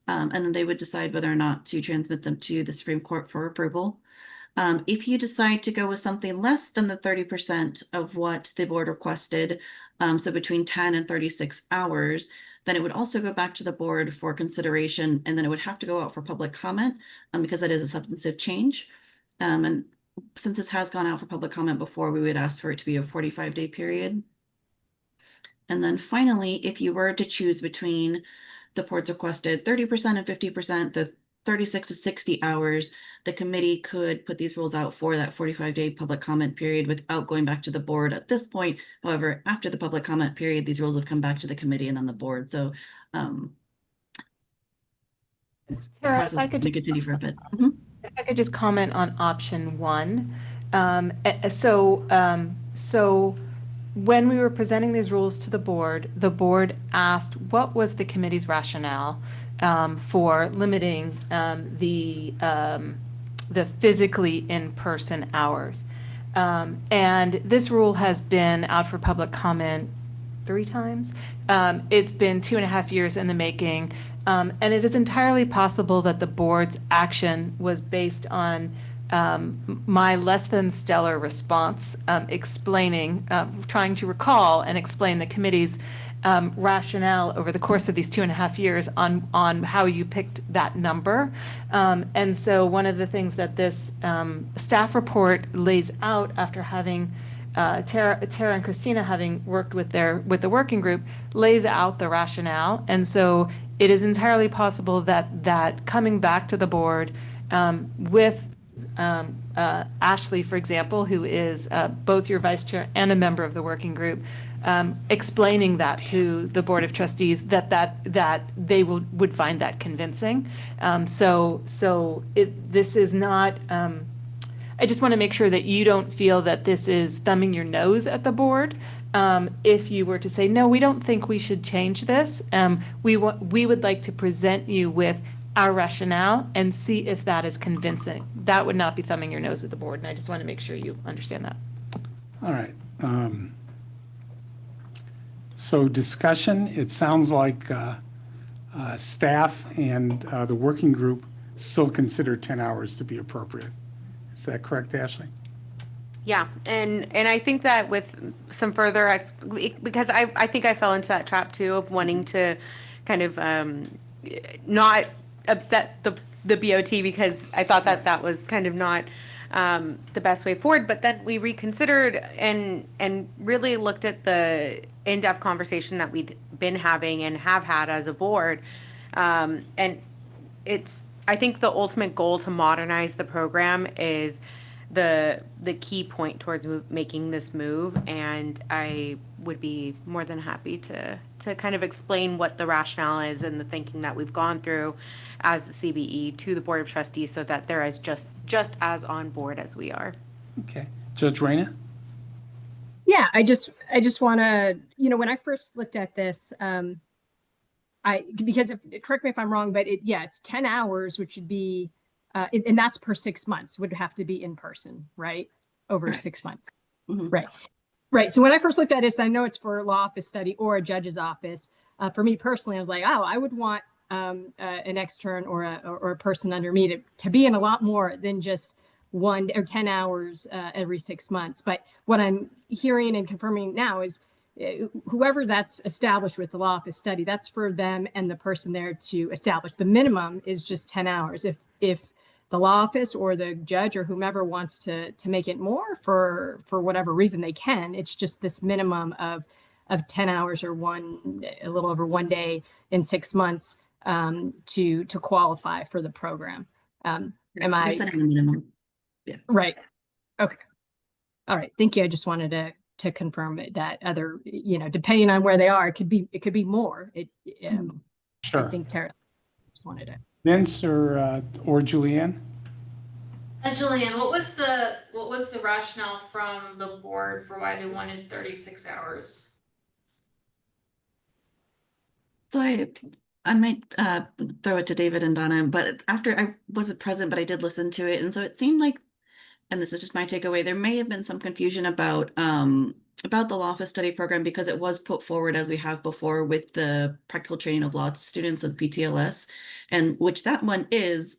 And then they would decide whether or not to transmit them to the Supreme Court for approval. If you decide to go with something less than the 30% of what the board requested, so between 10 and 36 hours, then it would also go back to the board for consideration, and then it would have to go out for public comment because that is a substantive change. And since this has gone out for public comment before, we would ask for it to be a 45-day period. And then finally, if you were to choose between the board's requested 30% and 50%, the 36 to 60 hours, the committee could put these rules out for that 45-day public comment period without going back to the board at this point. However, after the public comment period, these rules would come back to the committee and then the board. So Tara, if I could continue for a bit. If I could just comment on option 1. So when we were presenting these rules to the board asked what was the committee's rationale for limiting the physically in-person hours. And this rule has been out for public comment 3 times. It's been 2.5 years in the making. And it is entirely possible that the board's action was based on my less than stellar response, explaining, trying to recall and explain the committee's rationale over the course of these 2.5 years on how you picked that number. And so one of the things that this staff report lays out after having Tara and Christina having worked with the working group lays out the rationale. And so it is entirely possible that coming back to the board with Ashley, for example, who is both your vice chair and a member of the working group, explaining that to the Board of Trustees that they would find that convincing. This is not. I just want to make sure that you don't feel that this is thumbing your nose at the board. If you were to say, no, we don't think we should change this, we would like to present you with our rationale and see if that is convincing. That would not be thumbing your nose at the board, and I just want to make sure you understand that. All right. So discussion, it sounds like staff and the working group still consider 10 hours to be appropriate. Is that correct, Ashley? Yeah, and I think that with some further because I think I fell into that trap too of wanting to kind of not upset the BOT because I thought that that was kind of not the best way forward. But then we reconsidered and really looked at the in-depth conversation that we'd been having and have had as a board, and it's I think the ultimate goal to modernize the program is the key point towards making this move, and I would be more than happy to kind of explain what the rationale is and the thinking that we've gone through as the CBE to the Board of Trustees so that they're as just as on board as we are. Okay. Judge Reyna? Yeah, I just want to, when I first looked at this, because correct me if I'm wrong, but it's 10 hours, which would be, and that's per 6 months, would have to be in person, right? Over Correct. 6 months. Mhm. Right. Right. So when I first looked at this, I know it's for a law office study or a judge's office. For me personally, I was like, oh, I would want an extern or a person under me to be in a lot more than just 1 or 10 hours every 6 months. But what I'm hearing and confirming now is whoever that's established with the law office study, that's for them and the person there to establish. The minimum is just 10 hours. If the law office or the judge or whomever wants to make it more for whatever reason they can, it's just this minimum of 10 hours or a little over 1 day in 6 months to qualify for the program. Am I You're setting the minimum. Yeah. right? Okay. All right. Thank you. I just wanted to confirm that other, depending on where they are, it could be more. Sure. I think Tara just wanted to. Vince or Julianne? Julianne, what was the rationale from the board for why they wanted 36 hours? So I might throw it to David and Donna, but after I wasn't present, but I did listen to it. And so it seemed like, and this is just my takeaway, there may have been some confusion about the law office study program because it was put forward as we have before with the practical training of law students of PTLS, and which that one is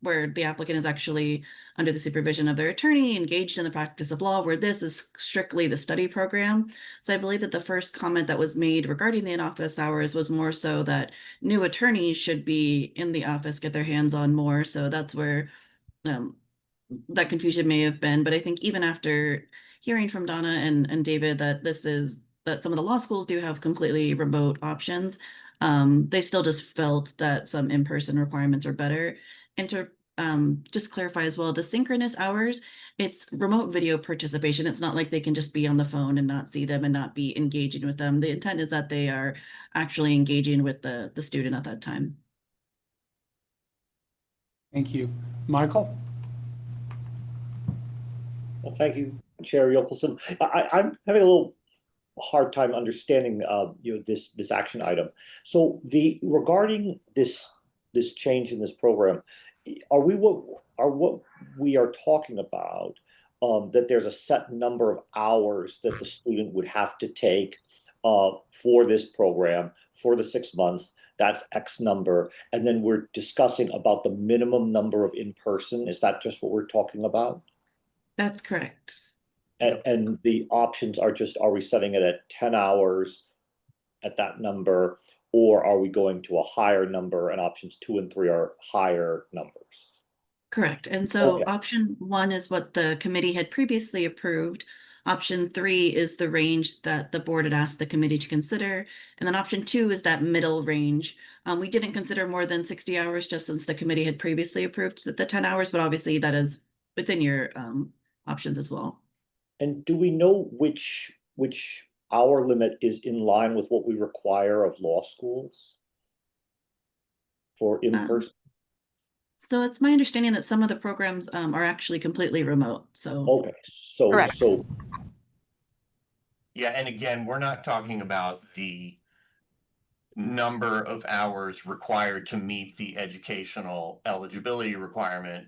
where the applicant is actually under the supervision of their attorney engaged in the practice of law, where this is strictly the study program. So I believe that the first comment that was made regarding the in-office hours was more so that new attorneys should be in the office, get their hands on more. So that's where that confusion may have been. But I think even after hearing from Donna and David that that some of the law schools do have completely remote options, they still just felt that some in-person requirements are better. And to just clarify as well, the synchronous hours, it's remote video participation. It's not like they can just be on the phone and not see them and not be engaging with them. The intent is that they are actually engaging with the student at that time. Thank you. Michael? Well, thank you, Chair Yokelson. I'm having a little hard time understanding this action item. So regarding this change in this program, are what we are talking about that there's a set number of hours that the student would have to take for this program for the 6 months? That's X number, and then we're discussing about the minimum number of in-person. Is that just what we're talking about? That's correct. And the options are we setting it at 10 hours at that number, or are we going to a higher number and options 2 and 3 are higher numbers? Correct. And so Okay. option 1 is what the committee had previously approved. Option 3 is the range that the board had asked the committee to consider. And then option 2 is that middle range. We didn't consider more than 60 hours just since the committee had previously approved the 10 hours, but obviously that is within your options as well. And do we know which hour limit is in line with what we require of law schools for in-person? So it's my understanding that some of the programs are actually completely remote, so. Okay, so, Correct. so, Yeah, and again, we're not talking about the number of hours required to meet the educational eligibility requirement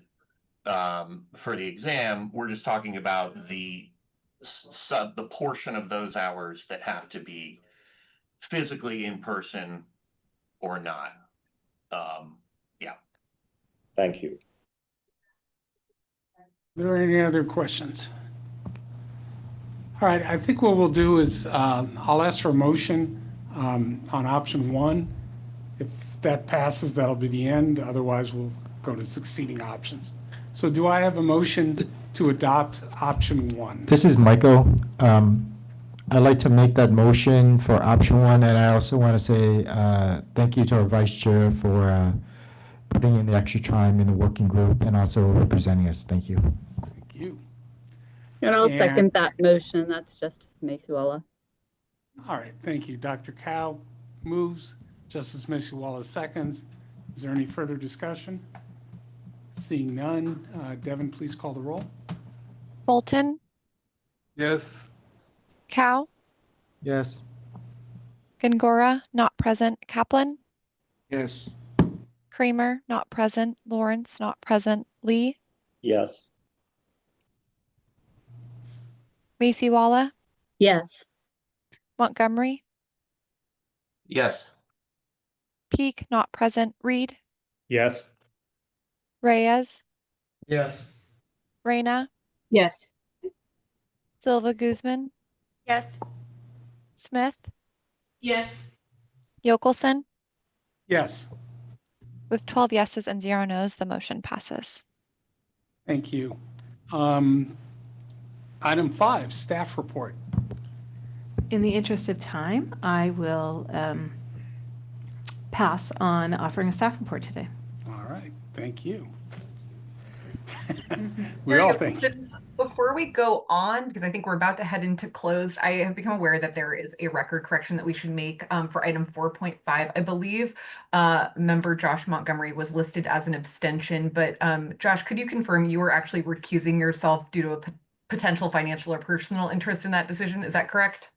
for the exam. We're just talking about the the portion of those hours that have to be physically in person or not. Yeah. thank you. Are there any other questions? All right, I think what we'll do is I'll ask for a motion on option 1. If that passes, that'll be the end. Otherwise, we'll go to succeeding options. So do I have a motion to adopt option 1? This is Michael. I'd like to make that motion for option 1, and I also want to say thank you to our vice chair for putting in the extra time in the working group and also representing us. Thank you. Thank you. And I'll And- second that motion. That's Justice Masiwala. All right, thank you. Dr. Cow moves, Justice Masiwala seconds. Is there any further discussion? Seeing none, Devin, please call the roll. Bolton, Yes. Cow, Yes. Gongora, not present, Kaplan, Yes. Kramer, not present, Lawrence, not present, Lee, Yes, Masiwala, Yes. Montgomery, Yes. Peak, not present, Reed, Yes. Reyes, Yes. Reyna, Yes. Silva Guzman, Yes. Smith, Yes. Yokelson. Yes, With 12 yeses and 0 nos, the motion passes. thank you. Item 5, staff report. In the interest of time, I will pass on offering a staff report today. All right, thank you. There We we all go. thank you. Before we go on, because I think we're about to head into closed, I have become aware that there is a record correction that we should make for item 4.5. I believe member Josh Montgomery was listed as an abstention, but Josh, could you confirm you were actually recusing yourself due to a potential financial or personal interest in that decision? Is that correct?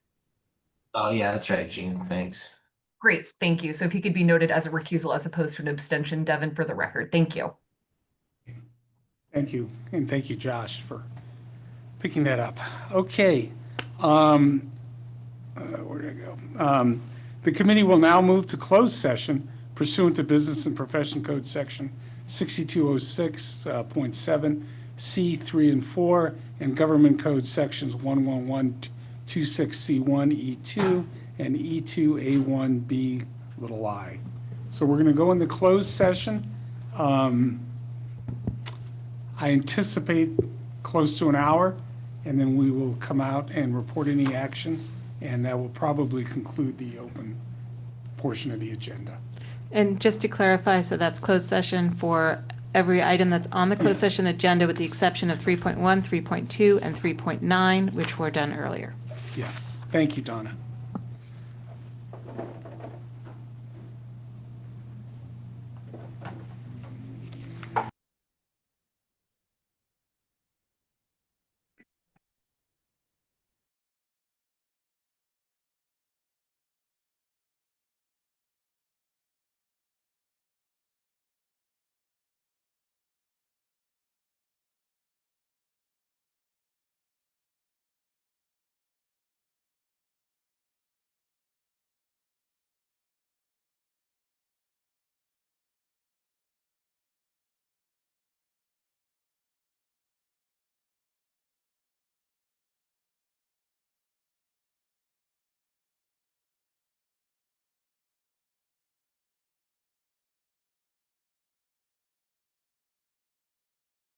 Oh, yeah, that's right, Gene. Thanks. Great, thank you. So if he could be noted as a recusal as opposed to an abstention, Devin, for the record. Thank you. Thank you, and thank you, Josh, for picking that up. Okay. Where did I go? The committee will now move to closed session pursuant to Business and Profession Code Section 6206.7 C3 and 4 and Government Code Sections 11126C1 E2 and E2A1B little I. So we're going to go into closed session. I anticipate close to an hour, and then we will come out and report any action, and that will probably conclude the open portion of the agenda. And just to clarify, so that's closed session for every item that's on the closed Yes. session agenda with the exception of 3.1, 3.2, and 3.9, which were done earlier. Yes, thank you, Donna.